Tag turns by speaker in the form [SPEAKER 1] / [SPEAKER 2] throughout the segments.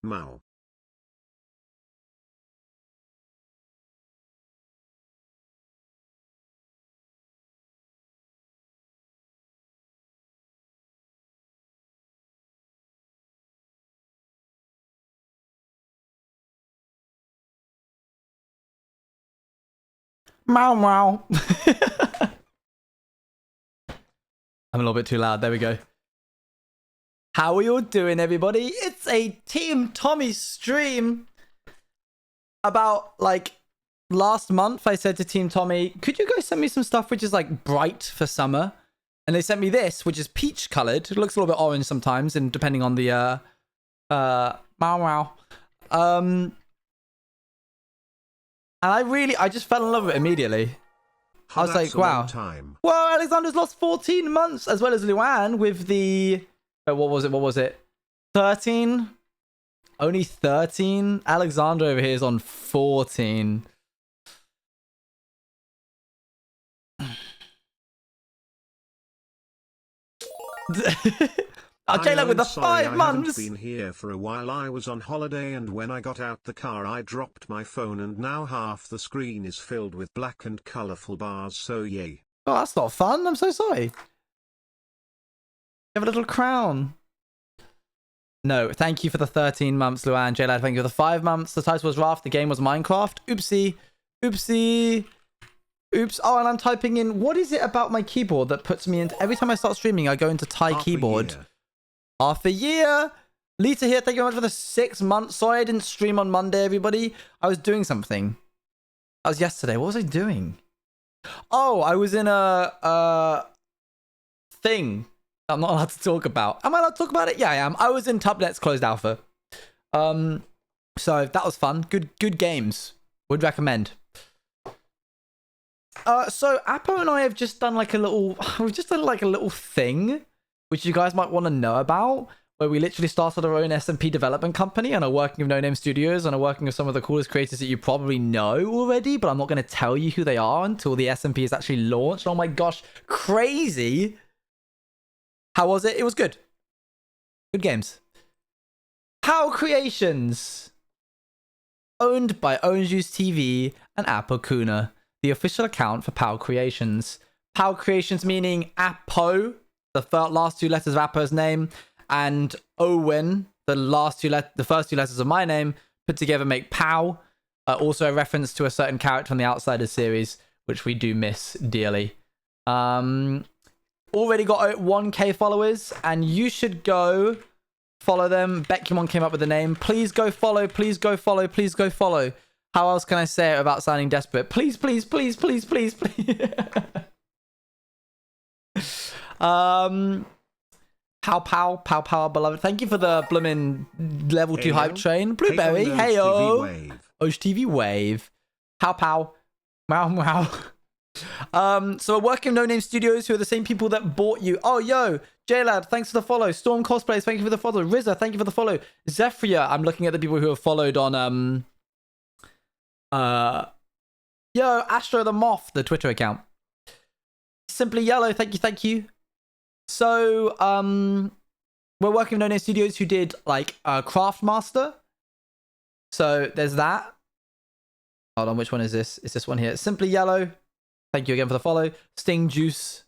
[SPEAKER 1] Mal.
[SPEAKER 2] Meow meow. I'm a little bit too loud. There we go. How are you all doing, everybody? It's a Team Tommy stream. About, like, last month, I said to Team Tommy, could you guys send me some stuff which is, like, bright for summer? And they sent me this, which is peach colored. It looks a little bit orange sometimes, and depending on the, meow meow. And I just fell in love with it immediately. I was like, wow. Well, Alexander's lost 14 months, as well as Luan with the... what was it? 13? Only 13? Alexander over here is on 14. J-Lag with the 5 months.
[SPEAKER 1] I haven't been here for a while. I was on holiday, and when I got out the car I dropped my phone, and now half the screen is filled with black and colourful bars, so yay.
[SPEAKER 2] Oh, that's not fun. I'm so sorry. You have a little crown. No, thank you for the 13 months, Luan. J-Lad, thank you for the 5 months. The title was Raft, the game was Minecraft. Oopsie. Oopsie. Oops. Oh, and I'm typing in... What is it about my keyboard that puts me into... Every time I start streaming, I go into Thai keyboard. Half a year. Lita here, thank you very much for the 6 months. Sorry I didn't stream on Monday, everybody. I was doing something. That was yesterday. What was I doing? Oh, I was in a thing I'm not allowed to talk about. Am I allowed to talk about it? Yeah, I am. I was in Tubnet's closed alpha. So that was fun. Good games. Would recommend. So Appo and I have just done like a little... We've just done like a little thing, which you guys might want to know about, where we literally started our own SMP development company and are working with No Name Studios and are working with some of the coolest creators that you probably know already, but I'm not going to tell you who they are until the SMP is actually launched. Oh my gosh, crazy. How was it? It was good. Good games. Pow Creations. Owned by Orange Juice TV and Appo Kuna, the official account for Pow Creations. Pow Creations meaning Appo, the last 2 letters of Appo's name, and Owen, the first 2 letters of my name, put together make Pow. Also a reference to a certain character from the Outsiders series, which we do miss dearly. Already got 1k followers, and you should go follow them. Bekyamon came up with the name. Please go follow. Please go follow. Please go follow. How else can I say it without sounding desperate? Please, please, please, please, please, please. Pow, beloved. Thank you for the bloomin' level 2 hype train. Blueberry, heyo. OGTV wave. Pow. Meow, meow. So we're working with No Name Studios, who are the same people that bought you. Oh, yo, J-Lad, thanks for the follow. Storm Cosplays, thank you for the follow. Rizza, thank you for the follow. Zephyria, I'm looking at the people who have followed on, yo, Astro the Moth, the Twitter account. Simply Yellow, thank you. So, we're working with No Name Studios, who did, like, Craft Master. So, there's that. Hold on, which one is this? It's this one here. Simply Yellow. Thank you again for the follow. Sting Juice.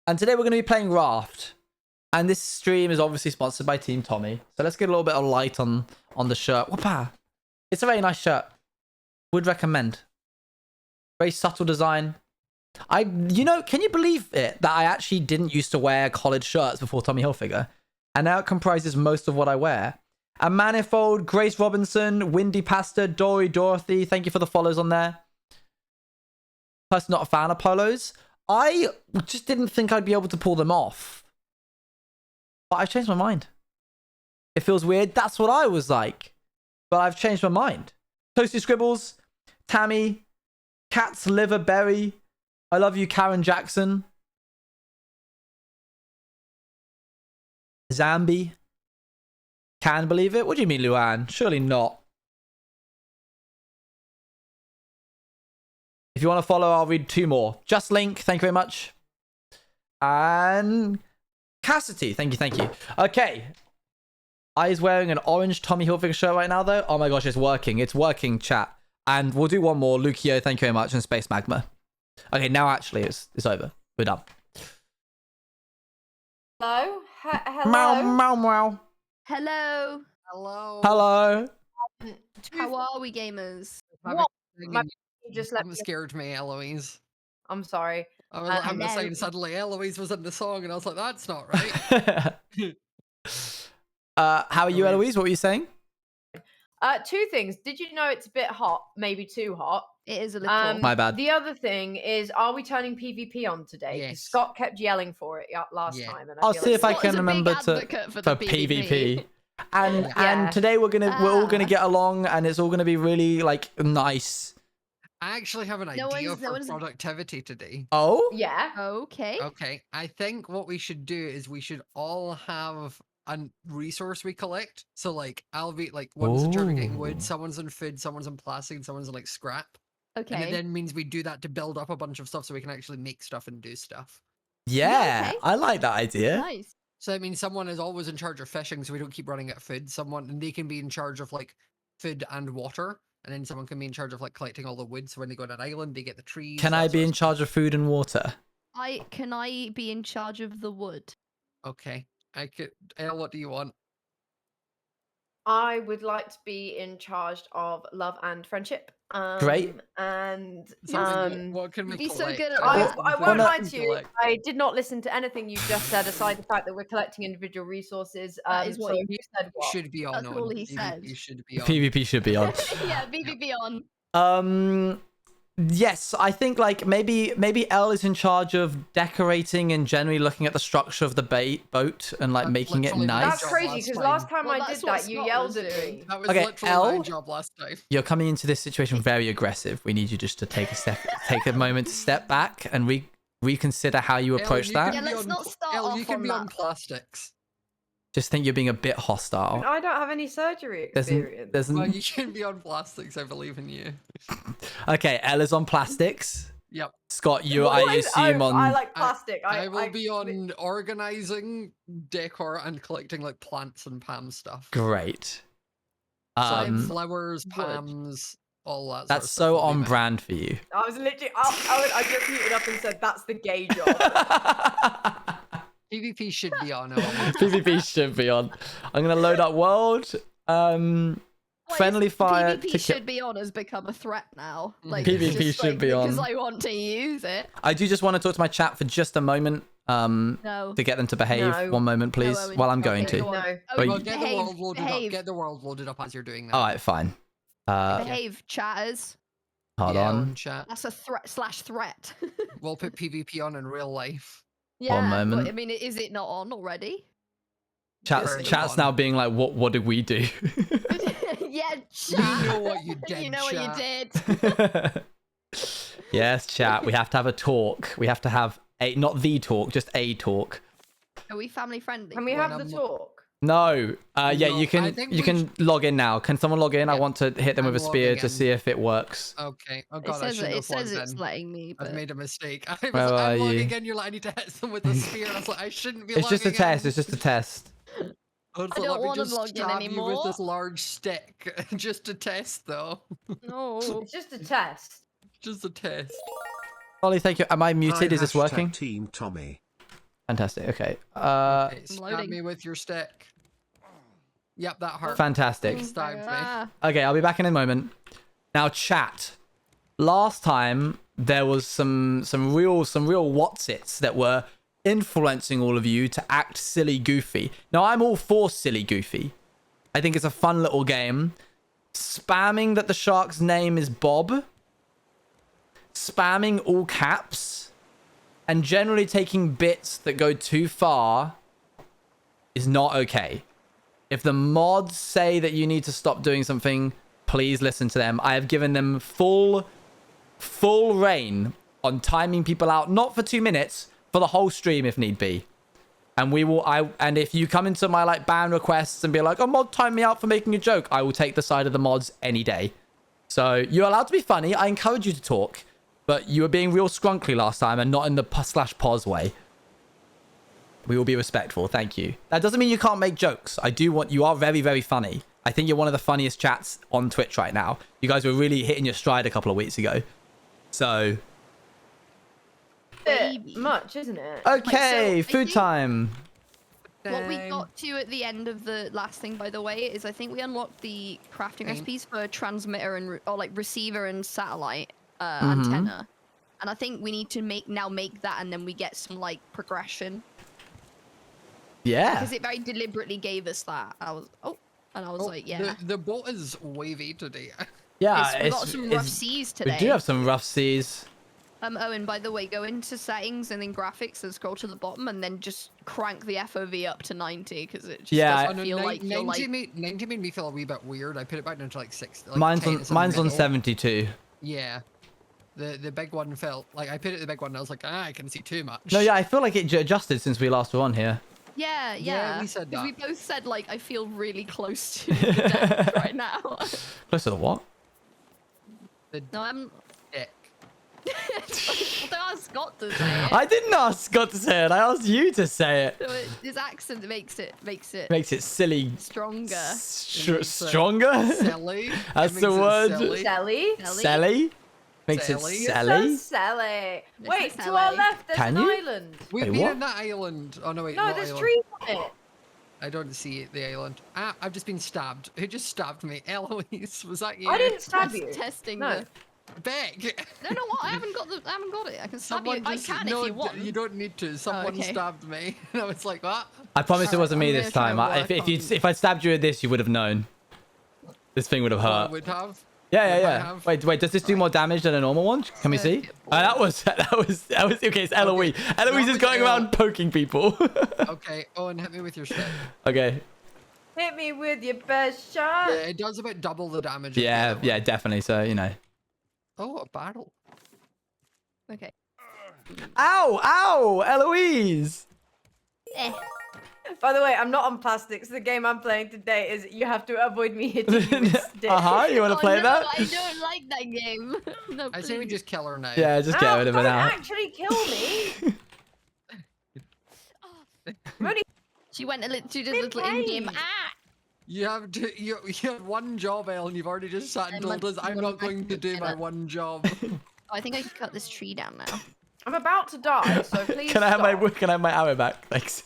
[SPEAKER 2] And today we're going to be playing Raft. And this stream is obviously sponsored by Team Tommy. So let's get a little bit of light on the shirt. Whoppa! It's a very nice shirt. Would recommend. Very subtle design. Can you believe it that I actually didn't used to wear college shirts before Tommy Hilfiger? And now it comprises most of what I wear. A Manifold, Grace Robinson, Windy Pasta, Dorothy. Thank you for the follows on there. Person not a fan of polos. I just didn't think I'd be able to pull them off. But I've changed my mind. It feels weird. That's what I was like. But I've changed my mind. Toasty Scribbles, Tammy, Cat's Liver Berry. I love you, Karen Jackson. Zambi. Can believe it? What do you mean, Luan? Surely not. If you want to follow, I'll read 2 more. Just Link, thank you very much. And Cassidy, thank you. Okay. I is wearing an orange Tommy Hilfiger shirt right now, though. Oh my gosh, it's working. It's working, chat. And we'll do one more. Lukio, thank you very much. And Space Magma. Okay, now actually it's over. We're done.
[SPEAKER 3] Hello? Hello?
[SPEAKER 2] Meow, meow, meow.
[SPEAKER 4] Hello.
[SPEAKER 5] Hello.
[SPEAKER 2] Hello.
[SPEAKER 4] How are we, gamers?
[SPEAKER 3] What? You just let me...
[SPEAKER 5] scared me, Eloise.
[SPEAKER 3] I'm sorry.
[SPEAKER 5] I'm
[SPEAKER 4] hello.
[SPEAKER 5] saying suddenly Eloise was in the song, and I was like, that's not right.
[SPEAKER 2] How are you, Eloise? What were you saying?
[SPEAKER 3] Two things. Did you know it's a bit hot? Maybe too hot.
[SPEAKER 4] It is a little.
[SPEAKER 2] My bad.
[SPEAKER 3] The other thing is, are we turning PvP on today? 'Cause
[SPEAKER 5] Yes.
[SPEAKER 3] Scott kept yelling for it last
[SPEAKER 5] Yeah.
[SPEAKER 3] time. And
[SPEAKER 2] I'll
[SPEAKER 3] feel
[SPEAKER 2] see
[SPEAKER 3] like
[SPEAKER 2] if I
[SPEAKER 4] Scott
[SPEAKER 2] can
[SPEAKER 4] is a big
[SPEAKER 2] remember to
[SPEAKER 4] advocate for
[SPEAKER 2] for
[SPEAKER 4] the
[SPEAKER 2] PvP. And
[SPEAKER 3] Yeah.
[SPEAKER 2] today we're all gonna get along, and it's all gonna be really like nice.
[SPEAKER 5] I actually have an
[SPEAKER 4] No
[SPEAKER 5] idea
[SPEAKER 4] one's-
[SPEAKER 5] for
[SPEAKER 4] no one's-
[SPEAKER 5] productivity today.
[SPEAKER 2] Oh,
[SPEAKER 3] Yeah.
[SPEAKER 4] Okay.
[SPEAKER 5] Okay, I think what we should do is we should all have a resource we collect. So like, I'll be like, one's in charge of getting
[SPEAKER 2] Ooh.
[SPEAKER 5] wood, someone's on food, someone's on plastic, and someone's on like scrap. And it
[SPEAKER 4] Okay.
[SPEAKER 5] then means we do that to build up a bunch of stuff so we can actually make stuff and do stuff.
[SPEAKER 2] yeah,
[SPEAKER 4] okay.
[SPEAKER 2] I like that idea.
[SPEAKER 4] Nice.
[SPEAKER 5] So that means someone is always in charge of fishing, so we don't keep running out of food. And they can be in charge of like food and water, and then someone can be in charge of like collecting all the wood. So when they go to an island, they get the trees.
[SPEAKER 2] Can
[SPEAKER 5] that
[SPEAKER 2] I
[SPEAKER 5] sort
[SPEAKER 2] be
[SPEAKER 5] of
[SPEAKER 2] in charge of food and water?
[SPEAKER 4] Can I be in charge of the wood?
[SPEAKER 5] stuff. Okay, I could. Elle, what do you want?
[SPEAKER 3] I would like to be in charge of love and friendship.
[SPEAKER 2] Great.
[SPEAKER 3] And
[SPEAKER 5] What can we
[SPEAKER 4] You'd be so
[SPEAKER 5] collect?
[SPEAKER 4] good at
[SPEAKER 3] I,
[SPEAKER 4] Well,
[SPEAKER 3] I
[SPEAKER 2] well,
[SPEAKER 3] won't
[SPEAKER 2] no-
[SPEAKER 3] lie to you. I did not listen to anything you just said, aside the fact that we're collecting individual resources.
[SPEAKER 4] That is what
[SPEAKER 3] so
[SPEAKER 4] you-
[SPEAKER 3] you said what?
[SPEAKER 5] Should be on.
[SPEAKER 4] That's all he
[SPEAKER 5] PvP
[SPEAKER 4] said.
[SPEAKER 5] should be on.
[SPEAKER 2] PvP should be on.
[SPEAKER 4] Yeah, BBB on.
[SPEAKER 2] Yes, I think like maybe Elle is in charge of decorating and generally looking at the structure of the boat and like
[SPEAKER 5] That's
[SPEAKER 2] making it
[SPEAKER 5] literally my
[SPEAKER 2] nice.
[SPEAKER 3] That's
[SPEAKER 5] job
[SPEAKER 3] crazy
[SPEAKER 5] last
[SPEAKER 3] because
[SPEAKER 5] time.
[SPEAKER 3] last time
[SPEAKER 4] Well,
[SPEAKER 3] I
[SPEAKER 4] that's
[SPEAKER 3] did
[SPEAKER 4] what
[SPEAKER 3] that, you
[SPEAKER 4] Scott
[SPEAKER 3] yelled
[SPEAKER 4] was
[SPEAKER 3] at
[SPEAKER 4] doing.
[SPEAKER 3] me.
[SPEAKER 5] That was
[SPEAKER 2] Okay,
[SPEAKER 5] literally
[SPEAKER 2] Elle?
[SPEAKER 5] my job last time.
[SPEAKER 2] You're coming into this situation very aggressive. We need you just to take a moment to step back and reconsider how you approach
[SPEAKER 5] Elle,
[SPEAKER 2] that.
[SPEAKER 4] Yeah,
[SPEAKER 5] can be
[SPEAKER 4] let's
[SPEAKER 5] on-
[SPEAKER 4] not start
[SPEAKER 5] Elle,
[SPEAKER 4] off
[SPEAKER 5] you can
[SPEAKER 4] on
[SPEAKER 5] be on
[SPEAKER 4] that.
[SPEAKER 5] plastics.
[SPEAKER 2] Just think you're being a bit hostile.
[SPEAKER 3] I don't have any surgery experience.
[SPEAKER 5] Well, you can be on plastics. I believe in you.
[SPEAKER 2] Okay, Ella's on plastics.
[SPEAKER 5] Yep.
[SPEAKER 2] Scott, you
[SPEAKER 3] What
[SPEAKER 2] I
[SPEAKER 3] is-
[SPEAKER 2] assume
[SPEAKER 3] oh,
[SPEAKER 2] on.
[SPEAKER 3] I like plastic.
[SPEAKER 5] I will be on organizing, decor, and collecting like plants and palm stuff.
[SPEAKER 2] Great.
[SPEAKER 5] So like
[SPEAKER 2] Um,
[SPEAKER 5] flowers,
[SPEAKER 4] wood.
[SPEAKER 5] palms, all that.
[SPEAKER 2] that's
[SPEAKER 5] sort
[SPEAKER 2] so
[SPEAKER 5] of stuff will be
[SPEAKER 2] on
[SPEAKER 5] mine.
[SPEAKER 2] brand for you.
[SPEAKER 3] I was literally. I just muted up and said that's the gay job.
[SPEAKER 5] PvP should be on. Owen.
[SPEAKER 2] PvP should be on. I'm gonna load up world.
[SPEAKER 4] Wait,
[SPEAKER 2] Friendly fire
[SPEAKER 4] PvP
[SPEAKER 2] to
[SPEAKER 4] should be on has become a threat now. Like,
[SPEAKER 2] PvP
[SPEAKER 4] just,
[SPEAKER 2] should
[SPEAKER 4] like,
[SPEAKER 2] be
[SPEAKER 4] because
[SPEAKER 2] on.
[SPEAKER 4] I want to use it.
[SPEAKER 2] I do just want to talk to my chat for just a moment.
[SPEAKER 4] No.
[SPEAKER 2] To get them to behave.
[SPEAKER 3] No.
[SPEAKER 2] One moment, please.
[SPEAKER 4] Owen.
[SPEAKER 2] While I'm going
[SPEAKER 4] Okay,
[SPEAKER 2] to.
[SPEAKER 4] go on.
[SPEAKER 3] No.
[SPEAKER 4] Owen,
[SPEAKER 2] Wait.
[SPEAKER 5] Well, get the
[SPEAKER 4] behave,
[SPEAKER 5] world loaded
[SPEAKER 4] behave,
[SPEAKER 5] up. Get the world loaded up as you're doing that.
[SPEAKER 2] All right, fine.
[SPEAKER 4] behave, chatters.
[SPEAKER 2] Hold
[SPEAKER 5] Yeah,
[SPEAKER 2] on.
[SPEAKER 5] Chat.
[SPEAKER 4] That's a threat.
[SPEAKER 5] We'll put PvP on in real life.
[SPEAKER 4] Yeah,
[SPEAKER 2] moment.
[SPEAKER 4] But, I mean, is it not on already?
[SPEAKER 5] Very
[SPEAKER 2] Chat's
[SPEAKER 5] fun.
[SPEAKER 2] now being like, what did we do?
[SPEAKER 4] Yeah,
[SPEAKER 5] You
[SPEAKER 4] chat.
[SPEAKER 5] know what you did.
[SPEAKER 4] You know what you
[SPEAKER 5] chat.
[SPEAKER 4] did.
[SPEAKER 2] Yes, chat. We have to have a talk. We have to have not the talk, just a talk.
[SPEAKER 4] Are we family friendly?
[SPEAKER 3] Can we
[SPEAKER 5] When
[SPEAKER 3] have the
[SPEAKER 5] I'm-
[SPEAKER 3] talk?
[SPEAKER 2] No. Yeah,
[SPEAKER 5] No,
[SPEAKER 2] you
[SPEAKER 5] I
[SPEAKER 2] can
[SPEAKER 5] think
[SPEAKER 2] you
[SPEAKER 5] we
[SPEAKER 2] can log in now. Can someone log in? I
[SPEAKER 5] Yeah,
[SPEAKER 2] want to hit them with a
[SPEAKER 5] I'm
[SPEAKER 2] spear
[SPEAKER 5] logging
[SPEAKER 2] to
[SPEAKER 5] in.
[SPEAKER 2] see if it works.
[SPEAKER 5] Okay. Oh
[SPEAKER 4] It
[SPEAKER 5] god, I
[SPEAKER 4] says
[SPEAKER 5] shouldn't
[SPEAKER 4] it
[SPEAKER 5] have
[SPEAKER 4] says
[SPEAKER 5] logged
[SPEAKER 4] it's
[SPEAKER 5] in.
[SPEAKER 4] letting me,
[SPEAKER 5] I've
[SPEAKER 4] but
[SPEAKER 5] made a mistake. I was
[SPEAKER 2] Where
[SPEAKER 5] like,
[SPEAKER 2] are
[SPEAKER 5] I'm logging
[SPEAKER 2] you?
[SPEAKER 5] in. You're like, I need to hit them with a spear. I was like, I shouldn't be.
[SPEAKER 2] It's just a
[SPEAKER 5] logging
[SPEAKER 2] test.
[SPEAKER 5] in.
[SPEAKER 2] It's just a test.
[SPEAKER 5] I was
[SPEAKER 4] I
[SPEAKER 5] like,
[SPEAKER 4] don't
[SPEAKER 5] let me
[SPEAKER 4] wanna
[SPEAKER 5] just
[SPEAKER 4] log in
[SPEAKER 5] stab you with
[SPEAKER 4] anymore.
[SPEAKER 5] this large stick, just a test, though.
[SPEAKER 4] no.
[SPEAKER 3] It's just a test.
[SPEAKER 5] Just a test.
[SPEAKER 2] Ollie, thank you. Am I muted?
[SPEAKER 1] Hi,
[SPEAKER 2] Is this
[SPEAKER 1] hashtag
[SPEAKER 2] working?
[SPEAKER 1] Team Tommy.
[SPEAKER 2] Fantastic. Okay.
[SPEAKER 5] Okay, stab
[SPEAKER 4] loading.
[SPEAKER 5] me with your stick. Yep, that hurt.
[SPEAKER 2] Fantastic.
[SPEAKER 5] Stabbed me.
[SPEAKER 4] Ah,
[SPEAKER 2] Okay, I'll be back in a moment. Now, chat. Last time there was some real whatsits that were influencing all of you to act silly goofy. Now, I'm all for silly goofy. I think it's a fun little game. Spamming that the shark's name is Bob. Spamming all caps. And generally taking bits that go too far is not okay. If the mods say that you need to stop doing something, please listen to them. I have given them full reign on timing people out, not for 2 minutes, for the whole stream if need be. And and if you come into my like ban requests and be like, oh, mod time me out for making a joke, I will take the side of the mods any day. So you're allowed to be funny. I encourage you to talk, but you were being real scrunkly last time and not in the /pos way. We will be respectful. Thank you. That doesn't mean you can't make jokes. You are very, very funny. I think you're one of the funniest chats on Twitch right now. You guys were really hitting your stride a couple of weeks ago. So.
[SPEAKER 3] Bit much, isn't it?
[SPEAKER 2] Okay,
[SPEAKER 4] so I
[SPEAKER 2] food
[SPEAKER 4] think-
[SPEAKER 2] time.
[SPEAKER 4] What we got to at the end of the last thing, by the way, is I think we unlocked the crafting recipes for transmitter and or like receiver and satellite antenna, and I think we need to make that, and then we get some like progression.
[SPEAKER 2] Yeah.
[SPEAKER 4] Because it very deliberately gave us that. I was like, yeah.
[SPEAKER 5] The boat is wavy today.
[SPEAKER 2] Yeah,
[SPEAKER 4] We got some rough seas today.
[SPEAKER 2] We do have some rough seas.
[SPEAKER 4] Owen, by the way, go into settings and then graphics and scroll to the bottom and then just crank the FOV up to 90 because it just doesn't feel like you're
[SPEAKER 5] 90
[SPEAKER 4] like... 90
[SPEAKER 5] made me feel a wee bit weird. I put it back down to like 60. Like
[SPEAKER 2] Mine's on 72.
[SPEAKER 5] Yeah. The big one felt like I put it the big one and I was like, I can see too much.
[SPEAKER 2] No, yeah, I feel like it adjusted since we last were on here.
[SPEAKER 4] Yeah.
[SPEAKER 5] We said
[SPEAKER 4] 'Cause
[SPEAKER 5] that.
[SPEAKER 4] we both said like I feel really close to the depth right now.
[SPEAKER 2] Close to the what?
[SPEAKER 4] No, I'm...
[SPEAKER 5] Dick.
[SPEAKER 4] I asked Scott to say it.
[SPEAKER 2] I didn't ask Scott to say it. I asked you to say it.
[SPEAKER 4] So his accent makes it
[SPEAKER 2] Makes it silly.
[SPEAKER 4] stronger.
[SPEAKER 2] Stronger?
[SPEAKER 5] Silly.
[SPEAKER 2] That's
[SPEAKER 5] It
[SPEAKER 2] the
[SPEAKER 5] makes it
[SPEAKER 2] word.
[SPEAKER 5] silly.
[SPEAKER 3] Sally?
[SPEAKER 2] Sally? Makes it
[SPEAKER 5] Sally?
[SPEAKER 2] Sally?
[SPEAKER 3] Sally.
[SPEAKER 4] This
[SPEAKER 3] Wait,
[SPEAKER 4] is
[SPEAKER 3] to our
[SPEAKER 4] Sally.
[SPEAKER 3] left, there's
[SPEAKER 2] Can
[SPEAKER 3] an
[SPEAKER 2] you?
[SPEAKER 3] island.
[SPEAKER 5] We've
[SPEAKER 2] Wait,
[SPEAKER 5] been
[SPEAKER 2] what?
[SPEAKER 5] on that island. Oh no, wait.
[SPEAKER 3] No,
[SPEAKER 5] not
[SPEAKER 3] there's
[SPEAKER 5] island.
[SPEAKER 3] trees on it.
[SPEAKER 5] I don't see the island. Ah, I've just been stabbed. Who just stabbed me? Eloise, was that you?
[SPEAKER 3] I didn't stab
[SPEAKER 4] Just
[SPEAKER 3] you.
[SPEAKER 4] testing
[SPEAKER 3] No.
[SPEAKER 4] the...
[SPEAKER 5] Beck.
[SPEAKER 4] No, what? I haven't got it. I can stab you. I can
[SPEAKER 5] no,
[SPEAKER 4] if you want.
[SPEAKER 5] you don't need to. Someone
[SPEAKER 4] okay.
[SPEAKER 5] stabbed me. And I was like, what?
[SPEAKER 2] I promise it
[SPEAKER 4] Alright,
[SPEAKER 2] wasn't me
[SPEAKER 4] I'm
[SPEAKER 2] this
[SPEAKER 4] gonna try
[SPEAKER 2] time.
[SPEAKER 4] and work
[SPEAKER 2] If I stabbed you at this, you would have known. This thing would have
[SPEAKER 5] I
[SPEAKER 2] hurt.
[SPEAKER 5] would have.
[SPEAKER 2] Yeah.
[SPEAKER 5] would have.
[SPEAKER 2] Wait. Does this do more damage than a normal one? Can we see? That was okay. It's Eloise. Eloise is
[SPEAKER 5] was
[SPEAKER 2] going
[SPEAKER 5] El.
[SPEAKER 2] around poking people.
[SPEAKER 5] Okay, Owen, hit me with your stick.
[SPEAKER 2] Okay.
[SPEAKER 3] Hit me with your best shot.
[SPEAKER 5] Yeah, it does about double the damage. of the
[SPEAKER 2] Yeah,
[SPEAKER 5] other
[SPEAKER 2] yeah,
[SPEAKER 5] one.
[SPEAKER 2] definitely. So you know.
[SPEAKER 5] Oh, a barrel.
[SPEAKER 4] Okay.
[SPEAKER 2] Ow! Eloise.
[SPEAKER 3] By the way, I'm not on plastics. The game I'm playing today is you have to avoid me hitting you with sticks.
[SPEAKER 2] You want to play
[SPEAKER 4] no,
[SPEAKER 2] that?
[SPEAKER 4] I don't like that game. No,
[SPEAKER 5] I say we
[SPEAKER 4] please.
[SPEAKER 5] just kill her now.
[SPEAKER 2] Yeah, just get
[SPEAKER 3] Ow,
[SPEAKER 2] rid of it
[SPEAKER 3] don't
[SPEAKER 2] now.
[SPEAKER 3] actually kill me. I'm only
[SPEAKER 4] She went a little, she did
[SPEAKER 3] Been
[SPEAKER 4] a little in-game.
[SPEAKER 3] paid.
[SPEAKER 5] You have to. You have one job, Ellen. You've already just sat and
[SPEAKER 4] I'm
[SPEAKER 5] told us I'm not going to do my
[SPEAKER 4] that.
[SPEAKER 5] one job.
[SPEAKER 4] I think I can cut this tree down now.
[SPEAKER 3] I'm about to die, so please
[SPEAKER 2] Can I have
[SPEAKER 3] stop.
[SPEAKER 2] my arrow back? Thanks.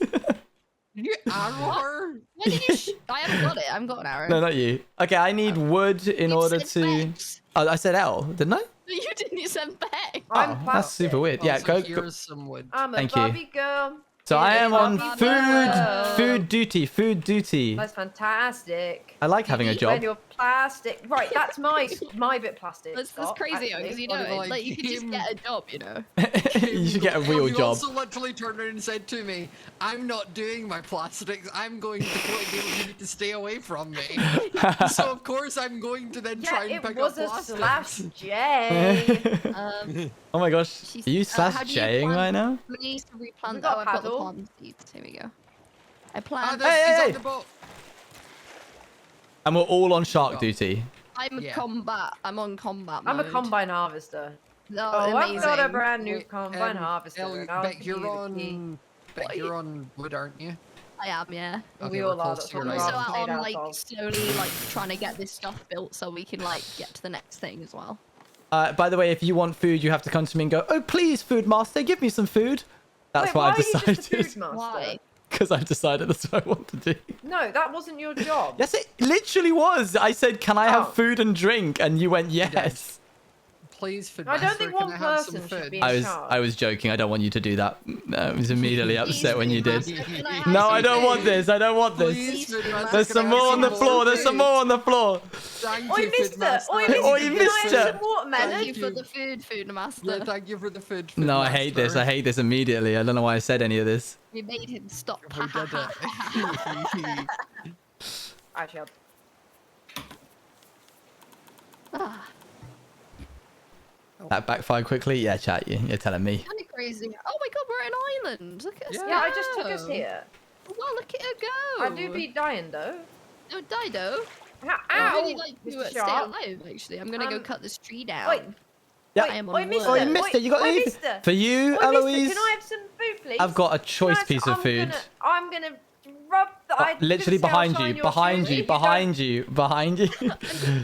[SPEAKER 5] You arrow her.
[SPEAKER 4] When did you? I haven't got it. I haven't got an arrow.
[SPEAKER 2] No, not you. Okay, I need wood in
[SPEAKER 4] You
[SPEAKER 2] order
[SPEAKER 4] said
[SPEAKER 2] to.
[SPEAKER 4] Bex.
[SPEAKER 2] Oh, I said L, didn't I?
[SPEAKER 4] You didn't. You said Beck.
[SPEAKER 3] I'm
[SPEAKER 2] Oh, that's
[SPEAKER 3] plastic.
[SPEAKER 2] super weird. Yeah,
[SPEAKER 5] Also,
[SPEAKER 2] go.
[SPEAKER 5] Here's some wood.
[SPEAKER 3] I'm a
[SPEAKER 2] Thank you.
[SPEAKER 3] Barbie girl.
[SPEAKER 2] So I am on
[SPEAKER 3] Barbie girl.
[SPEAKER 2] food duty.
[SPEAKER 3] That's fantastic.
[SPEAKER 2] I like having a
[SPEAKER 3] Eat when
[SPEAKER 2] job.
[SPEAKER 3] you're plastic. Right, that's my bit plastic.
[SPEAKER 4] That's
[SPEAKER 3] Scott,
[SPEAKER 4] crazy
[SPEAKER 3] actually.
[SPEAKER 4] because you
[SPEAKER 5] What
[SPEAKER 4] know,
[SPEAKER 5] if I
[SPEAKER 4] like you could just
[SPEAKER 5] came-
[SPEAKER 4] get a job, you know.
[SPEAKER 2] You should get a real
[SPEAKER 5] You
[SPEAKER 2] job.
[SPEAKER 5] also literally turned around and said to me, "I'm not doing my plastics. I'm going to quote you. You need to stay away from me." So of course I'm going to then try
[SPEAKER 3] Yeah,
[SPEAKER 5] and
[SPEAKER 3] it
[SPEAKER 5] pick
[SPEAKER 3] was
[SPEAKER 5] up
[SPEAKER 3] a
[SPEAKER 5] plastics.
[SPEAKER 3] slash J.
[SPEAKER 2] Oh my gosh,
[SPEAKER 4] She's-
[SPEAKER 2] are you slash
[SPEAKER 4] how do you
[SPEAKER 2] Jing
[SPEAKER 4] plant-
[SPEAKER 2] right now?
[SPEAKER 4] We need to replant.
[SPEAKER 3] We got
[SPEAKER 4] Oh, I've got the
[SPEAKER 3] paddle.
[SPEAKER 4] palm seeds. Here we go. I
[SPEAKER 5] Ah,
[SPEAKER 4] plant.
[SPEAKER 5] this, he's
[SPEAKER 2] Hey.
[SPEAKER 5] on the boat.
[SPEAKER 2] And we're all on shark
[SPEAKER 5] Oh.
[SPEAKER 2] duty.
[SPEAKER 4] I'm a
[SPEAKER 5] Yeah.
[SPEAKER 4] combat. I'm on combat
[SPEAKER 3] I'm a
[SPEAKER 4] mode.
[SPEAKER 3] combine harvester.
[SPEAKER 4] Oh,
[SPEAKER 3] Oh, I've
[SPEAKER 4] amazing.
[SPEAKER 3] got a brand new
[SPEAKER 5] Wait,
[SPEAKER 3] combine harvester.
[SPEAKER 5] Ellie,
[SPEAKER 3] and I'll
[SPEAKER 5] Beck,
[SPEAKER 3] give you
[SPEAKER 5] you're
[SPEAKER 3] the key.
[SPEAKER 5] on. Beck, you're on wood, aren't you?
[SPEAKER 4] I am, yeah.
[SPEAKER 5] Okay,
[SPEAKER 3] We
[SPEAKER 5] we're
[SPEAKER 3] all are.
[SPEAKER 5] close
[SPEAKER 3] That's
[SPEAKER 5] to
[SPEAKER 3] what
[SPEAKER 5] your
[SPEAKER 3] we're
[SPEAKER 4] Also,
[SPEAKER 5] island.
[SPEAKER 3] made
[SPEAKER 4] I'm
[SPEAKER 3] out
[SPEAKER 4] like
[SPEAKER 3] of.
[SPEAKER 4] slowly like trying to get this stuff built so we can like get to the next thing as well.
[SPEAKER 2] By the way, if you want food, you have to come to me and go, "Oh, please, food master, give me some food." That's
[SPEAKER 3] Wait,
[SPEAKER 2] what
[SPEAKER 3] why
[SPEAKER 2] I've
[SPEAKER 3] are you just a
[SPEAKER 2] decided.
[SPEAKER 3] food master?
[SPEAKER 4] Why?
[SPEAKER 2] Because I've decided that's what I want to do.
[SPEAKER 3] No, that wasn't your job.
[SPEAKER 2] Yes, it literally was. I said, "Can I have
[SPEAKER 3] Oh.
[SPEAKER 2] food and drink?" And you went, "Yes."
[SPEAKER 5] Please, food
[SPEAKER 3] I don't
[SPEAKER 5] master,
[SPEAKER 3] think
[SPEAKER 5] can
[SPEAKER 3] one
[SPEAKER 5] I have some
[SPEAKER 3] person should
[SPEAKER 5] food?
[SPEAKER 3] be in
[SPEAKER 2] I
[SPEAKER 3] charge.
[SPEAKER 2] was joking. I don't want you to do that. I was immediately upset when you did.
[SPEAKER 4] Can I have
[SPEAKER 2] No,
[SPEAKER 4] some
[SPEAKER 2] I don't
[SPEAKER 4] food?
[SPEAKER 2] want this. I don't want this.
[SPEAKER 5] Please, food master,
[SPEAKER 2] There's
[SPEAKER 5] can
[SPEAKER 2] some
[SPEAKER 5] I
[SPEAKER 2] more
[SPEAKER 5] have
[SPEAKER 2] on the
[SPEAKER 5] some
[SPEAKER 2] floor. There's some
[SPEAKER 5] food?
[SPEAKER 2] more on the floor.
[SPEAKER 5] Thank
[SPEAKER 3] Oi,
[SPEAKER 5] you, food
[SPEAKER 3] mister!
[SPEAKER 5] master.
[SPEAKER 3] Oi,
[SPEAKER 2] Oi,
[SPEAKER 3] mister! Can I have
[SPEAKER 2] mister.
[SPEAKER 3] some watermelon?
[SPEAKER 4] Thank you for the food master.
[SPEAKER 5] Yeah, thank you for the food.
[SPEAKER 2] No, I hate this. I hate this immediately. I don't know why I said any of this.
[SPEAKER 4] We made him stop.
[SPEAKER 5] We did it.
[SPEAKER 3] Actually,
[SPEAKER 4] Ah,
[SPEAKER 2] That backfired quickly. Yeah, chat. You're telling me.
[SPEAKER 4] kind of crazy. Oh my god, we're at an island. Look at us
[SPEAKER 3] yeah, I just took us
[SPEAKER 4] go.
[SPEAKER 3] here.
[SPEAKER 4] Wow, look at her go.
[SPEAKER 3] I do be dying though.
[SPEAKER 4] No, Dido.
[SPEAKER 3] Ow!
[SPEAKER 4] I really like to
[SPEAKER 3] Mr.
[SPEAKER 4] stay
[SPEAKER 3] Shark.
[SPEAKER 4] alive, actually. I'm gonna go cut this tree down.
[SPEAKER 3] Wait.
[SPEAKER 2] Yeah.
[SPEAKER 4] I am on
[SPEAKER 3] Oi,
[SPEAKER 4] work.
[SPEAKER 3] mister.
[SPEAKER 2] Oh, you missed it. You got
[SPEAKER 3] Oi,
[SPEAKER 2] the
[SPEAKER 3] mister.
[SPEAKER 2] for you,
[SPEAKER 3] Oi,
[SPEAKER 2] Eloise.
[SPEAKER 3] mister, can I have some food, please?
[SPEAKER 2] I've got a choice
[SPEAKER 3] Can I
[SPEAKER 2] piece of food.
[SPEAKER 3] I'm gonna rub the. I
[SPEAKER 2] Literally
[SPEAKER 3] didn't say I'll
[SPEAKER 2] behind
[SPEAKER 3] shine
[SPEAKER 2] you,
[SPEAKER 3] your
[SPEAKER 2] behind
[SPEAKER 3] shoes
[SPEAKER 2] you,
[SPEAKER 3] if
[SPEAKER 2] behind you, behind you.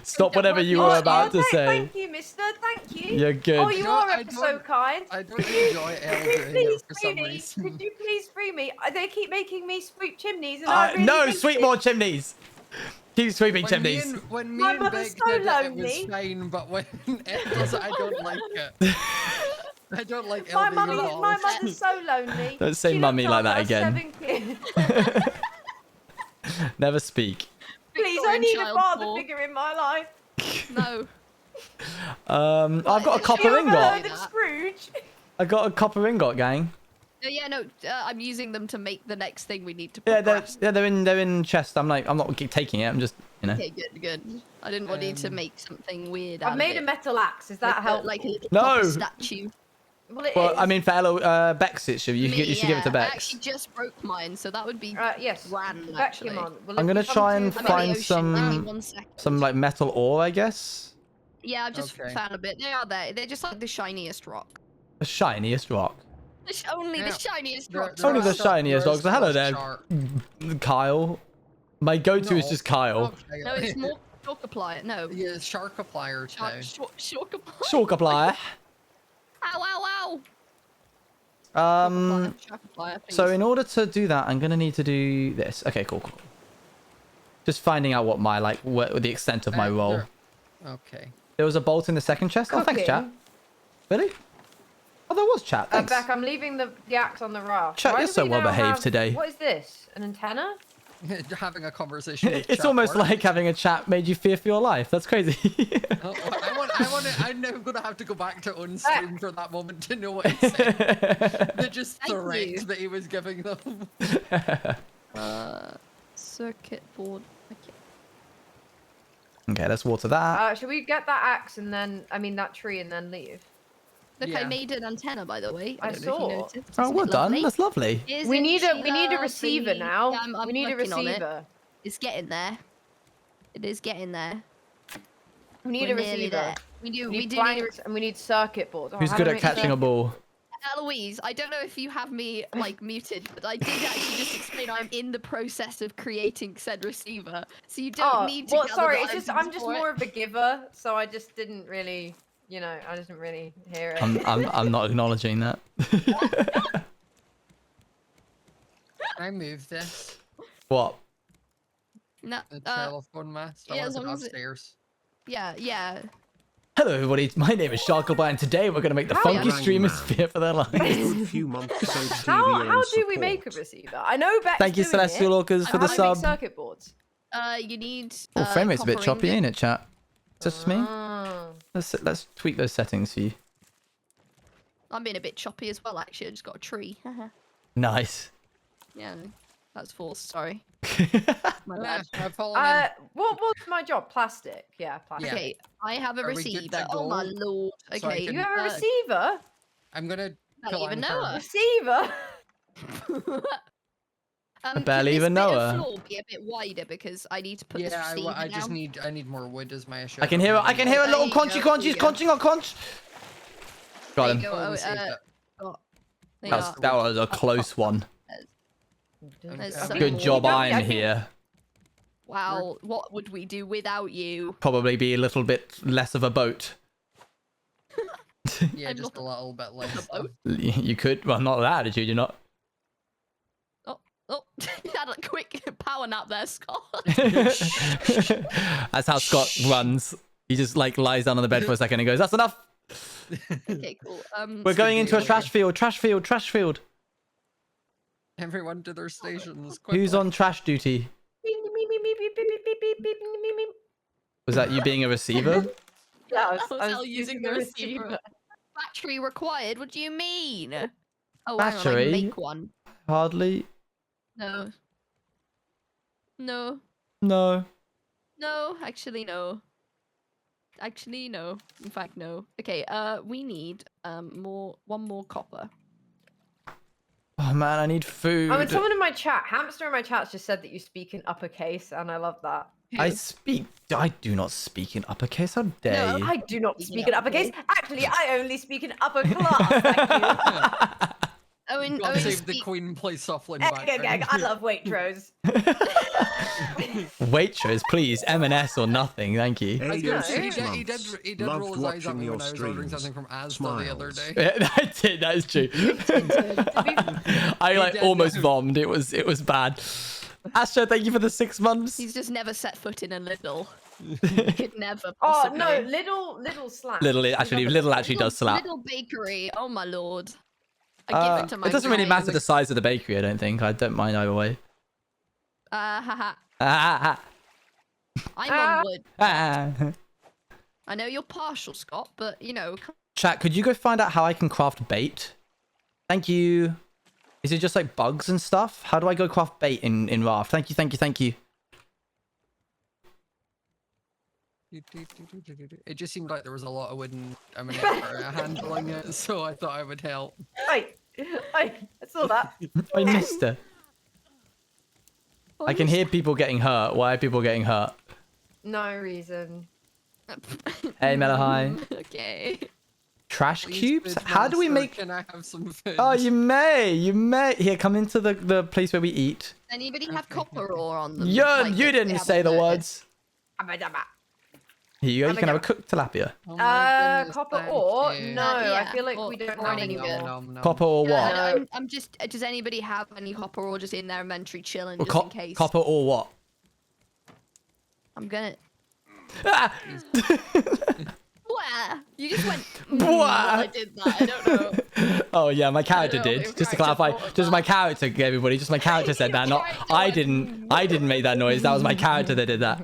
[SPEAKER 2] Stop whatever you
[SPEAKER 3] don't-
[SPEAKER 2] were about to say.
[SPEAKER 3] Thank you, mister. Thank you.
[SPEAKER 2] You're good.
[SPEAKER 3] Oh, you
[SPEAKER 5] No,
[SPEAKER 3] are
[SPEAKER 5] I
[SPEAKER 3] ever so
[SPEAKER 5] don't-
[SPEAKER 3] kind.
[SPEAKER 5] I don't enjoy Elle
[SPEAKER 3] Could you
[SPEAKER 5] doing
[SPEAKER 3] please
[SPEAKER 5] it for
[SPEAKER 3] free
[SPEAKER 5] some
[SPEAKER 3] me?
[SPEAKER 5] reason.
[SPEAKER 3] Could you please free me? They keep making me sweep chimneys, and I really
[SPEAKER 2] No,
[SPEAKER 3] hate
[SPEAKER 2] sweep
[SPEAKER 3] it.
[SPEAKER 2] more chimneys. Keep sweeping
[SPEAKER 5] When
[SPEAKER 2] chimneys.
[SPEAKER 5] when
[SPEAKER 3] My
[SPEAKER 5] me and
[SPEAKER 3] mother's
[SPEAKER 5] Beck
[SPEAKER 3] so
[SPEAKER 5] did it, it was
[SPEAKER 3] lonely.
[SPEAKER 5] fine, but when Elle does it, I don't like it. I don't like Elle being
[SPEAKER 3] My
[SPEAKER 5] involved.
[SPEAKER 3] mother's so lonely.
[SPEAKER 2] Don't say
[SPEAKER 3] She
[SPEAKER 2] mummy
[SPEAKER 3] looks
[SPEAKER 2] like that
[SPEAKER 3] after
[SPEAKER 2] again.
[SPEAKER 3] 7 kids.
[SPEAKER 2] Never speak.
[SPEAKER 3] Please, I
[SPEAKER 4] Victorian
[SPEAKER 3] need a
[SPEAKER 4] child
[SPEAKER 3] father
[SPEAKER 4] porn.
[SPEAKER 3] figure in my life.
[SPEAKER 4] No.
[SPEAKER 2] I've got a
[SPEAKER 4] Have
[SPEAKER 2] copper
[SPEAKER 3] You ever
[SPEAKER 2] ingot.
[SPEAKER 3] heard of Scrooge?
[SPEAKER 2] I got a copper ingot, gang.
[SPEAKER 4] Yeah, no. I'm using them to make the next thing we need to
[SPEAKER 2] Yeah,
[SPEAKER 4] progress.
[SPEAKER 2] they're in chest. I'm not taking it. I'm just, you know.
[SPEAKER 4] Okay, good. I didn't want you to make something weird.
[SPEAKER 3] I've made a metal axe. Is that helpful?
[SPEAKER 4] like a little
[SPEAKER 2] No.
[SPEAKER 4] copper statue.
[SPEAKER 3] Well, it
[SPEAKER 2] Well,
[SPEAKER 3] is.
[SPEAKER 2] I mean, for Bex, you should give it to
[SPEAKER 4] I
[SPEAKER 2] Bex.
[SPEAKER 4] actually just broke mine, so that would be
[SPEAKER 3] yes.
[SPEAKER 4] grand, actually.
[SPEAKER 3] Bekyamon. Well,
[SPEAKER 2] I'm
[SPEAKER 3] if
[SPEAKER 2] gonna
[SPEAKER 3] you come
[SPEAKER 2] try
[SPEAKER 3] to
[SPEAKER 2] and
[SPEAKER 3] the
[SPEAKER 4] I'm in the
[SPEAKER 2] find
[SPEAKER 4] ocean, give me
[SPEAKER 2] some
[SPEAKER 4] 1 second.
[SPEAKER 2] like metal ore, I guess.
[SPEAKER 4] Yeah, I've just
[SPEAKER 5] Okay.
[SPEAKER 4] found a bit. They are there. They're just like the shiniest rock.
[SPEAKER 2] The shiniest rock.
[SPEAKER 4] Only
[SPEAKER 5] Yeah.
[SPEAKER 4] the shiniest
[SPEAKER 5] There-
[SPEAKER 4] rock.
[SPEAKER 5] there
[SPEAKER 2] Only
[SPEAKER 5] are
[SPEAKER 2] the
[SPEAKER 5] still-
[SPEAKER 2] shiniest
[SPEAKER 5] there is
[SPEAKER 2] dogs. Hello
[SPEAKER 5] still a
[SPEAKER 2] there,
[SPEAKER 5] shark.
[SPEAKER 2] Kyle. My go-to is
[SPEAKER 5] No,
[SPEAKER 2] just Kyle.
[SPEAKER 5] not
[SPEAKER 4] No,
[SPEAKER 5] really.
[SPEAKER 4] it's more Sharkiplier. No.
[SPEAKER 5] Yeah, Sharkiplier too.
[SPEAKER 4] Sharkiplier.
[SPEAKER 2] Shorkaplier.
[SPEAKER 4] Ow. Sharkiplier,
[SPEAKER 2] So
[SPEAKER 4] please.
[SPEAKER 2] in order to do that, I'm gonna need to do this. Okay, cool. Just finding out what my what the extent of my role.
[SPEAKER 5] There- Okay.
[SPEAKER 2] There was a bolt in the second chest. Oh, thanks, chat.
[SPEAKER 3] Cooking.
[SPEAKER 2] Really? Oh, there was chat. Thanks.
[SPEAKER 3] Beck, I'm leaving the axe on the raft.
[SPEAKER 2] Chat,
[SPEAKER 3] Why
[SPEAKER 2] you're
[SPEAKER 3] do
[SPEAKER 2] so
[SPEAKER 3] we now
[SPEAKER 2] well-behaved
[SPEAKER 3] have-
[SPEAKER 2] today.
[SPEAKER 3] What is this? An antenna?
[SPEAKER 5] Having a conversation. With
[SPEAKER 2] It's
[SPEAKER 5] chat
[SPEAKER 2] almost
[SPEAKER 5] works.
[SPEAKER 2] like having a chat made you fear for your life. That's crazy.
[SPEAKER 5] Oh, I'm now gonna have to go back to on stream for that moment to know what he said. The just
[SPEAKER 4] Thank
[SPEAKER 5] threat
[SPEAKER 4] you.
[SPEAKER 5] that he was giving them.
[SPEAKER 4] Circuit board. Okay.
[SPEAKER 2] Okay, let's water that.
[SPEAKER 3] Should we get that axe and then, that tree and then leave?
[SPEAKER 4] Look,
[SPEAKER 5] Yeah.
[SPEAKER 4] I made an antenna, by the way.
[SPEAKER 3] I
[SPEAKER 4] don't know if
[SPEAKER 3] saw.
[SPEAKER 4] you noticed.
[SPEAKER 2] Oh,
[SPEAKER 4] Isn't
[SPEAKER 2] well
[SPEAKER 4] it
[SPEAKER 2] done.
[SPEAKER 4] lovely?
[SPEAKER 2] That's lovely.
[SPEAKER 4] Isn't
[SPEAKER 3] We need
[SPEAKER 4] she
[SPEAKER 3] a receiver
[SPEAKER 4] lovely?
[SPEAKER 3] now.
[SPEAKER 4] Yeah, I'm
[SPEAKER 3] we need a
[SPEAKER 4] working on it.
[SPEAKER 3] receiver.
[SPEAKER 4] It's getting there. It is getting there.
[SPEAKER 3] We need
[SPEAKER 4] We're
[SPEAKER 3] a
[SPEAKER 4] nearly
[SPEAKER 3] receiver.
[SPEAKER 4] there. We do need a
[SPEAKER 3] planks and we need circuit boards. Oh,
[SPEAKER 2] Who's
[SPEAKER 3] how
[SPEAKER 2] good
[SPEAKER 3] do I
[SPEAKER 2] at
[SPEAKER 3] make
[SPEAKER 2] catching a
[SPEAKER 3] circuit-
[SPEAKER 2] ball?
[SPEAKER 4] Eloise, I don't know if you have me muted, but I did actually just explain I'm in the process of creating said receiver, so you don't need to.
[SPEAKER 3] Well,
[SPEAKER 4] gather
[SPEAKER 3] sorry,
[SPEAKER 4] the
[SPEAKER 3] it's just
[SPEAKER 4] items
[SPEAKER 3] I'm just
[SPEAKER 4] for it.
[SPEAKER 3] more of a giver, so I just didn't really, I didn't really hear it.
[SPEAKER 2] I'm not acknowledging that.
[SPEAKER 5] I moved this.
[SPEAKER 2] What?
[SPEAKER 4] No,
[SPEAKER 5] The telephone mast. I
[SPEAKER 4] yeah,
[SPEAKER 5] want
[SPEAKER 4] as
[SPEAKER 5] it
[SPEAKER 4] long as it-
[SPEAKER 5] upstairs.
[SPEAKER 4] yeah.
[SPEAKER 2] Hello, everybody. My name is Sharkleby, and today we're going to make the
[SPEAKER 3] How-
[SPEAKER 2] funky
[SPEAKER 1] Yeah.
[SPEAKER 2] streamers fear for their lives.
[SPEAKER 1] Good few months of
[SPEAKER 3] How do we make a receiver? I know Beck's
[SPEAKER 2] Thank you,
[SPEAKER 3] doing
[SPEAKER 2] Celestial
[SPEAKER 3] it.
[SPEAKER 2] Orcas, for
[SPEAKER 3] How
[SPEAKER 2] the
[SPEAKER 3] do we make
[SPEAKER 2] sub.
[SPEAKER 3] circuit boards?
[SPEAKER 4] You need.
[SPEAKER 2] Oh, frame rate's a bit
[SPEAKER 4] copper
[SPEAKER 2] choppy,
[SPEAKER 4] ingot.
[SPEAKER 2] ain't it, chat? Just me.
[SPEAKER 3] Ah.
[SPEAKER 2] Let's tweak those settings for you.
[SPEAKER 4] I'm being a bit choppy as well, actually. I just got a tree.
[SPEAKER 2] Nice.
[SPEAKER 4] Yeah, that's forced. Sorry. My
[SPEAKER 5] Ah,
[SPEAKER 4] bad.
[SPEAKER 5] I've fallen in.
[SPEAKER 3] What's my job? Plastic. Yeah, plastic.
[SPEAKER 5] Yeah.
[SPEAKER 4] Okay, I have a
[SPEAKER 5] Are we good to
[SPEAKER 4] receiver. Oh my
[SPEAKER 5] go?
[SPEAKER 4] lord.
[SPEAKER 5] So I
[SPEAKER 4] Okay.
[SPEAKER 5] can-
[SPEAKER 3] You have a receiver?
[SPEAKER 5] I'm gonna
[SPEAKER 4] I
[SPEAKER 5] pull
[SPEAKER 4] don't even know her.
[SPEAKER 3] Receiver?
[SPEAKER 4] I
[SPEAKER 2] barely even know her.
[SPEAKER 4] Floor be a bit wider because I need to put this
[SPEAKER 5] Yeah,
[SPEAKER 4] receiver
[SPEAKER 5] I just
[SPEAKER 4] down.
[SPEAKER 5] need more wood as my issue.
[SPEAKER 2] I can hear a
[SPEAKER 4] There
[SPEAKER 2] little
[SPEAKER 4] you
[SPEAKER 2] crunchy
[SPEAKER 4] go,
[SPEAKER 2] crunch.
[SPEAKER 4] there
[SPEAKER 2] He's
[SPEAKER 4] you go.
[SPEAKER 2] crunching on crunch. Got
[SPEAKER 4] There
[SPEAKER 2] him.
[SPEAKER 4] you go.
[SPEAKER 5] Oh,
[SPEAKER 4] Oh,
[SPEAKER 5] we saved it.
[SPEAKER 4] they
[SPEAKER 2] That was,
[SPEAKER 4] are-
[SPEAKER 2] that was a close one.
[SPEAKER 4] There's
[SPEAKER 5] Okay.
[SPEAKER 4] some
[SPEAKER 2] Good
[SPEAKER 4] more.
[SPEAKER 2] job
[SPEAKER 3] I
[SPEAKER 2] I'm
[SPEAKER 3] think-
[SPEAKER 2] here.
[SPEAKER 4] Wow, what would we do without you?
[SPEAKER 2] Probably be a little bit less of a boat.
[SPEAKER 5] Yeah,
[SPEAKER 4] I'm
[SPEAKER 5] just
[SPEAKER 4] not-
[SPEAKER 5] a little bit less.
[SPEAKER 4] boat.
[SPEAKER 2] You could. Well, not that attitude. You're not.
[SPEAKER 4] Oh, you had a quick power nap there, Scott.
[SPEAKER 2] That's how Scott runs. He just lies down on the bed for a second and goes, "That's enough."
[SPEAKER 4] Okay, cool.
[SPEAKER 2] We're going into a
[SPEAKER 5] okay.
[SPEAKER 2] trash field. Trash field. Trash field.
[SPEAKER 5] Everyone to their stations.
[SPEAKER 2] Who's
[SPEAKER 5] quickly.
[SPEAKER 2] on trash duty? Was that you being a receiver?
[SPEAKER 3] Yeah,
[SPEAKER 4] I was Al using the receiver. Battery required? What do you mean? Oh, hang on, I
[SPEAKER 2] Battery?
[SPEAKER 4] can make one.
[SPEAKER 2] Hardly.
[SPEAKER 4] No. No.
[SPEAKER 2] No.
[SPEAKER 4] No, actually no. Actually no. In fact no. Okay, we need one more copper.
[SPEAKER 2] Oh man, I need food.
[SPEAKER 3] I mean, someone in my chat, Hamster in my chat, just said that you speak in uppercase, and I love that.
[SPEAKER 2] I do not speak in uppercase. How dare
[SPEAKER 4] No,
[SPEAKER 2] you?
[SPEAKER 3] I do not
[SPEAKER 4] Speaking
[SPEAKER 3] speak
[SPEAKER 4] of
[SPEAKER 3] in uppercase.
[SPEAKER 4] uppercase.
[SPEAKER 3] Actually, I only speak in upper class. Thank you.
[SPEAKER 4] Owen,
[SPEAKER 5] God
[SPEAKER 4] Owen
[SPEAKER 5] save the
[SPEAKER 4] speak-
[SPEAKER 5] Queen play softly in
[SPEAKER 3] Egg, egg, egg.
[SPEAKER 5] background.
[SPEAKER 3] I love Waitrose.
[SPEAKER 2] Waitrose, please. M&S or nothing. Thank you.
[SPEAKER 5] I was
[SPEAKER 1] Hey,
[SPEAKER 5] gonna
[SPEAKER 1] yo,
[SPEAKER 5] say, he
[SPEAKER 1] 6
[SPEAKER 5] did,
[SPEAKER 1] months.
[SPEAKER 5] he did roll
[SPEAKER 1] Loved
[SPEAKER 5] his eyes at
[SPEAKER 1] watching
[SPEAKER 5] me
[SPEAKER 1] your
[SPEAKER 5] when I was ordering
[SPEAKER 1] streams.
[SPEAKER 5] something from Asda the other
[SPEAKER 1] Smiles.
[SPEAKER 5] day.
[SPEAKER 2] I did. That is true. I
[SPEAKER 5] He
[SPEAKER 2] like
[SPEAKER 5] did,
[SPEAKER 2] almost
[SPEAKER 5] yeah.
[SPEAKER 2] bombed. It was bad. Astro, thank you for the 6 months.
[SPEAKER 4] He's just never set foot in a Lidl. Could never
[SPEAKER 3] Oh
[SPEAKER 4] possibly.
[SPEAKER 3] no, little slash.
[SPEAKER 2] Little actually does slap.
[SPEAKER 4] Little bakery. Oh my lord. I give it to my
[SPEAKER 2] It doesn't really
[SPEAKER 4] guy.
[SPEAKER 2] matter the size of the bakery. I don't think. I don't mind either way.
[SPEAKER 4] Haha.
[SPEAKER 2] Ah,
[SPEAKER 4] I'm on wood.
[SPEAKER 2] ah, ah.
[SPEAKER 4] I know you're partial, Scott, but you know.
[SPEAKER 2] Chat, could you go find out how I can craft bait? Thank you. Is it just like bugs and stuff? How do I go craft bait in Raft? Thank you, thank you, thank you.
[SPEAKER 5] It just seemed like there was a lot of wooden effort at handling it, so I thought I would help.
[SPEAKER 3] I saw that.
[SPEAKER 2] I missed it. I can hear people getting hurt. Why are people getting hurt?
[SPEAKER 3] No reason.
[SPEAKER 2] Hey, Melahai.
[SPEAKER 4] Okay.
[SPEAKER 2] Trash
[SPEAKER 5] Please,
[SPEAKER 2] cubes?
[SPEAKER 5] food
[SPEAKER 2] How do we
[SPEAKER 5] master,
[SPEAKER 2] make...
[SPEAKER 5] Can I have some food?
[SPEAKER 2] Oh, you may. Here, come into the place where we eat.
[SPEAKER 4] Anybody have copper ore on them?
[SPEAKER 2] You
[SPEAKER 4] Like,
[SPEAKER 2] you
[SPEAKER 4] they
[SPEAKER 2] didn't
[SPEAKER 4] haven't
[SPEAKER 2] say the
[SPEAKER 4] noticed?
[SPEAKER 2] words.
[SPEAKER 3] Abba dabba.
[SPEAKER 2] Here you go. You
[SPEAKER 3] Abba
[SPEAKER 2] can have a
[SPEAKER 3] dabba.
[SPEAKER 2] cooked tilapia.
[SPEAKER 5] Oh my goodness,
[SPEAKER 3] Copper
[SPEAKER 5] thank
[SPEAKER 3] ore?
[SPEAKER 5] you.
[SPEAKER 3] No, I
[SPEAKER 4] Yeah,
[SPEAKER 3] feel like
[SPEAKER 4] or-
[SPEAKER 3] we don't
[SPEAKER 4] or
[SPEAKER 3] have
[SPEAKER 4] any
[SPEAKER 3] any
[SPEAKER 4] good.
[SPEAKER 3] more.
[SPEAKER 2] Copper or what?
[SPEAKER 3] No.
[SPEAKER 4] I'm just. Does anybody have any copper ore just in their inventory chilling,
[SPEAKER 2] Or
[SPEAKER 4] just in case?
[SPEAKER 2] Copper or what?
[SPEAKER 4] I'm gonna.
[SPEAKER 2] Ah!
[SPEAKER 4] Where? You just went.
[SPEAKER 2] Bwah.
[SPEAKER 4] While I did that. I don't know.
[SPEAKER 2] Oh yeah, my character
[SPEAKER 4] know what
[SPEAKER 2] did.
[SPEAKER 4] your
[SPEAKER 2] Just to
[SPEAKER 4] character
[SPEAKER 2] clarify,
[SPEAKER 4] thought of
[SPEAKER 2] just my
[SPEAKER 4] that.
[SPEAKER 2] character, everybody. Just my character said that. Not
[SPEAKER 4] character
[SPEAKER 2] I
[SPEAKER 4] went,
[SPEAKER 2] didn't. I didn't make that noise. That was my character that did that.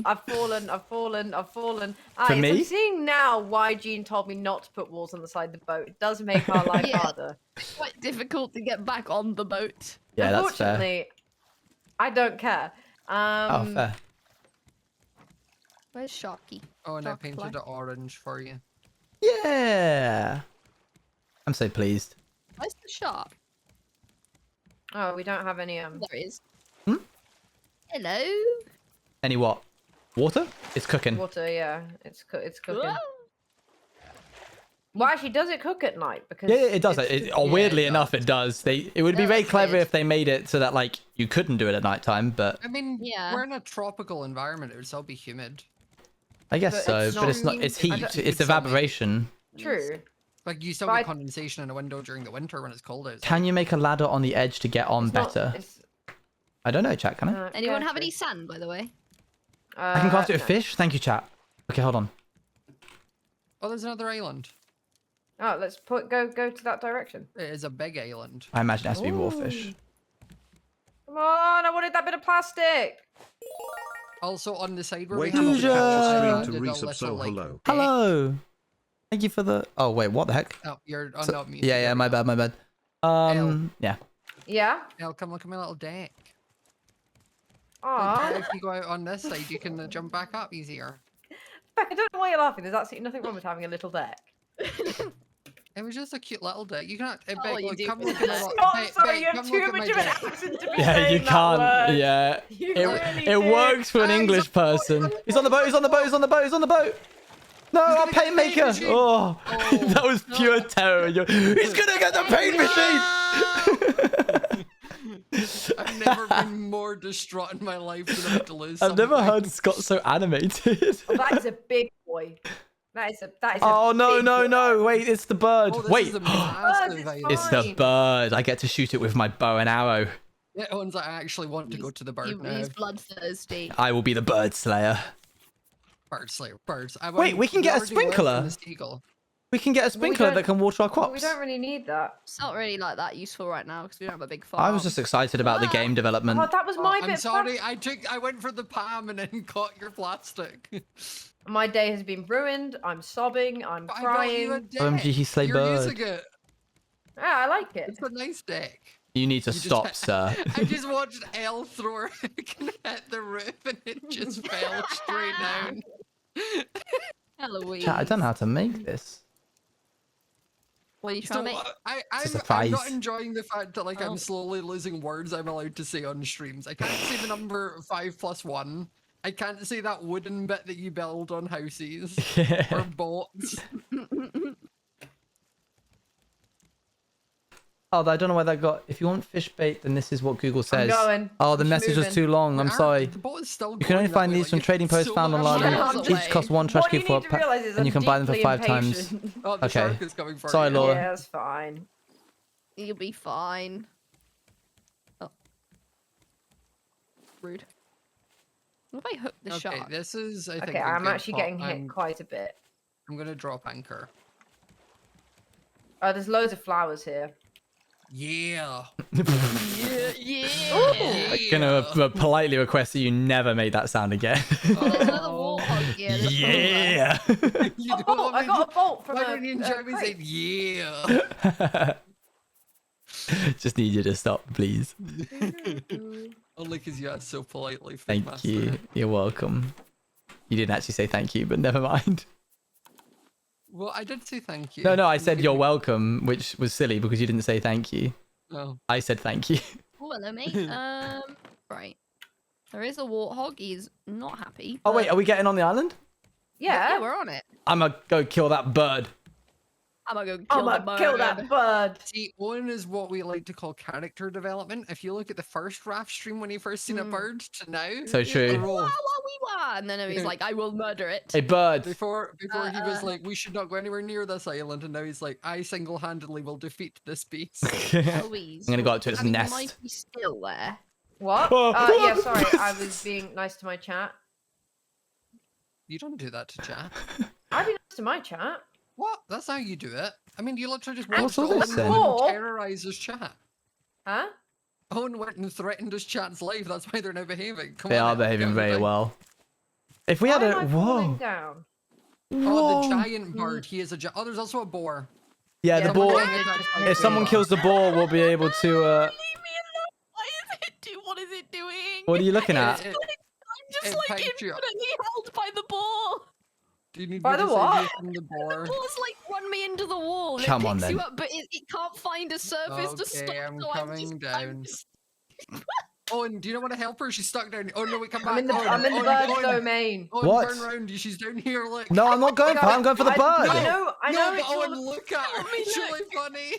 [SPEAKER 3] I've fallen.
[SPEAKER 2] For me?
[SPEAKER 3] I'm seeing now why Jean told me not to put walls on the side of the boat. It does make our life
[SPEAKER 4] Yeah.
[SPEAKER 3] harder.
[SPEAKER 4] It's quite difficult to get back on the boat.
[SPEAKER 2] Yeah, that's fair.
[SPEAKER 3] Unfortunately, I don't care.
[SPEAKER 2] Oh, fair.
[SPEAKER 4] Where's Sharky?
[SPEAKER 5] Oh, and I
[SPEAKER 4] Dark
[SPEAKER 5] painted
[SPEAKER 4] black.
[SPEAKER 5] it orange for you.
[SPEAKER 2] Yeah. I'm so pleased.
[SPEAKER 4] Where's the shark?
[SPEAKER 3] Oh, we don't have any
[SPEAKER 4] There it is.
[SPEAKER 2] Hmm?
[SPEAKER 4] Hello.
[SPEAKER 2] Any what? Water? It's cooking.
[SPEAKER 3] water. Yeah, it's cooking.
[SPEAKER 4] Whoa.
[SPEAKER 3] Well, actually, does it cook at night? Because
[SPEAKER 2] Yeah, it does.
[SPEAKER 3] it's-
[SPEAKER 2] Or
[SPEAKER 5] yeah,
[SPEAKER 2] weirdly
[SPEAKER 5] it
[SPEAKER 2] enough, it does. It would be
[SPEAKER 4] No,
[SPEAKER 2] very
[SPEAKER 4] that's
[SPEAKER 2] clever
[SPEAKER 4] weird.
[SPEAKER 2] if they made it so that like you couldn't do it at nighttime. But
[SPEAKER 5] I mean,
[SPEAKER 4] Yeah.
[SPEAKER 5] we're in a tropical environment. It would still be humid.
[SPEAKER 2] I guess
[SPEAKER 3] But
[SPEAKER 2] so.
[SPEAKER 3] it's
[SPEAKER 2] But it's not.
[SPEAKER 3] not-
[SPEAKER 2] It's
[SPEAKER 3] I
[SPEAKER 2] heat.
[SPEAKER 3] don't-
[SPEAKER 2] It's
[SPEAKER 5] It's not-
[SPEAKER 2] evaporation.
[SPEAKER 3] True.
[SPEAKER 5] Like, you still
[SPEAKER 3] But
[SPEAKER 5] get
[SPEAKER 3] I-
[SPEAKER 5] condensation in a window during the winter when it's cold outside.
[SPEAKER 2] Can you make a ladder on the edge to get on
[SPEAKER 3] It's not-
[SPEAKER 2] better?
[SPEAKER 3] it's,
[SPEAKER 2] I don't know, chat. Can I?
[SPEAKER 4] Anyone have
[SPEAKER 3] careful.
[SPEAKER 4] any sand, by the way?
[SPEAKER 2] I can craft it with
[SPEAKER 3] no.
[SPEAKER 2] fish. Thank you, chat. Okay, hold on.
[SPEAKER 5] Oh, there's another island.
[SPEAKER 3] Oh, let's go to that direction.
[SPEAKER 5] It is a big island.
[SPEAKER 2] I imagine it has to be raw fish.
[SPEAKER 3] Come on, I wanted that bit of plastic.
[SPEAKER 5] Also, on the side where
[SPEAKER 1] Wait
[SPEAKER 5] we have
[SPEAKER 1] to
[SPEAKER 5] a
[SPEAKER 2] Deja.
[SPEAKER 1] catch
[SPEAKER 5] wall,
[SPEAKER 1] a
[SPEAKER 5] I
[SPEAKER 1] stream
[SPEAKER 5] added
[SPEAKER 1] to
[SPEAKER 5] a
[SPEAKER 1] resub,
[SPEAKER 5] little,
[SPEAKER 1] so
[SPEAKER 5] like,
[SPEAKER 1] hello.
[SPEAKER 5] deck.
[SPEAKER 2] Hello. Thank you for the. Oh wait, what the heck?
[SPEAKER 5] Oh, you're
[SPEAKER 2] So-
[SPEAKER 5] not me.
[SPEAKER 2] yeah, my bad, my bad. Yeah.
[SPEAKER 3] Yeah.
[SPEAKER 5] El, come look at my little deck.
[SPEAKER 3] Aw.
[SPEAKER 5] If you go out on this side, you can jump back up easier.
[SPEAKER 3] Beck, I don't know why you're laughing. There's absolutely nothing wrong with having a little deck.
[SPEAKER 5] It was just a cute little deck. You can't.
[SPEAKER 4] Oh, you do
[SPEAKER 5] come
[SPEAKER 4] put
[SPEAKER 5] look at my
[SPEAKER 4] that.
[SPEAKER 5] little.
[SPEAKER 3] Oh,
[SPEAKER 5] Hey,
[SPEAKER 3] I'm sorry,
[SPEAKER 5] Beck,
[SPEAKER 3] you have
[SPEAKER 5] come
[SPEAKER 3] too
[SPEAKER 5] look at
[SPEAKER 3] much
[SPEAKER 5] my
[SPEAKER 3] of an
[SPEAKER 5] deck.
[SPEAKER 3] accent to be
[SPEAKER 2] Yeah,
[SPEAKER 3] saying
[SPEAKER 2] you
[SPEAKER 3] that
[SPEAKER 2] can't.
[SPEAKER 3] word.
[SPEAKER 2] Yeah.
[SPEAKER 3] You
[SPEAKER 2] It,
[SPEAKER 3] really
[SPEAKER 2] it
[SPEAKER 3] do.
[SPEAKER 2] works for an
[SPEAKER 5] I'm
[SPEAKER 2] English person. He's on the boat. He's on the boat. He's on the boat. He's on the boat. No, our
[SPEAKER 5] gonna get
[SPEAKER 2] paint
[SPEAKER 5] the paint
[SPEAKER 2] maker.
[SPEAKER 5] machine.
[SPEAKER 2] Oh,
[SPEAKER 5] Oh,
[SPEAKER 2] that was pure terror. He's gonna get the paint machine.
[SPEAKER 5] I've never been more distraught in my life than about to lose.
[SPEAKER 2] I've never
[SPEAKER 5] something.
[SPEAKER 2] heard Scott so animated.
[SPEAKER 3] Oh, that is a big boy. That is a
[SPEAKER 2] Oh no
[SPEAKER 3] big
[SPEAKER 2] no
[SPEAKER 3] boy.
[SPEAKER 2] no! Wait, it's the bird.
[SPEAKER 5] Oh, this
[SPEAKER 2] Wait,
[SPEAKER 5] is a
[SPEAKER 3] Birds,
[SPEAKER 5] massive
[SPEAKER 3] it's
[SPEAKER 5] island.
[SPEAKER 2] it's the
[SPEAKER 3] fine.
[SPEAKER 2] bird. I get to shoot it with my bow and arrow.
[SPEAKER 5] Yeah, ones I actually want to go to the bird now.
[SPEAKER 4] He's bloodthirsty.
[SPEAKER 2] I will be the bird slayer.
[SPEAKER 5] Bird slayer, birds.
[SPEAKER 2] Wait, we can get a
[SPEAKER 5] already worked on
[SPEAKER 2] sprinkler.
[SPEAKER 5] the seagull.
[SPEAKER 2] We can get a sprinkler
[SPEAKER 3] don't-
[SPEAKER 2] that can water our
[SPEAKER 3] But we
[SPEAKER 2] crops.
[SPEAKER 3] don't really need that.
[SPEAKER 4] It's not really like that useful right now because we don't have a big farm.
[SPEAKER 2] I was just excited about the game development.
[SPEAKER 3] Oh, that was my
[SPEAKER 5] I'm
[SPEAKER 3] bit.
[SPEAKER 5] sorry, I went for the palm and then caught your plastic.
[SPEAKER 3] My day has been ruined. I'm sobbing. I'm
[SPEAKER 5] But I got you a
[SPEAKER 3] crying.
[SPEAKER 5] deck.
[SPEAKER 2] OMG, he slay
[SPEAKER 5] You're
[SPEAKER 2] bird.
[SPEAKER 5] using it.
[SPEAKER 3] Yeah, I like it.
[SPEAKER 5] It's a nice deck.
[SPEAKER 2] You need to
[SPEAKER 5] You just
[SPEAKER 2] stop,
[SPEAKER 5] ha-
[SPEAKER 2] sir.
[SPEAKER 5] I just watched Elle throw her can hit the roof and it just fell straight down.
[SPEAKER 4] Halloween.
[SPEAKER 2] Chat, I don't know how to make this.
[SPEAKER 4] What are you trying to make?
[SPEAKER 5] I'm not enjoying the fact that like I'm slowly losing words I'm allowed to say on streams. I can't say the number 5+1. I can't say that wooden bit that you build on houses or boats.
[SPEAKER 2] Oh, I don't know where that got. If you want fish bait, then this is what Google says.
[SPEAKER 3] I'm going.
[SPEAKER 2] Oh, the
[SPEAKER 3] I'm
[SPEAKER 2] message was
[SPEAKER 3] moving.
[SPEAKER 2] too long. I'm sorry.
[SPEAKER 5] The boat is still
[SPEAKER 2] You can only
[SPEAKER 5] going that
[SPEAKER 2] find
[SPEAKER 5] way,
[SPEAKER 2] these
[SPEAKER 5] like,
[SPEAKER 2] from
[SPEAKER 5] it's
[SPEAKER 2] trading posts
[SPEAKER 5] so
[SPEAKER 2] found
[SPEAKER 5] much
[SPEAKER 2] online.
[SPEAKER 4] miles
[SPEAKER 2] Each cost one trash
[SPEAKER 3] What you
[SPEAKER 2] cube for
[SPEAKER 3] need to realize is
[SPEAKER 2] and you
[SPEAKER 3] I'm
[SPEAKER 2] can buy them for
[SPEAKER 3] deeply
[SPEAKER 2] 5 times.
[SPEAKER 3] impatient.
[SPEAKER 5] Oh, the
[SPEAKER 2] Okay.
[SPEAKER 5] shark is coming for
[SPEAKER 2] Sorry,
[SPEAKER 5] you.
[SPEAKER 2] Laura.
[SPEAKER 3] Yeah, it's fine.
[SPEAKER 4] You'll be fine. Oh. Rude. What if I hook the
[SPEAKER 5] Okay,
[SPEAKER 4] shark?
[SPEAKER 5] this is, I think,
[SPEAKER 3] Okay,
[SPEAKER 5] a
[SPEAKER 3] I'm
[SPEAKER 5] good
[SPEAKER 3] actually
[SPEAKER 5] pot.
[SPEAKER 3] getting hit quite a bit.
[SPEAKER 5] I'm gonna drop anchor.
[SPEAKER 3] Oh, there's loads of flowers here.
[SPEAKER 5] Yeah.
[SPEAKER 2] I'm gonna politely request that you never make that sound again.
[SPEAKER 4] There's another warthog here. Look
[SPEAKER 2] Yeah.
[SPEAKER 5] You don't
[SPEAKER 3] Oh,
[SPEAKER 5] want
[SPEAKER 3] I
[SPEAKER 5] me
[SPEAKER 3] got a bolt from
[SPEAKER 5] Why don't you enjoy me
[SPEAKER 3] crate.
[SPEAKER 5] saying yeah?
[SPEAKER 2] Just need you to stop, please.
[SPEAKER 5] Only because you asked so politely.
[SPEAKER 2] Thank
[SPEAKER 5] Master.
[SPEAKER 2] you. You're welcome. You didn't actually say thank you, but never mind.
[SPEAKER 5] Well, I did say thank you.
[SPEAKER 2] No, I said you're welcome, which was silly because you didn't say thank you.
[SPEAKER 5] Oh.
[SPEAKER 2] I said thank you.
[SPEAKER 4] Oh, hello, mate. Right. There is a warthog. He's not happy.
[SPEAKER 2] Oh wait,
[SPEAKER 4] but-
[SPEAKER 2] are we getting on the island?
[SPEAKER 3] Yeah.
[SPEAKER 4] we're on it.
[SPEAKER 2] I'm gonna go kill that bird.
[SPEAKER 4] I'm gonna go
[SPEAKER 3] I'm gonna kill that bird.
[SPEAKER 5] See, Owen is what we like to call character development. If you look at the first Raft stream when he first seen a bird to now,
[SPEAKER 2] So true.
[SPEAKER 5] oh,
[SPEAKER 4] And then he's like, I will murder it.
[SPEAKER 2] A bird.
[SPEAKER 5] before he was like, we should not go anywhere near this island, and now he's like, I single-handedly will defeat this beast.
[SPEAKER 4] Eloise.
[SPEAKER 2] I'm gonna go up to its
[SPEAKER 4] I mean,
[SPEAKER 2] nest.
[SPEAKER 4] You might be still there.
[SPEAKER 3] What?
[SPEAKER 2] Oh.
[SPEAKER 3] Yeah, sorry. I was being nice to my chat.
[SPEAKER 5] You don't do that to chat.
[SPEAKER 3] I'd be nice to my chat.
[SPEAKER 5] What? That's how you do it. I mean, you literally just
[SPEAKER 2] What's
[SPEAKER 5] watched
[SPEAKER 2] all
[SPEAKER 5] Owen
[SPEAKER 2] this then?
[SPEAKER 5] go and terrorize his chat.
[SPEAKER 3] Huh?
[SPEAKER 5] Owen went and threatened his chat's life. That's why they're now behaving. Come
[SPEAKER 2] They
[SPEAKER 5] on
[SPEAKER 2] are
[SPEAKER 5] now,
[SPEAKER 2] behaving
[SPEAKER 5] get
[SPEAKER 2] very
[SPEAKER 5] moving.
[SPEAKER 2] well. If we
[SPEAKER 3] Why
[SPEAKER 2] had
[SPEAKER 3] am
[SPEAKER 2] a
[SPEAKER 3] I falling
[SPEAKER 2] whoa,
[SPEAKER 3] down?
[SPEAKER 5] Oh, the
[SPEAKER 2] Whoa.
[SPEAKER 5] giant bird. He is a giant. Oh, there's also a boar.
[SPEAKER 2] Yeah, the
[SPEAKER 3] someone
[SPEAKER 2] boar.
[SPEAKER 3] getting attacked by
[SPEAKER 2] If someone
[SPEAKER 3] boar.
[SPEAKER 2] kills the boar, we'll be able to.
[SPEAKER 4] Leave me alone. What is it doing?
[SPEAKER 2] What are you looking at?
[SPEAKER 5] It-
[SPEAKER 4] I'm just
[SPEAKER 5] it
[SPEAKER 4] like
[SPEAKER 5] picked you up.
[SPEAKER 4] infinitely held by the boar.
[SPEAKER 5] Do you need
[SPEAKER 3] By
[SPEAKER 5] me
[SPEAKER 3] the
[SPEAKER 5] to save
[SPEAKER 3] what?
[SPEAKER 5] you from the boar?
[SPEAKER 4] The boar's like run me into the wall. And
[SPEAKER 2] Come
[SPEAKER 4] it
[SPEAKER 2] on,
[SPEAKER 4] picks you
[SPEAKER 2] then.
[SPEAKER 4] up, but it can't find a surface to stop.
[SPEAKER 5] Okay, I'm
[SPEAKER 4] so
[SPEAKER 5] coming down.
[SPEAKER 4] I'm just...
[SPEAKER 5] Oh, and do you not want to help her? She's stuck down. Oh no, we come back.
[SPEAKER 3] I'm in the
[SPEAKER 5] Owen,
[SPEAKER 3] bird
[SPEAKER 5] Owen,
[SPEAKER 3] domain.
[SPEAKER 5] Owen,
[SPEAKER 2] What?
[SPEAKER 5] turn around. She's down here. Look.
[SPEAKER 2] No, I'm not going for. I'm going for the bird.
[SPEAKER 3] I know
[SPEAKER 5] No,
[SPEAKER 3] it's
[SPEAKER 5] but Owen,
[SPEAKER 3] all-
[SPEAKER 5] look at her.
[SPEAKER 4] me
[SPEAKER 5] It's
[SPEAKER 4] look.
[SPEAKER 5] really funny.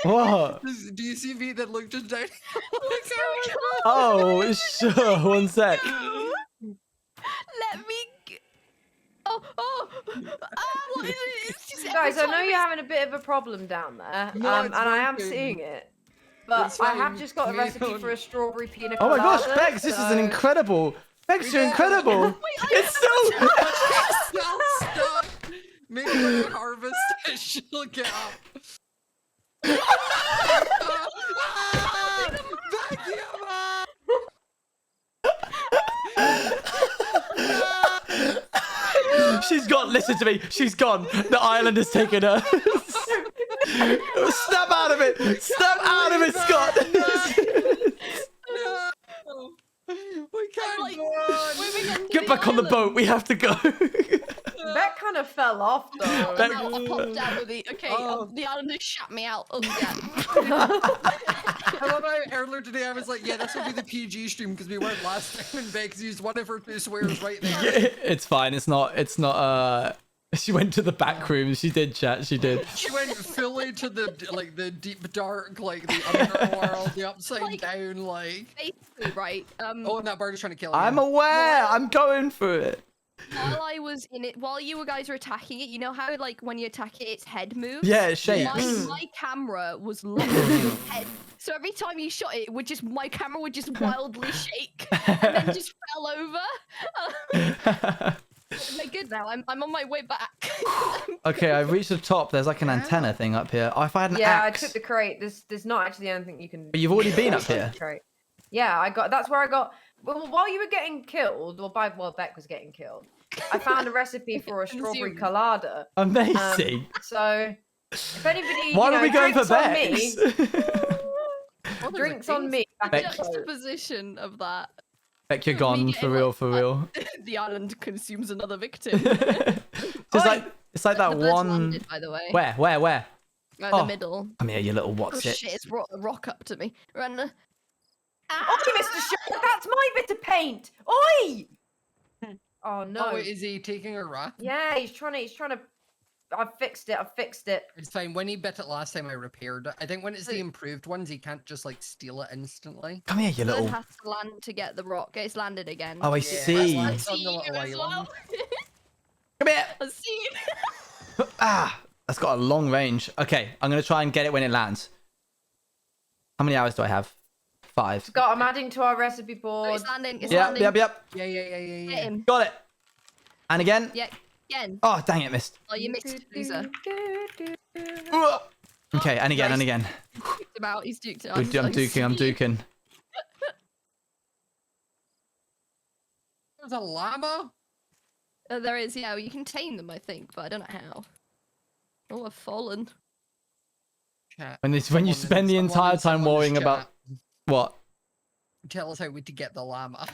[SPEAKER 2] What?
[SPEAKER 5] Do you see me that look just down?
[SPEAKER 4] What's going on?
[SPEAKER 2] Oh, sure. One sec.
[SPEAKER 4] Let me. What is it? It's just
[SPEAKER 3] Guys, I
[SPEAKER 4] every
[SPEAKER 3] know
[SPEAKER 4] time
[SPEAKER 3] you're
[SPEAKER 4] it's-
[SPEAKER 3] having a bit of a problem down there,
[SPEAKER 5] No, it's
[SPEAKER 3] and I am
[SPEAKER 5] working.
[SPEAKER 3] seeing it. But
[SPEAKER 5] It's
[SPEAKER 3] I have
[SPEAKER 5] fine.
[SPEAKER 3] just got a
[SPEAKER 5] Me
[SPEAKER 3] recipe
[SPEAKER 5] and-
[SPEAKER 3] for a strawberry pina
[SPEAKER 2] Oh my
[SPEAKER 3] colada.
[SPEAKER 2] gosh, Bex, this is an
[SPEAKER 3] so-
[SPEAKER 2] incredible. Bex, you're
[SPEAKER 5] Yeah.
[SPEAKER 2] incredible. It's so.
[SPEAKER 5] Still stuck. Maybe when I harvest it, she'll get up. Bekyamon!
[SPEAKER 2] She's gone. Listen to me. She's gone. The island has taken her. Snap out of it. Snap out of it, Scott.
[SPEAKER 5] No! We can't
[SPEAKER 4] like,
[SPEAKER 5] go on!
[SPEAKER 4] moving on to
[SPEAKER 2] Get back on the
[SPEAKER 4] island.
[SPEAKER 2] boat. We have to go.
[SPEAKER 3] That kind of fell off though.
[SPEAKER 2] Beck-
[SPEAKER 4] No, I popped out with the. Okay,
[SPEAKER 5] Oh.
[SPEAKER 4] the island has shut me out. Oh yeah.
[SPEAKER 5] I love how earlier today I was like, yeah, this will be the PG stream because we weren't last time and Bex used one of her two swears right there.
[SPEAKER 2] Yeah, it's fine. It's not. She went to the back room. She did chat. She did.
[SPEAKER 5] She went fully to the deep dark, like the underworld, the upside
[SPEAKER 4] Like-
[SPEAKER 5] down, like.
[SPEAKER 4] Basically, right.
[SPEAKER 5] Oh, and that bird is trying to kill you.
[SPEAKER 2] I'm aware. I'm going for it.
[SPEAKER 4] While I was in it, while you guys were attacking it, you know how like when you attack it, its head moves.
[SPEAKER 2] Yeah, it shakes.
[SPEAKER 4] My camera was locked on its head, so every time you shot it, my camera would just wildly shake and then just fell over. They're good now. I'm on my way back.
[SPEAKER 2] Okay, I've reached the top. There's like an antenna thing up here. Oh, if I had an
[SPEAKER 3] Yeah,
[SPEAKER 2] axe.
[SPEAKER 3] I took the crate. There's not actually anything you can.
[SPEAKER 2] But you've already been up here.
[SPEAKER 3] Crate. Yeah, that's where I got. Well, while you were getting killed, while Beck was getting killed, I found a recipe for a strawberry
[SPEAKER 4] Consumed.
[SPEAKER 3] colada.
[SPEAKER 2] Amazing.
[SPEAKER 3] So, if anybody,
[SPEAKER 2] Why
[SPEAKER 3] you
[SPEAKER 2] are
[SPEAKER 3] know,
[SPEAKER 2] we going for
[SPEAKER 3] drinks on
[SPEAKER 2] Bex?
[SPEAKER 5] Oh, there's a
[SPEAKER 3] drinks on
[SPEAKER 5] case.
[SPEAKER 3] me. Back
[SPEAKER 2] Beck.
[SPEAKER 3] at the boat.
[SPEAKER 4] Juxtaposition of that.
[SPEAKER 2] Beck, you're
[SPEAKER 4] Me
[SPEAKER 2] gone
[SPEAKER 4] getting,
[SPEAKER 2] for real.
[SPEAKER 4] like,
[SPEAKER 2] For real.
[SPEAKER 4] The island consumes another victim.
[SPEAKER 2] It's
[SPEAKER 3] Oi!
[SPEAKER 2] like that
[SPEAKER 4] The birds
[SPEAKER 2] one.
[SPEAKER 4] landed, by the way.
[SPEAKER 2] Where?
[SPEAKER 4] Right in the middle.
[SPEAKER 2] Come here, you little
[SPEAKER 4] Oh
[SPEAKER 2] what's it.
[SPEAKER 4] shit, it's rock up to me. Run.
[SPEAKER 3] Oi, Mr. Shark, that's my bit of paint. Oi! Oh no.
[SPEAKER 5] Oh, is he taking a rat?
[SPEAKER 3] Yeah, he's trying to. I've fixed it.
[SPEAKER 5] It's fine. When he bit it last time, I repaired it. I think when it's the improved ones, he can't just like steal it instantly.
[SPEAKER 2] Come here, you
[SPEAKER 4] Bird
[SPEAKER 2] little.
[SPEAKER 4] has to land to get the rock. It's landed again.
[SPEAKER 2] Oh, I
[SPEAKER 5] Yeah,
[SPEAKER 2] see.
[SPEAKER 5] that's
[SPEAKER 4] I
[SPEAKER 5] It's on
[SPEAKER 4] see
[SPEAKER 5] the
[SPEAKER 4] you
[SPEAKER 5] little
[SPEAKER 4] as well.
[SPEAKER 5] island.
[SPEAKER 2] Come here.
[SPEAKER 4] I see you.
[SPEAKER 2] That's got a long range. Okay, I'm gonna try and get it when it lands. How many hours do I have? 5.
[SPEAKER 3] Scott, I'm adding to our recipe
[SPEAKER 4] Oh,
[SPEAKER 3] board.
[SPEAKER 4] it's landing. It's
[SPEAKER 2] Yep,
[SPEAKER 4] landing.
[SPEAKER 2] yep.
[SPEAKER 5] Yeah.
[SPEAKER 4] Get him.
[SPEAKER 2] Got it. And again.
[SPEAKER 4] Yeah, again.
[SPEAKER 2] Oh, dang it, missed.
[SPEAKER 4] Oh, you missed, loser.
[SPEAKER 2] Okay, and again, and again.
[SPEAKER 4] Duked him out. He's duked it out.
[SPEAKER 2] I'm
[SPEAKER 4] He's like,
[SPEAKER 2] duking, I'm
[SPEAKER 4] "See?"
[SPEAKER 2] duking.
[SPEAKER 5] There's a llama.
[SPEAKER 4] There is, yeah. Well, you can tame them, I think, but I don't know how. Oh, I've fallen.
[SPEAKER 5] Chat.
[SPEAKER 2] When you
[SPEAKER 5] Someone
[SPEAKER 2] spend the entire time
[SPEAKER 5] someone
[SPEAKER 2] worrying
[SPEAKER 5] chat.
[SPEAKER 2] about what?
[SPEAKER 5] Tell us how we to get the llama.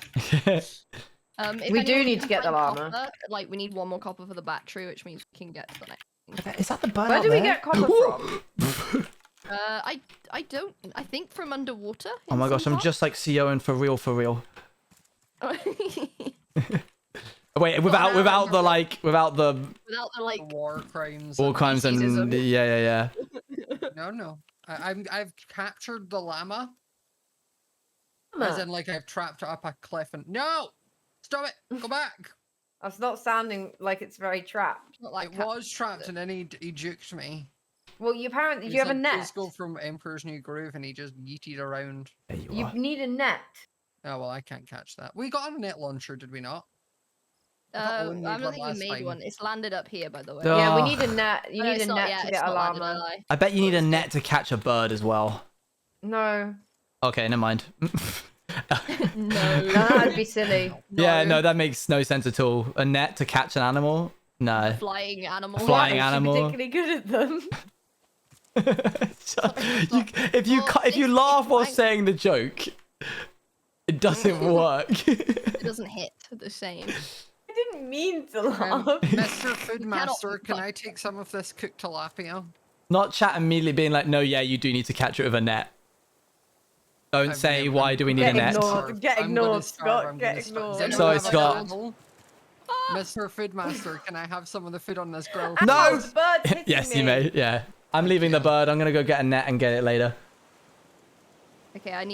[SPEAKER 4] If
[SPEAKER 3] We do
[SPEAKER 4] anyone
[SPEAKER 3] need
[SPEAKER 4] can
[SPEAKER 3] to get the
[SPEAKER 4] find
[SPEAKER 3] llama.
[SPEAKER 4] copper, like, we need 1 more copper for the battery, which means we can get to the next.
[SPEAKER 2] Is that the bird
[SPEAKER 3] Where
[SPEAKER 2] out
[SPEAKER 3] do we
[SPEAKER 2] there?
[SPEAKER 3] get copper from?
[SPEAKER 4] I don't. I think from underwater.
[SPEAKER 2] Oh my gosh, I'm just like COing for real, for real. Wait, without the
[SPEAKER 4] Without the like.
[SPEAKER 5] War crimes.
[SPEAKER 2] war crimes and
[SPEAKER 4] Speciesism.
[SPEAKER 2] yeah.
[SPEAKER 5] No. I've captured the llama. As in, like, I've trapped it up a cliff and no, stop it, go back.
[SPEAKER 3] That's not sounding like it's very trapped.
[SPEAKER 4] Not like
[SPEAKER 5] It was trapped and then he juked me.
[SPEAKER 3] Well, you apparently
[SPEAKER 5] He
[SPEAKER 3] you have a
[SPEAKER 5] said,
[SPEAKER 3] net.
[SPEAKER 5] "Please go from Emperor's New Groove," and he just yeeted around.
[SPEAKER 2] There you
[SPEAKER 3] You
[SPEAKER 2] are.
[SPEAKER 3] need a net.
[SPEAKER 5] Oh well, I can't catch that. We got a net launcher, did we not? I thought
[SPEAKER 4] I
[SPEAKER 5] Owen made
[SPEAKER 4] don't
[SPEAKER 5] one
[SPEAKER 4] think we
[SPEAKER 5] last
[SPEAKER 4] made
[SPEAKER 5] time.
[SPEAKER 4] one. It's landed up here, by the way.
[SPEAKER 2] Oh.
[SPEAKER 3] Yeah, we need a net. You
[SPEAKER 4] No,
[SPEAKER 3] need
[SPEAKER 4] it's
[SPEAKER 3] a
[SPEAKER 4] not
[SPEAKER 3] net
[SPEAKER 4] yet,
[SPEAKER 3] to
[SPEAKER 4] it's
[SPEAKER 3] get a
[SPEAKER 4] not landed,
[SPEAKER 3] llama.
[SPEAKER 4] I lie.
[SPEAKER 2] I bet you need a net to catch a bird as well.
[SPEAKER 3] No,
[SPEAKER 2] Okay, never mind.
[SPEAKER 4] No.
[SPEAKER 3] that'd be silly.
[SPEAKER 2] Yeah, no, that makes no sense at all. A net to catch an animal? No.
[SPEAKER 4] Flying animal.
[SPEAKER 2] Flying
[SPEAKER 3] Why? Is she
[SPEAKER 2] animal.
[SPEAKER 3] particularly good at them.
[SPEAKER 2] If you laugh while saying the joke, it doesn't work.
[SPEAKER 4] It doesn't hit the same.
[SPEAKER 3] I didn't mean to laugh.
[SPEAKER 5] Mr. Food
[SPEAKER 4] cannot
[SPEAKER 5] Master, can
[SPEAKER 4] fuck.
[SPEAKER 5] I take some of this cooked tilapia?
[SPEAKER 2] Not chat immediately being like, no, yeah, you do need to catch it with a net. Don't
[SPEAKER 5] I've
[SPEAKER 2] say,
[SPEAKER 5] never-
[SPEAKER 2] why do we need
[SPEAKER 3] Get
[SPEAKER 2] a net?
[SPEAKER 3] ignored. Get
[SPEAKER 5] I'm gonna
[SPEAKER 3] ignored,
[SPEAKER 5] starve,
[SPEAKER 3] Scott.
[SPEAKER 5] I'm
[SPEAKER 3] Get
[SPEAKER 5] gonna starve.
[SPEAKER 3] ignored.
[SPEAKER 5] Does anyone
[SPEAKER 2] Sorry,
[SPEAKER 5] have a
[SPEAKER 2] Scott.
[SPEAKER 5] grill? Mr. Food Master, can I have some of the food on this grill?
[SPEAKER 2] No!
[SPEAKER 3] Ow, the bird's hitting
[SPEAKER 2] Yes,
[SPEAKER 3] me.
[SPEAKER 2] you may. Yeah. I'm leaving the bird. I'm going to go get a net and get it later.
[SPEAKER 4] Okay,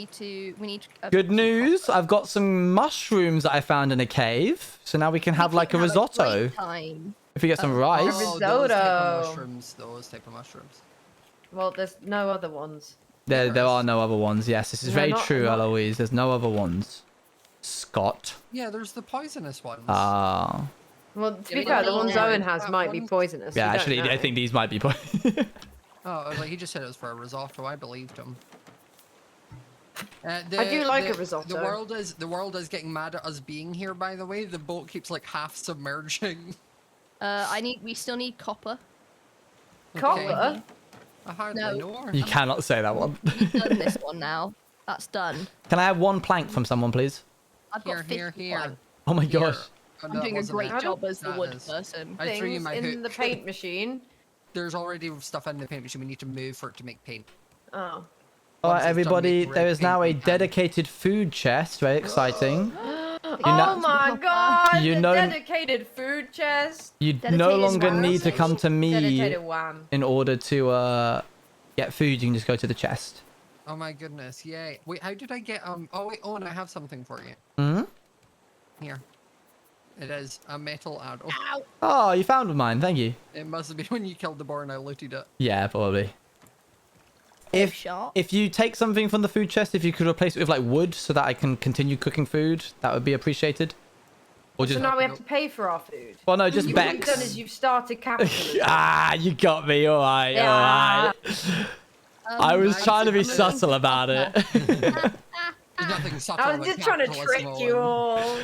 [SPEAKER 4] we need a
[SPEAKER 2] Good news. I've got some mushrooms that I found in a cave. So now we can have like a
[SPEAKER 4] great
[SPEAKER 2] risotto.
[SPEAKER 4] time.
[SPEAKER 2] If we get some
[SPEAKER 3] Oh,
[SPEAKER 2] rice.
[SPEAKER 5] Oh, those type of
[SPEAKER 3] Risotto.
[SPEAKER 5] mushrooms. Those type of mushrooms.
[SPEAKER 3] Well, there's no other ones.
[SPEAKER 2] There are no other ones. Yes, this is
[SPEAKER 3] No,
[SPEAKER 2] very
[SPEAKER 3] not-
[SPEAKER 2] true,
[SPEAKER 3] not-
[SPEAKER 2] Eloise. There's no other ones. Scott.
[SPEAKER 5] Yeah, there's the poisonous ones.
[SPEAKER 2] Ah.
[SPEAKER 3] Well, to
[SPEAKER 4] Yeah,
[SPEAKER 3] be
[SPEAKER 4] we
[SPEAKER 3] fair,
[SPEAKER 4] don't
[SPEAKER 3] the ones
[SPEAKER 4] need
[SPEAKER 3] Owen
[SPEAKER 5] that.
[SPEAKER 3] has
[SPEAKER 5] That
[SPEAKER 3] might be
[SPEAKER 5] one's-
[SPEAKER 3] poisonous.
[SPEAKER 2] Yeah,
[SPEAKER 3] you don't
[SPEAKER 2] actually, I
[SPEAKER 3] know.
[SPEAKER 2] think these might be.
[SPEAKER 5] Oh, I was like, he just said it was for a risotto. I believed him.
[SPEAKER 3] I do like a
[SPEAKER 5] The
[SPEAKER 3] risotto.
[SPEAKER 5] world is getting mad at us being here. By the way, the boat keeps like half submerging.
[SPEAKER 4] We still need copper.
[SPEAKER 3] Copper.
[SPEAKER 5] I hardly
[SPEAKER 4] No.
[SPEAKER 5] know her.
[SPEAKER 2] You cannot say that one.
[SPEAKER 4] We've done this one now. That's done.
[SPEAKER 2] Can I have one plank from someone, please?
[SPEAKER 4] I've got
[SPEAKER 5] Here,
[SPEAKER 4] 51.
[SPEAKER 5] here.
[SPEAKER 2] Oh my
[SPEAKER 5] Here.
[SPEAKER 2] gosh.
[SPEAKER 5] Oh,
[SPEAKER 4] I'm
[SPEAKER 5] no, it
[SPEAKER 4] doing a
[SPEAKER 5] wasn't
[SPEAKER 4] great
[SPEAKER 5] it.
[SPEAKER 4] job as the
[SPEAKER 5] That
[SPEAKER 4] wood
[SPEAKER 5] is.
[SPEAKER 4] person.
[SPEAKER 5] I threw you
[SPEAKER 3] Things
[SPEAKER 5] my
[SPEAKER 3] in
[SPEAKER 5] hook.
[SPEAKER 3] the paint machine.
[SPEAKER 5] There's already stuff in the paint machine. We need to move for it to make paint.
[SPEAKER 3] Oh.
[SPEAKER 2] All
[SPEAKER 5] Once
[SPEAKER 2] right,
[SPEAKER 5] it's done
[SPEAKER 2] everybody.
[SPEAKER 5] making
[SPEAKER 2] There
[SPEAKER 5] red
[SPEAKER 2] is now a
[SPEAKER 5] paint, we can.
[SPEAKER 2] dedicated food chest. Very exciting.
[SPEAKER 3] Oh
[SPEAKER 2] know-
[SPEAKER 3] my god!
[SPEAKER 2] you
[SPEAKER 3] the
[SPEAKER 2] know-
[SPEAKER 3] dedicated food chest.
[SPEAKER 2] You no
[SPEAKER 4] Dedicated
[SPEAKER 2] longer
[SPEAKER 4] wham.
[SPEAKER 2] need to come to me
[SPEAKER 3] Dedicated wham.
[SPEAKER 2] in order to get food. You can just go to the chest.
[SPEAKER 5] Oh my goodness! Yay! Wait, how did I get Oh wait, Owen, I have something for you.
[SPEAKER 2] Hmm.
[SPEAKER 5] Here. It is a metal arrow.
[SPEAKER 4] Ow!
[SPEAKER 2] Oh, you found mine. Thank you.
[SPEAKER 5] It must have been when you killed the boar and I looted it.
[SPEAKER 2] Yeah, probably.
[SPEAKER 4] If
[SPEAKER 2] If
[SPEAKER 4] shot.
[SPEAKER 2] if you take something from the food chest, if you could replace it with like wood, so that I can continue cooking food, that would be appreciated. Or
[SPEAKER 3] So
[SPEAKER 2] just
[SPEAKER 3] now we have to pay for our food.
[SPEAKER 2] well, no, just
[SPEAKER 3] What you've
[SPEAKER 2] Bex.
[SPEAKER 3] done is you've started capitalism.
[SPEAKER 2] Ah, you got me. All right, all right. I was trying to be subtle about it.
[SPEAKER 5] There's nothing subtle.
[SPEAKER 3] I was
[SPEAKER 5] about
[SPEAKER 3] just trying to
[SPEAKER 5] capitalism,
[SPEAKER 3] trick you
[SPEAKER 5] Owen.
[SPEAKER 3] all.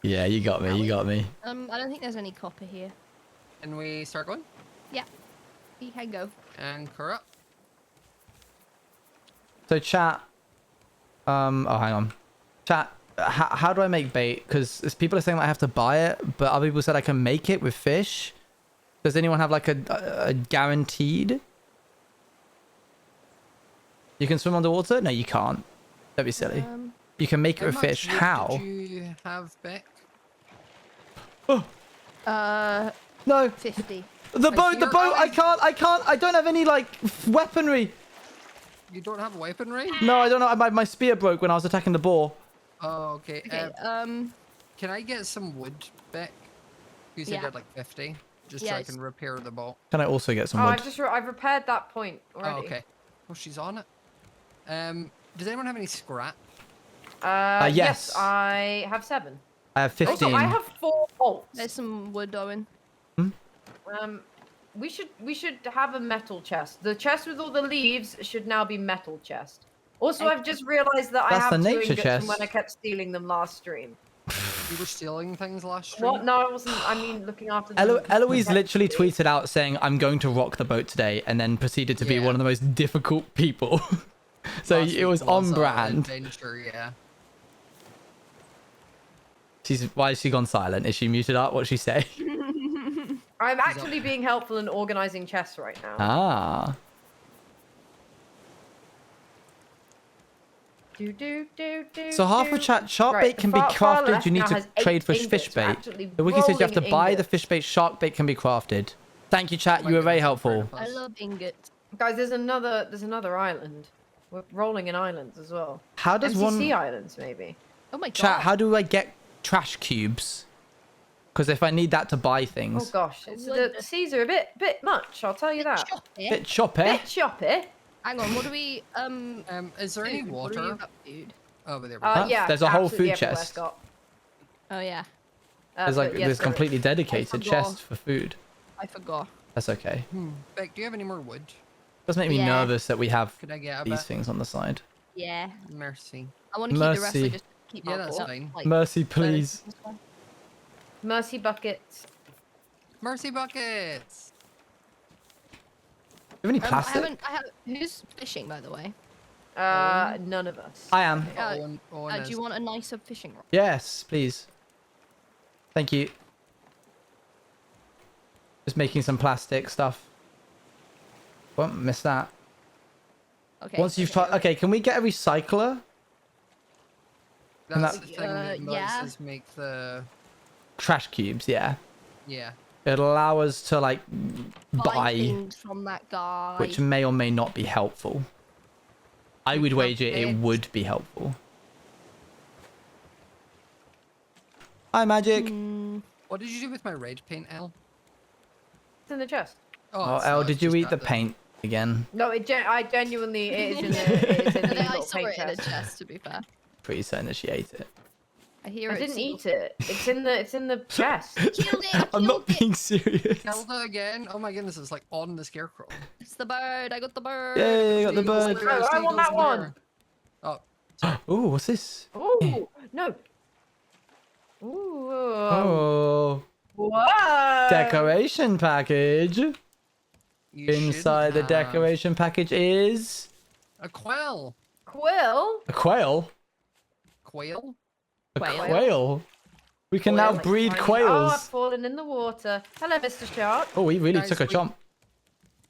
[SPEAKER 2] Yeah, you got me. You got me.
[SPEAKER 4] I don't think there's any copper here.
[SPEAKER 5] Can we start going?
[SPEAKER 4] Yeah. You can go.
[SPEAKER 5] And corrupt.
[SPEAKER 2] So chat. Oh, hang on. Chat. How do I make bait? Because people are saying that I have to buy it, but other people said I can make it with fish. Does anyone have like a guaranteed? You can swim underwater? No, you can't. Don't be silly. You can make her a
[SPEAKER 5] How
[SPEAKER 2] fish.
[SPEAKER 5] much wood
[SPEAKER 2] How?
[SPEAKER 5] Did you have, Beck?
[SPEAKER 2] Oh, no.
[SPEAKER 4] 50.
[SPEAKER 2] The boat,
[SPEAKER 5] hear-
[SPEAKER 2] I don't have any, like, weaponry.
[SPEAKER 5] You don't have weaponry?
[SPEAKER 2] No, I don't know. My spear broke when I was attacking the boar.
[SPEAKER 5] Oh, okay.
[SPEAKER 4] Okay,
[SPEAKER 5] Can I get some wood, Beck? You said you
[SPEAKER 4] Yeah.
[SPEAKER 5] had like 50, just so I
[SPEAKER 4] Yes.
[SPEAKER 5] can repair the boat.
[SPEAKER 2] Can I also get some
[SPEAKER 3] Oh,
[SPEAKER 2] wood?
[SPEAKER 3] I've repaired that point already.
[SPEAKER 5] Oh, okay. Oh, she's on it. Does anyone have any scrap?
[SPEAKER 2] Yes.
[SPEAKER 3] Yes, I have 7.
[SPEAKER 2] I have 15.
[SPEAKER 3] Also, I have 4 bolts.
[SPEAKER 4] there's some wood, Owen.
[SPEAKER 3] We should have a metal chest. The chest with all the leaves should now be metal chest. Also, I've just realized that I
[SPEAKER 2] That's
[SPEAKER 3] have
[SPEAKER 2] the
[SPEAKER 3] 2
[SPEAKER 2] nature
[SPEAKER 3] ingots
[SPEAKER 2] chest.
[SPEAKER 3] from when I kept stealing them last stream.
[SPEAKER 5] You were stealing things last stream?
[SPEAKER 3] What? No, I wasn't. I mean, looking after them.
[SPEAKER 2] Eloise literally
[SPEAKER 3] protectively.
[SPEAKER 2] tweeted out saying, I'm going to rock the boat today, and then proceeded to be
[SPEAKER 5] Yeah.
[SPEAKER 2] one of the most difficult people. So
[SPEAKER 5] Last
[SPEAKER 2] it
[SPEAKER 5] week
[SPEAKER 2] was on
[SPEAKER 5] an
[SPEAKER 2] brand.
[SPEAKER 5] adventure, yeah.
[SPEAKER 2] Why has she gone silent? Is she muted up? What'd she say?
[SPEAKER 3] I'm actually being helpful in organizing chests right now.
[SPEAKER 2] Ah. So half a chat, shark
[SPEAKER 3] Right,
[SPEAKER 2] bait can be
[SPEAKER 3] far
[SPEAKER 2] crafted.
[SPEAKER 3] left
[SPEAKER 2] You need
[SPEAKER 3] now
[SPEAKER 2] to
[SPEAKER 3] has 8
[SPEAKER 2] trade for
[SPEAKER 3] ingots.
[SPEAKER 2] fish
[SPEAKER 3] We're
[SPEAKER 2] bait.
[SPEAKER 3] actually
[SPEAKER 2] The wiki says you have to
[SPEAKER 3] rolling
[SPEAKER 2] buy the
[SPEAKER 3] ingots.
[SPEAKER 2] fish bait. Shark bait can be crafted. Thank you, chat.
[SPEAKER 5] My
[SPEAKER 2] You were very
[SPEAKER 5] goodness, I'm
[SPEAKER 2] helpful.
[SPEAKER 5] afraid of
[SPEAKER 4] I
[SPEAKER 5] us.
[SPEAKER 4] love ingot.
[SPEAKER 3] Guys, there's another island. We're rolling in islands as well.
[SPEAKER 2] How does
[SPEAKER 3] MCC
[SPEAKER 2] one
[SPEAKER 3] islands maybe?
[SPEAKER 4] Oh my god.
[SPEAKER 2] chat? How do I get trash cubes? Because if I need that to buy
[SPEAKER 3] Oh
[SPEAKER 2] things,
[SPEAKER 3] gosh, the seas are a bit much. I'll tell you that.
[SPEAKER 2] bit choppy.
[SPEAKER 3] Bit choppy.
[SPEAKER 4] Hang on, what do we
[SPEAKER 5] Is there any
[SPEAKER 4] food? What do we
[SPEAKER 5] water?
[SPEAKER 4] use up food?
[SPEAKER 5] Oh, but there we go.
[SPEAKER 2] Huh?
[SPEAKER 3] Yeah,
[SPEAKER 2] There's a whole
[SPEAKER 3] absolutely
[SPEAKER 2] food
[SPEAKER 3] everywhere,
[SPEAKER 2] chest.
[SPEAKER 3] Scott.
[SPEAKER 4] Oh yeah,
[SPEAKER 2] There's like
[SPEAKER 3] but yes,
[SPEAKER 2] there's
[SPEAKER 3] there
[SPEAKER 2] completely
[SPEAKER 3] is.
[SPEAKER 2] dedicated
[SPEAKER 4] forgot.
[SPEAKER 2] chests for food.
[SPEAKER 4] I forgot.
[SPEAKER 2] That's okay.
[SPEAKER 5] Beck, do you have any more wood?
[SPEAKER 2] Does make me
[SPEAKER 4] Yeah.
[SPEAKER 2] nervous that we have
[SPEAKER 5] Could I get a
[SPEAKER 2] these
[SPEAKER 5] bit?
[SPEAKER 2] things on the side.
[SPEAKER 4] Yeah.
[SPEAKER 5] Mercy.
[SPEAKER 4] I want to keep the rest
[SPEAKER 2] Mercy.
[SPEAKER 4] of just keep
[SPEAKER 5] Yeah,
[SPEAKER 4] my
[SPEAKER 5] that's
[SPEAKER 4] pot,
[SPEAKER 5] fine.
[SPEAKER 4] like,
[SPEAKER 2] Mercy,
[SPEAKER 4] so-
[SPEAKER 2] please.
[SPEAKER 3] Mercy buckets.
[SPEAKER 5] Mercy buckets!
[SPEAKER 2] Do you have any
[SPEAKER 4] I
[SPEAKER 2] plastic?
[SPEAKER 4] haven't. Who's fishing, by the way?
[SPEAKER 3] None of us.
[SPEAKER 2] I am.
[SPEAKER 5] Owen
[SPEAKER 4] Do you want a nicer fishing rod?
[SPEAKER 2] Yes, please. Thank you. Just making some plastic stuff. Won't miss that.
[SPEAKER 4] Okay.
[SPEAKER 2] Once you've tried, okay, can we get a recycler?
[SPEAKER 5] That's
[SPEAKER 2] that-
[SPEAKER 5] the thing that
[SPEAKER 4] yeah.
[SPEAKER 5] lets us make the...
[SPEAKER 2] Trash cubes, yeah.
[SPEAKER 5] Yeah.
[SPEAKER 2] It'll allow us to like buy,
[SPEAKER 4] things from that guy.
[SPEAKER 2] which may or may not be helpful. I would wager it
[SPEAKER 5] Perfect.
[SPEAKER 2] would be helpful. Hi, Magic.
[SPEAKER 5] What did you do with my red paint, Elle?
[SPEAKER 3] It's in the chest.
[SPEAKER 2] Oh,
[SPEAKER 5] it's
[SPEAKER 2] Elle,
[SPEAKER 5] not,
[SPEAKER 2] did
[SPEAKER 5] it's
[SPEAKER 2] you
[SPEAKER 5] just
[SPEAKER 2] eat the
[SPEAKER 5] that
[SPEAKER 2] paint again?
[SPEAKER 3] No, I genuinely it is in the
[SPEAKER 4] I
[SPEAKER 3] little
[SPEAKER 4] saw
[SPEAKER 3] paint
[SPEAKER 4] it in a
[SPEAKER 3] chest.
[SPEAKER 4] chest. To be fair,
[SPEAKER 2] Pretty certain that she ate it.
[SPEAKER 4] I hear
[SPEAKER 3] I
[SPEAKER 4] it.
[SPEAKER 3] didn't eat it. It's in the chest.
[SPEAKER 4] Killed it.
[SPEAKER 2] I'm not
[SPEAKER 4] killed it.
[SPEAKER 2] being serious.
[SPEAKER 5] Killed it again? Oh my goodness, it's like on the scarecrow.
[SPEAKER 4] It's the bird. I got the bird.
[SPEAKER 2] Yay, got the bird.
[SPEAKER 3] Oh, I want that one.
[SPEAKER 5] Oh,
[SPEAKER 2] Oh, what's this?
[SPEAKER 3] Ooh, no. Ooh.
[SPEAKER 2] Oh,
[SPEAKER 3] Whoa.
[SPEAKER 2] decoration package.
[SPEAKER 5] you
[SPEAKER 2] Inside the
[SPEAKER 5] shouldn't have.
[SPEAKER 2] decoration package is
[SPEAKER 5] A quail.
[SPEAKER 3] Quill.
[SPEAKER 2] a quail.
[SPEAKER 5] Quail?
[SPEAKER 2] A
[SPEAKER 4] Quail.
[SPEAKER 2] quail. We can now
[SPEAKER 3] Quail.
[SPEAKER 2] breed
[SPEAKER 3] Oh, I've
[SPEAKER 2] quails.
[SPEAKER 3] fallen in the water. Hello, Mr. Shark.
[SPEAKER 2] Oh, we really
[SPEAKER 5] Guys,
[SPEAKER 2] took a
[SPEAKER 5] we-
[SPEAKER 2] jump.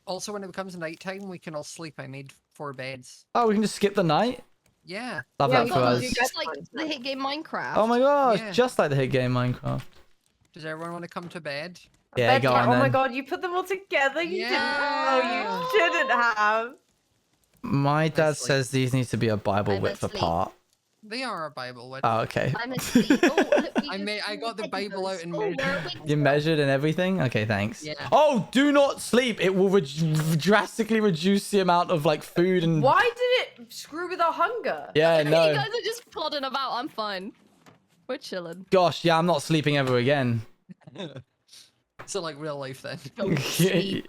[SPEAKER 5] Also, when it becomes nighttime, we can all sleep. I made 4 beds.
[SPEAKER 2] Oh, we can just skip the night.
[SPEAKER 5] Yeah.
[SPEAKER 2] Love
[SPEAKER 3] Yeah,
[SPEAKER 2] that
[SPEAKER 3] we
[SPEAKER 2] for
[SPEAKER 3] can
[SPEAKER 2] us.
[SPEAKER 3] do
[SPEAKER 4] Just like
[SPEAKER 3] bedtime.
[SPEAKER 4] the hit game Minecraft.
[SPEAKER 2] Oh my gosh,
[SPEAKER 5] Yeah.
[SPEAKER 2] just like the hit game Minecraft.
[SPEAKER 5] Does everyone want to come to bed?
[SPEAKER 2] Yeah, go on
[SPEAKER 3] Oh my
[SPEAKER 2] then.
[SPEAKER 3] god, you put them all together. You didn't. Oh,
[SPEAKER 5] Yeah.
[SPEAKER 3] you shouldn't have.
[SPEAKER 2] My dad
[SPEAKER 5] Asleep.
[SPEAKER 2] says these need to be a Bible
[SPEAKER 4] I'm
[SPEAKER 2] width
[SPEAKER 4] asleep.
[SPEAKER 2] apart.
[SPEAKER 5] They are a Bible with.
[SPEAKER 2] Oh, okay.
[SPEAKER 4] I'm asleep. Oh, look, we
[SPEAKER 5] I got the
[SPEAKER 4] just
[SPEAKER 5] Bible out and
[SPEAKER 4] Oh,
[SPEAKER 5] measured.
[SPEAKER 4] where are we
[SPEAKER 2] You measured and everything? Okay, thanks.
[SPEAKER 5] Yeah.
[SPEAKER 2] Oh, do not sleep. It will drastically reduce the amount of like food and...
[SPEAKER 3] Why did it screw with our hunger?
[SPEAKER 2] Yeah,
[SPEAKER 4] You
[SPEAKER 2] no.
[SPEAKER 4] guys are just plodding about. I'm fine. We're chilling.
[SPEAKER 2] Gosh, yeah, I'm not sleeping ever again.
[SPEAKER 5] So like real life then.
[SPEAKER 4] Go sleep.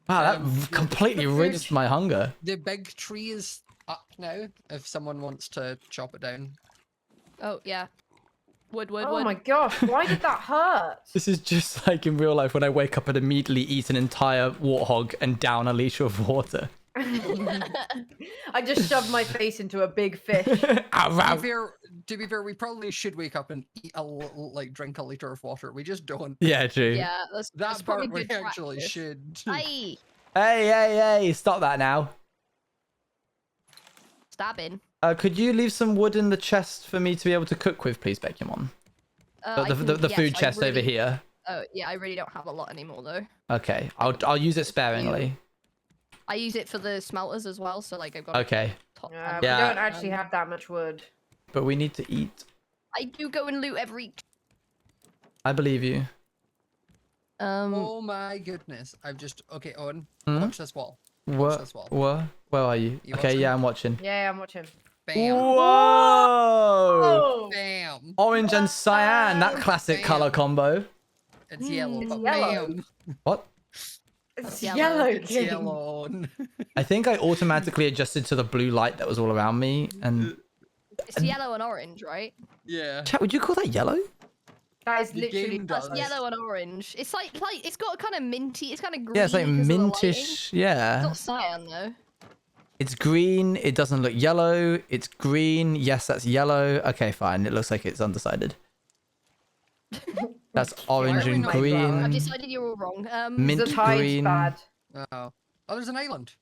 [SPEAKER 2] Wow, that
[SPEAKER 5] Um,
[SPEAKER 2] completely
[SPEAKER 3] the food-
[SPEAKER 2] rinsed my hunger.
[SPEAKER 5] The big tree is up now. If someone wants to chop it down.
[SPEAKER 4] Oh yeah. Wood.
[SPEAKER 3] Oh my gosh, why did that hurt?
[SPEAKER 2] This is just like in real life when I wake up and immediately eat an entire warthog and down a liter of water.
[SPEAKER 3] I just shoved my face into a big fish.
[SPEAKER 5] To be fair, we probably should wake up and eat like drink a liter of water. We just don't.
[SPEAKER 2] Yeah, true.
[SPEAKER 4] Yeah, that's
[SPEAKER 5] That
[SPEAKER 4] probably
[SPEAKER 5] part we
[SPEAKER 4] good
[SPEAKER 5] actually
[SPEAKER 4] practice.
[SPEAKER 5] should.
[SPEAKER 4] Aye.
[SPEAKER 2] Hey, stop that now.
[SPEAKER 4] Stabbing.
[SPEAKER 2] Could you leave some wood in the chest for me to be able to cook with, please, Bekyamon? The food chest over here.
[SPEAKER 4] Oh, yeah, I really don't have a lot anymore, though.
[SPEAKER 2] Okay, I'll use it sparingly.
[SPEAKER 4] I use it for the smelters as well, so like I've got.
[SPEAKER 2] Okay.
[SPEAKER 3] We don't actually have that much wood.
[SPEAKER 2] But we need to eat.
[SPEAKER 4] I do go and loot every.
[SPEAKER 2] I believe you.
[SPEAKER 5] Oh my goodness! I've just Owen. Watch this wall.
[SPEAKER 2] What? Where are you?
[SPEAKER 5] You
[SPEAKER 2] okay,
[SPEAKER 5] watching?
[SPEAKER 2] yeah, I'm watching.
[SPEAKER 3] Yeah, I'm watching.
[SPEAKER 5] Bam.
[SPEAKER 2] Whoa!
[SPEAKER 5] Bam.
[SPEAKER 2] Orange and cyan, that classic
[SPEAKER 5] Bam.
[SPEAKER 2] color combo.
[SPEAKER 5] It's yellow.
[SPEAKER 3] It's
[SPEAKER 5] but
[SPEAKER 3] yellow.
[SPEAKER 5] Bam.
[SPEAKER 2] What?
[SPEAKER 3] It's
[SPEAKER 4] Yellow.
[SPEAKER 3] yellow.
[SPEAKER 5] It's
[SPEAKER 3] King.
[SPEAKER 5] yellow.
[SPEAKER 2] I think I automatically adjusted to the blue light that was all around me. And
[SPEAKER 4] It's yellow and orange, right?
[SPEAKER 5] Yeah.
[SPEAKER 2] chat, would you call that yellow?
[SPEAKER 3] That is
[SPEAKER 5] The
[SPEAKER 3] literally
[SPEAKER 5] game does.
[SPEAKER 4] That's yellow and orange. It's like it's got a kind of minty. It's kind of green.
[SPEAKER 2] Yeah, it's like
[SPEAKER 4] 'cause of the lighting.
[SPEAKER 2] mintish.
[SPEAKER 4] It's
[SPEAKER 2] Yeah.
[SPEAKER 4] not cyan though.
[SPEAKER 2] It's green. It doesn't look yellow. It's green. Yes, that's yellow. Okay, fine. It looks like it's undecided. That's orange
[SPEAKER 5] we
[SPEAKER 2] and
[SPEAKER 5] not
[SPEAKER 4] I've
[SPEAKER 2] green.
[SPEAKER 4] decided you're all wrong.
[SPEAKER 2] Mint
[SPEAKER 3] the tide's
[SPEAKER 2] green.
[SPEAKER 3] bad.
[SPEAKER 5] Oh, there's an island.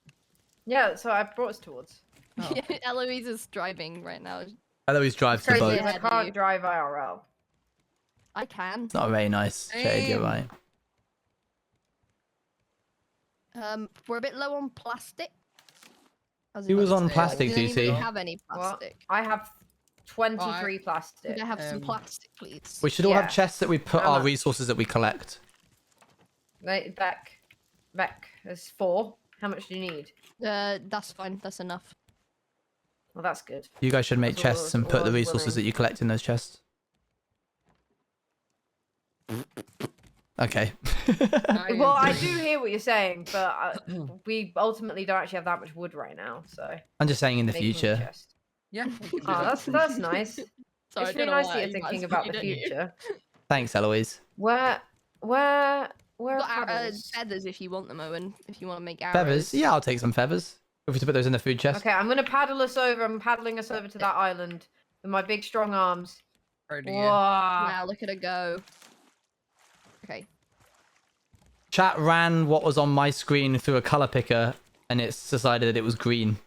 [SPEAKER 3] Yeah, so I brought us towards.
[SPEAKER 5] Oh.
[SPEAKER 4] Eloise is driving right now.
[SPEAKER 2] Eloise drives the
[SPEAKER 3] Crazy
[SPEAKER 2] boat.
[SPEAKER 3] is I can't drive IRL.
[SPEAKER 4] I can.
[SPEAKER 2] It's not very nice shade, you're right.
[SPEAKER 4] We're a bit low on plastic.
[SPEAKER 2] He was on plastic,
[SPEAKER 4] Do
[SPEAKER 2] do you see?
[SPEAKER 4] have any
[SPEAKER 3] What?
[SPEAKER 4] plastic?
[SPEAKER 3] I have 23 plastic.
[SPEAKER 4] Could I have some
[SPEAKER 5] Um,
[SPEAKER 4] plastic, please?
[SPEAKER 2] We should all
[SPEAKER 3] Yeah.
[SPEAKER 2] have chests that we put
[SPEAKER 3] How
[SPEAKER 2] our
[SPEAKER 3] much?
[SPEAKER 2] resources that we collect.
[SPEAKER 3] Wait, Beck, there's 4. How much do you need?
[SPEAKER 4] That's fine. That's enough.
[SPEAKER 3] Well, that's good.
[SPEAKER 2] You guys should make
[SPEAKER 3] That's all-
[SPEAKER 2] chests and
[SPEAKER 3] all
[SPEAKER 2] put
[SPEAKER 3] I
[SPEAKER 2] the
[SPEAKER 3] was
[SPEAKER 2] resources that
[SPEAKER 3] willing.
[SPEAKER 2] you collect in those chests. Okay.
[SPEAKER 3] Well, I do hear what you're saying, but we ultimately don't actually have that much wood right now, so.
[SPEAKER 2] I'm just saying in the
[SPEAKER 3] making a
[SPEAKER 2] future.
[SPEAKER 3] chest.
[SPEAKER 5] Yeah. we can do
[SPEAKER 3] Oh,
[SPEAKER 5] that.
[SPEAKER 3] that's nice.
[SPEAKER 4] Sorry,
[SPEAKER 3] It's
[SPEAKER 4] I
[SPEAKER 3] really
[SPEAKER 4] don't know
[SPEAKER 3] nice
[SPEAKER 4] why
[SPEAKER 3] that you're
[SPEAKER 4] you
[SPEAKER 3] thinking
[SPEAKER 4] guys
[SPEAKER 3] about the
[SPEAKER 4] don't you?
[SPEAKER 3] future.
[SPEAKER 2] Thanks, Eloise.
[SPEAKER 3] Where
[SPEAKER 4] We've
[SPEAKER 3] are
[SPEAKER 4] got
[SPEAKER 3] paddles?
[SPEAKER 4] feathers if you want them, Owen. If you want to make arrows.
[SPEAKER 2] Feathers? Yeah, I'll take some feathers. If we to put those in the food chest.
[SPEAKER 3] Okay, I'm gonna paddle us over. I'm paddling us over to that island with my big strong arms.
[SPEAKER 5] Proud of you.
[SPEAKER 3] Wow.
[SPEAKER 4] Wow, look at her go. Okay.
[SPEAKER 2] Chat ran what was on my screen through a color picker, and it's decided that it was green,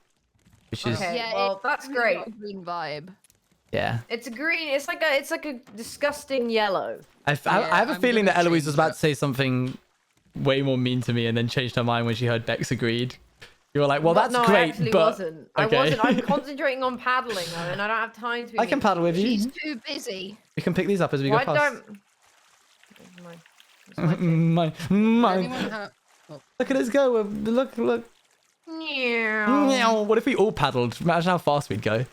[SPEAKER 2] which is
[SPEAKER 3] Okay,
[SPEAKER 4] Yeah,
[SPEAKER 3] well,
[SPEAKER 4] it's
[SPEAKER 3] that's
[SPEAKER 4] really got
[SPEAKER 3] great.
[SPEAKER 4] a green vibe.
[SPEAKER 2] yeah.
[SPEAKER 3] It's a green. It's like a disgusting yellow.
[SPEAKER 2] I have a
[SPEAKER 5] I'm
[SPEAKER 2] feeling
[SPEAKER 5] gonna
[SPEAKER 2] that Eloise
[SPEAKER 5] change
[SPEAKER 2] was about
[SPEAKER 5] that.
[SPEAKER 2] to say something way more mean to me, and then changed her mind when she heard Bex agreed. You were like, well, that's
[SPEAKER 3] no, I
[SPEAKER 2] great,
[SPEAKER 3] actually
[SPEAKER 2] but
[SPEAKER 3] wasn't.
[SPEAKER 2] okay.
[SPEAKER 3] I wasn't. I'm concentrating on paddling, though, and I don't have time to be.
[SPEAKER 2] I can
[SPEAKER 3] making-
[SPEAKER 2] paddle with you.
[SPEAKER 4] She's too busy.
[SPEAKER 2] We can pick these up as we
[SPEAKER 3] Why
[SPEAKER 2] go past.
[SPEAKER 3] don't? It's mine. It's my thing.
[SPEAKER 2] Mine.
[SPEAKER 5] Anyone have...
[SPEAKER 2] Look at us go. Look.
[SPEAKER 3] Meow.
[SPEAKER 2] Meow. What if we all paddled? Imagine how fast we'd go.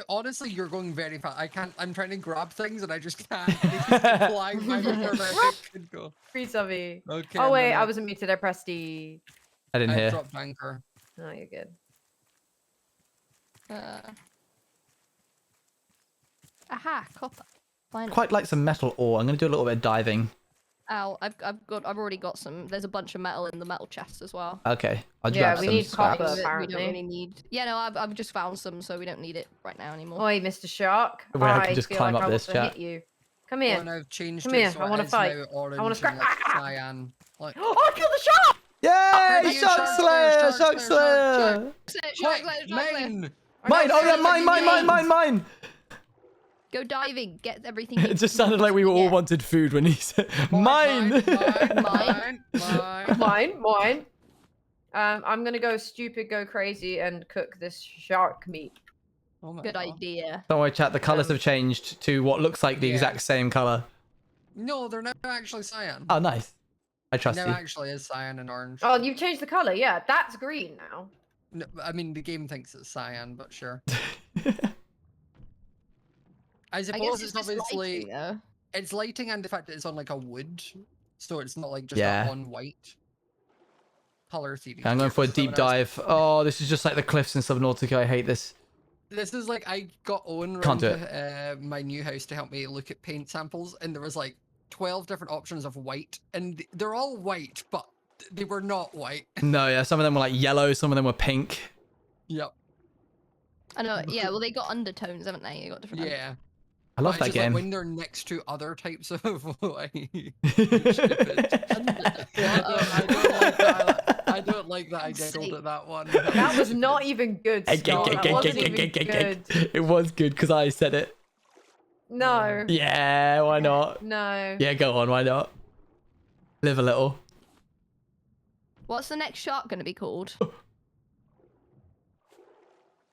[SPEAKER 5] Honestly, you're going very fast. I can't. I'm trying to grab things and I just can't. It's just flying by before my could go.
[SPEAKER 3] Free subby.
[SPEAKER 5] Okay.
[SPEAKER 3] Oh
[SPEAKER 5] I'm
[SPEAKER 3] wait,
[SPEAKER 5] gonna-
[SPEAKER 3] I wasn't muted. I pressed D.
[SPEAKER 2] I didn't
[SPEAKER 5] I
[SPEAKER 2] hear.
[SPEAKER 5] dropped anchor.
[SPEAKER 3] Oh, you're good.
[SPEAKER 4] Aha, copper. Finally.
[SPEAKER 2] Quite like some metal ore. I'm gonna do a little bit of diving.
[SPEAKER 4] Ow, I've already got some. There's a bunch of metal in the metal chest as well.
[SPEAKER 2] Okay. I'll
[SPEAKER 3] Yeah,
[SPEAKER 2] grab
[SPEAKER 3] we
[SPEAKER 2] some
[SPEAKER 3] need
[SPEAKER 2] scraps.
[SPEAKER 3] copper.
[SPEAKER 4] That we
[SPEAKER 3] apparently.
[SPEAKER 4] don't really need. Yeah, no, I've just found some, so we don't need it right now anymore.
[SPEAKER 3] Oi, Mr. Shark.
[SPEAKER 2] Wait, I can just
[SPEAKER 3] feel
[SPEAKER 2] climb
[SPEAKER 3] like
[SPEAKER 2] up
[SPEAKER 3] I
[SPEAKER 2] this
[SPEAKER 3] want to
[SPEAKER 2] chat.
[SPEAKER 3] hit you. Come here.
[SPEAKER 5] And I've changed
[SPEAKER 3] Come
[SPEAKER 5] it
[SPEAKER 3] here,
[SPEAKER 5] so
[SPEAKER 3] I wanna
[SPEAKER 5] it is
[SPEAKER 3] fight.
[SPEAKER 5] now orange
[SPEAKER 3] wanna scrap-
[SPEAKER 5] and like cyan. Like,
[SPEAKER 3] Oh, I killed the shark!
[SPEAKER 2] Yay!
[SPEAKER 5] you,
[SPEAKER 2] Shark
[SPEAKER 5] Shark
[SPEAKER 2] Slayer!
[SPEAKER 5] Slayer,
[SPEAKER 2] Shark
[SPEAKER 5] Shark
[SPEAKER 2] Slayer!
[SPEAKER 5] quick, mine!
[SPEAKER 2] Mine! Oh yeah,
[SPEAKER 3] Shark
[SPEAKER 2] mine!
[SPEAKER 4] Go diving, get everything.
[SPEAKER 2] It just sounded like we all
[SPEAKER 4] Yeah.
[SPEAKER 2] wanted food when he said mine.
[SPEAKER 5] Mine.
[SPEAKER 3] Mine. I'm gonna go stupid, go crazy, and cook this shark meat.
[SPEAKER 5] Oh my
[SPEAKER 4] Good
[SPEAKER 5] God.
[SPEAKER 4] idea.
[SPEAKER 2] Don't worry, chat. The colors have changed to what looks like the
[SPEAKER 5] Yeah.
[SPEAKER 2] exact same color.
[SPEAKER 5] No, they're not actually cyan.
[SPEAKER 2] Oh, nice. I trust
[SPEAKER 5] No,
[SPEAKER 2] you.
[SPEAKER 5] actually, is cyan and orange.
[SPEAKER 3] Oh, you've changed the color. Yeah, that's green now.
[SPEAKER 5] No, I mean, the game thinks it's cyan, but sure. I
[SPEAKER 4] I guess
[SPEAKER 5] suppose
[SPEAKER 4] it's
[SPEAKER 5] it's
[SPEAKER 4] just
[SPEAKER 5] obviously
[SPEAKER 4] lighting, though.
[SPEAKER 5] it's lighting and the fact that it's on like a wood, so it's not like just
[SPEAKER 2] Yeah.
[SPEAKER 5] on white. Color theory.
[SPEAKER 2] I'm going for a deep dive. Oh, this is just like the cliffs in Subnautica. I hate this.
[SPEAKER 5] This is like I got Owen
[SPEAKER 2] Can't
[SPEAKER 5] around
[SPEAKER 2] do
[SPEAKER 5] to my new house to help me look at paint samples, and there was like 12 different options of white, and they're all white, but they were not white.
[SPEAKER 2] No, yeah. Some of them were like yellow. Some of them were pink.
[SPEAKER 5] Yep.
[SPEAKER 4] I know. Yeah, well, they got undertones, haven't they? They got different.
[SPEAKER 5] Yeah.
[SPEAKER 2] I love
[SPEAKER 5] But
[SPEAKER 2] that
[SPEAKER 5] it's just, like,
[SPEAKER 2] game.
[SPEAKER 5] when they're next to other types of white.
[SPEAKER 4] Undertones.
[SPEAKER 5] I don't like that. I don't like that I giggled at that one.
[SPEAKER 3] That was not even good, Scott. That wasn't even good.
[SPEAKER 2] It was good because I said it.
[SPEAKER 3] No.
[SPEAKER 2] Yeah, why not?
[SPEAKER 3] No.
[SPEAKER 2] Yeah, go on, why not? Live a little.
[SPEAKER 4] What's the next shark going to be called?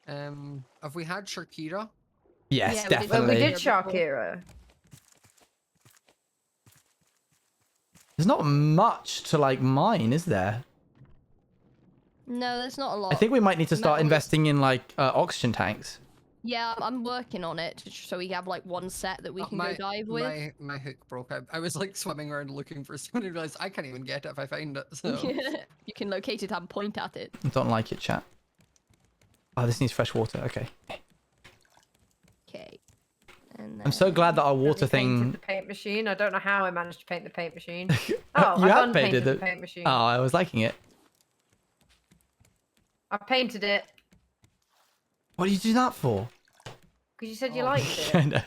[SPEAKER 5] Have we had Shakira?
[SPEAKER 2] Yes,
[SPEAKER 4] Yeah, we did.
[SPEAKER 2] definitely.
[SPEAKER 3] Well, we did Shakira.
[SPEAKER 2] There's not much to like mine, is there?
[SPEAKER 4] No, there's not a lot.
[SPEAKER 2] I think we might need to start
[SPEAKER 4] Metal is-
[SPEAKER 2] investing in like oxygen tanks.
[SPEAKER 4] Yeah, I'm working on it so we have like one set that we can go dive with.
[SPEAKER 5] My hook broke. I was like swimming around looking for someone and realized I can't even get it if I find it. So
[SPEAKER 4] You can locate it and point at it.
[SPEAKER 2] I don't like it, chat. Oh, this needs fresh water. Okay.
[SPEAKER 4] Okay. And
[SPEAKER 2] I'm so glad that our water
[SPEAKER 3] Painted
[SPEAKER 2] thing.
[SPEAKER 3] the paint machine. I don't know how I managed to paint the paint machine. Oh,
[SPEAKER 2] You
[SPEAKER 3] I've
[SPEAKER 2] have
[SPEAKER 3] unpainted
[SPEAKER 2] painted
[SPEAKER 3] the
[SPEAKER 2] it.
[SPEAKER 3] paint machine.
[SPEAKER 2] Oh, I was liking it.
[SPEAKER 3] I painted it
[SPEAKER 2] What did you do that for?
[SPEAKER 3] because you said you liked
[SPEAKER 2] I
[SPEAKER 3] it.
[SPEAKER 2] know.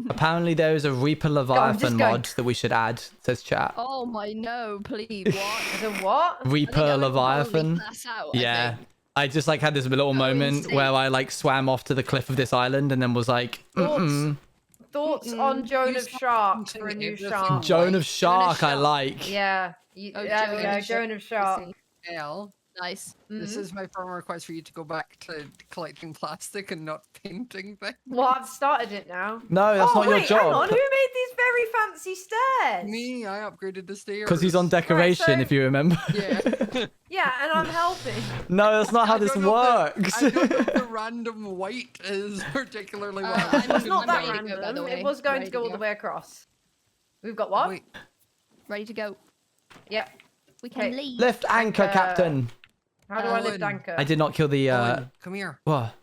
[SPEAKER 2] Apparently, there is a Reaper Leviathan
[SPEAKER 3] going.
[SPEAKER 2] mod that we should add. Says chat.
[SPEAKER 4] Oh my no, please, what?
[SPEAKER 3] The what?
[SPEAKER 4] I think
[SPEAKER 2] Reaper
[SPEAKER 4] I would probably
[SPEAKER 2] Leviathan.
[SPEAKER 4] pass out,
[SPEAKER 2] Yeah.
[SPEAKER 4] I think.
[SPEAKER 2] I just like had this little moment
[SPEAKER 4] insane.
[SPEAKER 2] where I like swam off to the cliff of this island and then was like,
[SPEAKER 3] Thoughts on Joan of Shark for a new shark?
[SPEAKER 2] Joan of Shark, I
[SPEAKER 4] Shark.
[SPEAKER 2] like.
[SPEAKER 3] Yeah.
[SPEAKER 4] Oh,
[SPEAKER 3] There we go.
[SPEAKER 4] Joan of
[SPEAKER 3] Joan of Shark.
[SPEAKER 5] L.
[SPEAKER 4] Nice.
[SPEAKER 5] This is my firm request for you to go back to collecting plastic and not painting things.
[SPEAKER 3] Well, I've started it now.
[SPEAKER 2] No, that's not your
[SPEAKER 3] wait, Hang on.
[SPEAKER 2] job.
[SPEAKER 3] Who made these very fancy stairs?
[SPEAKER 5] Me, I upgraded the stairs.
[SPEAKER 2] Because he's on decoration,
[SPEAKER 3] Right, so-
[SPEAKER 2] if you remember.
[SPEAKER 5] Yeah.
[SPEAKER 3] Yeah, and I'm helping.
[SPEAKER 2] No, that's not how
[SPEAKER 5] I
[SPEAKER 2] this
[SPEAKER 5] don't know if
[SPEAKER 2] works.
[SPEAKER 5] I don't know if the random white is particularly what I was
[SPEAKER 3] It was
[SPEAKER 5] looking
[SPEAKER 3] not that
[SPEAKER 5] for.
[SPEAKER 4] ready to go, by the
[SPEAKER 3] random.
[SPEAKER 4] way.
[SPEAKER 3] It was going
[SPEAKER 4] Ready
[SPEAKER 3] to
[SPEAKER 4] to
[SPEAKER 3] go all
[SPEAKER 4] go.
[SPEAKER 3] the way across. We've got what?
[SPEAKER 5] Wait,
[SPEAKER 4] Ready to go.
[SPEAKER 3] Yep.
[SPEAKER 4] We can
[SPEAKER 3] Okay.
[SPEAKER 4] leave.
[SPEAKER 2] Lift anchor, Captain.
[SPEAKER 3] How do I lift
[SPEAKER 5] Owen.
[SPEAKER 3] anchor?
[SPEAKER 2] I did not kill the.
[SPEAKER 5] Owen, come here.
[SPEAKER 2] What?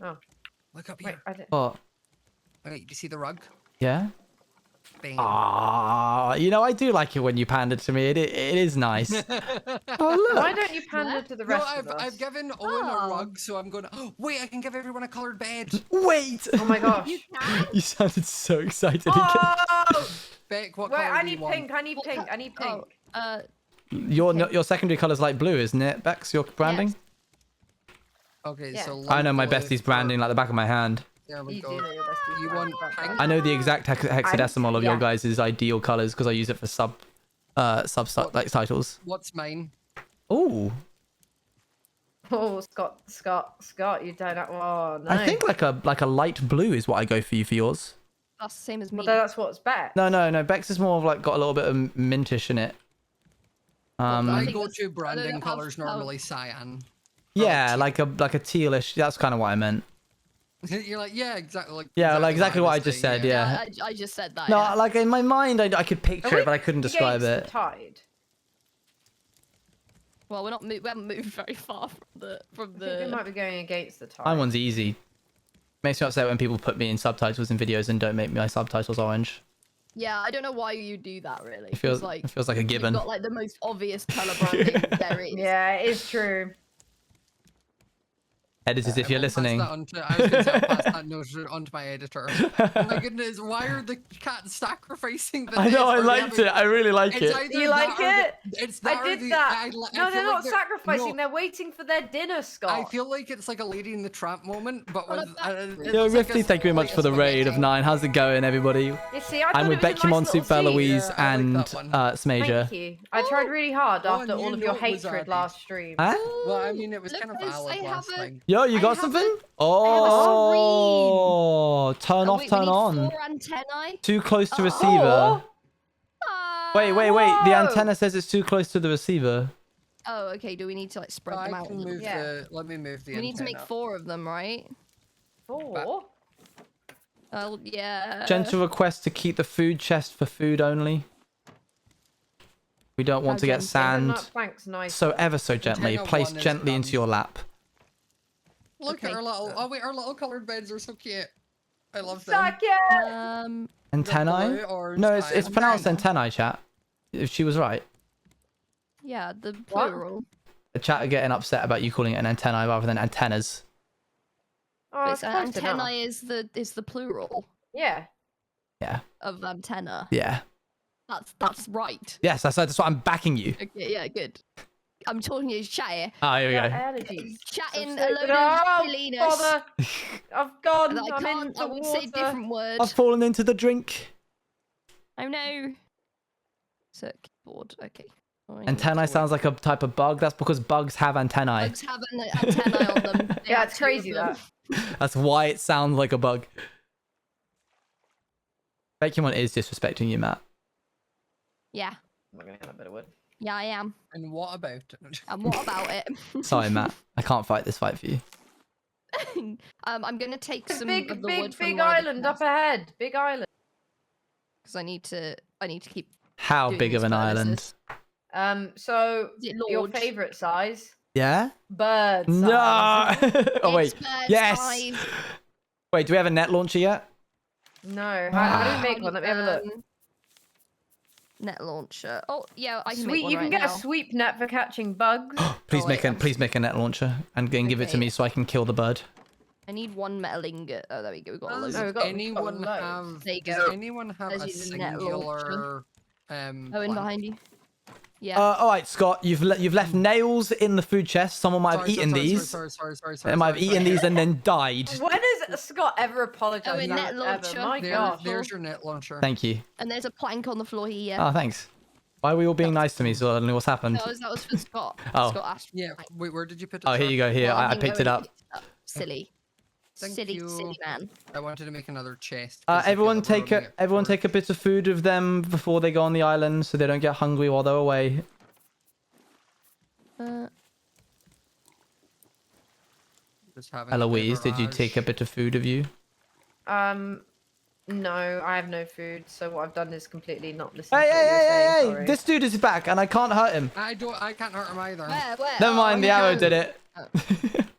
[SPEAKER 5] Look up
[SPEAKER 3] Wait,
[SPEAKER 5] here.
[SPEAKER 3] I did.
[SPEAKER 2] What?
[SPEAKER 5] Okay, do you see the rug?
[SPEAKER 2] Yeah?
[SPEAKER 5] Bang.
[SPEAKER 2] Ah, you know, I do like it when you pander to me. It is nice. Oh,
[SPEAKER 3] Why
[SPEAKER 2] look.
[SPEAKER 3] don't you pander to the
[SPEAKER 5] No,
[SPEAKER 3] rest of us?
[SPEAKER 5] I've given Owen a
[SPEAKER 4] Oh.
[SPEAKER 5] rug, so I'm gonna. Oh, wait, I can give everyone a coloured bed.
[SPEAKER 2] Wait.
[SPEAKER 3] Oh my gosh.
[SPEAKER 2] You sounded so excited again.
[SPEAKER 3] Oh!
[SPEAKER 5] Beck, what
[SPEAKER 3] Wait,
[SPEAKER 5] colour
[SPEAKER 3] I
[SPEAKER 5] do you
[SPEAKER 3] need
[SPEAKER 5] want?
[SPEAKER 3] pink. I need
[SPEAKER 4] What
[SPEAKER 3] pink.
[SPEAKER 4] co-
[SPEAKER 3] I need pink.
[SPEAKER 4] Oh,
[SPEAKER 2] Your secondary color's light blue, isn't it, Bex? Your branding?
[SPEAKER 4] Yes.
[SPEAKER 5] Okay,
[SPEAKER 3] Yeah.
[SPEAKER 5] so
[SPEAKER 2] I know my
[SPEAKER 5] light blue
[SPEAKER 2] bestie's branding like the back of my hand.
[SPEAKER 5] There we
[SPEAKER 3] You
[SPEAKER 5] go.
[SPEAKER 3] do know your bestie.
[SPEAKER 5] You want pink?
[SPEAKER 2] I know the exact hexadecimal of your
[SPEAKER 3] yeah.
[SPEAKER 2] guys' ideal colors because I use it for sub like titles.
[SPEAKER 5] What's mine?
[SPEAKER 2] Oh,
[SPEAKER 3] Oh, Scott, you don't know. Oh, no.
[SPEAKER 2] I think like a light blue is what I go for you for yours.
[SPEAKER 4] that's the same as me.
[SPEAKER 3] Well, that's what's better.
[SPEAKER 2] No. Bex is more of like got a little bit of mintish in it.
[SPEAKER 5] My
[SPEAKER 4] I think
[SPEAKER 5] go-to branding
[SPEAKER 4] have-
[SPEAKER 5] colour's normally cyan.
[SPEAKER 2] Yeah, like a tealish. That's kind of what I meant.
[SPEAKER 5] You're like, yeah, exactly. Like,
[SPEAKER 2] Yeah, like exactly what I
[SPEAKER 5] was
[SPEAKER 2] just
[SPEAKER 5] saying,
[SPEAKER 2] said. Yeah.
[SPEAKER 4] I just said that.
[SPEAKER 2] No,
[SPEAKER 4] yeah.
[SPEAKER 2] like in my mind, I could
[SPEAKER 3] Are
[SPEAKER 2] picture
[SPEAKER 3] we
[SPEAKER 2] it, but I couldn't describe
[SPEAKER 3] against
[SPEAKER 2] it.
[SPEAKER 3] the tide?
[SPEAKER 4] Well, we haven't moved very far from
[SPEAKER 3] I think we
[SPEAKER 4] the.
[SPEAKER 3] might be going against the tide.
[SPEAKER 2] My one's easy. Makes me upset when people put me in subtitles in videos and don't make my subtitles orange.
[SPEAKER 4] Yeah, I don't know why you do that. Really,
[SPEAKER 2] It feels
[SPEAKER 4] 'cause, like
[SPEAKER 2] it feels like a
[SPEAKER 4] you've
[SPEAKER 2] given.
[SPEAKER 4] got like the most obvious color branding there is.
[SPEAKER 3] Yeah, it is true.
[SPEAKER 2] Editors, if you're
[SPEAKER 5] I was
[SPEAKER 2] listening.
[SPEAKER 5] gonna say, I'll pass that note on to my editor. Oh my goodness, why are the cats sacrificing the
[SPEAKER 2] I know,
[SPEAKER 5] dead
[SPEAKER 2] I
[SPEAKER 5] or the
[SPEAKER 2] liked
[SPEAKER 5] other-
[SPEAKER 2] it. I really like
[SPEAKER 5] It's
[SPEAKER 2] it.
[SPEAKER 5] either
[SPEAKER 3] You like
[SPEAKER 5] that or
[SPEAKER 3] it?
[SPEAKER 5] It's
[SPEAKER 3] I
[SPEAKER 5] that or
[SPEAKER 3] did
[SPEAKER 5] the-
[SPEAKER 3] that.
[SPEAKER 5] I
[SPEAKER 3] No,
[SPEAKER 5] feel
[SPEAKER 3] they're
[SPEAKER 5] like
[SPEAKER 3] not sacrificing.
[SPEAKER 5] no,
[SPEAKER 3] They're waiting for their dinner, Scott.
[SPEAKER 5] I feel like it's like a Lady in the Tramp moment, but with.
[SPEAKER 2] Yo, Rifty, thank you very much for the raid of 9. How's it going, everybody?
[SPEAKER 3] You see, I
[SPEAKER 2] I'm
[SPEAKER 3] thought
[SPEAKER 2] with
[SPEAKER 3] it was a
[SPEAKER 2] Bekyamon,
[SPEAKER 3] nice little
[SPEAKER 2] SoupForEloise,
[SPEAKER 3] seed.
[SPEAKER 5] I like
[SPEAKER 2] and
[SPEAKER 5] that one.
[SPEAKER 2] Smajor.
[SPEAKER 3] Thank you. I tried really hard
[SPEAKER 5] Oh,
[SPEAKER 3] after
[SPEAKER 5] and
[SPEAKER 3] all
[SPEAKER 5] you
[SPEAKER 3] of your
[SPEAKER 5] know it was
[SPEAKER 3] hatred
[SPEAKER 5] Abby.
[SPEAKER 3] last stream.
[SPEAKER 2] Ah?
[SPEAKER 5] Well, I mean, it was kind of
[SPEAKER 4] Lucas,
[SPEAKER 5] valid
[SPEAKER 4] I
[SPEAKER 5] last
[SPEAKER 4] have a-
[SPEAKER 5] time.
[SPEAKER 2] Yo, you
[SPEAKER 4] I
[SPEAKER 2] got
[SPEAKER 4] have
[SPEAKER 2] something?
[SPEAKER 4] a
[SPEAKER 2] Oh, turn off,
[SPEAKER 4] we
[SPEAKER 2] turn
[SPEAKER 4] need
[SPEAKER 2] on.
[SPEAKER 4] 4 antennae.
[SPEAKER 2] Too close to
[SPEAKER 4] Oh.
[SPEAKER 2] receiver. Wait. The
[SPEAKER 3] Whoa.
[SPEAKER 2] antenna says it's too close to the receiver.
[SPEAKER 4] Oh, okay. Do we need to like spread them
[SPEAKER 5] I
[SPEAKER 4] out?
[SPEAKER 5] can move
[SPEAKER 3] Yeah.
[SPEAKER 5] the. Let me move the.
[SPEAKER 4] We need to make
[SPEAKER 5] antenna.
[SPEAKER 4] 4 of them, right?
[SPEAKER 3] 4?
[SPEAKER 4] Oh, yeah.
[SPEAKER 2] Gentle request to keep the food chest for food only. We don't want to get
[SPEAKER 3] Even
[SPEAKER 2] sand.
[SPEAKER 3] that plank's nice.
[SPEAKER 2] So ever so gently.
[SPEAKER 5] Antenna
[SPEAKER 2] Placed
[SPEAKER 5] 1 is
[SPEAKER 2] gently into
[SPEAKER 5] done.
[SPEAKER 2] your lap.
[SPEAKER 5] Look
[SPEAKER 4] Okay.
[SPEAKER 5] at our little. Oh wait, our little colored beds are so cute. I love them.
[SPEAKER 3] Suck it!
[SPEAKER 5] blue,
[SPEAKER 2] Antennae?
[SPEAKER 5] orange,
[SPEAKER 2] No, it's
[SPEAKER 5] cyan.
[SPEAKER 2] pronounced antennae, chat. If she was right.
[SPEAKER 4] Yeah, the
[SPEAKER 3] What?
[SPEAKER 4] plural.
[SPEAKER 2] The chat are getting upset about you calling it an antennae rather than antennas.
[SPEAKER 3] Oh,
[SPEAKER 4] But
[SPEAKER 3] it's close enough.
[SPEAKER 4] antennae is the plural
[SPEAKER 3] Yeah.
[SPEAKER 2] Yeah.
[SPEAKER 4] of antenna.
[SPEAKER 2] Yeah.
[SPEAKER 4] That's right.
[SPEAKER 2] Yes, that's what I'm backing you.
[SPEAKER 4] Okay, yeah, good. I'm talking to you, chat here.
[SPEAKER 2] Oh, here we go.
[SPEAKER 3] Allergies.
[SPEAKER 4] Chatting
[SPEAKER 3] So
[SPEAKER 4] a load
[SPEAKER 3] stupid.
[SPEAKER 4] of
[SPEAKER 3] Oh,
[SPEAKER 4] silliness.
[SPEAKER 3] bother. I've gone.
[SPEAKER 4] And I would say a different word.
[SPEAKER 2] I've fallen into the drink.
[SPEAKER 4] Oh no. Circuit board. Okay.
[SPEAKER 2] Antennae sounds like a type of bug. That's because bugs have antennae.
[SPEAKER 4] Bugs have an antennae on them. They
[SPEAKER 3] Yeah,
[SPEAKER 4] have
[SPEAKER 3] it's
[SPEAKER 4] two of
[SPEAKER 3] crazy
[SPEAKER 4] them.
[SPEAKER 3] that.
[SPEAKER 2] That's why it sounds like a bug. Bekyamon is disrespecting you, Matt.
[SPEAKER 4] Yeah.
[SPEAKER 3] I'm gonna get a bit of wood.
[SPEAKER 4] Yeah, I am.
[SPEAKER 5] And what about it?
[SPEAKER 4] And what about it?
[SPEAKER 2] Sorry, Matt. I can't fight this fight for you.
[SPEAKER 4] I'm gonna take some
[SPEAKER 3] Big,
[SPEAKER 4] of the wood from
[SPEAKER 3] big island up ahead. Big island.
[SPEAKER 4] because I need to keep.
[SPEAKER 2] How
[SPEAKER 4] doing
[SPEAKER 2] big of
[SPEAKER 4] these
[SPEAKER 2] an
[SPEAKER 4] furnaces.
[SPEAKER 2] island?
[SPEAKER 3] So
[SPEAKER 4] Is it
[SPEAKER 3] your
[SPEAKER 4] large?
[SPEAKER 3] favorite size?
[SPEAKER 2] Yeah?
[SPEAKER 3] Bird size.
[SPEAKER 2] No! Oh, wait.
[SPEAKER 4] It's bird
[SPEAKER 2] Yes!
[SPEAKER 4] size.
[SPEAKER 2] Wait, do we have a net launcher yet?
[SPEAKER 3] No. How do we make one? Let me have a look.
[SPEAKER 4] Net launcher. Oh yeah, I can make
[SPEAKER 3] Sweet.
[SPEAKER 4] one
[SPEAKER 3] You can
[SPEAKER 4] right
[SPEAKER 3] get
[SPEAKER 4] now.
[SPEAKER 3] a sweep net for catching bugs.
[SPEAKER 2] Please
[SPEAKER 4] Oh,
[SPEAKER 2] make
[SPEAKER 4] wait,
[SPEAKER 2] a please make a net launcher and give it to
[SPEAKER 4] Okay.
[SPEAKER 2] me so I can kill the bird.
[SPEAKER 4] I need one metal ingot. Oh, there we go. We got a
[SPEAKER 5] Does
[SPEAKER 4] load.
[SPEAKER 3] we've got
[SPEAKER 5] anyone
[SPEAKER 3] loads.
[SPEAKER 5] have?
[SPEAKER 4] There you
[SPEAKER 5] Does
[SPEAKER 4] go.
[SPEAKER 5] anyone have
[SPEAKER 4] There's
[SPEAKER 5] a
[SPEAKER 4] your net
[SPEAKER 5] singular?
[SPEAKER 4] Oh, in
[SPEAKER 5] plank?
[SPEAKER 4] behind you. Yeah.
[SPEAKER 2] All right, Scott, you've left nails in the food chest. Someone might have
[SPEAKER 5] Sorry,
[SPEAKER 2] eaten
[SPEAKER 5] sorry,
[SPEAKER 2] these.
[SPEAKER 5] Sorry.
[SPEAKER 2] They might have eaten these and then died.
[SPEAKER 3] When has Scott ever apologized?
[SPEAKER 4] Oh, a net
[SPEAKER 3] ever?
[SPEAKER 4] launcher.
[SPEAKER 3] My
[SPEAKER 5] There,
[SPEAKER 3] gosh.
[SPEAKER 5] there's your net launcher.
[SPEAKER 2] Thank you.
[SPEAKER 4] And there's a plank on the floor here.
[SPEAKER 2] Oh, thanks. Why are we all being nice to me suddenly? What's happened?
[SPEAKER 4] That was for Scott.
[SPEAKER 2] Oh.
[SPEAKER 4] Scott asked.
[SPEAKER 5] Yeah. Wait, where did you put it?
[SPEAKER 2] Oh, here
[SPEAKER 5] sir?
[SPEAKER 2] you go. Here,
[SPEAKER 4] Well,
[SPEAKER 2] I
[SPEAKER 4] think
[SPEAKER 2] picked it
[SPEAKER 4] Owen
[SPEAKER 2] up.
[SPEAKER 4] Silly.
[SPEAKER 5] Thank
[SPEAKER 4] silly
[SPEAKER 5] you.
[SPEAKER 4] man.
[SPEAKER 5] I wanted to make another chest. 'cause I feel
[SPEAKER 2] Everyone
[SPEAKER 5] like we're
[SPEAKER 2] take
[SPEAKER 5] running
[SPEAKER 2] a
[SPEAKER 5] out
[SPEAKER 2] everyone
[SPEAKER 5] for-
[SPEAKER 2] take a bit of food of them before they go on the island, so they don't get hungry while they're away.
[SPEAKER 5] Just having a bit of
[SPEAKER 2] Eloise, did you
[SPEAKER 5] rage.
[SPEAKER 2] take a bit of food of you?
[SPEAKER 3] No, I have no food. So what I've done is completely not listen
[SPEAKER 2] Hey,
[SPEAKER 3] to what
[SPEAKER 2] hey,
[SPEAKER 3] you're
[SPEAKER 2] hey,
[SPEAKER 3] saying.
[SPEAKER 2] hey!
[SPEAKER 3] Sorry.
[SPEAKER 2] This dude is back, and I can't hurt him.
[SPEAKER 5] I can't hurt him either.
[SPEAKER 4] Where?
[SPEAKER 2] Never mind, the
[SPEAKER 5] you
[SPEAKER 2] arrow
[SPEAKER 5] can.
[SPEAKER 2] did it.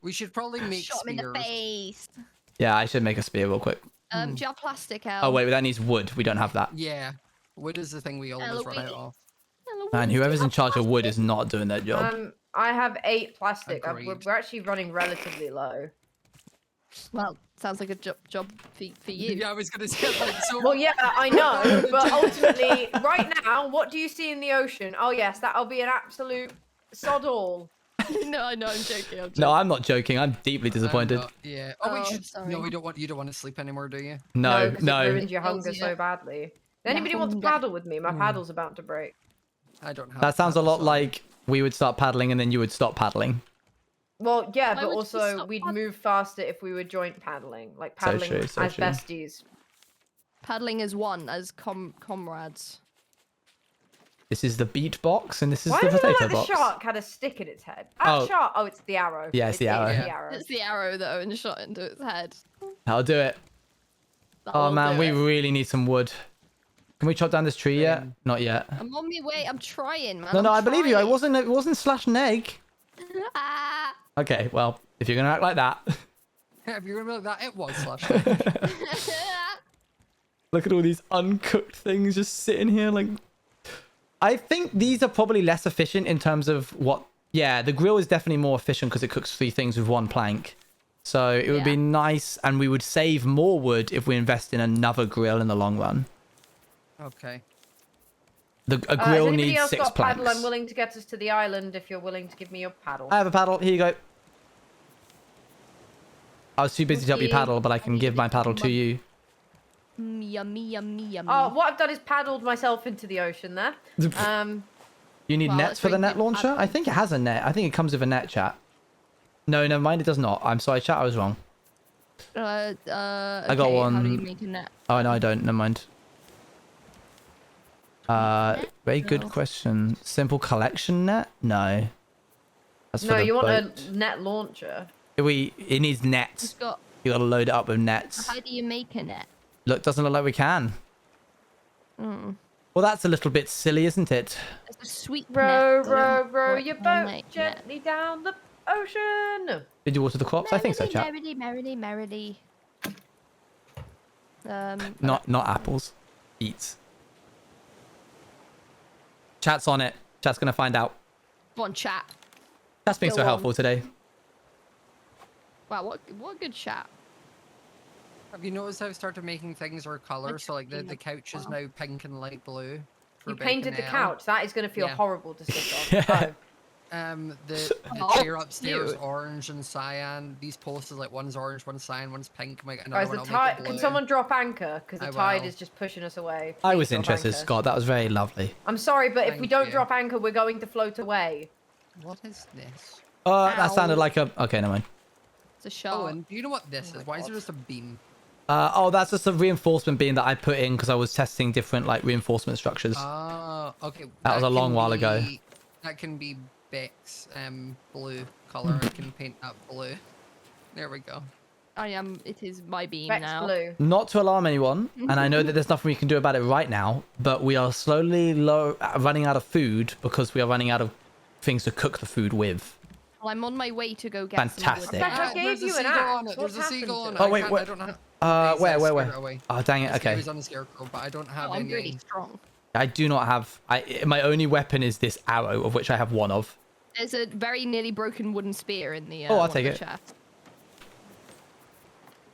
[SPEAKER 5] We should probably make
[SPEAKER 4] Shot him in the
[SPEAKER 5] spears.
[SPEAKER 4] face.
[SPEAKER 2] Yeah, I should make a spear real quick.
[SPEAKER 4] Do you have plastic out?
[SPEAKER 2] Oh wait, but that needs wood. We don't have that.
[SPEAKER 5] Yeah. Wood is the thing we always run out
[SPEAKER 4] Eloise.
[SPEAKER 5] of.
[SPEAKER 2] Man, whoever's in charge of wood is not doing their job.
[SPEAKER 3] I have 8 plastic.
[SPEAKER 5] Agreed.
[SPEAKER 3] We're actually running relatively low.
[SPEAKER 4] Well, sounds like a job for you.
[SPEAKER 5] Yeah, I was gonna say like so.
[SPEAKER 3] Well, yeah, I know, but ultimately, right now, what do you see in the ocean? Oh yes, that'll be an absolute sod all.
[SPEAKER 4] No, I'm joking.
[SPEAKER 2] No, I'm not joking. I'm deeply
[SPEAKER 5] I'm
[SPEAKER 2] disappointed.
[SPEAKER 5] not- yeah. Oh, we
[SPEAKER 4] Oh,
[SPEAKER 5] should.
[SPEAKER 4] sorry.
[SPEAKER 5] No, we don't want. You don't want to sleep anymore, do you?
[SPEAKER 2] No,
[SPEAKER 3] 'cause
[SPEAKER 2] no.
[SPEAKER 3] It ruins your
[SPEAKER 4] Kills
[SPEAKER 3] hunger
[SPEAKER 4] you.
[SPEAKER 3] so badly. If anybody wants to
[SPEAKER 4] hunger.
[SPEAKER 3] paddle with me, my paddle's about to break.
[SPEAKER 5] I don't have.
[SPEAKER 2] That sounds a lot
[SPEAKER 5] so-
[SPEAKER 2] like we would start paddling and then you would stop paddling.
[SPEAKER 3] Well, yeah,
[SPEAKER 4] Why
[SPEAKER 3] but
[SPEAKER 4] would you
[SPEAKER 3] also
[SPEAKER 4] stop
[SPEAKER 3] we'd
[SPEAKER 4] paddling?
[SPEAKER 3] move faster if we were joint paddling, like
[SPEAKER 2] So
[SPEAKER 3] paddling
[SPEAKER 2] true, so
[SPEAKER 3] as
[SPEAKER 2] true.
[SPEAKER 3] besties.
[SPEAKER 4] Paddling as one, as comrades.
[SPEAKER 2] This is the beat box and this is
[SPEAKER 3] Why
[SPEAKER 2] the
[SPEAKER 3] does it look
[SPEAKER 2] potato
[SPEAKER 3] like the
[SPEAKER 2] box.
[SPEAKER 3] shark had a stick in its head?
[SPEAKER 2] Oh.
[SPEAKER 3] Shark. Oh, it's the arrow.
[SPEAKER 2] Yeah, it's the arrow.
[SPEAKER 3] the
[SPEAKER 5] Yeah.
[SPEAKER 3] arrow.
[SPEAKER 4] It's the arrow that Owen shot into its head.
[SPEAKER 2] I'll do it.
[SPEAKER 4] That'll
[SPEAKER 2] Oh man,
[SPEAKER 4] do
[SPEAKER 2] we
[SPEAKER 4] it.
[SPEAKER 2] really need some wood. Can we chop down this tree yet? Not yet.
[SPEAKER 4] I'm on my way. I'm trying, man.
[SPEAKER 2] No,
[SPEAKER 4] I'm
[SPEAKER 2] I believe you.
[SPEAKER 4] trying.
[SPEAKER 2] It wasn't slash an egg.
[SPEAKER 4] Ah.
[SPEAKER 2] Okay, well, if you're gonna act like that.
[SPEAKER 5] If you're gonna be like that, it was slash.
[SPEAKER 2] Look at all these uncooked things just sitting here like I think these are probably less efficient in terms of what yeah, the grill is definitely more efficient because it cooks 3 things with 1 plank. So it would be
[SPEAKER 4] Yeah.
[SPEAKER 2] nice and we would save more wood if we invest in another grill in the long run.
[SPEAKER 5] Okay.
[SPEAKER 2] A
[SPEAKER 3] Has
[SPEAKER 2] grill
[SPEAKER 3] anybody
[SPEAKER 2] needs
[SPEAKER 3] else
[SPEAKER 2] 6
[SPEAKER 3] got a paddle?
[SPEAKER 2] planks.
[SPEAKER 3] I'm willing to get us to the island if you're willing to give me your paddle.
[SPEAKER 2] I have a paddle. Here you go. I was too busy to help you
[SPEAKER 4] Okay.
[SPEAKER 2] paddle, but I can give my paddle to you.
[SPEAKER 4] Yummy, yummy, yummy.
[SPEAKER 3] Oh, what I've done is paddled myself into the ocean there.
[SPEAKER 2] You need
[SPEAKER 4] Well,
[SPEAKER 2] nets
[SPEAKER 4] that's
[SPEAKER 2] for the
[SPEAKER 4] very
[SPEAKER 2] net
[SPEAKER 4] good
[SPEAKER 2] launcher?
[SPEAKER 4] paddle.
[SPEAKER 2] I think it has a net. I think it comes with a net, chat. No, never mind. It does not. I'm sorry, chat. I was wrong.
[SPEAKER 4] I
[SPEAKER 2] got
[SPEAKER 4] How do
[SPEAKER 2] one.
[SPEAKER 4] you make a net?
[SPEAKER 2] Oh, no, I don't. Never mind. Very good
[SPEAKER 4] No.
[SPEAKER 2] question. Simple collection net? No. That's for
[SPEAKER 3] No,
[SPEAKER 2] the
[SPEAKER 3] you want
[SPEAKER 2] boat.
[SPEAKER 3] a net launcher.
[SPEAKER 2] It needs nets.
[SPEAKER 4] It's got.
[SPEAKER 2] You gotta load it up with nets.
[SPEAKER 4] How do you make a net?
[SPEAKER 2] Look, doesn't look like we can.
[SPEAKER 4] Mm.
[SPEAKER 2] Well, that's a little bit silly, isn't it?
[SPEAKER 4] It's a sweet
[SPEAKER 3] Row,
[SPEAKER 4] net.
[SPEAKER 3] row your boat
[SPEAKER 4] Net.
[SPEAKER 3] gently down the ocean.
[SPEAKER 2] Did you water the crops? I think so, chat.
[SPEAKER 4] Merrily.
[SPEAKER 2] Not apples. Beets. Chat's on it. Chat's gonna find out.
[SPEAKER 4] Come on, chat.
[SPEAKER 2] Chat's being
[SPEAKER 4] Go
[SPEAKER 2] so
[SPEAKER 4] on.
[SPEAKER 2] helpful today.
[SPEAKER 4] Wow, what good chat.
[SPEAKER 5] Have you noticed how I started making things our color? So like the couch is now pink and light blue for
[SPEAKER 3] You painted the
[SPEAKER 5] Bekyamon.
[SPEAKER 3] couch. That is going to feel
[SPEAKER 5] Yeah.
[SPEAKER 3] horrible to sit on.
[SPEAKER 5] The chair upstairs,
[SPEAKER 4] cute.
[SPEAKER 5] orange and cyan. These posters, like one's orange, one's cyan, one's pink. Might get
[SPEAKER 3] Oh.
[SPEAKER 5] another
[SPEAKER 3] Guys,
[SPEAKER 5] one.
[SPEAKER 3] the
[SPEAKER 5] I'll make it
[SPEAKER 3] tide.
[SPEAKER 5] blue.
[SPEAKER 3] Can someone drop anchor? Because
[SPEAKER 5] I
[SPEAKER 3] the tide
[SPEAKER 5] will.
[SPEAKER 3] is just pushing us away.
[SPEAKER 2] I was
[SPEAKER 3] Please drop
[SPEAKER 2] interested,
[SPEAKER 3] anchor.
[SPEAKER 2] Scott. That was very lovely.
[SPEAKER 3] I'm sorry, but if we
[SPEAKER 5] Thank
[SPEAKER 3] don't
[SPEAKER 5] you.
[SPEAKER 3] drop anchor, we're going to float away.
[SPEAKER 5] What is this?
[SPEAKER 2] That sounded
[SPEAKER 4] Ow.
[SPEAKER 2] like a... Okay, never mind.
[SPEAKER 4] It's a
[SPEAKER 5] Oh,
[SPEAKER 4] shark.
[SPEAKER 5] and do you know what this
[SPEAKER 3] Oh
[SPEAKER 5] is?
[SPEAKER 3] my
[SPEAKER 5] Why is
[SPEAKER 3] God.
[SPEAKER 5] there just a beam?
[SPEAKER 2] That's just a reinforcement beam that I put in because I was testing different like reinforcement structures.
[SPEAKER 5] Oh, okay.
[SPEAKER 2] That was a long
[SPEAKER 5] can
[SPEAKER 2] while ago.
[SPEAKER 5] That can be Beck's blue color. I can paint that blue. There we go.
[SPEAKER 4] It is my beam
[SPEAKER 3] Beck's
[SPEAKER 4] now.
[SPEAKER 3] blue.
[SPEAKER 2] Not to alarm anyone, and I know that there's nothing we can do about it right now, but we are slowly running out of food because we are running out of things to cook the food with.
[SPEAKER 4] Well, I'm on my way to go get
[SPEAKER 2] Fantastic.
[SPEAKER 4] some wood.
[SPEAKER 3] Beck, I gave
[SPEAKER 5] There's a
[SPEAKER 3] you an
[SPEAKER 5] seagull on
[SPEAKER 3] axe.
[SPEAKER 5] it. There's
[SPEAKER 3] What's
[SPEAKER 5] a
[SPEAKER 3] happened
[SPEAKER 5] seagull
[SPEAKER 3] to
[SPEAKER 5] on
[SPEAKER 3] it?
[SPEAKER 5] it.
[SPEAKER 2] Oh, wait,
[SPEAKER 5] I don't have.
[SPEAKER 2] Where?
[SPEAKER 5] Scared away.
[SPEAKER 2] Oh, dang it.
[SPEAKER 5] He
[SPEAKER 2] Okay.
[SPEAKER 5] was on the scarecrow, but I don't have
[SPEAKER 4] Oh, I'm
[SPEAKER 5] any.
[SPEAKER 4] really strong.
[SPEAKER 2] I do not have... my only weapon is this arrow, of which I have one of.
[SPEAKER 4] There's a very nearly broken wooden spear in the.
[SPEAKER 2] Oh, I'll
[SPEAKER 4] one of
[SPEAKER 2] take
[SPEAKER 4] the
[SPEAKER 2] it.
[SPEAKER 4] chests.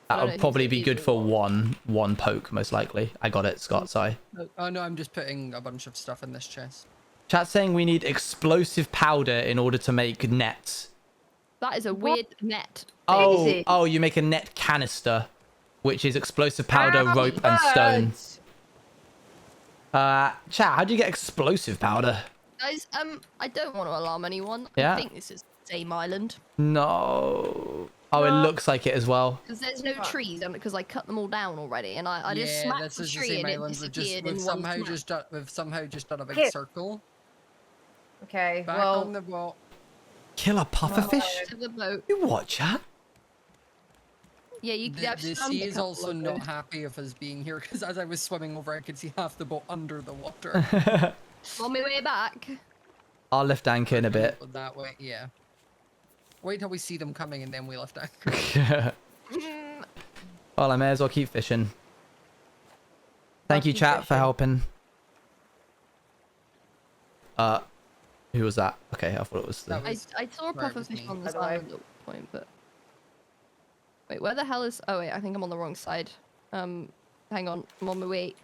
[SPEAKER 2] That
[SPEAKER 4] I don't know
[SPEAKER 2] would
[SPEAKER 4] if
[SPEAKER 2] probably
[SPEAKER 4] it's
[SPEAKER 2] be good for
[SPEAKER 4] easy
[SPEAKER 2] one poke, most likely. I got it, Scott. Sorry.
[SPEAKER 5] Oh no, I'm just putting a bunch of stuff in this chest.
[SPEAKER 2] Chat's saying we need explosive powder in order to make nets.
[SPEAKER 4] That is a weird net.
[SPEAKER 3] Daisy.
[SPEAKER 2] Oh, you make a net canister, which is explosive powder, rope, and stone.
[SPEAKER 3] Birds.
[SPEAKER 2] Chat, how do you get explosive powder?
[SPEAKER 4] Guys, I don't want to alarm anyone.
[SPEAKER 2] Yeah.
[SPEAKER 4] I think this is the same island.
[SPEAKER 2] No. Oh, it looks like it as well.
[SPEAKER 4] Because there's no trees, because I cut them all down already, and I just
[SPEAKER 5] Yeah,
[SPEAKER 4] smacked
[SPEAKER 5] this
[SPEAKER 4] the
[SPEAKER 5] is the
[SPEAKER 4] tree
[SPEAKER 5] same
[SPEAKER 4] and it
[SPEAKER 5] island.
[SPEAKER 4] disappeared
[SPEAKER 5] We've
[SPEAKER 4] in
[SPEAKER 5] somehow
[SPEAKER 4] one smack.
[SPEAKER 5] just done a big
[SPEAKER 3] Here.
[SPEAKER 5] circle.
[SPEAKER 3] Okay,
[SPEAKER 5] Back
[SPEAKER 3] well,
[SPEAKER 5] on the boat.
[SPEAKER 2] Kill a pufferfish?
[SPEAKER 4] To the boat.
[SPEAKER 2] You what, chat?
[SPEAKER 4] Yeah, you
[SPEAKER 5] The,
[SPEAKER 4] I've
[SPEAKER 5] the
[SPEAKER 4] found a
[SPEAKER 5] sea is
[SPEAKER 4] couple
[SPEAKER 5] also
[SPEAKER 4] of
[SPEAKER 5] not
[SPEAKER 4] those.
[SPEAKER 5] happy of us being here because as I was swimming over, I could see half the boat under the water.
[SPEAKER 4] On my way back.
[SPEAKER 2] I'll lift anchor in a bit.
[SPEAKER 5] That way, yeah. Wait till we see them coming and then we lift anchor.
[SPEAKER 2] Well, I may as well keep fishing. Thank you,
[SPEAKER 3] keep
[SPEAKER 2] chat, for
[SPEAKER 3] fishing.
[SPEAKER 2] helping. Who was that? Okay, I thought it was the...
[SPEAKER 5] That
[SPEAKER 4] I
[SPEAKER 5] was-
[SPEAKER 4] saw a
[SPEAKER 5] where it
[SPEAKER 4] puffer
[SPEAKER 5] was
[SPEAKER 4] fish
[SPEAKER 5] me.
[SPEAKER 4] on this
[SPEAKER 3] By the way.
[SPEAKER 4] island at one point, but wait, where the hell is? Oh wait, I think I'm on the wrong side. Hang on, I'm on my way.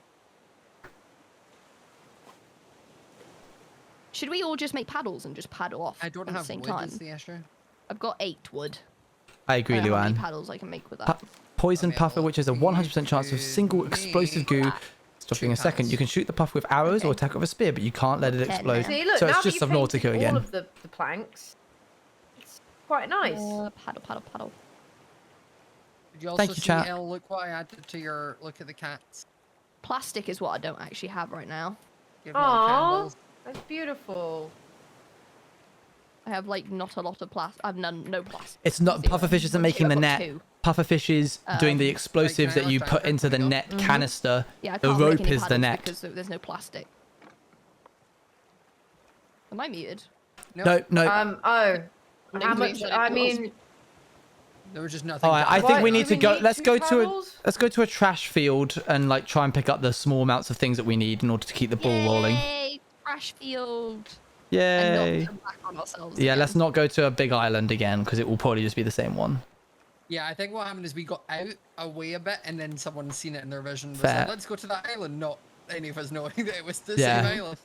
[SPEAKER 4] Should we all just make paddles and just paddle off
[SPEAKER 5] I don't
[SPEAKER 4] at the
[SPEAKER 5] have
[SPEAKER 4] same
[SPEAKER 5] wood
[SPEAKER 4] time?
[SPEAKER 5] is the issue.
[SPEAKER 4] I've got 8 wood.
[SPEAKER 2] I agree,
[SPEAKER 4] How many
[SPEAKER 2] Luan.
[SPEAKER 4] paddles I can make with that?
[SPEAKER 2] Poison
[SPEAKER 5] Okay,
[SPEAKER 2] puffer,
[SPEAKER 5] well,
[SPEAKER 2] which is a 100% chance of single
[SPEAKER 5] me.
[SPEAKER 2] explosive goo. Stopping a second.
[SPEAKER 5] paddles.
[SPEAKER 2] You can shoot the puff with arrows or
[SPEAKER 4] Okay.
[SPEAKER 2] attack with a spear, but you can't let it
[SPEAKER 4] Okay,
[SPEAKER 2] explode.
[SPEAKER 4] now.
[SPEAKER 3] see, look,
[SPEAKER 2] So
[SPEAKER 3] now
[SPEAKER 2] it's
[SPEAKER 3] that
[SPEAKER 2] just
[SPEAKER 3] you
[SPEAKER 2] Subnautica
[SPEAKER 3] painted
[SPEAKER 2] again.
[SPEAKER 3] all of the planks, it's quite nice.
[SPEAKER 4] Paddle, paddle, paddle.
[SPEAKER 5] Did you also
[SPEAKER 2] Thank you,
[SPEAKER 5] see,
[SPEAKER 2] chat.
[SPEAKER 5] Elle, look what I added to your look at the cats.
[SPEAKER 4] Plastic is what I don't actually have right now.
[SPEAKER 5] Give them all
[SPEAKER 3] Aww,
[SPEAKER 5] candles.
[SPEAKER 3] that's beautiful.
[SPEAKER 4] I have like not a lot of plastic. I've no plastic.
[SPEAKER 2] It's not...
[SPEAKER 4] Zero.
[SPEAKER 2] Pufferfish isn't making the
[SPEAKER 4] I've got
[SPEAKER 2] net.
[SPEAKER 4] 2.
[SPEAKER 2] Pufferfish is doing the
[SPEAKER 4] Um,
[SPEAKER 2] explosives
[SPEAKER 5] Right,
[SPEAKER 2] that you
[SPEAKER 5] can I
[SPEAKER 2] put
[SPEAKER 5] lift
[SPEAKER 2] into the
[SPEAKER 5] anchor?
[SPEAKER 2] net canister.
[SPEAKER 4] Yeah, I
[SPEAKER 2] The
[SPEAKER 4] can't make
[SPEAKER 2] rope
[SPEAKER 4] any
[SPEAKER 2] is the
[SPEAKER 4] paddles
[SPEAKER 2] net.
[SPEAKER 4] because there's no plastic. Am I muted?
[SPEAKER 2] No, no.
[SPEAKER 3] Oh,
[SPEAKER 4] No,
[SPEAKER 3] how
[SPEAKER 4] you
[SPEAKER 3] much?
[SPEAKER 4] said it
[SPEAKER 3] I
[SPEAKER 4] was.
[SPEAKER 3] mean,
[SPEAKER 5] There was just nothing.
[SPEAKER 2] All right,
[SPEAKER 5] to
[SPEAKER 2] I
[SPEAKER 5] add.
[SPEAKER 2] think
[SPEAKER 3] Why-
[SPEAKER 2] we
[SPEAKER 3] do
[SPEAKER 2] need to
[SPEAKER 3] we
[SPEAKER 2] go.
[SPEAKER 3] need
[SPEAKER 2] Let's
[SPEAKER 3] 2
[SPEAKER 2] go to
[SPEAKER 3] paddles?
[SPEAKER 2] let's go to a trash field and like try and pick up the small amounts of things that we need in order to keep the ball rolling.
[SPEAKER 4] Yay, trash field.
[SPEAKER 2] Yay!
[SPEAKER 4] And not come back on ourselves.
[SPEAKER 2] Yeah,
[SPEAKER 4] again.
[SPEAKER 2] let's not go to a big island again because it will probably just be the same one.
[SPEAKER 5] Yeah, I think what happened is we got out away a bit, and then someone seen it in their vision. Was
[SPEAKER 2] Fair.
[SPEAKER 5] like, let's go to that island. Not any of us knowing that it was the
[SPEAKER 2] Yeah.
[SPEAKER 5] same island.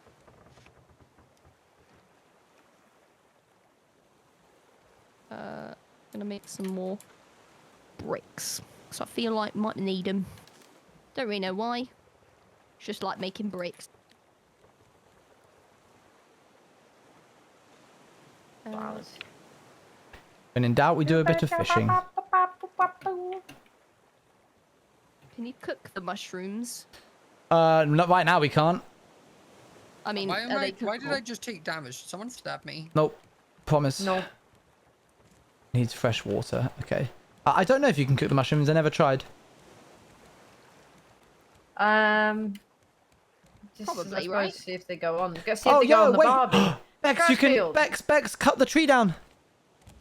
[SPEAKER 4] Gonna make some more bricks. So I feel like might need them. Don't really know why. It's just like making bricks.
[SPEAKER 3] flowers.
[SPEAKER 2] When in doubt, we do a bit of fishing.
[SPEAKER 4] Can you cook the mushrooms?
[SPEAKER 2] Not right now. We can't.
[SPEAKER 4] I mean,
[SPEAKER 5] Why,
[SPEAKER 4] are they
[SPEAKER 5] why did I
[SPEAKER 4] cookable?
[SPEAKER 5] just take damage? Someone stabbed me.
[SPEAKER 2] Nope. Promise.
[SPEAKER 3] No.
[SPEAKER 2] Needs fresh water. Okay. I don't know if you can cook the mushrooms. I never tried.
[SPEAKER 3] Just
[SPEAKER 4] Probably,
[SPEAKER 3] let's go
[SPEAKER 4] right?
[SPEAKER 3] see if they go on. Go see if
[SPEAKER 2] Oh,
[SPEAKER 3] they go
[SPEAKER 2] yo,
[SPEAKER 3] on the
[SPEAKER 2] wait.
[SPEAKER 3] Barbie.
[SPEAKER 2] Bex,
[SPEAKER 3] Trash
[SPEAKER 2] you can.
[SPEAKER 3] field.
[SPEAKER 2] Bex, cut the tree down.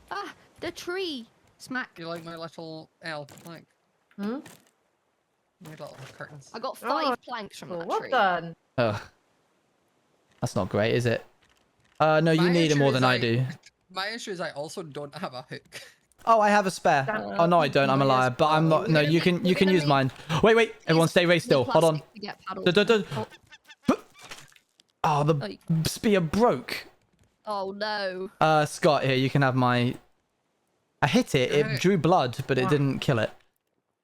[SPEAKER 4] Ah, the tree. Smack.
[SPEAKER 5] You like my little L? Like
[SPEAKER 3] Hmm?
[SPEAKER 5] my little curtains.
[SPEAKER 4] I got
[SPEAKER 3] Oh,
[SPEAKER 4] 5 planks from
[SPEAKER 3] Well,
[SPEAKER 4] that
[SPEAKER 3] well
[SPEAKER 4] tree.
[SPEAKER 3] done.
[SPEAKER 2] Ugh. That's not great, is it? No, you
[SPEAKER 5] My
[SPEAKER 2] need it
[SPEAKER 5] issue
[SPEAKER 2] more
[SPEAKER 5] is
[SPEAKER 2] than I do.
[SPEAKER 5] My issue is I also don't have a hook.
[SPEAKER 2] Oh, I have a spare. Oh no, I don't. I'm a liar. But I'm not. No, you can use mine. Wait. Everyone, stay very still. Hold on.
[SPEAKER 4] To get paddles.
[SPEAKER 2] Duh, duh, duh.
[SPEAKER 4] Oh,
[SPEAKER 2] Oh, the spear broke.
[SPEAKER 4] Oh no.
[SPEAKER 2] Scott, here, you can have my... I hit it. It drew blood, but it didn't kill it.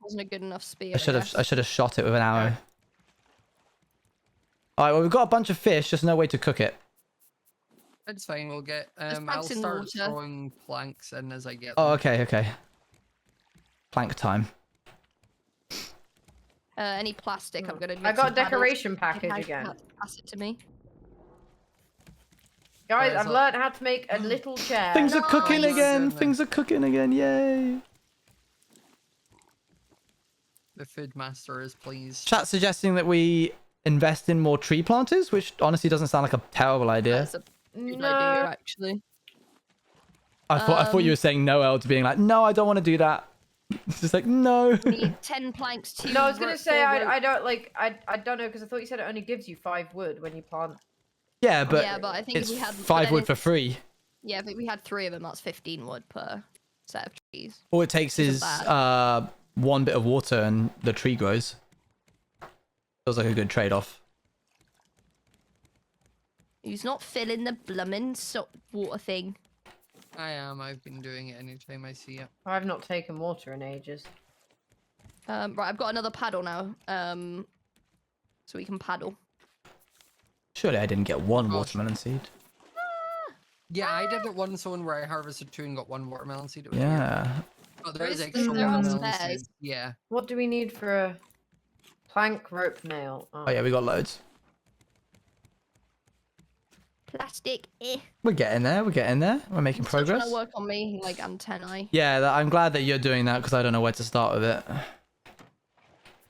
[SPEAKER 4] Wasn't a good enough spear.
[SPEAKER 2] I should have shot it with an arrow. All right, well, we've got a bunch of fish, just no way to cook it.
[SPEAKER 5] It's fine. We'll get. I'll start throwing planks in as I get them.
[SPEAKER 2] Oh, okay. Plank time.
[SPEAKER 4] Any plastic? I'm gonna.
[SPEAKER 3] I got a decoration package again.
[SPEAKER 4] Pass it to me.
[SPEAKER 3] Guys, I've learned how to make a little chair.
[SPEAKER 2] Things are cooking again. Things are cooking again. Yay.
[SPEAKER 5] The food master is pleased.
[SPEAKER 2] Chat suggesting that we invest in more tree planters, which honestly doesn't sound like a terrible idea.
[SPEAKER 4] That's a good idea, actually.
[SPEAKER 2] I thought you were saying no, El, to being like, no, I don't want to do that. It's just like, no.
[SPEAKER 4] We need 10 planks to...
[SPEAKER 3] No, I was gonna say I don't like I don't know, because I thought you said it only gives you 5 wood when you plant.
[SPEAKER 2] Yeah, but
[SPEAKER 4] I think
[SPEAKER 2] it's
[SPEAKER 4] if we had
[SPEAKER 2] 5 wood for free.
[SPEAKER 4] Yeah, if we had 3 of them, that's 15 wood per set of trees.
[SPEAKER 2] All it takes is 1 bit of water and the tree grows. Feels like a good trade-off.
[SPEAKER 4] Who's not filling the blooming water thing?
[SPEAKER 5] I am. I've been doing it anytime I see it.
[SPEAKER 3] I've not taken water in ages.
[SPEAKER 4] Right, I've got another paddle now. So we can paddle.
[SPEAKER 2] Surely I didn't get 1 watermelon seed.
[SPEAKER 5] Yeah, I did it once on where I harvested 2 and got 1 watermelon seed. It was
[SPEAKER 2] Yeah.
[SPEAKER 5] weird. Oh, there is
[SPEAKER 4] There
[SPEAKER 5] extra
[SPEAKER 4] are
[SPEAKER 5] watermelon
[SPEAKER 4] spares.
[SPEAKER 5] seeds. Yeah.
[SPEAKER 3] What do we need for a plank, rope, nail?
[SPEAKER 2] Oh yeah, we got loads.
[SPEAKER 4] Plastic,
[SPEAKER 2] We're getting there. We're making
[SPEAKER 4] Trying
[SPEAKER 2] progress.
[SPEAKER 4] to work on me, like, antennae.
[SPEAKER 2] Yeah, I'm glad that you're doing that because I don't know where to start with it.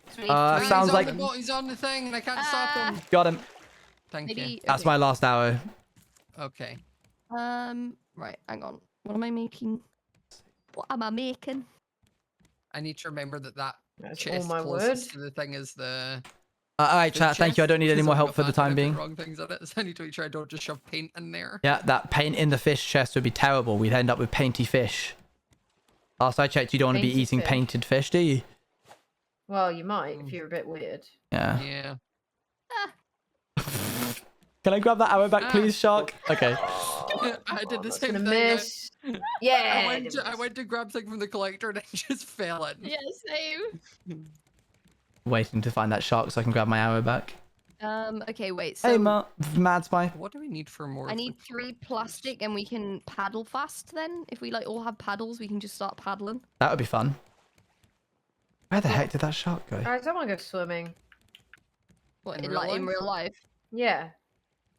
[SPEAKER 4] So we need
[SPEAKER 2] Sounds
[SPEAKER 4] three
[SPEAKER 5] he's
[SPEAKER 2] like-
[SPEAKER 5] on he's on the thing and I can't stop him.
[SPEAKER 2] Got him.
[SPEAKER 5] Thank you.
[SPEAKER 4] Maybe,
[SPEAKER 2] That's my last arrow.
[SPEAKER 5] Okay.
[SPEAKER 4] Right, hang on. What am I making? What am I making?
[SPEAKER 5] I need to remember that
[SPEAKER 3] That's all
[SPEAKER 5] chest
[SPEAKER 3] my
[SPEAKER 5] closest
[SPEAKER 3] wood.
[SPEAKER 5] to the thing is the.
[SPEAKER 2] All right, chat. Thank you. I don't need any more help for the time being.
[SPEAKER 5] Wrong things in it, so I need to make sure I don't just shove paint in there.
[SPEAKER 2] Yeah, that paint in the fish chest would be terrible. We'd end up with painty fish. Last I checked, you don't want to be
[SPEAKER 3] Painted
[SPEAKER 2] eating
[SPEAKER 3] fish.
[SPEAKER 2] painted fish, do you?
[SPEAKER 3] Well, you might if you're a bit weird.
[SPEAKER 2] Yeah.
[SPEAKER 5] Yeah.
[SPEAKER 2] Can I grab that arrow back, please, Shark? Okay.
[SPEAKER 5] I did the
[SPEAKER 3] That's
[SPEAKER 5] same
[SPEAKER 3] gonna
[SPEAKER 5] thing.
[SPEAKER 3] miss. Yeah.
[SPEAKER 5] I went to grab something from the collector and I just fell in.
[SPEAKER 4] Yeah, same.
[SPEAKER 2] Waiting to find that shark so I can grab my arrow back.
[SPEAKER 4] Okay, wait. So
[SPEAKER 2] Hey, Mad Spy.
[SPEAKER 5] What do we need for more?
[SPEAKER 4] I need 3 plastic and we can paddle fast then. If we like all have paddles, we can just start paddling.
[SPEAKER 2] That would be fun. Where the heck did that shark go?
[SPEAKER 3] Guys, I want to go swimming.
[SPEAKER 4] What,
[SPEAKER 5] In
[SPEAKER 4] in,
[SPEAKER 5] real
[SPEAKER 4] like in
[SPEAKER 5] life?
[SPEAKER 4] real life?
[SPEAKER 3] Yeah.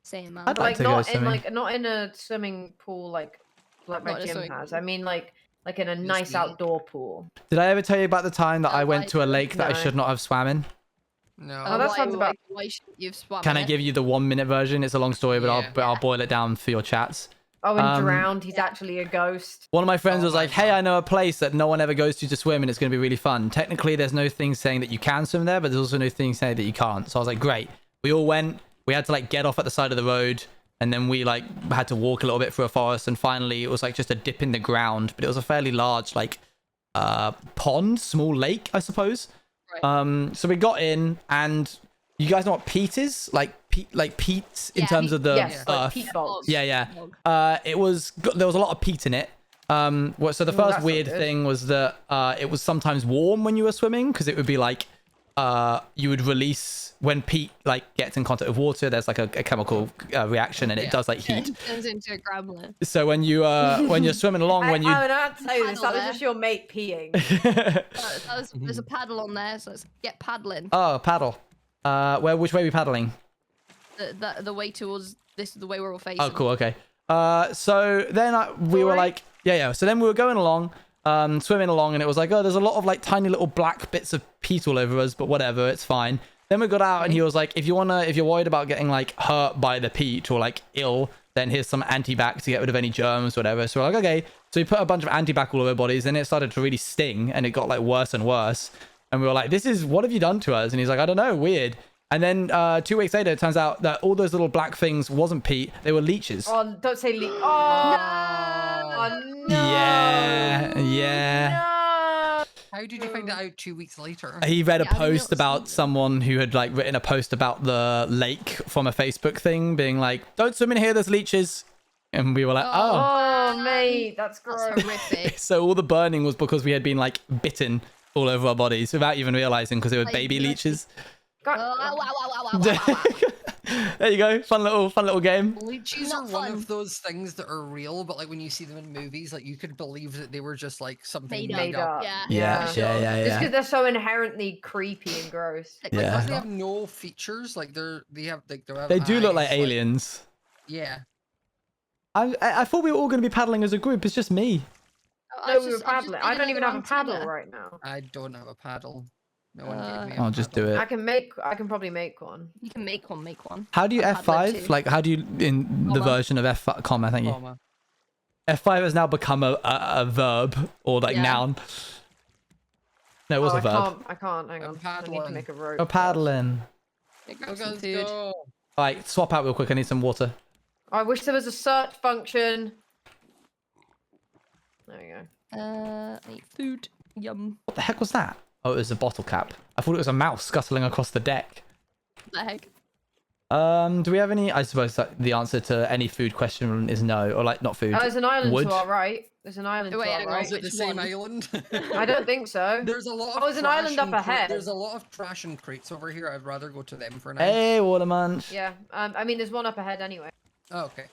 [SPEAKER 4] Same, man.
[SPEAKER 2] I'd like to go
[SPEAKER 3] not in
[SPEAKER 2] swimming.
[SPEAKER 3] not in a swimming pool like
[SPEAKER 4] Not
[SPEAKER 3] my
[SPEAKER 4] in a
[SPEAKER 3] gym
[SPEAKER 4] swimming
[SPEAKER 3] has.
[SPEAKER 4] pool.
[SPEAKER 3] I mean like in a nice
[SPEAKER 5] me.
[SPEAKER 3] outdoor pool.
[SPEAKER 2] Did I ever tell you about the time that I went to a lake that I
[SPEAKER 3] No.
[SPEAKER 2] should not have swam in?
[SPEAKER 5] No.
[SPEAKER 3] Oh, that
[SPEAKER 4] why-
[SPEAKER 3] sounds about-
[SPEAKER 4] why should you've swum
[SPEAKER 2] Can
[SPEAKER 4] in
[SPEAKER 2] I
[SPEAKER 4] it?
[SPEAKER 2] give you the 1-minute version? It's a long story, but
[SPEAKER 5] Yeah.
[SPEAKER 2] I'll boil it down for your chats.
[SPEAKER 3] Oh, and
[SPEAKER 2] Um,
[SPEAKER 3] drowned. He's actually a ghost.
[SPEAKER 2] One of my friends
[SPEAKER 5] Oh
[SPEAKER 2] was
[SPEAKER 5] my
[SPEAKER 2] like, hey,
[SPEAKER 5] God.
[SPEAKER 2] I know a place that no one ever goes to swim and it's going to be really fun. Technically, there's no thing saying that you can swim there, but there's also no thing saying that you can't. So I was like, great. We all went. We had to like get off at the side of the road. And then we like had to walk a little bit through a forest. And finally, it was like just a dip in the ground. But it was a fairly large like pond, small lake, I suppose.
[SPEAKER 4] Right.
[SPEAKER 2] So we got in and you guys know what peat is? Like peat in
[SPEAKER 4] Yeah,
[SPEAKER 2] terms of the
[SPEAKER 3] Yes, like
[SPEAKER 2] earth.
[SPEAKER 3] peat bogs.
[SPEAKER 2] Yeah. There was a lot of peat in it. So the
[SPEAKER 3] Ooh,
[SPEAKER 2] first
[SPEAKER 3] that's not
[SPEAKER 2] weird
[SPEAKER 3] good.
[SPEAKER 2] thing was that it was sometimes warm when you were swimming because it would be like you would release when peat like gets in contact with water. There's like a chemical reaction and it does like heat.
[SPEAKER 4] It turns into a gremlin.
[SPEAKER 2] So when you're swimming along, when you
[SPEAKER 3] I would not tell you this. That was
[SPEAKER 4] Paddle
[SPEAKER 3] just your mate peeing.
[SPEAKER 4] There's a paddle on there, so let's get paddling.
[SPEAKER 2] oh paddle, which way are we paddling?
[SPEAKER 4] The way towards this is the way we're all facing.
[SPEAKER 2] Oh, cool. Okay. So then we were
[SPEAKER 3] Sorry?
[SPEAKER 2] like, yeah. So then we were going along, swimming along, and it was like, oh, there's a lot of like tiny little black bits of peat all over us, but whatever, it's fine. Then we got out, and he was like, if you're worried about getting like hurt by the peat or like ill, then here's some antibac to get rid of any germs, whatever. So we're like, okay. So we put a bunch of antibac all over our bodies, and it started to really sting, and it got like worse and worse. And we were like, what have you done to us? And he's like, I don't know, weird. And then 2 weeks later, it turns out that all those little black things wasn't peat; they were leeches.
[SPEAKER 3] Oh, don't say leak. Oh, no.
[SPEAKER 2] Yeah.
[SPEAKER 3] No.
[SPEAKER 5] How How did you find it out 2 weeks later?
[SPEAKER 2] He read a
[SPEAKER 4] Yeah, I didn't
[SPEAKER 2] post about someone who had like written a post about the lake from a Facebook thing, being like, "Don't swim in here, there's leeches," and we were like, "Oh."
[SPEAKER 3] Oh, mate, that's
[SPEAKER 4] That's
[SPEAKER 3] gross.
[SPEAKER 4] horrific.
[SPEAKER 2] So all the burning was because we had been like bitten all over our bodies without even realizing, because they were
[SPEAKER 4] Like,
[SPEAKER 2] baby
[SPEAKER 4] you
[SPEAKER 2] leeches.
[SPEAKER 3] God,
[SPEAKER 2] There you go, fun little game.
[SPEAKER 5] Leeches
[SPEAKER 4] Not
[SPEAKER 5] are one
[SPEAKER 4] fun.
[SPEAKER 5] of those things that are real, but like when you see them in movies, like you could believe that they were just like something
[SPEAKER 4] Made
[SPEAKER 5] made
[SPEAKER 3] up.
[SPEAKER 5] up.
[SPEAKER 4] Yeah.
[SPEAKER 2] Yeah,
[SPEAKER 4] for sure.
[SPEAKER 2] yeah.
[SPEAKER 3] Just because they're so inherently creepy and gross.
[SPEAKER 4] Like,
[SPEAKER 2] Yeah.
[SPEAKER 5] Because
[SPEAKER 4] it's
[SPEAKER 5] they have
[SPEAKER 4] not-
[SPEAKER 5] no features, like they have
[SPEAKER 2] They do look like
[SPEAKER 5] eyes,
[SPEAKER 2] aliens.
[SPEAKER 5] yeah.
[SPEAKER 2] I thought we were all going to be paddling as a group. It's just me.
[SPEAKER 4] I
[SPEAKER 3] No,
[SPEAKER 4] was
[SPEAKER 3] we were
[SPEAKER 4] just- I was just
[SPEAKER 3] paddling.
[SPEAKER 4] made
[SPEAKER 3] I don't even have
[SPEAKER 4] another
[SPEAKER 3] a paddle
[SPEAKER 4] antenna.
[SPEAKER 3] right now.
[SPEAKER 5] I don't have a paddle. No one gave me a
[SPEAKER 2] I'll just
[SPEAKER 5] paddle.
[SPEAKER 2] do
[SPEAKER 3] I
[SPEAKER 2] it.
[SPEAKER 3] can probably make one.
[SPEAKER 4] You can make one.
[SPEAKER 2] How do you
[SPEAKER 4] I'm paddling
[SPEAKER 2] F5?
[SPEAKER 4] too.
[SPEAKER 2] Like, how do you in the
[SPEAKER 4] Comma.
[SPEAKER 2] version of F comma? Thank you.
[SPEAKER 5] Comma.
[SPEAKER 2] F5 has now become a verb or like
[SPEAKER 4] Yeah.
[SPEAKER 2] noun. No, it was
[SPEAKER 3] Oh,
[SPEAKER 2] a verb.
[SPEAKER 3] I can't. Hang
[SPEAKER 5] I'm
[SPEAKER 3] on. I need to
[SPEAKER 5] paddling.
[SPEAKER 3] make a rope.
[SPEAKER 2] Go paddling.
[SPEAKER 4] Yeah, grab
[SPEAKER 5] Look
[SPEAKER 4] some
[SPEAKER 5] us
[SPEAKER 4] food.
[SPEAKER 5] go.
[SPEAKER 2] All right, swap out real quick. I need some water.
[SPEAKER 3] I wish there was a search function. There you go.
[SPEAKER 4] I need food. Yum.
[SPEAKER 2] What the heck was that? Oh, it was a bottle cap. I thought it was a mouse scuttling across the deck.
[SPEAKER 4] What the heck?
[SPEAKER 2] Do we have any? I suppose that the answer to any food question is no, or like not food.
[SPEAKER 3] Oh, there's an island
[SPEAKER 2] Wood.
[SPEAKER 3] to our right. There's an island
[SPEAKER 4] Wait,
[SPEAKER 3] to
[SPEAKER 4] hang
[SPEAKER 3] our
[SPEAKER 4] on,
[SPEAKER 3] right.
[SPEAKER 5] Is it the
[SPEAKER 4] Which
[SPEAKER 5] same
[SPEAKER 4] one?
[SPEAKER 5] island?
[SPEAKER 3] I don't think so.
[SPEAKER 5] There's a lot of
[SPEAKER 3] Oh, there's an island
[SPEAKER 5] trash
[SPEAKER 3] up
[SPEAKER 5] and
[SPEAKER 3] ahead.
[SPEAKER 5] There's a lot of trash and crates over here. I'd rather go to them for now.
[SPEAKER 2] Hey, water munch.
[SPEAKER 3] Yeah. I mean, there's one up ahead anyway.
[SPEAKER 5] Oh, okay.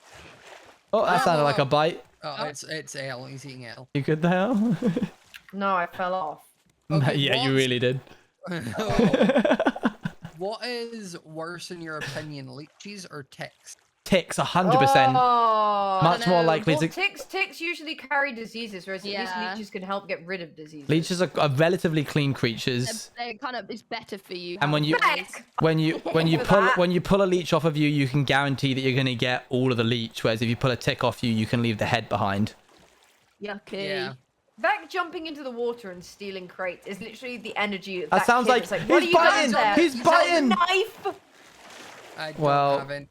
[SPEAKER 2] Oh, that sounded like a bite.
[SPEAKER 5] Oh, it's L. He's eating L.
[SPEAKER 2] You good there?
[SPEAKER 3] No, I fell off.
[SPEAKER 5] Okay,
[SPEAKER 2] Yeah, you
[SPEAKER 5] what-
[SPEAKER 2] really did.
[SPEAKER 5] What is worse in your opinion, leeches or ticks?
[SPEAKER 2] Ticks, 100%.
[SPEAKER 3] Oh,
[SPEAKER 2] Much more likely
[SPEAKER 3] well,
[SPEAKER 2] to.
[SPEAKER 3] ticks usually carry diseases, whereas at
[SPEAKER 4] Yeah.
[SPEAKER 3] least leeches can help get rid of diseases.
[SPEAKER 2] Leeches are relatively clean creatures,
[SPEAKER 4] They're kind of. It's better for you.
[SPEAKER 2] and when you
[SPEAKER 3] Heck!
[SPEAKER 2] when you
[SPEAKER 3] For
[SPEAKER 2] pull
[SPEAKER 3] that.
[SPEAKER 2] when you pull a leech off of you, you can guarantee that you're gonna get all of the leech. Whereas if you pull a tick off you, you can leave the head behind.
[SPEAKER 4] Yucky.
[SPEAKER 5] Yeah.
[SPEAKER 3] Beck jumping into the water and stealing crates is literally the energy of
[SPEAKER 2] That
[SPEAKER 3] that
[SPEAKER 2] sounds
[SPEAKER 3] kid
[SPEAKER 2] like-
[SPEAKER 3] that's what
[SPEAKER 2] he's
[SPEAKER 3] are you
[SPEAKER 2] biting!
[SPEAKER 3] doing there?
[SPEAKER 2] He's
[SPEAKER 3] Is that
[SPEAKER 2] biting!
[SPEAKER 3] a knife.
[SPEAKER 5] I don't
[SPEAKER 2] Well-
[SPEAKER 5] have it.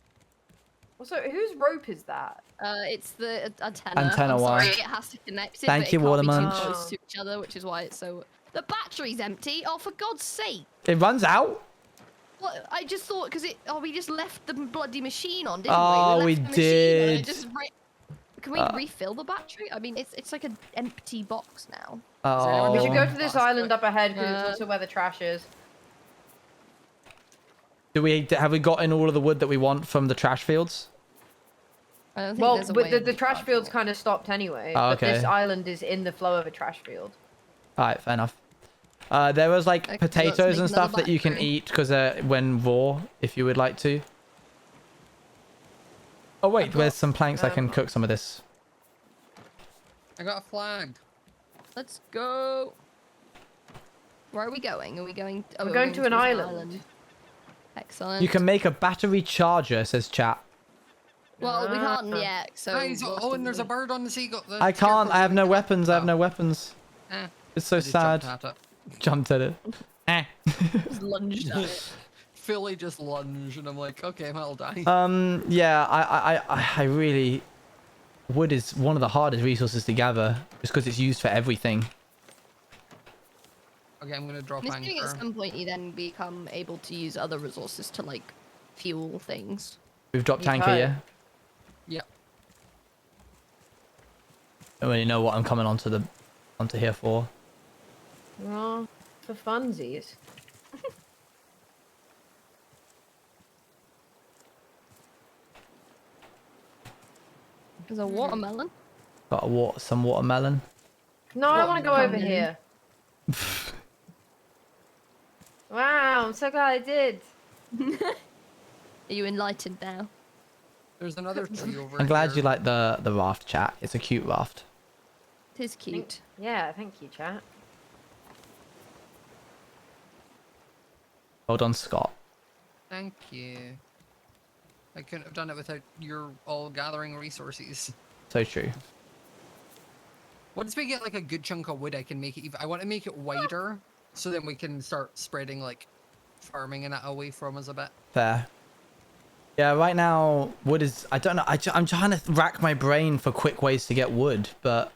[SPEAKER 3] Also, whose rope is that?
[SPEAKER 4] It's the antenna.
[SPEAKER 2] Antenna
[SPEAKER 4] I'm
[SPEAKER 2] one.
[SPEAKER 4] sorry, it has to connect it.
[SPEAKER 2] Thank
[SPEAKER 4] but
[SPEAKER 2] you,
[SPEAKER 4] it can't be
[SPEAKER 2] Watermunch.
[SPEAKER 4] too close to each other, which is why it's so. The battery's empty. Oh, for God's sake!
[SPEAKER 2] It runs out.
[SPEAKER 4] What? I just thought because it. Oh, we just left the bloody machine on, didn't
[SPEAKER 2] Oh,
[SPEAKER 4] we?
[SPEAKER 2] we
[SPEAKER 4] Left the machine on, it
[SPEAKER 2] did.
[SPEAKER 4] just Can we refill the battery? I mean, it's like an empty box now.
[SPEAKER 2] Oh.
[SPEAKER 3] We should go to this
[SPEAKER 5] Plastic.
[SPEAKER 3] island up ahead because it's
[SPEAKER 4] Uh,
[SPEAKER 3] also where the trash is.
[SPEAKER 2] Have we gotten all of the wood that we want from the trash fields?
[SPEAKER 4] I don't think
[SPEAKER 3] Well,
[SPEAKER 4] there's a
[SPEAKER 3] but
[SPEAKER 4] way
[SPEAKER 3] the
[SPEAKER 4] of
[SPEAKER 3] trash fields
[SPEAKER 4] transport.
[SPEAKER 3] kind of stopped anyway.
[SPEAKER 2] Oh,
[SPEAKER 3] But this
[SPEAKER 2] okay.
[SPEAKER 3] island is in the flow of a trash field.
[SPEAKER 2] All right, fair enough. There was like
[SPEAKER 4] Okay, let's
[SPEAKER 2] potatoes
[SPEAKER 4] make
[SPEAKER 2] and
[SPEAKER 4] another
[SPEAKER 2] stuff that you can
[SPEAKER 4] battery.
[SPEAKER 2] eat because when raw, if you would like to. Oh wait, there's some planks. I can cook some of this.
[SPEAKER 5] I got a flag.
[SPEAKER 4] Let's go. Where are we going? Are we going? Oh,
[SPEAKER 3] We're going to an
[SPEAKER 4] towards
[SPEAKER 3] island.
[SPEAKER 4] Excellent.
[SPEAKER 2] You can make a battery charger, says chat.
[SPEAKER 4] Well, we can't
[SPEAKER 3] Ah.
[SPEAKER 4] yet. So.
[SPEAKER 5] Guys,
[SPEAKER 4] we'll
[SPEAKER 5] oh, and there's a
[SPEAKER 4] still-
[SPEAKER 5] bird on the seagull. the
[SPEAKER 2] I can't.
[SPEAKER 5] scarecrow.
[SPEAKER 2] I have no weapons. I have
[SPEAKER 5] Oh.
[SPEAKER 2] no weapons.
[SPEAKER 5] Eh,
[SPEAKER 2] It's so
[SPEAKER 5] I just
[SPEAKER 2] sad.
[SPEAKER 5] jumped at it.
[SPEAKER 2] Jumped at it. Eh.
[SPEAKER 4] Just lunged at it.
[SPEAKER 5] Philly just lunged, and I'm like, okay, I'll die.
[SPEAKER 2] Yeah. I really. Wood is one of the hardest resources to gather, just because it's used for everything.
[SPEAKER 5] Okay, I'm gonna drop
[SPEAKER 4] I'm assuming at
[SPEAKER 5] anchor.
[SPEAKER 4] some point you then become able to use other resources to like fuel things.
[SPEAKER 2] We've dropped
[SPEAKER 3] You
[SPEAKER 2] anchor,
[SPEAKER 3] can.
[SPEAKER 2] yeah.
[SPEAKER 5] Yep.
[SPEAKER 2] I don't really know what I'm coming onto here for.
[SPEAKER 3] Well, for funsies.
[SPEAKER 4] There's a watermelon.
[SPEAKER 2] Got some watermelon.
[SPEAKER 3] No, I want to go over
[SPEAKER 4] Watermelon.
[SPEAKER 3] here. Wow, I'm so glad I did.
[SPEAKER 4] Are you enlightened now?
[SPEAKER 5] There's another tree over
[SPEAKER 2] I'm glad
[SPEAKER 5] here.
[SPEAKER 2] you like the raft, chat. It's a cute raft.
[SPEAKER 4] It is cute.
[SPEAKER 3] Yeah, thank you, chat.
[SPEAKER 2] Well done, Scott.
[SPEAKER 5] Thank you. I couldn't have done it without your all gathering resources.
[SPEAKER 2] So true.
[SPEAKER 5] Once we get like a good chunk of wood, I can make it. I want to make it wider, so then we can start spreading like farming and that away from us a bit.
[SPEAKER 2] Fair. Yeah, right now, wood is... I don't know. I'm trying to rack my brain for quick ways to get wood, but...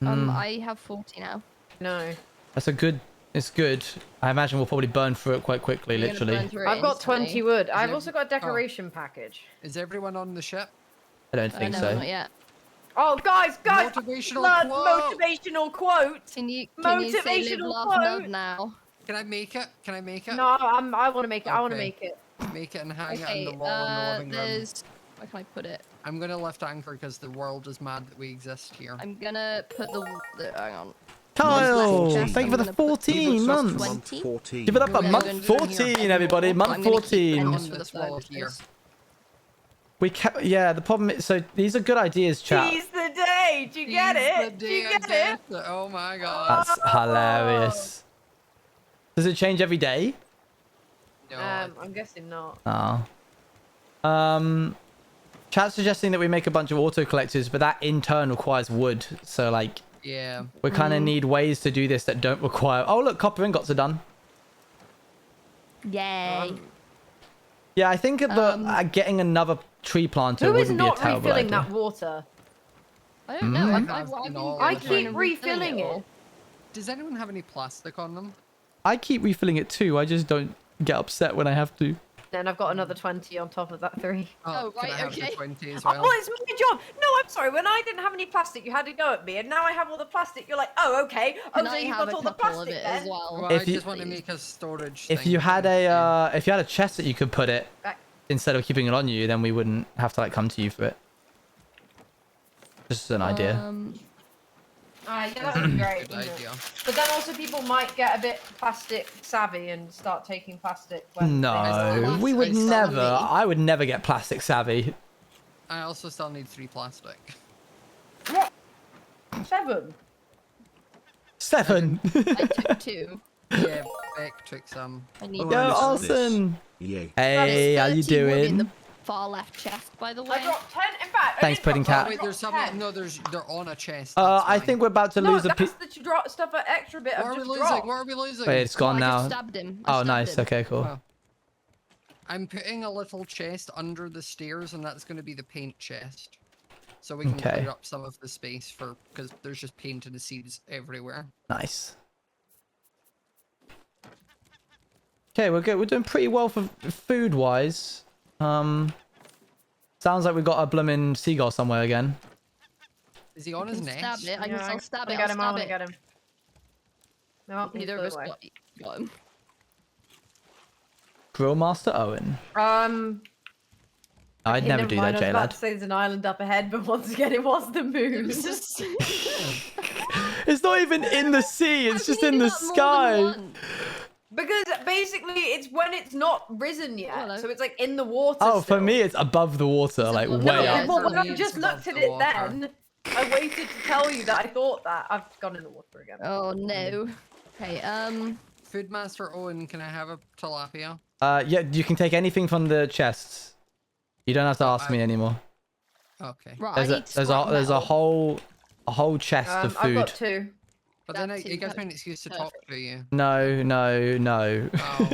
[SPEAKER 4] I have 40 now.
[SPEAKER 3] No.
[SPEAKER 2] That's a good. It's good. I imagine we'll probably burn through it quite quickly,
[SPEAKER 4] You're gonna
[SPEAKER 2] literally.
[SPEAKER 4] burn through it
[SPEAKER 3] I've got
[SPEAKER 4] instantly.
[SPEAKER 3] 20 wood. I've
[SPEAKER 5] there-
[SPEAKER 3] also got a decoration package.
[SPEAKER 5] Is everyone on the ship?
[SPEAKER 2] I don't think
[SPEAKER 4] No,
[SPEAKER 2] so.
[SPEAKER 4] not yet.
[SPEAKER 3] Oh, guys,
[SPEAKER 5] Motivational
[SPEAKER 3] blood,
[SPEAKER 5] quote.
[SPEAKER 3] motivational quote.
[SPEAKER 4] Can you say live,
[SPEAKER 3] Motivational
[SPEAKER 4] laugh,
[SPEAKER 3] quote.
[SPEAKER 4] nerd now?
[SPEAKER 5] Can I make it? Can I make it?
[SPEAKER 3] No, I want to make it. I want to
[SPEAKER 5] Okay.
[SPEAKER 3] make it.
[SPEAKER 5] Make it and hang it
[SPEAKER 4] Okay,
[SPEAKER 5] on the wall in the living room.
[SPEAKER 4] there's... Where can I put it?
[SPEAKER 5] I'm gonna lift anchor because the world is mad that we exist here.
[SPEAKER 4] I'm gonna put the hang on.
[SPEAKER 2] Kyle,
[SPEAKER 4] Chest,
[SPEAKER 2] thank you for
[SPEAKER 4] I'm
[SPEAKER 2] the
[SPEAKER 4] gonna put
[SPEAKER 2] 14
[SPEAKER 1] Month
[SPEAKER 2] months.
[SPEAKER 4] 20?
[SPEAKER 1] 14.
[SPEAKER 2] Give it up
[SPEAKER 4] We're
[SPEAKER 2] at
[SPEAKER 4] gonna
[SPEAKER 2] month
[SPEAKER 4] go and do it
[SPEAKER 2] 14, everybody.
[SPEAKER 4] I'm
[SPEAKER 2] Month
[SPEAKER 4] gonna keep
[SPEAKER 2] 14.
[SPEAKER 4] them
[SPEAKER 5] This
[SPEAKER 4] on for the
[SPEAKER 5] this wall here.
[SPEAKER 4] furnaces.
[SPEAKER 2] We kept, yeah, the problem is, so these are good ideas, chat.
[SPEAKER 3] Seize the day. Do you get
[SPEAKER 5] Seize the
[SPEAKER 3] it? Do
[SPEAKER 5] day
[SPEAKER 3] you
[SPEAKER 5] I
[SPEAKER 3] get it?
[SPEAKER 5] get it. Oh my god.
[SPEAKER 2] That's hilarious. Does it change every day?
[SPEAKER 5] No,
[SPEAKER 3] I'm guessing not.
[SPEAKER 2] Oh. Chat's suggesting that we make a bunch of auto collectors, but that in turn requires wood. So like,
[SPEAKER 5] yeah.
[SPEAKER 2] we kind of need ways to do this that don't require. Oh look, copper ingots are done.
[SPEAKER 4] Yay.
[SPEAKER 2] Yeah, I think getting another tree planter
[SPEAKER 3] Who is
[SPEAKER 2] wouldn't be a
[SPEAKER 3] not
[SPEAKER 2] terrible
[SPEAKER 3] refilling
[SPEAKER 2] idea.
[SPEAKER 3] that water?
[SPEAKER 4] I don't know.
[SPEAKER 5] Mm.
[SPEAKER 4] I've
[SPEAKER 5] In all
[SPEAKER 3] I
[SPEAKER 5] the
[SPEAKER 3] keep
[SPEAKER 5] time.
[SPEAKER 3] refilling it.
[SPEAKER 5] Does anyone have any plastic on them?
[SPEAKER 2] I keep refilling it too. I just don't get upset when I have to.
[SPEAKER 3] Then I've got another 20 on top of that 3.
[SPEAKER 4] Oh,
[SPEAKER 5] can I
[SPEAKER 4] right,
[SPEAKER 5] have the
[SPEAKER 4] okay.
[SPEAKER 5] 20 as well?
[SPEAKER 3] Oh, it's my job. No, I'm sorry. When I didn't have any plastic, you had to go at me, and now I have all the plastic. You're like, oh, okay. Oh,
[SPEAKER 4] Can
[SPEAKER 3] so
[SPEAKER 4] I
[SPEAKER 3] you've
[SPEAKER 4] have
[SPEAKER 3] got
[SPEAKER 4] a
[SPEAKER 3] all the
[SPEAKER 4] couple of
[SPEAKER 3] plastic
[SPEAKER 4] it
[SPEAKER 3] then.
[SPEAKER 4] as well?
[SPEAKER 5] Well,
[SPEAKER 2] If
[SPEAKER 5] I
[SPEAKER 2] you-
[SPEAKER 5] just want to make a storage
[SPEAKER 2] If
[SPEAKER 5] thing.
[SPEAKER 2] you had if you had a chest that you could put it
[SPEAKER 3] Back.
[SPEAKER 2] instead of keeping it on you, then we wouldn't have to like come to you for it. Just an idea.
[SPEAKER 3] Yeah, that would be great.
[SPEAKER 5] Good
[SPEAKER 3] wouldn't it?
[SPEAKER 5] idea.
[SPEAKER 3] But then also people might get a bit plastic savvy and start taking plastic. When
[SPEAKER 2] No,
[SPEAKER 5] still-
[SPEAKER 2] we would
[SPEAKER 5] I still
[SPEAKER 2] never.
[SPEAKER 5] need-
[SPEAKER 2] I would never get plastic savvy.
[SPEAKER 5] I also still need 3 plastic.
[SPEAKER 3] What? 7.
[SPEAKER 2] 7.
[SPEAKER 4] I took 2.
[SPEAKER 5] Yeah, Beck took some.
[SPEAKER 4] I need
[SPEAKER 1] Oh,
[SPEAKER 2] Yo,
[SPEAKER 1] I missed
[SPEAKER 2] Austin.
[SPEAKER 1] Yay.
[SPEAKER 2] Hey, how you
[SPEAKER 4] 30 wood in
[SPEAKER 2] doing?
[SPEAKER 4] the far left chest, by the way.
[SPEAKER 3] I dropped 10. In fact,
[SPEAKER 2] Thanks, Pudding Cat.
[SPEAKER 5] Oh, wait, there's
[SPEAKER 3] some.
[SPEAKER 5] some. No, they're on a chest.
[SPEAKER 2] I
[SPEAKER 5] that's
[SPEAKER 2] think
[SPEAKER 5] fine.
[SPEAKER 2] we're about to
[SPEAKER 3] No,
[SPEAKER 2] lose a
[SPEAKER 3] that's
[SPEAKER 2] piece.
[SPEAKER 3] the drop stuff. An extra bit.
[SPEAKER 5] What
[SPEAKER 3] I've
[SPEAKER 5] are we
[SPEAKER 3] just
[SPEAKER 5] losing?
[SPEAKER 3] dropped.
[SPEAKER 5] What are we losing?
[SPEAKER 2] Wait, it's gone
[SPEAKER 4] I
[SPEAKER 2] now.
[SPEAKER 4] just stabbed him. I
[SPEAKER 2] Oh,
[SPEAKER 4] stabbed
[SPEAKER 2] nice.
[SPEAKER 4] him.
[SPEAKER 2] Okay, cool.
[SPEAKER 5] Oh. I'm putting a little chest under the stairs, and that's going to be the paint chest. So we can
[SPEAKER 2] Okay.
[SPEAKER 5] clear up some of the space because there's just paint and seeds everywhere.
[SPEAKER 2] Nice. Okay, we're good. We're doing pretty well for food wise. Sounds like we got a blooming seagull somewhere again.
[SPEAKER 5] Is he on
[SPEAKER 4] I
[SPEAKER 5] his
[SPEAKER 4] can
[SPEAKER 5] nest?
[SPEAKER 4] stab it. I can still stab
[SPEAKER 3] I
[SPEAKER 4] it.
[SPEAKER 3] got
[SPEAKER 4] I'll
[SPEAKER 3] him. I
[SPEAKER 4] stab
[SPEAKER 3] want to
[SPEAKER 4] it.
[SPEAKER 3] get him. No, he's
[SPEAKER 4] Neither of
[SPEAKER 3] flew
[SPEAKER 4] us
[SPEAKER 3] away.
[SPEAKER 4] got him.
[SPEAKER 2] Grill Master Owen. I'd
[SPEAKER 3] Okay,
[SPEAKER 2] never
[SPEAKER 3] never
[SPEAKER 2] do
[SPEAKER 3] mind,
[SPEAKER 2] that,
[SPEAKER 3] I was about
[SPEAKER 2] J-Lad.
[SPEAKER 3] to say there's an island up ahead, but once again, it was the moon.
[SPEAKER 2] It's not even in the sea. It's
[SPEAKER 4] I've
[SPEAKER 2] just in
[SPEAKER 4] needed
[SPEAKER 2] the
[SPEAKER 4] that more than
[SPEAKER 2] sky.
[SPEAKER 4] once.
[SPEAKER 3] Because basically, it's when it's not risen yet,
[SPEAKER 4] Hello.
[SPEAKER 3] so it's like in the water.
[SPEAKER 2] Oh, for
[SPEAKER 3] still.
[SPEAKER 2] me, it's above the water,
[SPEAKER 4] It's
[SPEAKER 2] like
[SPEAKER 4] above
[SPEAKER 2] way
[SPEAKER 4] the
[SPEAKER 3] No,
[SPEAKER 2] up.
[SPEAKER 4] water.
[SPEAKER 3] well, when
[SPEAKER 5] For
[SPEAKER 3] I
[SPEAKER 5] me, it's
[SPEAKER 3] just
[SPEAKER 5] above
[SPEAKER 3] looked at
[SPEAKER 5] the
[SPEAKER 3] it
[SPEAKER 5] water.
[SPEAKER 3] then, I waited to tell you that I thought that. I've gone in the water again.
[SPEAKER 4] Oh no. Okay.
[SPEAKER 5] Foodmaster Owen, can I have a tilapia?
[SPEAKER 2] Yeah, you can take anything from the chests. You don't have to ask me anymore.
[SPEAKER 5] Okay.
[SPEAKER 4] Right.
[SPEAKER 2] There's
[SPEAKER 4] I
[SPEAKER 2] a
[SPEAKER 4] need
[SPEAKER 2] there's a
[SPEAKER 4] scrap
[SPEAKER 2] there's a
[SPEAKER 4] metal.
[SPEAKER 2] whole chest of
[SPEAKER 3] I've got
[SPEAKER 2] food.
[SPEAKER 3] 2.
[SPEAKER 5] But then
[SPEAKER 4] That's
[SPEAKER 5] it
[SPEAKER 4] it,
[SPEAKER 5] gives me an
[SPEAKER 4] that's
[SPEAKER 5] excuse to talk
[SPEAKER 4] perfect.
[SPEAKER 5] to you.
[SPEAKER 2] No.
[SPEAKER 5] Oh.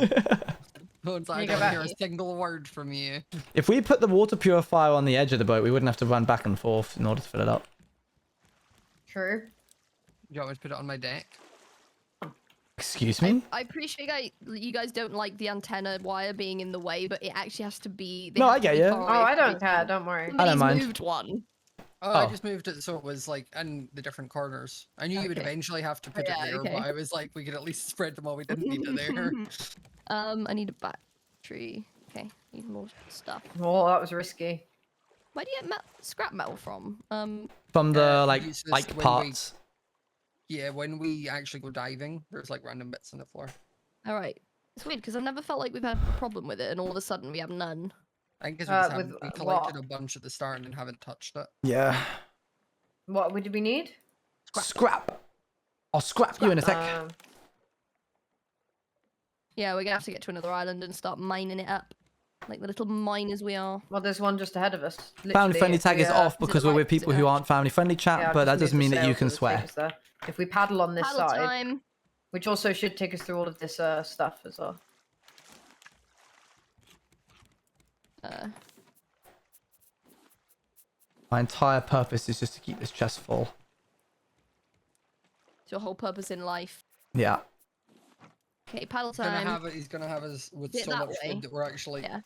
[SPEAKER 5] Once I
[SPEAKER 3] You go
[SPEAKER 5] don't
[SPEAKER 3] back.
[SPEAKER 5] hear a single word from you.
[SPEAKER 2] If we put the water purifier on the edge of the boat, we wouldn't have to run back and forth in order to fill it up.
[SPEAKER 3] True.
[SPEAKER 5] Do you want me to put it on my deck?
[SPEAKER 2] Excuse me?
[SPEAKER 4] I appreciate you guys don't like the antenna wire being in the way, but it actually has to be. they
[SPEAKER 2] No,
[SPEAKER 4] have
[SPEAKER 2] I
[SPEAKER 4] to
[SPEAKER 2] get
[SPEAKER 4] be
[SPEAKER 2] ya.
[SPEAKER 4] far
[SPEAKER 3] Oh,
[SPEAKER 4] away
[SPEAKER 3] I
[SPEAKER 4] from
[SPEAKER 3] don't
[SPEAKER 4] each
[SPEAKER 3] care.
[SPEAKER 4] other.
[SPEAKER 3] Don't worry.
[SPEAKER 2] I don't
[SPEAKER 4] Somebody's
[SPEAKER 2] mind.
[SPEAKER 4] moved one.
[SPEAKER 5] Oh, I
[SPEAKER 2] Oh.
[SPEAKER 5] just moved it so it was like in the different corners. I knew you would
[SPEAKER 4] Okay.
[SPEAKER 5] eventually have to put
[SPEAKER 4] Yeah,
[SPEAKER 5] it there,
[SPEAKER 4] okay.
[SPEAKER 5] but I was like, we could at least spread them all. We didn't need it there.
[SPEAKER 4] I need a battery. Okay, need more stuff.
[SPEAKER 3] Oh, that was risky.
[SPEAKER 4] Where do you get scrap metal from?
[SPEAKER 2] From the
[SPEAKER 5] we
[SPEAKER 2] like
[SPEAKER 5] use this when we-
[SPEAKER 2] parts.
[SPEAKER 5] Yeah, when we actually go diving, there's like random bits on the floor.
[SPEAKER 4] All right. It's weird because I've never felt like we've had a problem with it, and all of a sudden we have none.
[SPEAKER 5] I think 'cause we, just
[SPEAKER 3] with
[SPEAKER 5] haven't- we collected
[SPEAKER 3] what?
[SPEAKER 5] a bunch at the start and then haven't touched it.
[SPEAKER 2] Yeah.
[SPEAKER 3] What would we need?
[SPEAKER 2] Scrap. I'll scrap you in a sec.
[SPEAKER 4] Yeah, we're gonna have to get to another island and start mining it up, like the little miners we are.
[SPEAKER 3] Well, there's one just ahead of us.
[SPEAKER 2] Family
[SPEAKER 3] literally,
[SPEAKER 2] friendly
[SPEAKER 3] if
[SPEAKER 2] tag
[SPEAKER 3] we,
[SPEAKER 2] is off
[SPEAKER 4] it
[SPEAKER 2] because we're
[SPEAKER 4] right?
[SPEAKER 2] with
[SPEAKER 4] Is it
[SPEAKER 2] people who
[SPEAKER 4] right?
[SPEAKER 2] aren't family friendly, chat,
[SPEAKER 3] Yeah, I've
[SPEAKER 2] but that
[SPEAKER 3] just
[SPEAKER 2] doesn't
[SPEAKER 3] moved
[SPEAKER 2] mean
[SPEAKER 3] the
[SPEAKER 2] that you
[SPEAKER 3] sail
[SPEAKER 2] can
[SPEAKER 3] so it'll
[SPEAKER 2] swear.
[SPEAKER 3] take us there. If we paddle on this
[SPEAKER 4] Paddle
[SPEAKER 3] side,
[SPEAKER 4] time.
[SPEAKER 3] which also should take us through all of this stuff as well.
[SPEAKER 2] My entire purpose is just to keep this chest full.
[SPEAKER 4] to a whole purpose in life.
[SPEAKER 2] Yeah.
[SPEAKER 4] Okay, paddle
[SPEAKER 5] He's gonna
[SPEAKER 4] time.
[SPEAKER 5] have it. He's gonna have us with
[SPEAKER 4] Bit
[SPEAKER 5] so
[SPEAKER 4] that
[SPEAKER 5] much
[SPEAKER 4] way.
[SPEAKER 5] food that we're actually
[SPEAKER 4] Yeah.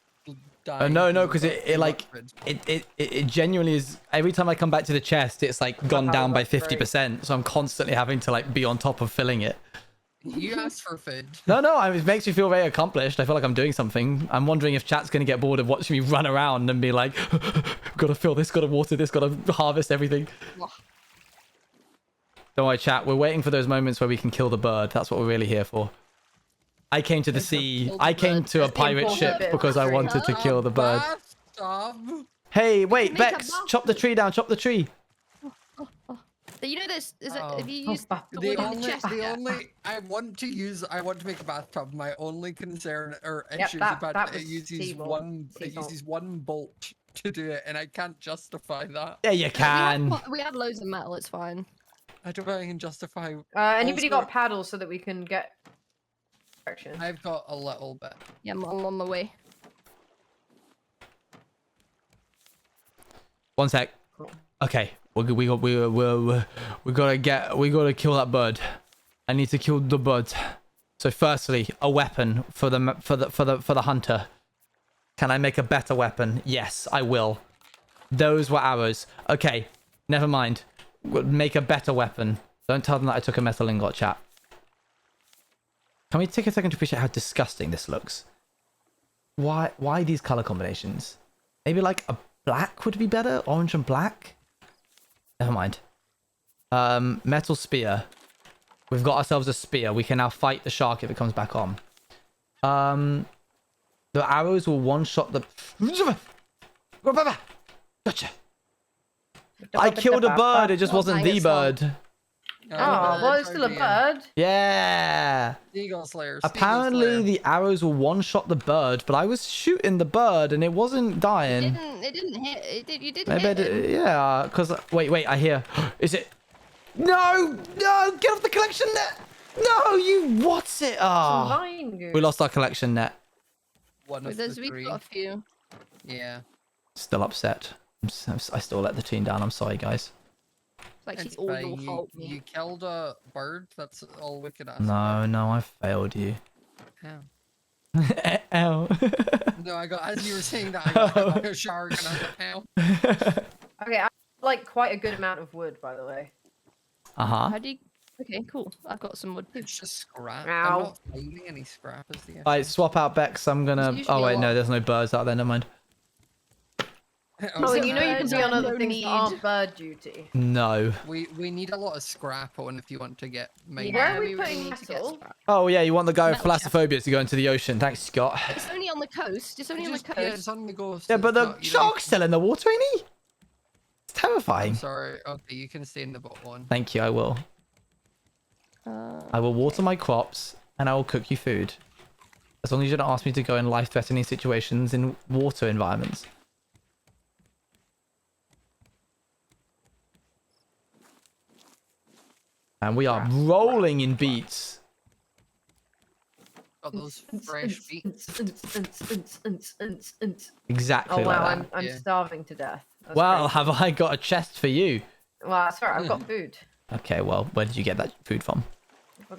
[SPEAKER 5] dying.
[SPEAKER 2] No,
[SPEAKER 5] we've
[SPEAKER 2] because
[SPEAKER 5] got
[SPEAKER 2] it
[SPEAKER 5] too
[SPEAKER 2] like
[SPEAKER 5] much food.
[SPEAKER 2] it genuinely is. Every time I come back to the chest, it's like gone
[SPEAKER 3] how
[SPEAKER 2] down by
[SPEAKER 3] that's great.
[SPEAKER 2] 50%. So I'm constantly having to like be on top of filling it.
[SPEAKER 5] You asked for food.
[SPEAKER 2] No, it makes me feel very accomplished. I feel like I'm doing something. I'm wondering if chat's gonna get bored of watching me run around and be like, gotta fill this, gotta water this, gotta harvest everything. Don't worry, chat. We're waiting for those moments where we can kill the bird. That's what we're really here for. I came to the sea. I came to a
[SPEAKER 3] That's the
[SPEAKER 2] pirate
[SPEAKER 3] important
[SPEAKER 2] ship
[SPEAKER 3] bit.
[SPEAKER 2] because I wanted to kill the bird.
[SPEAKER 5] Bathtub.
[SPEAKER 2] Hey, wait,
[SPEAKER 4] make a
[SPEAKER 2] Bex, chop the tree down. Chop the tree.
[SPEAKER 4] You know this? Is it?
[SPEAKER 5] Oh.
[SPEAKER 4] Have you used the
[SPEAKER 5] The
[SPEAKER 4] wood in the chest?
[SPEAKER 5] only,
[SPEAKER 4] yet?
[SPEAKER 5] I want to make a bathtub. My only concern or
[SPEAKER 3] Yep,
[SPEAKER 5] issue is
[SPEAKER 3] that
[SPEAKER 5] about
[SPEAKER 3] was
[SPEAKER 5] it uses
[SPEAKER 3] Sea-Salt.
[SPEAKER 5] one, it
[SPEAKER 3] Sea-Salt.
[SPEAKER 5] uses one bolt to do it, and I can't justify that.
[SPEAKER 2] Yeah, you can.
[SPEAKER 4] We have loads of metal. It's fine.
[SPEAKER 5] I don't know if I can justify.
[SPEAKER 3] Anybody
[SPEAKER 5] Also-
[SPEAKER 3] got paddles so that we can get direction?
[SPEAKER 5] I've got a little bit.
[SPEAKER 4] Yeah, I'm on my way.
[SPEAKER 2] One sec. Okay, we gotta kill that bird. I need to kill the bird. So firstly, a weapon for the hunter. Can I make a better weapon? Yes, I will. Those were arrows. Okay, never mind. We'll make a better weapon. Don't tell them that I took a metal ingot, chat. Can we take a second to appreciate how disgusting this looks? Why these color combinations? Maybe like a black would be better? Orange and black? Never mind. Metal spear. We've got ourselves a spear. We can now fight the shark if it comes back on. The arrows will one-shot the... Gotcha. I killed a bird. It just wasn't the bird.
[SPEAKER 3] Oh, well, it's still a bird.
[SPEAKER 2] Yeah.
[SPEAKER 5] Eagle Slayer.
[SPEAKER 2] Apparently the arrows will one-shot the bird, but I was shooting the bird and it wasn't dying.
[SPEAKER 4] It didn't hit. You didn't
[SPEAKER 2] Maybe I
[SPEAKER 4] hit him.
[SPEAKER 2] did, yeah, because... Wait, I hear... Is it... No! Get off the collection net! No, you... What's it? Ah.
[SPEAKER 3] Line
[SPEAKER 2] We
[SPEAKER 3] goose.
[SPEAKER 2] lost our collection net.
[SPEAKER 5] One of
[SPEAKER 4] There's
[SPEAKER 5] the
[SPEAKER 4] we've
[SPEAKER 5] three.
[SPEAKER 4] got a few.
[SPEAKER 5] Yeah.
[SPEAKER 2] Still upset. I still let the team down. I'm sorry, guys.
[SPEAKER 4] It's like
[SPEAKER 5] It's
[SPEAKER 4] she's all
[SPEAKER 5] fine.
[SPEAKER 4] your fault.
[SPEAKER 5] You killed a bird. That's all we can ask.
[SPEAKER 2] No, I failed you.
[SPEAKER 5] How?
[SPEAKER 2] Ow.
[SPEAKER 5] No, I got as you were saying that. I got hit by a shark and I was like, how?
[SPEAKER 3] Okay, I have, like quite a good amount of wood, by the way.
[SPEAKER 2] Uh-huh.
[SPEAKER 4] How do you? Okay, cool. I've got some wood too.
[SPEAKER 5] It's just scrap.
[SPEAKER 3] Ow.
[SPEAKER 5] I'm not finding any scrap as the issue.
[SPEAKER 2] Alright, swap out Bex. I'm gonna...
[SPEAKER 4] There's usually
[SPEAKER 2] Oh,
[SPEAKER 4] a
[SPEAKER 2] wait,
[SPEAKER 4] lot.
[SPEAKER 2] no, there's no birds out there. Never mind.
[SPEAKER 3] Oh,
[SPEAKER 4] it
[SPEAKER 3] you know you can
[SPEAKER 4] birds
[SPEAKER 3] be on
[SPEAKER 4] I
[SPEAKER 3] other
[SPEAKER 4] don't
[SPEAKER 3] things
[SPEAKER 4] need?
[SPEAKER 3] that aren't bird duty.
[SPEAKER 2] No.
[SPEAKER 5] We need a lot of scrap on if you want to get made.
[SPEAKER 3] Where are we
[SPEAKER 4] really
[SPEAKER 3] putting
[SPEAKER 4] need to get
[SPEAKER 3] metal?
[SPEAKER 4] scrap.
[SPEAKER 2] Oh, yeah, you want the guy with
[SPEAKER 4] Metal chest.
[SPEAKER 2] thalassophobia to go into the ocean. Thanks, Scott.
[SPEAKER 4] It's only on the coast. It's only on the
[SPEAKER 5] Yeah,
[SPEAKER 4] coast.
[SPEAKER 5] it's on the ghost.
[SPEAKER 2] Yeah, but
[SPEAKER 5] it's
[SPEAKER 2] the
[SPEAKER 5] not- you don't
[SPEAKER 2] shark's still in the water, ain't he? It's
[SPEAKER 5] I'm
[SPEAKER 2] terrifying.
[SPEAKER 5] sorry. Okay, you can stay in the boat one.
[SPEAKER 2] Thank you, I will. I will water my crops, and I will cook you food. As long as you don't ask me to go in life-threatening situations in water environments. And we are rolling in beats.
[SPEAKER 5] Got those fresh beets.
[SPEAKER 2] Exactly
[SPEAKER 3] Oh wow,
[SPEAKER 2] like that.
[SPEAKER 3] I'm
[SPEAKER 5] Yeah.
[SPEAKER 3] starving to death. That's
[SPEAKER 2] Well,
[SPEAKER 3] crazy.
[SPEAKER 2] have I got a chest for you?
[SPEAKER 3] Well, that's right. I've got food.
[SPEAKER 2] Okay, well, where did you get that food from?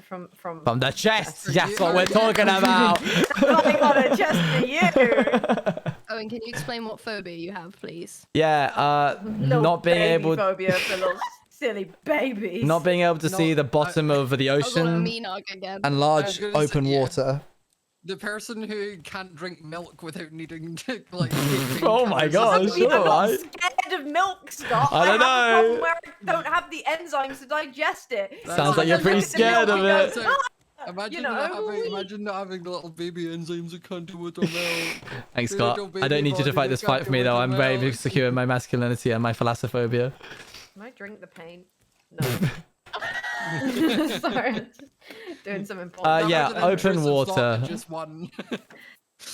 [SPEAKER 3] From
[SPEAKER 2] From the chest!
[SPEAKER 5] For
[SPEAKER 2] That's
[SPEAKER 5] you.
[SPEAKER 2] what we're talking about!
[SPEAKER 3] I got a chest for you.
[SPEAKER 4] Owen, can you explain what phobia you have, please?
[SPEAKER 2] Yeah,
[SPEAKER 3] Little
[SPEAKER 2] not being
[SPEAKER 3] baby
[SPEAKER 2] able...
[SPEAKER 3] phobia for little silly babies.
[SPEAKER 2] Not being able to see
[SPEAKER 5] No,
[SPEAKER 2] the bottom of the
[SPEAKER 4] I've got a
[SPEAKER 2] ocean
[SPEAKER 4] mean arc again.
[SPEAKER 2] and
[SPEAKER 5] I
[SPEAKER 2] large
[SPEAKER 5] was gonna say,
[SPEAKER 2] open
[SPEAKER 5] yeah.
[SPEAKER 2] water.
[SPEAKER 5] The person who can't drink milk without needing to like.
[SPEAKER 2] Oh my gosh,
[SPEAKER 3] I'm not
[SPEAKER 2] alright.
[SPEAKER 3] scared of milk, Scott.
[SPEAKER 2] I don't
[SPEAKER 3] have a problem
[SPEAKER 2] know.
[SPEAKER 3] where I don't have the enzymes to digest it.
[SPEAKER 2] Sounds like you're
[SPEAKER 3] I
[SPEAKER 2] pretty
[SPEAKER 3] look at the
[SPEAKER 2] scared
[SPEAKER 3] milk
[SPEAKER 2] of
[SPEAKER 3] and
[SPEAKER 2] it.
[SPEAKER 3] go,
[SPEAKER 5] Imagine,
[SPEAKER 3] You know,
[SPEAKER 5] imagine not having the little baby enzymes that can't do with the milk.
[SPEAKER 2] Thanks,
[SPEAKER 5] Little
[SPEAKER 2] Scott.
[SPEAKER 5] baby
[SPEAKER 2] I don't need you to
[SPEAKER 5] body
[SPEAKER 2] fight
[SPEAKER 5] that
[SPEAKER 2] this
[SPEAKER 5] can't
[SPEAKER 2] fight for
[SPEAKER 5] do
[SPEAKER 2] me,
[SPEAKER 5] with
[SPEAKER 2] though.
[SPEAKER 5] the
[SPEAKER 2] I'm very
[SPEAKER 5] milk.
[SPEAKER 2] secure in my masculinity and my thalassophobia.
[SPEAKER 3] Can I drink the pain? No. Sorry. Doing some important.
[SPEAKER 2] Yeah,
[SPEAKER 5] That was an
[SPEAKER 2] open
[SPEAKER 5] intrusive thought that
[SPEAKER 2] water.
[SPEAKER 5] Just one.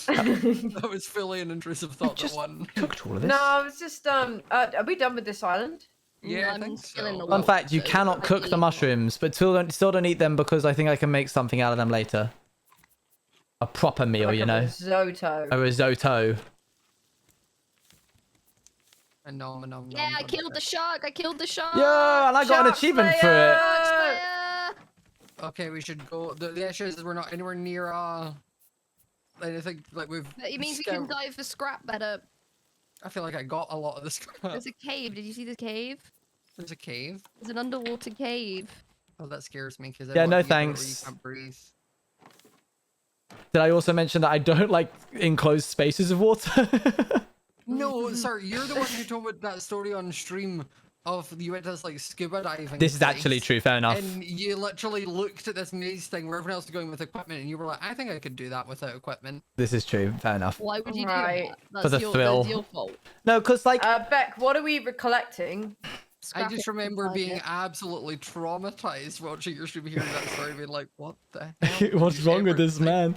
[SPEAKER 5] That was fully an intrusive thought
[SPEAKER 2] just-
[SPEAKER 5] that one.
[SPEAKER 2] Cooked all of this.
[SPEAKER 3] No, I was just are we done with this island?
[SPEAKER 5] Yeah, I
[SPEAKER 4] I'm
[SPEAKER 5] think
[SPEAKER 4] still in
[SPEAKER 5] so.
[SPEAKER 4] the
[SPEAKER 2] Fun
[SPEAKER 4] water,
[SPEAKER 2] fact, you
[SPEAKER 4] so
[SPEAKER 2] cannot
[SPEAKER 4] I
[SPEAKER 2] cook the
[SPEAKER 4] believe-
[SPEAKER 2] mushrooms, but still don't eat them because I think I can make something out of them later. A proper meal,
[SPEAKER 3] Like
[SPEAKER 2] you
[SPEAKER 3] a
[SPEAKER 2] know?
[SPEAKER 3] risotto.
[SPEAKER 2] A risotto.
[SPEAKER 5] And nom, nom,
[SPEAKER 4] Yeah,
[SPEAKER 5] nom,
[SPEAKER 4] I
[SPEAKER 5] nom,
[SPEAKER 4] killed
[SPEAKER 5] nom.
[SPEAKER 4] the shark. I killed the shark.
[SPEAKER 2] Yeah, and I got an
[SPEAKER 3] Shark
[SPEAKER 2] achievement for
[SPEAKER 3] Slayer!
[SPEAKER 2] it.
[SPEAKER 4] Shark Slayer!
[SPEAKER 5] Okay, we should go. The issue is we're not anywhere near anything like we've.
[SPEAKER 4] It means we can dive for scrap better.
[SPEAKER 5] I feel like I got a lot of the scrap.
[SPEAKER 4] There's a cave. Did you see the cave?
[SPEAKER 5] There's a cave.
[SPEAKER 4] There's an underwater cave.
[SPEAKER 5] Oh, that scares me because
[SPEAKER 2] Yeah, no thanks.
[SPEAKER 5] You can't breathe.
[SPEAKER 2] Did I also mention that I don't like enclosed spaces of water?
[SPEAKER 5] No, sir, you're the one who told me that story on stream of you went to this like scuba diving.
[SPEAKER 2] This is actually true, fair enough.
[SPEAKER 5] And you literally looked at this maze thing where everyone else is going with equipment, and you were like, I think I could do that without equipment.
[SPEAKER 2] This is true, fair enough.
[SPEAKER 4] Why would you
[SPEAKER 3] Right.
[SPEAKER 4] do that?
[SPEAKER 2] For the thrill.
[SPEAKER 4] That's your fault.
[SPEAKER 2] No, because like...
[SPEAKER 3] Beck, what are we collecting?
[SPEAKER 5] I just remember being absolutely traumatized watching your stream, hearing that story, being like, what the hell?
[SPEAKER 2] What's wrong with this man?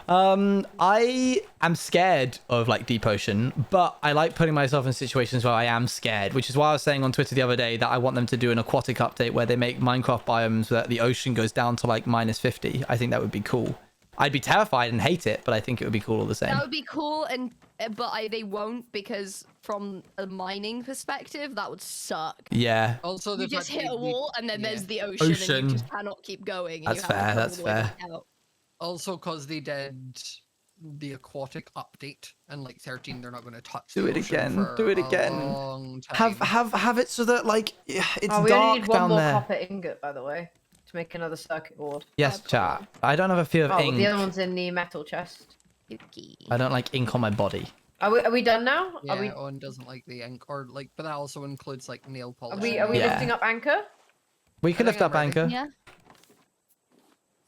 [SPEAKER 2] I am scared of like deep ocean, but I like putting myself in situations where I am scared, which is why I was saying on Twitter the other day that I want them to do an aquatic update where they make Minecraft biomes where the ocean goes down to like -50. I think that would be cool. I'd be terrified and hate it, but I think it would be cool all the same.
[SPEAKER 4] That would be cool, but they won't, because from a mining perspective, that would suck.
[SPEAKER 2] Yeah.
[SPEAKER 5] Also,
[SPEAKER 4] You just hit a wall, and then there's the ocean, and you just cannot keep going. And
[SPEAKER 2] That's
[SPEAKER 4] you have
[SPEAKER 2] fair,
[SPEAKER 4] to
[SPEAKER 2] that's
[SPEAKER 4] all the way
[SPEAKER 2] fair.
[SPEAKER 4] back out.
[SPEAKER 5] Also, because they did the aquatic update, and like 13, they're not going to touch.
[SPEAKER 2] Do
[SPEAKER 5] the
[SPEAKER 2] it
[SPEAKER 5] ocean
[SPEAKER 2] again.
[SPEAKER 5] for
[SPEAKER 2] Do it
[SPEAKER 5] a
[SPEAKER 2] again.
[SPEAKER 5] long time.
[SPEAKER 2] Have it so that like it's
[SPEAKER 3] Oh, we only
[SPEAKER 2] dark
[SPEAKER 3] need one
[SPEAKER 2] down
[SPEAKER 3] more
[SPEAKER 2] there.
[SPEAKER 3] copper ingot, by the way, to make another circuit board.
[SPEAKER 2] Yes, chat. I don't have a fear of
[SPEAKER 3] Oh,
[SPEAKER 2] ink.
[SPEAKER 3] the other one's in the metal chest.
[SPEAKER 4] Okay.
[SPEAKER 2] I don't like ink on my body.
[SPEAKER 3] Are we done now?
[SPEAKER 5] Yeah,
[SPEAKER 3] Are we
[SPEAKER 5] Owen doesn't like the ink, or like, but that also includes like nail polish.
[SPEAKER 3] are we
[SPEAKER 2] Yeah.
[SPEAKER 3] lifting up anchor?
[SPEAKER 2] We can
[SPEAKER 5] I
[SPEAKER 2] lift
[SPEAKER 5] think
[SPEAKER 2] up
[SPEAKER 5] I'm ready.
[SPEAKER 2] anchor.
[SPEAKER 4] Yeah.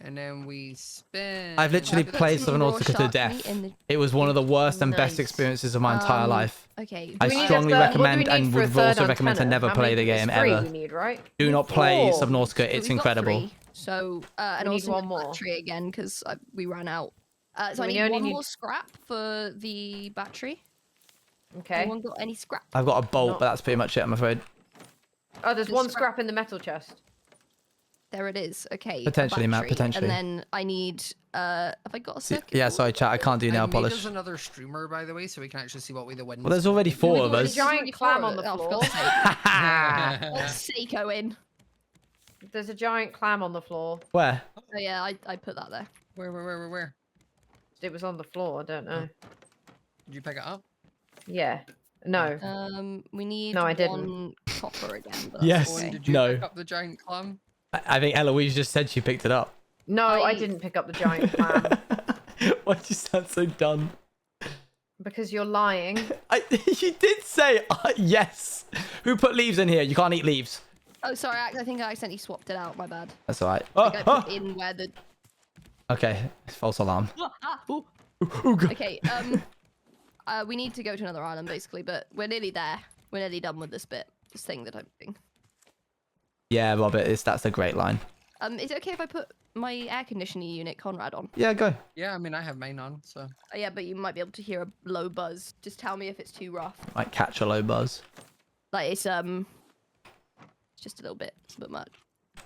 [SPEAKER 5] And then we spin.
[SPEAKER 2] I've literally
[SPEAKER 5] After that,
[SPEAKER 2] played
[SPEAKER 5] spin-
[SPEAKER 2] Subnautica to
[SPEAKER 4] Raw shark
[SPEAKER 2] death.
[SPEAKER 4] meat in the-
[SPEAKER 2] It was one of the worst and best
[SPEAKER 4] Nice.
[SPEAKER 2] experiences of my entire life.
[SPEAKER 4] Okay.
[SPEAKER 2] I
[SPEAKER 3] Do we need a
[SPEAKER 2] strongly
[SPEAKER 3] third- what do we
[SPEAKER 2] recommend
[SPEAKER 3] need
[SPEAKER 2] and
[SPEAKER 3] for a
[SPEAKER 2] would
[SPEAKER 3] third
[SPEAKER 2] also recommend to
[SPEAKER 3] antenna?
[SPEAKER 2] never
[SPEAKER 3] How
[SPEAKER 2] play
[SPEAKER 3] many-
[SPEAKER 2] the game
[SPEAKER 3] it's three
[SPEAKER 2] ever.
[SPEAKER 3] we need, right?
[SPEAKER 2] Do not play
[SPEAKER 3] Four.
[SPEAKER 2] Subnautica. It's
[SPEAKER 4] We've got
[SPEAKER 2] incredible.
[SPEAKER 4] 3, so and
[SPEAKER 3] We need
[SPEAKER 4] also
[SPEAKER 3] one
[SPEAKER 4] the
[SPEAKER 3] more.
[SPEAKER 4] battery again because we ran out. So
[SPEAKER 3] So
[SPEAKER 4] I
[SPEAKER 3] we
[SPEAKER 4] need
[SPEAKER 3] only
[SPEAKER 4] one
[SPEAKER 3] need-
[SPEAKER 4] more scrap for the battery.
[SPEAKER 3] Okay.
[SPEAKER 4] Anyone got any scrap?
[SPEAKER 2] I've got a bolt,
[SPEAKER 3] Not-
[SPEAKER 2] but that's pretty much it, I'm afraid.
[SPEAKER 3] Oh, there's
[SPEAKER 4] Just
[SPEAKER 3] one
[SPEAKER 4] scrap.
[SPEAKER 3] scrap in the metal chest.
[SPEAKER 4] There it is. Okay. a
[SPEAKER 2] Potentially, Matt,
[SPEAKER 4] battery,
[SPEAKER 2] potentially.
[SPEAKER 4] And then I need. Have I got a circuit?
[SPEAKER 2] Yeah,
[SPEAKER 4] board?
[SPEAKER 2] sorry, chat. I can't do nail
[SPEAKER 5] I made
[SPEAKER 2] polish.
[SPEAKER 5] us another streamer, by the way, so we can actually see what way the wind.
[SPEAKER 2] Well, there's already 4 of
[SPEAKER 3] There's
[SPEAKER 2] us.
[SPEAKER 3] a giant clam on the
[SPEAKER 4] Oh, for
[SPEAKER 3] floor.
[SPEAKER 4] God's sake. For God's sake, Owen.
[SPEAKER 3] There's a giant clam on the floor.
[SPEAKER 2] Where?
[SPEAKER 4] Oh yeah, I put that there.
[SPEAKER 5] Where?
[SPEAKER 3] It was on the floor. I don't know.
[SPEAKER 5] Did you pick it up?
[SPEAKER 3] Yeah. No.
[SPEAKER 4] We need
[SPEAKER 3] No, I didn't.
[SPEAKER 4] one copper again. But
[SPEAKER 2] Yes.
[SPEAKER 4] that's
[SPEAKER 5] Owen,
[SPEAKER 4] okay.
[SPEAKER 5] did you
[SPEAKER 2] No.
[SPEAKER 5] pick up the giant clam?
[SPEAKER 2] I think Eloise just said she picked it up.
[SPEAKER 3] No, I
[SPEAKER 4] I-
[SPEAKER 3] didn't pick up the giant clam.
[SPEAKER 2] Why'd you sound so done?
[SPEAKER 3] Because you're lying.
[SPEAKER 2] You did say yes. Who put leaves in here? You can't eat leaves.
[SPEAKER 4] Oh, sorry. I think I accidentally swapped it out. My bad.
[SPEAKER 2] That's all right.
[SPEAKER 4] I think I put in where the.
[SPEAKER 2] Okay, false alarm.
[SPEAKER 4] Ooh.
[SPEAKER 2] Ooh, God.
[SPEAKER 4] Okay. We need to go to another island, basically, but we're nearly there. We're nearly done with this thing that I'm doing.
[SPEAKER 2] Yeah, Robert, that's a great line.
[SPEAKER 4] Is it okay if I put my air conditioning unit, Conrad, on?
[SPEAKER 2] Yeah, go.
[SPEAKER 5] Yeah, I mean, I have mine on, so.
[SPEAKER 4] Yeah, but you might be able to hear a low buzz. Just tell me if it's too rough.
[SPEAKER 2] Might catch a low buzz.
[SPEAKER 4] Like it's just a little bit much.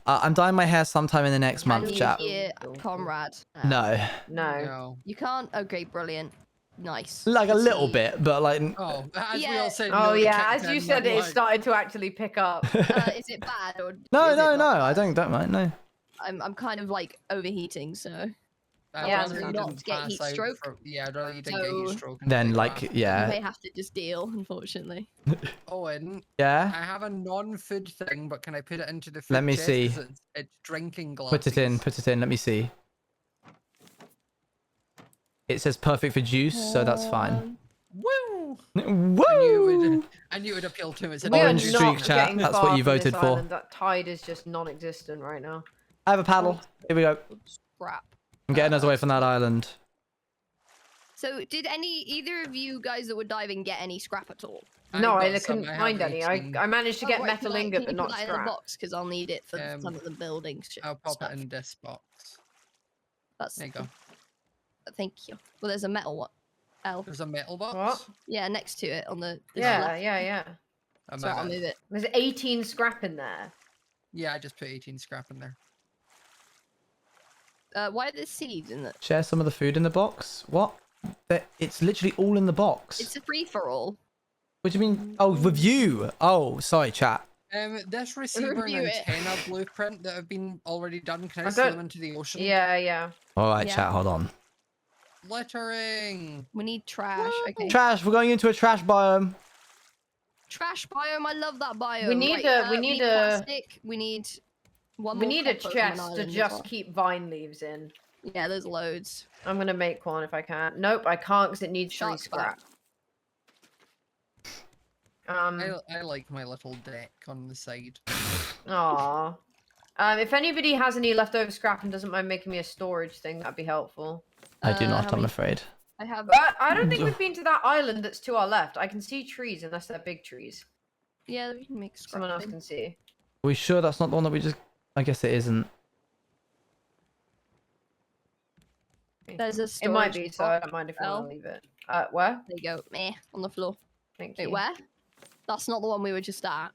[SPEAKER 2] I'm dyeing my hair sometime in the next
[SPEAKER 4] Can
[SPEAKER 2] month,
[SPEAKER 4] you
[SPEAKER 2] chat.
[SPEAKER 4] hear Conrad?
[SPEAKER 2] No.
[SPEAKER 3] No.
[SPEAKER 5] No.
[SPEAKER 4] You can't? Okay, brilliant. Nice.
[SPEAKER 2] Like a
[SPEAKER 4] Good to
[SPEAKER 2] little
[SPEAKER 4] see.
[SPEAKER 2] bit, but like...
[SPEAKER 5] Oh, as we
[SPEAKER 4] Yeah.
[SPEAKER 5] all said.
[SPEAKER 3] Oh
[SPEAKER 5] no, it
[SPEAKER 3] yeah,
[SPEAKER 5] kicked
[SPEAKER 3] as you
[SPEAKER 5] in,
[SPEAKER 3] said,
[SPEAKER 5] I'm
[SPEAKER 3] it
[SPEAKER 5] like,
[SPEAKER 3] started to actually pick up.
[SPEAKER 4] Is it bad or?
[SPEAKER 2] No,
[SPEAKER 4] is it
[SPEAKER 2] no,
[SPEAKER 4] not
[SPEAKER 2] no, I
[SPEAKER 4] bad?
[SPEAKER 2] don't mind, no.
[SPEAKER 4] I'm kind of like overheating, so.
[SPEAKER 5] I'd
[SPEAKER 3] Yeah,
[SPEAKER 5] rather you
[SPEAKER 4] not
[SPEAKER 5] didn't
[SPEAKER 4] get
[SPEAKER 5] pass
[SPEAKER 4] heat
[SPEAKER 5] out
[SPEAKER 4] stroke.
[SPEAKER 5] yeah, I'd rather you didn't get heat
[SPEAKER 4] So-
[SPEAKER 5] stroke. and
[SPEAKER 2] Then
[SPEAKER 5] take
[SPEAKER 2] like,
[SPEAKER 5] bath.
[SPEAKER 4] You
[SPEAKER 2] yeah.
[SPEAKER 4] may have to just deal, unfortunately.
[SPEAKER 5] Owen,
[SPEAKER 2] Yeah?
[SPEAKER 5] I have a non-food thing, but can I put it into the food
[SPEAKER 2] Let me
[SPEAKER 5] chest?
[SPEAKER 2] see.
[SPEAKER 5] 'Cause It's drinking glasses.
[SPEAKER 2] Put it in, let me see. It says perfect for juice, so that's fine.
[SPEAKER 5] Woo!
[SPEAKER 2] Woo!
[SPEAKER 5] I knew it would appeal to him. It's
[SPEAKER 3] We are
[SPEAKER 2] Orange
[SPEAKER 3] not
[SPEAKER 2] streak, chat.
[SPEAKER 3] getting
[SPEAKER 2] That's
[SPEAKER 3] far
[SPEAKER 2] what you
[SPEAKER 3] from this
[SPEAKER 2] voted for.
[SPEAKER 3] island. That tide is just non-existent right now.
[SPEAKER 2] I have a paddle. Here we go.
[SPEAKER 4] Scrap.
[SPEAKER 2] I'm getting us away from that island.
[SPEAKER 4] So, did either of you guys that were diving get any scrap at all?
[SPEAKER 3] No, I
[SPEAKER 5] got some,
[SPEAKER 3] couldn't
[SPEAKER 5] have
[SPEAKER 3] find any.
[SPEAKER 5] 18.
[SPEAKER 3] I managed to
[SPEAKER 4] Oh,
[SPEAKER 3] get
[SPEAKER 4] right,
[SPEAKER 3] metal
[SPEAKER 4] can I-
[SPEAKER 3] ingot,
[SPEAKER 4] can
[SPEAKER 3] but
[SPEAKER 4] you
[SPEAKER 3] not
[SPEAKER 4] put that in the
[SPEAKER 3] scrap.
[SPEAKER 4] box because I'll need it for some
[SPEAKER 5] Um,
[SPEAKER 4] of the buildings.
[SPEAKER 5] I'll pop
[SPEAKER 4] stuff.
[SPEAKER 5] it in this box.
[SPEAKER 4] That's.
[SPEAKER 5] There you go.
[SPEAKER 4] Thank you. Well, there's a metal one. L.
[SPEAKER 5] There's a metal box.
[SPEAKER 3] What?
[SPEAKER 4] Yeah, next to it on the.
[SPEAKER 3] Yeah,
[SPEAKER 4] left.
[SPEAKER 3] yeah.
[SPEAKER 5] A
[SPEAKER 4] So I'll
[SPEAKER 5] metal-
[SPEAKER 4] move it.
[SPEAKER 3] There's 18 scrap in there.
[SPEAKER 5] Yeah, I just put 18 scrap in there.
[SPEAKER 4] Why are there seeds in it?
[SPEAKER 2] Share some of the food in the box? What? It's literally all in the box.
[SPEAKER 4] It's a free for all.
[SPEAKER 2] What do you mean? Oh, with you. Oh, sorry, chat.
[SPEAKER 5] This receiver and
[SPEAKER 4] Review it.
[SPEAKER 5] antenna blueprint that have been already done, can I
[SPEAKER 3] I
[SPEAKER 5] throw
[SPEAKER 3] don't-
[SPEAKER 5] them into the ocean?
[SPEAKER 3] Yeah.
[SPEAKER 2] All right,
[SPEAKER 4] Yeah.
[SPEAKER 2] chat. Hold on.
[SPEAKER 5] Littering.
[SPEAKER 4] We need trash. Okay.
[SPEAKER 2] Trash. We're going into a trash biome.
[SPEAKER 4] Trash biome. I love that biome.
[SPEAKER 3] We need
[SPEAKER 4] Right,
[SPEAKER 3] a- we
[SPEAKER 4] we
[SPEAKER 3] need
[SPEAKER 4] need
[SPEAKER 3] a-
[SPEAKER 4] plastic. We need one
[SPEAKER 3] We
[SPEAKER 4] more
[SPEAKER 3] need a
[SPEAKER 4] copper from an
[SPEAKER 3] chest to
[SPEAKER 4] island as
[SPEAKER 3] just
[SPEAKER 4] well.
[SPEAKER 3] keep vine leaves in.
[SPEAKER 4] Yeah, there's loads.
[SPEAKER 3] I'm gonna make one if I can. Nope, I can't because it needs 3
[SPEAKER 4] Shark's
[SPEAKER 3] scrap.
[SPEAKER 5] I like my little deck on the side.
[SPEAKER 3] Aw. If anybody has any leftover scrap and doesn't mind making me a storage thing, that'd be helpful.
[SPEAKER 2] I do
[SPEAKER 4] how
[SPEAKER 2] not. I'm
[SPEAKER 4] many-
[SPEAKER 2] afraid.
[SPEAKER 4] I have.
[SPEAKER 3] But I don't think we've been to that island that's to our left. I can see trees unless they're big trees.
[SPEAKER 4] Yeah, we can make scrap.
[SPEAKER 3] Someone else
[SPEAKER 4] thing.
[SPEAKER 3] can see.
[SPEAKER 2] Are we sure that's not the one that we just? I guess it isn't.
[SPEAKER 4] There's a
[SPEAKER 3] It
[SPEAKER 4] storage.
[SPEAKER 3] might be, so I
[SPEAKER 4] box.
[SPEAKER 3] don't mind if you
[SPEAKER 4] Well.
[SPEAKER 3] want to leave it. Where?
[SPEAKER 4] There you go. Meh, on the floor.
[SPEAKER 3] Thank
[SPEAKER 4] Wait,
[SPEAKER 3] you.
[SPEAKER 4] where? That's not the one we were just at.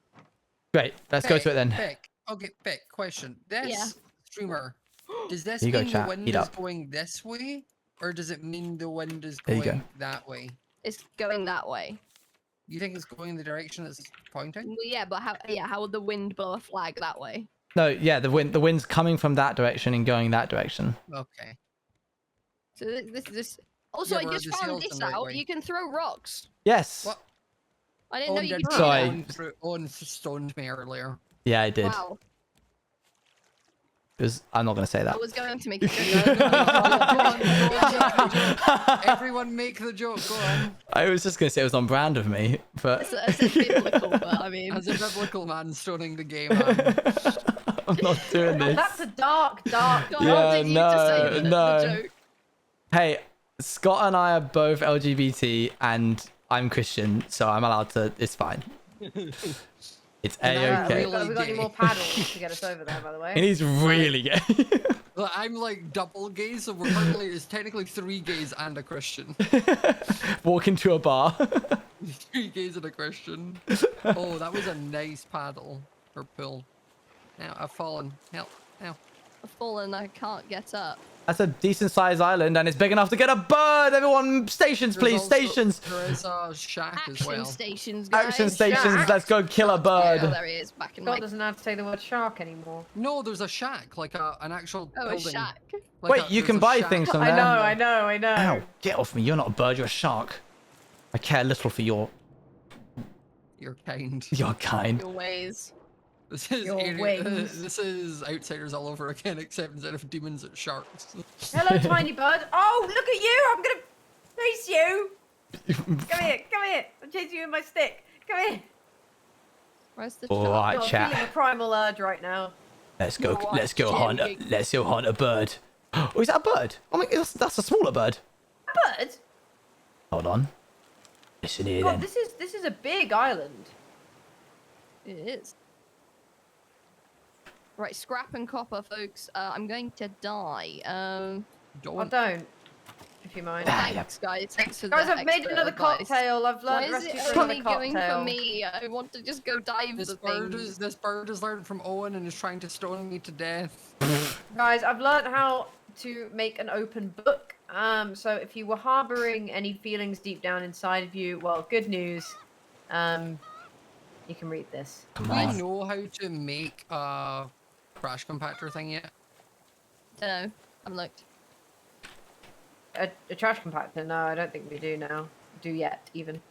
[SPEAKER 2] Great. Let's go to it then.
[SPEAKER 5] Beck. Okay, Beck, question. This
[SPEAKER 4] Yeah.
[SPEAKER 5] streamer, does this
[SPEAKER 2] Here you go,
[SPEAKER 5] mean the
[SPEAKER 2] chat.
[SPEAKER 5] wind
[SPEAKER 2] Eat
[SPEAKER 5] is
[SPEAKER 2] up.
[SPEAKER 5] going this way? Or does it mean the wind is
[SPEAKER 2] There you
[SPEAKER 5] going
[SPEAKER 2] go.
[SPEAKER 5] that way?
[SPEAKER 4] It's going that way.
[SPEAKER 5] You think it's going the direction it's pointing?
[SPEAKER 4] Well, yeah, but how? Yeah, how would the wind blow a flag that way?
[SPEAKER 2] No, yeah, the wind's coming from that direction and going that direction.
[SPEAKER 5] Okay.
[SPEAKER 4] So this. Also,
[SPEAKER 5] Yeah,
[SPEAKER 4] I
[SPEAKER 5] where
[SPEAKER 4] just
[SPEAKER 5] the
[SPEAKER 4] found
[SPEAKER 5] sail's
[SPEAKER 4] this
[SPEAKER 5] the right
[SPEAKER 4] out.
[SPEAKER 5] way.
[SPEAKER 4] You can throw rocks.
[SPEAKER 2] Yes.
[SPEAKER 5] What?
[SPEAKER 4] I didn't know you
[SPEAKER 5] did
[SPEAKER 4] could do
[SPEAKER 2] Sorry.
[SPEAKER 4] that.
[SPEAKER 5] Owen stoned me earlier.
[SPEAKER 2] Yeah, I did.
[SPEAKER 4] Wow.
[SPEAKER 2] It was. I'm not gonna say
[SPEAKER 4] I
[SPEAKER 2] that.
[SPEAKER 4] was going to make a
[SPEAKER 5] No,
[SPEAKER 4] joke.
[SPEAKER 5] no, go on. Everyone make the joke, go on.
[SPEAKER 2] I was just gonna say it was on brand of me, but
[SPEAKER 4] It's a biblical, but I mean.
[SPEAKER 5] As a biblical man stoning the game man.
[SPEAKER 2] I'm not doing
[SPEAKER 3] Oh,
[SPEAKER 2] this.
[SPEAKER 3] that's a dark.
[SPEAKER 4] God, I
[SPEAKER 2] Yeah,
[SPEAKER 4] wanted you to say the
[SPEAKER 2] no.
[SPEAKER 4] joke.
[SPEAKER 2] Hey, Scott and I are both LGBT, and I'm Christian, so I'm allowed to. It's fine. It's
[SPEAKER 5] And I'm
[SPEAKER 2] a-okay.
[SPEAKER 5] really
[SPEAKER 3] We got any
[SPEAKER 5] gay.
[SPEAKER 3] more paddles to get us over there, by the way?
[SPEAKER 2] And he's really gay.
[SPEAKER 5] Well, I'm like double gay, so we're currently it's technically 3 gays and a Christian.
[SPEAKER 2] Walk into a bar.
[SPEAKER 5] 3 gays and a Christian. Oh, that was a nice paddle or pull. Now I've fallen. Help! Ow!
[SPEAKER 4] I've fallen. I can't get up.
[SPEAKER 2] That's a decent sized island, and it's big enough to get a bird. Everyone, stations,
[SPEAKER 5] There's
[SPEAKER 2] please,
[SPEAKER 5] also-
[SPEAKER 2] stations.
[SPEAKER 5] There is a shack as
[SPEAKER 4] Action
[SPEAKER 5] well.
[SPEAKER 4] stations, guys.
[SPEAKER 2] Action stations.
[SPEAKER 3] Shack.
[SPEAKER 2] Let's go kill a
[SPEAKER 4] Oh,
[SPEAKER 2] bird.
[SPEAKER 4] there he is, back in
[SPEAKER 3] God
[SPEAKER 4] my.
[SPEAKER 3] doesn't have to say the word shark anymore.
[SPEAKER 5] No, there's a shack, like an actual
[SPEAKER 4] Oh, a
[SPEAKER 5] building.
[SPEAKER 4] shack.
[SPEAKER 5] Like
[SPEAKER 2] Wait, you
[SPEAKER 5] there's
[SPEAKER 2] can
[SPEAKER 5] a
[SPEAKER 2] buy
[SPEAKER 5] shack.
[SPEAKER 2] things from
[SPEAKER 3] I
[SPEAKER 2] there.
[SPEAKER 3] know.
[SPEAKER 2] Ow, get off me. You're not a bird, you're a shark. I care little for your
[SPEAKER 5] kind.
[SPEAKER 2] kind.
[SPEAKER 4] Your ways.
[SPEAKER 5] This is
[SPEAKER 3] Your wings.
[SPEAKER 5] this is Outsiders all over again, except instead of demons, it's sharks.
[SPEAKER 3] Hello, tiny bird. Oh, look at you! I'm gonna chase you. Come here. I'm chasing you with my stick. Come here.
[SPEAKER 4] Where's the
[SPEAKER 2] All
[SPEAKER 4] shark?
[SPEAKER 2] right,
[SPEAKER 3] Oh, I'm feeling
[SPEAKER 2] chat.
[SPEAKER 3] a primal urge right now.
[SPEAKER 2] Let's go.
[SPEAKER 4] You're
[SPEAKER 2] Let's go
[SPEAKER 4] watching.
[SPEAKER 2] hunt. Let's go hunt a bird. Oh, is that a bird? Oh my, that's a smaller bird.
[SPEAKER 3] Bird?
[SPEAKER 2] Hold on. Listen here
[SPEAKER 3] God,
[SPEAKER 2] then.
[SPEAKER 3] this is a big island.
[SPEAKER 4] It is. Right, scrap and copper, folks. I'm going to die.
[SPEAKER 3] I
[SPEAKER 5] Don't.
[SPEAKER 3] don't, if you mind.
[SPEAKER 2] Ah, yeah.
[SPEAKER 4] Thanks, guys. Thanks for
[SPEAKER 3] Guys,
[SPEAKER 4] the
[SPEAKER 3] I've made
[SPEAKER 4] expert
[SPEAKER 3] another
[SPEAKER 4] advice.
[SPEAKER 3] cocktail. I've
[SPEAKER 4] Why
[SPEAKER 3] learned
[SPEAKER 4] is
[SPEAKER 3] recipe
[SPEAKER 4] it
[SPEAKER 3] for
[SPEAKER 4] only
[SPEAKER 3] another
[SPEAKER 4] going
[SPEAKER 3] cocktail.
[SPEAKER 4] for me? I want to just go dive
[SPEAKER 5] This
[SPEAKER 4] the
[SPEAKER 5] bird
[SPEAKER 4] things.
[SPEAKER 5] is learned from Owen and is trying to stone me to death.
[SPEAKER 3] Guys, I've learned how to make an open book. So if you were harboring any feelings deep down inside of you, well, good news. You can read this.
[SPEAKER 2] Come
[SPEAKER 5] Do we
[SPEAKER 2] on.
[SPEAKER 5] know how to make a crash compactor thing yet?
[SPEAKER 4] Dunno. I'm looked.
[SPEAKER 3] A trash compactor? No, I don't think we do now. Do yet, even.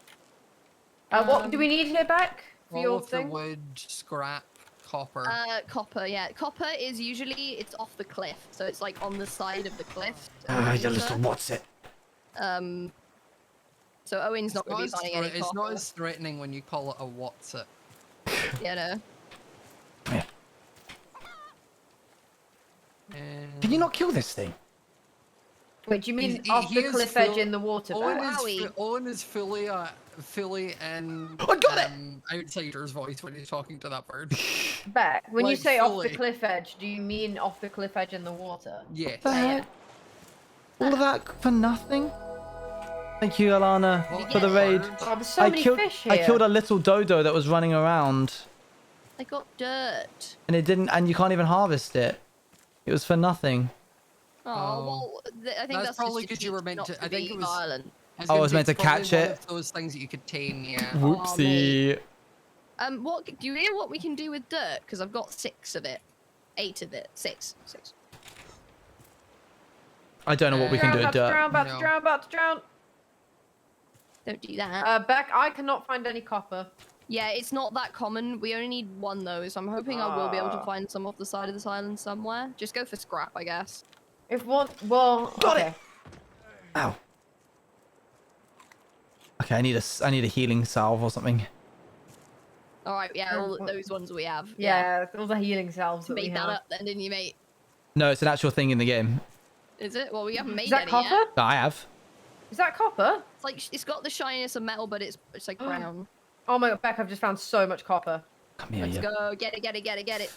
[SPEAKER 3] What do we need here back for
[SPEAKER 5] All
[SPEAKER 3] your
[SPEAKER 5] of the
[SPEAKER 3] thing?
[SPEAKER 5] wood, scrap, copper.
[SPEAKER 4] Copper, yeah. Copper is usually, it's off the cliff. So it's like on the side of the cliff.
[SPEAKER 2] Ah, you little what's it?
[SPEAKER 4] So Owen's not going to be
[SPEAKER 5] It's not
[SPEAKER 4] finding
[SPEAKER 5] as
[SPEAKER 4] any
[SPEAKER 5] it's
[SPEAKER 4] copper.
[SPEAKER 5] not as threatening when you call it a what's it.
[SPEAKER 4] Yeah, no.
[SPEAKER 2] Yeah.
[SPEAKER 5] And
[SPEAKER 2] Can you not kill this thing?
[SPEAKER 3] Wait, do you mean
[SPEAKER 5] He-
[SPEAKER 3] off
[SPEAKER 5] he
[SPEAKER 3] the
[SPEAKER 5] is
[SPEAKER 3] cliff edge
[SPEAKER 5] full-
[SPEAKER 3] in the water?
[SPEAKER 5] Owen
[SPEAKER 3] back?
[SPEAKER 5] is,
[SPEAKER 4] Wowie.
[SPEAKER 5] Owen is fully in
[SPEAKER 2] I got it!
[SPEAKER 5] Outsider's voice when he's talking to that bird.
[SPEAKER 3] Back. When you
[SPEAKER 5] like,
[SPEAKER 3] say off
[SPEAKER 5] fully.
[SPEAKER 3] the cliff edge, do you mean off the cliff edge in the water?
[SPEAKER 5] Yes.
[SPEAKER 2] The heck? All of that for nothing? Thank you, Alana,
[SPEAKER 5] What
[SPEAKER 2] for the
[SPEAKER 5] a
[SPEAKER 2] raid.
[SPEAKER 5] bird.
[SPEAKER 3] Oh, there's so
[SPEAKER 2] I
[SPEAKER 3] many
[SPEAKER 2] killed,
[SPEAKER 3] fish here.
[SPEAKER 2] I killed a little dodo that was running around,
[SPEAKER 4] I got dirt.
[SPEAKER 2] and it didn't. And you can't even harvest it. It was for nothing.
[SPEAKER 4] Oh,
[SPEAKER 5] Oh.
[SPEAKER 4] well, I think
[SPEAKER 5] That's
[SPEAKER 4] that's
[SPEAKER 5] probably
[SPEAKER 4] just
[SPEAKER 5] 'cause you were meant
[SPEAKER 4] not
[SPEAKER 5] to- I
[SPEAKER 4] be
[SPEAKER 5] think it was-
[SPEAKER 4] violent.
[SPEAKER 2] I was meant to
[SPEAKER 5] It's probably
[SPEAKER 2] catch
[SPEAKER 5] one
[SPEAKER 2] it.
[SPEAKER 5] of those things that you could tame, yeah.
[SPEAKER 2] Whoopsie.
[SPEAKER 4] What do you hear? What we can do with dirt? Because I've got 6 of it, 8 of it, 6.
[SPEAKER 2] I don't know what we can do with dirt.
[SPEAKER 3] About to drown.
[SPEAKER 4] Don't do that.
[SPEAKER 3] Beck, I cannot find any copper.
[SPEAKER 4] Yeah, it's not that common. We only need 1 though, so I'm hoping I will be able to find some off the side of this island somewhere. Just go for scrap, I guess.
[SPEAKER 3] If one, well,
[SPEAKER 2] Got
[SPEAKER 3] okay.
[SPEAKER 2] it. Ow. Okay, I need a healing salve or something.
[SPEAKER 4] All right, yeah, all those ones we have.
[SPEAKER 3] Yeah, all the healing salves that we
[SPEAKER 4] Made
[SPEAKER 3] have.
[SPEAKER 4] that up then, didn't you, mate?
[SPEAKER 2] No, it's an actual thing in the game.
[SPEAKER 4] Is it? Well, we haven't made
[SPEAKER 3] Is that
[SPEAKER 4] any
[SPEAKER 3] copper?
[SPEAKER 4] yet.
[SPEAKER 2] No, I have.
[SPEAKER 3] Is that copper?
[SPEAKER 4] It's like it's got the shininess of metal, but it's like brown.
[SPEAKER 3] Oh my god, Beck, I've just found so much copper.
[SPEAKER 2] Come here,
[SPEAKER 4] Let's
[SPEAKER 2] you.
[SPEAKER 4] go. Get it.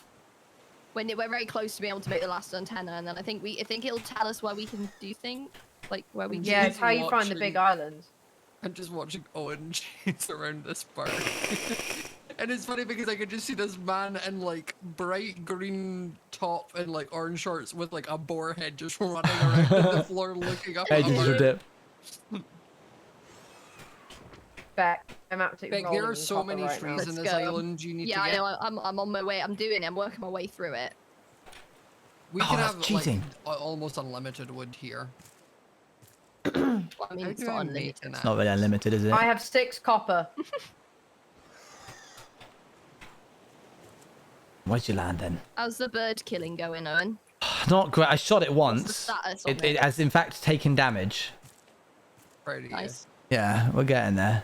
[SPEAKER 4] We're very close to being able to make the last antenna, and then I think it'll tell us where we can do things, like where we.
[SPEAKER 3] Yeah, it's how you find the big islands.
[SPEAKER 5] I'm just watching Owen chase around this park. And it's funny because I could just see this man in like bright green top and like orange shorts with like a boar head just running around on the floor looking up
[SPEAKER 2] Hey,
[SPEAKER 5] at the
[SPEAKER 2] did you
[SPEAKER 5] park.
[SPEAKER 2] dip?
[SPEAKER 3] Beck, I'm absolutely
[SPEAKER 5] Beck, there
[SPEAKER 3] rolling
[SPEAKER 5] are
[SPEAKER 3] in
[SPEAKER 5] so
[SPEAKER 3] copper
[SPEAKER 5] many
[SPEAKER 3] right
[SPEAKER 5] trees
[SPEAKER 3] now.
[SPEAKER 5] in
[SPEAKER 4] Let's
[SPEAKER 5] this
[SPEAKER 4] go.
[SPEAKER 5] island you need
[SPEAKER 4] Yeah,
[SPEAKER 5] to
[SPEAKER 4] I
[SPEAKER 5] get.
[SPEAKER 4] know. I'm on my way. I'm working my way through it.
[SPEAKER 5] We
[SPEAKER 2] Oh,
[SPEAKER 5] can
[SPEAKER 2] that's
[SPEAKER 5] have
[SPEAKER 2] cheating.
[SPEAKER 5] like almost unlimited wood here.
[SPEAKER 4] Well, I mean,
[SPEAKER 5] How
[SPEAKER 4] it's
[SPEAKER 5] do
[SPEAKER 4] not
[SPEAKER 5] I
[SPEAKER 4] unlimited.
[SPEAKER 5] make an
[SPEAKER 2] It's not very unlimited, is it?
[SPEAKER 3] I have 6 copper.
[SPEAKER 2] Where'd you land then?
[SPEAKER 4] How's the bird killing going, Owen?
[SPEAKER 2] Not great. I shot it
[SPEAKER 4] What's the
[SPEAKER 2] once.
[SPEAKER 4] status on
[SPEAKER 2] It has in fact taken damage.
[SPEAKER 5] Right here.
[SPEAKER 4] Nice.
[SPEAKER 2] Yeah, we're getting there.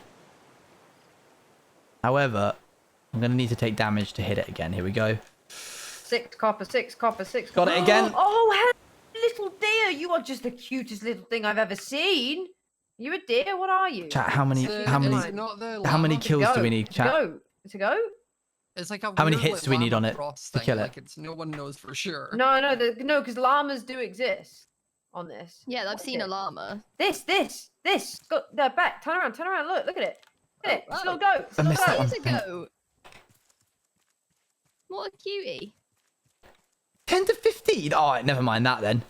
[SPEAKER 2] However, I'm gonna need to take damage to hit it again. Here we go.
[SPEAKER 3] 6 copper, 6 copper, 6
[SPEAKER 2] Got
[SPEAKER 3] copper.
[SPEAKER 2] it again.
[SPEAKER 3] Oh, little deer. You are just the cutest little thing I've ever seen. You a deer? What are you?
[SPEAKER 2] Chat, how many
[SPEAKER 5] Is it not the
[SPEAKER 2] how many
[SPEAKER 5] llama?
[SPEAKER 2] kills do we need,
[SPEAKER 3] It's a
[SPEAKER 2] chat?
[SPEAKER 3] go. It's a go?
[SPEAKER 5] It's like a
[SPEAKER 2] How many
[SPEAKER 5] weird,
[SPEAKER 2] hits do we need
[SPEAKER 5] llama
[SPEAKER 2] on it
[SPEAKER 5] cross
[SPEAKER 2] to
[SPEAKER 5] thing,
[SPEAKER 2] kill it?
[SPEAKER 5] Like it's no one knows for sure.
[SPEAKER 3] No, because llamas do exist on this.
[SPEAKER 4] Yeah, I've
[SPEAKER 3] What's
[SPEAKER 4] seen a
[SPEAKER 3] it?
[SPEAKER 4] llama.
[SPEAKER 3] This. Go, back. Turn around. Look at it. Look at it. It's a little goat. It's a
[SPEAKER 2] I
[SPEAKER 3] little
[SPEAKER 2] missed that
[SPEAKER 3] goat.
[SPEAKER 2] one.
[SPEAKER 4] Years ago. What a cutie.
[SPEAKER 2] 10 to 15? Oh, never mind that then.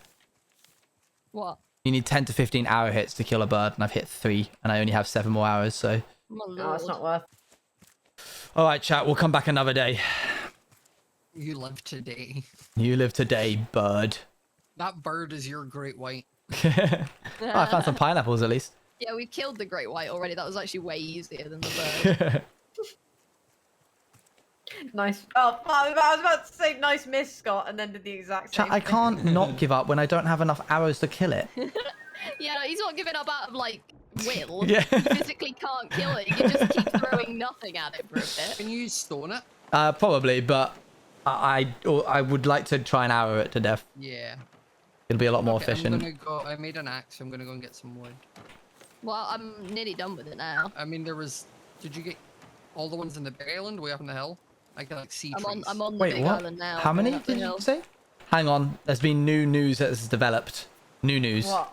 [SPEAKER 4] What?
[SPEAKER 2] You need 10 to 15 arrow hits to kill a bird, and I've hit 3, and I only have 7 more arrows, so...
[SPEAKER 4] My lord.
[SPEAKER 3] No, it's not worth.
[SPEAKER 2] Alright, chat, we'll come back another day.
[SPEAKER 5] You live today.
[SPEAKER 2] You live today, bird.
[SPEAKER 5] That bird is your great white.
[SPEAKER 2] Oh, I found some pineapples, at least.
[SPEAKER 4] Yeah, we've killed the great white already. That was actually way easier than the bird.
[SPEAKER 3] Nice. Oh, I was about to say nice miss, Scott, and then did the exact same
[SPEAKER 2] Chat, I
[SPEAKER 3] thing.
[SPEAKER 2] can't not give up when I don't have enough arrows to kill it.
[SPEAKER 4] Yeah, no, he's not giving up out of, like, will.
[SPEAKER 2] Yeah.
[SPEAKER 4] You physically can't kill it. You can just keep throwing nothing at it for a bit.
[SPEAKER 5] Can you stone it?
[SPEAKER 2] Probably, but I would like to try and arrow it to death.
[SPEAKER 5] Yeah.
[SPEAKER 2] It'll be a lot more
[SPEAKER 5] Okay,
[SPEAKER 2] efficient.
[SPEAKER 5] I'm gonna go. I made an axe. I'm gonna go and get some wood.
[SPEAKER 4] Well, I'm nearly done with it now.
[SPEAKER 5] I mean, there was. Did you get all the ones in the big island way up on the hill? I can like see trees.
[SPEAKER 4] I'm on the
[SPEAKER 2] Wait,
[SPEAKER 4] big
[SPEAKER 2] what?
[SPEAKER 4] island now.
[SPEAKER 2] How many
[SPEAKER 4] going up the
[SPEAKER 2] did you
[SPEAKER 4] hill.
[SPEAKER 2] say? Hang on, there's been new news that has developed. New news.
[SPEAKER 3] What?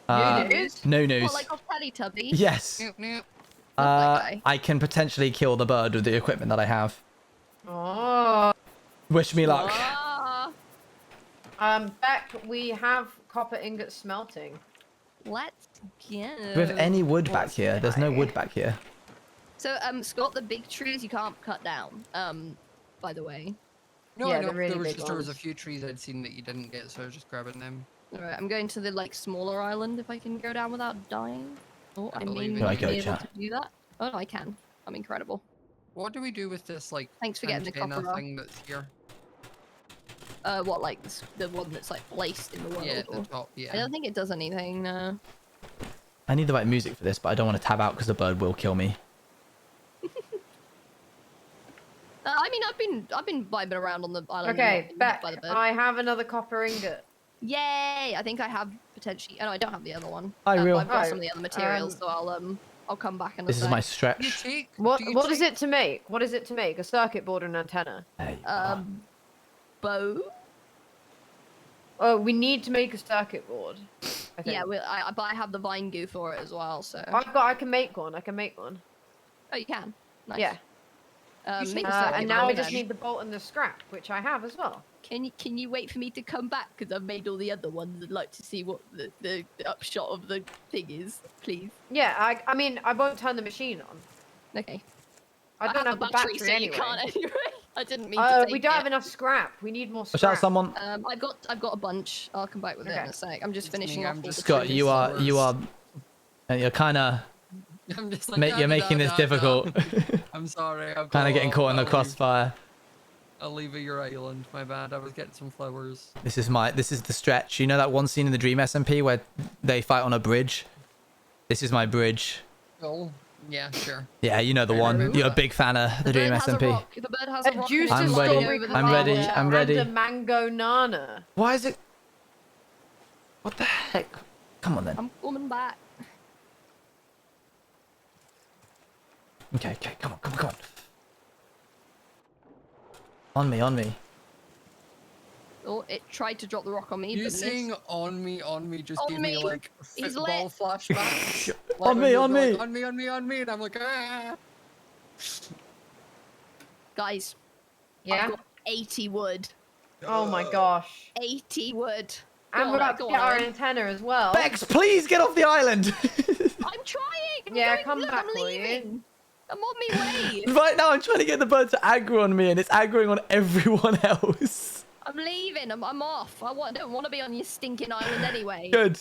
[SPEAKER 2] Uh,
[SPEAKER 3] New news?
[SPEAKER 2] No news.
[SPEAKER 4] What, like off Teletubby?
[SPEAKER 2] Yes.
[SPEAKER 5] Nope, nope.
[SPEAKER 4] that guy?
[SPEAKER 2] I can potentially kill the bird with the equipment that I have.
[SPEAKER 3] Oh.
[SPEAKER 2] Wish me luck.
[SPEAKER 4] Ah,
[SPEAKER 3] Beck, we have copper ingot smelting.
[SPEAKER 4] let's go.
[SPEAKER 2] Do we have any wood back
[SPEAKER 3] What's
[SPEAKER 2] here? There's no
[SPEAKER 3] high?
[SPEAKER 2] wood back here.
[SPEAKER 4] So, Scott, the big trees you can't cut down. By the way.
[SPEAKER 5] No,
[SPEAKER 3] Yeah,
[SPEAKER 5] I know.
[SPEAKER 3] the really
[SPEAKER 5] there was
[SPEAKER 3] big
[SPEAKER 5] just there was a
[SPEAKER 3] ones.
[SPEAKER 5] few trees I'd seen that you didn't get, so I was just grabbing them.
[SPEAKER 4] Alright, I'm going to the like smaller island if I can go down without dying. Oh,
[SPEAKER 5] I
[SPEAKER 4] I
[SPEAKER 5] believe
[SPEAKER 4] mean,
[SPEAKER 5] in
[SPEAKER 2] I
[SPEAKER 5] you.
[SPEAKER 2] go,
[SPEAKER 4] be able
[SPEAKER 2] chat.
[SPEAKER 4] to do that. Oh no, I can. I'm incredible.
[SPEAKER 5] What do we do with this like
[SPEAKER 4] Thanks for getting the
[SPEAKER 5] antenna
[SPEAKER 4] copper off.
[SPEAKER 5] thing that's here?
[SPEAKER 4] What, like the one that's like placed in the world?
[SPEAKER 5] Yeah, at the
[SPEAKER 4] or-
[SPEAKER 5] top.
[SPEAKER 4] I
[SPEAKER 5] Yeah.
[SPEAKER 4] don't think it does anything. No.
[SPEAKER 2] I need the right music for this, but I don't want to tab out because the bird will kill me.
[SPEAKER 4] I mean, I've been vibing around on the island. and
[SPEAKER 3] Okay,
[SPEAKER 4] not being hit
[SPEAKER 3] Beck,
[SPEAKER 4] by the bird.
[SPEAKER 3] I have another copper ingot.
[SPEAKER 4] Yay! I think I have potentially. Oh no, I don't have the other one.
[SPEAKER 2] Hi,
[SPEAKER 4] But
[SPEAKER 2] real.
[SPEAKER 4] I've got
[SPEAKER 3] Oh,
[SPEAKER 4] some of the other materials, so I'll come back in a
[SPEAKER 2] This is
[SPEAKER 4] sec.
[SPEAKER 2] my
[SPEAKER 5] You
[SPEAKER 2] stretch.
[SPEAKER 5] take.
[SPEAKER 3] What
[SPEAKER 5] do you
[SPEAKER 3] What is
[SPEAKER 5] take-
[SPEAKER 3] it to make? What is it to make? A circuit board and antenna?
[SPEAKER 2] Hey,
[SPEAKER 4] Bow.
[SPEAKER 3] Oh, we need to make a circuit board. I think.
[SPEAKER 4] Yeah, but I have the vine goo for it as well. So.
[SPEAKER 3] I can make one. I can make one.
[SPEAKER 4] Oh, you can. Nice.
[SPEAKER 3] Yeah.
[SPEAKER 5] You
[SPEAKER 4] Make
[SPEAKER 5] said-
[SPEAKER 4] a circuit
[SPEAKER 3] And now we
[SPEAKER 4] board
[SPEAKER 3] just
[SPEAKER 4] then.
[SPEAKER 3] need the bolt and the scrap, which I have as well.
[SPEAKER 4] Can you wait for me to come back? Because I've made all the other ones. I'd like to see what the upshot of the thing is, please.
[SPEAKER 3] Yeah, I mean, I won't turn the machine on.
[SPEAKER 4] Okay.
[SPEAKER 3] I don't have the battery
[SPEAKER 4] so you
[SPEAKER 3] anyway.
[SPEAKER 4] can't anyway. I didn't mean to take
[SPEAKER 3] We don't
[SPEAKER 4] it.
[SPEAKER 3] have enough scrap. We need more scrap.
[SPEAKER 2] Watch out, someone.
[SPEAKER 4] I've got a bunch. I'll come back with it in a sec. I'm just finishing off.
[SPEAKER 2] Scott, you are you're kind of
[SPEAKER 5] I'm just like,
[SPEAKER 2] you're making this difficult.
[SPEAKER 5] I'm sorry.
[SPEAKER 2] Kind of getting caught in the crossfire.
[SPEAKER 5] I'll leave your island. My bad. I was getting some flowers.
[SPEAKER 2] This is the stretch. You know that one scene in the Dream SMP where they fight on a bridge? This is my bridge.
[SPEAKER 5] Oh, yeah, sure.
[SPEAKER 2] Yeah, you know the one. You're a big fan of the Dream SMP.
[SPEAKER 4] The bird has a rock.
[SPEAKER 3] Juice
[SPEAKER 2] I'm
[SPEAKER 3] to
[SPEAKER 2] ready.
[SPEAKER 3] strawberry
[SPEAKER 2] I'm ready.
[SPEAKER 3] compote
[SPEAKER 2] I'm ready.
[SPEAKER 3] And a mango nana.
[SPEAKER 2] Why is it? What the heck? Come on then.
[SPEAKER 4] I'm coming back.
[SPEAKER 2] Okay, come on. On me.
[SPEAKER 4] Oh, it tried to drop the rock on me.
[SPEAKER 5] You
[SPEAKER 4] but
[SPEAKER 5] saying
[SPEAKER 4] missed.
[SPEAKER 5] on me just
[SPEAKER 4] On
[SPEAKER 5] gave me
[SPEAKER 4] me.
[SPEAKER 5] like
[SPEAKER 4] He's
[SPEAKER 5] football
[SPEAKER 4] lit.
[SPEAKER 5] flashbacks.
[SPEAKER 2] On me.
[SPEAKER 5] on me, and I'm like, ah.
[SPEAKER 4] Guys,
[SPEAKER 3] Yeah.
[SPEAKER 4] I've got 80 wood.
[SPEAKER 3] Oh my gosh.
[SPEAKER 4] 80 wood.
[SPEAKER 3] And we're about to
[SPEAKER 4] Go
[SPEAKER 3] get our
[SPEAKER 4] on.
[SPEAKER 3] antenna as well.
[SPEAKER 2] Bex, please get off the island.
[SPEAKER 4] I'm trying.
[SPEAKER 3] Yeah,
[SPEAKER 4] I'm
[SPEAKER 3] come
[SPEAKER 4] going,
[SPEAKER 3] back,
[SPEAKER 4] I'm
[SPEAKER 3] will you?
[SPEAKER 4] leaving. I'm on my way.
[SPEAKER 2] Right now, I'm trying to get the bird to aggro on me, and it's aggroing on everyone else.
[SPEAKER 4] I'm leaving. I'm off. I don't want to be on your stinking island anyway.
[SPEAKER 2] Good.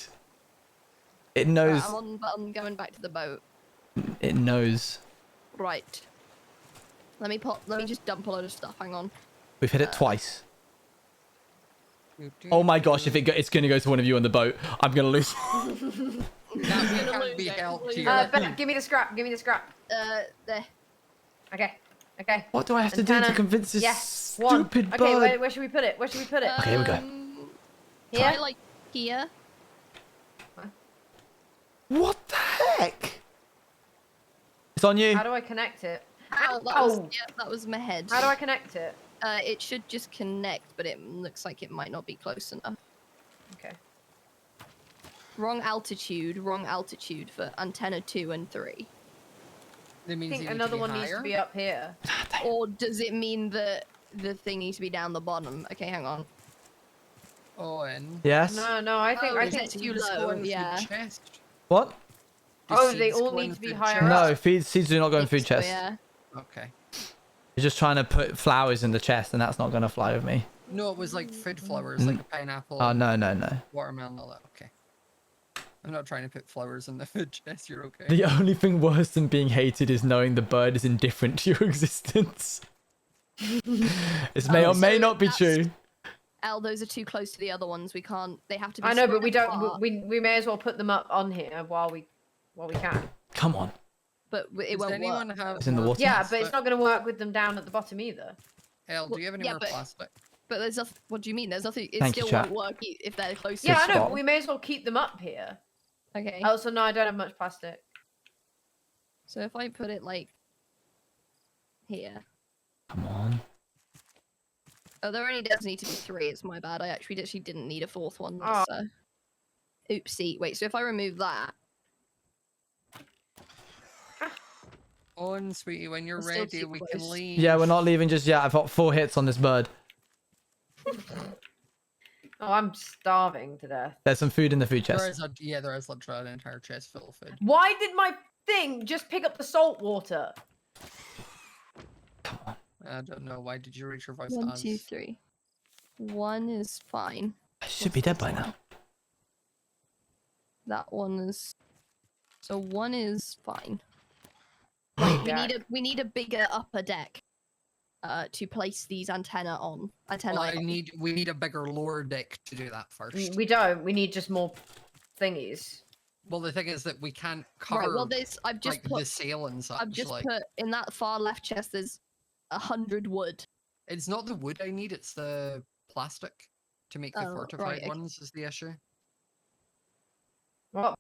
[SPEAKER 2] It knows.
[SPEAKER 4] Right, I'm going back to the boat.
[SPEAKER 2] It knows.
[SPEAKER 4] Right. Let me just dump a load of stuff. Hang on.
[SPEAKER 2] We've hit it twice. Oh my gosh! If it's gonna go to one of you on the boat, I'm gonna lose.
[SPEAKER 5] That can't be helped here.
[SPEAKER 3] Ben, give me the scrap.
[SPEAKER 4] There.
[SPEAKER 3] Okay.
[SPEAKER 2] What do I have to do to
[SPEAKER 3] Antenna.
[SPEAKER 2] convince this
[SPEAKER 3] Yes. One.
[SPEAKER 2] stupid
[SPEAKER 3] Okay,
[SPEAKER 2] bird?
[SPEAKER 3] where should we put it?
[SPEAKER 2] Okay, here we go.
[SPEAKER 4] Try
[SPEAKER 3] Here?
[SPEAKER 4] like here.
[SPEAKER 2] What the heck? It's on you.
[SPEAKER 3] How do I connect it?
[SPEAKER 4] That was my head.
[SPEAKER 3] How do I connect it?
[SPEAKER 4] It should just connect, but it looks like it might not be close enough.
[SPEAKER 3] Okay.
[SPEAKER 4] Wrong altitude for antenna 2 and 3.
[SPEAKER 5] That
[SPEAKER 3] I
[SPEAKER 5] means
[SPEAKER 3] think
[SPEAKER 5] you need
[SPEAKER 3] another
[SPEAKER 5] to be
[SPEAKER 3] one needs to
[SPEAKER 5] higher?
[SPEAKER 3] be up here.
[SPEAKER 4] Or does it mean that the thing needs to be down the bottom? Okay, hang on.
[SPEAKER 5] Oh, and
[SPEAKER 2] Yes.
[SPEAKER 3] No, I think
[SPEAKER 4] is it too
[SPEAKER 5] just
[SPEAKER 4] low?
[SPEAKER 5] go in
[SPEAKER 4] Yeah.
[SPEAKER 5] food chest.
[SPEAKER 2] What?
[SPEAKER 3] Oh,
[SPEAKER 5] Do
[SPEAKER 3] they
[SPEAKER 5] seeds
[SPEAKER 3] all
[SPEAKER 5] go
[SPEAKER 3] need
[SPEAKER 5] in
[SPEAKER 3] to be
[SPEAKER 5] food
[SPEAKER 3] higher
[SPEAKER 5] chest?
[SPEAKER 3] up.
[SPEAKER 2] No, seeds do not go in food
[SPEAKER 4] So,
[SPEAKER 2] chests.
[SPEAKER 4] yeah.
[SPEAKER 5] Okay.
[SPEAKER 2] You're just trying to put flowers in the chest, and that's not gonna fly with me.
[SPEAKER 5] No, it was like food flowers, like a pineapple.
[SPEAKER 2] Oh no.
[SPEAKER 5] Watermelon, all that. Okay. I'm not trying to put flowers in the food chest. You're okay.
[SPEAKER 2] The only thing worse than being hated is knowing the bird is indifferent to your existence. This may or may not be true.
[SPEAKER 4] Al, those are too close to the other ones. We can't. They have to be.
[SPEAKER 3] I know, but
[SPEAKER 4] spread
[SPEAKER 3] we don't.
[SPEAKER 4] apart.
[SPEAKER 3] We may as well put them up on here while we can.
[SPEAKER 2] Come on.
[SPEAKER 4] But it
[SPEAKER 5] Does
[SPEAKER 4] won't
[SPEAKER 5] anyone
[SPEAKER 4] work.
[SPEAKER 5] have
[SPEAKER 2] It's in the
[SPEAKER 5] more
[SPEAKER 2] water.
[SPEAKER 3] Yeah,
[SPEAKER 5] plastic?
[SPEAKER 3] but it's not going to work with them down at the bottom either.
[SPEAKER 5] Elle, do you have any
[SPEAKER 4] Yeah,
[SPEAKER 5] more
[SPEAKER 4] but-
[SPEAKER 5] plastic?
[SPEAKER 4] But there's nothing. What do you mean? There's nothing. It
[SPEAKER 2] Thank you,
[SPEAKER 4] still
[SPEAKER 2] chat.
[SPEAKER 4] won't work if they're close.
[SPEAKER 3] Yeah, I know,
[SPEAKER 2] spot.
[SPEAKER 3] but we may as well keep them up here.
[SPEAKER 4] Okay.
[SPEAKER 3] Also, no, I don't have much plastic.
[SPEAKER 4] So if I put it like here.
[SPEAKER 2] Come on.
[SPEAKER 4] Oh, there only does need to be 3. It's my bad. I actually didn't need a 4th one.
[SPEAKER 3] Oh.
[SPEAKER 4] So. Oopsie. Wait. So if I remove that.
[SPEAKER 5] On, sweetie, when you're
[SPEAKER 4] We're still
[SPEAKER 5] ready,
[SPEAKER 4] too
[SPEAKER 5] we
[SPEAKER 4] close.
[SPEAKER 5] can leave.
[SPEAKER 2] Yeah, we're not leaving just yet. I've got 4 hits on this bird.
[SPEAKER 3] Oh, I'm starving to death.
[SPEAKER 2] There's some food in the food
[SPEAKER 5] There
[SPEAKER 2] chest.
[SPEAKER 5] is there is literally an entire chest full of food.
[SPEAKER 3] Why did my thing just pick up the salt water?
[SPEAKER 2] Come on.
[SPEAKER 5] I don't know. Why did you reach your voice
[SPEAKER 4] 1,
[SPEAKER 5] as?
[SPEAKER 4] 2, 3. 1 is fine.
[SPEAKER 2] I should be dead by now.
[SPEAKER 4] That one is. So 1 is fine. Right, we need a bigger upper deck. To place these antennae on.
[SPEAKER 5] Well, we need a bigger lower deck to do that first.
[SPEAKER 3] We don't. We need just more thingies.
[SPEAKER 5] Well, the thing is that we can't cover
[SPEAKER 4] Right. Well, I've just
[SPEAKER 5] like the
[SPEAKER 4] put.
[SPEAKER 5] sail and such.
[SPEAKER 4] I've just
[SPEAKER 5] like,
[SPEAKER 4] put in that far left chest. There's 100 wood.
[SPEAKER 5] it's not the wood I need; it's the plastic to make the
[SPEAKER 4] Oh,
[SPEAKER 5] fortified
[SPEAKER 4] right, okay.
[SPEAKER 5] ones. Is the issue?
[SPEAKER 3] Well, I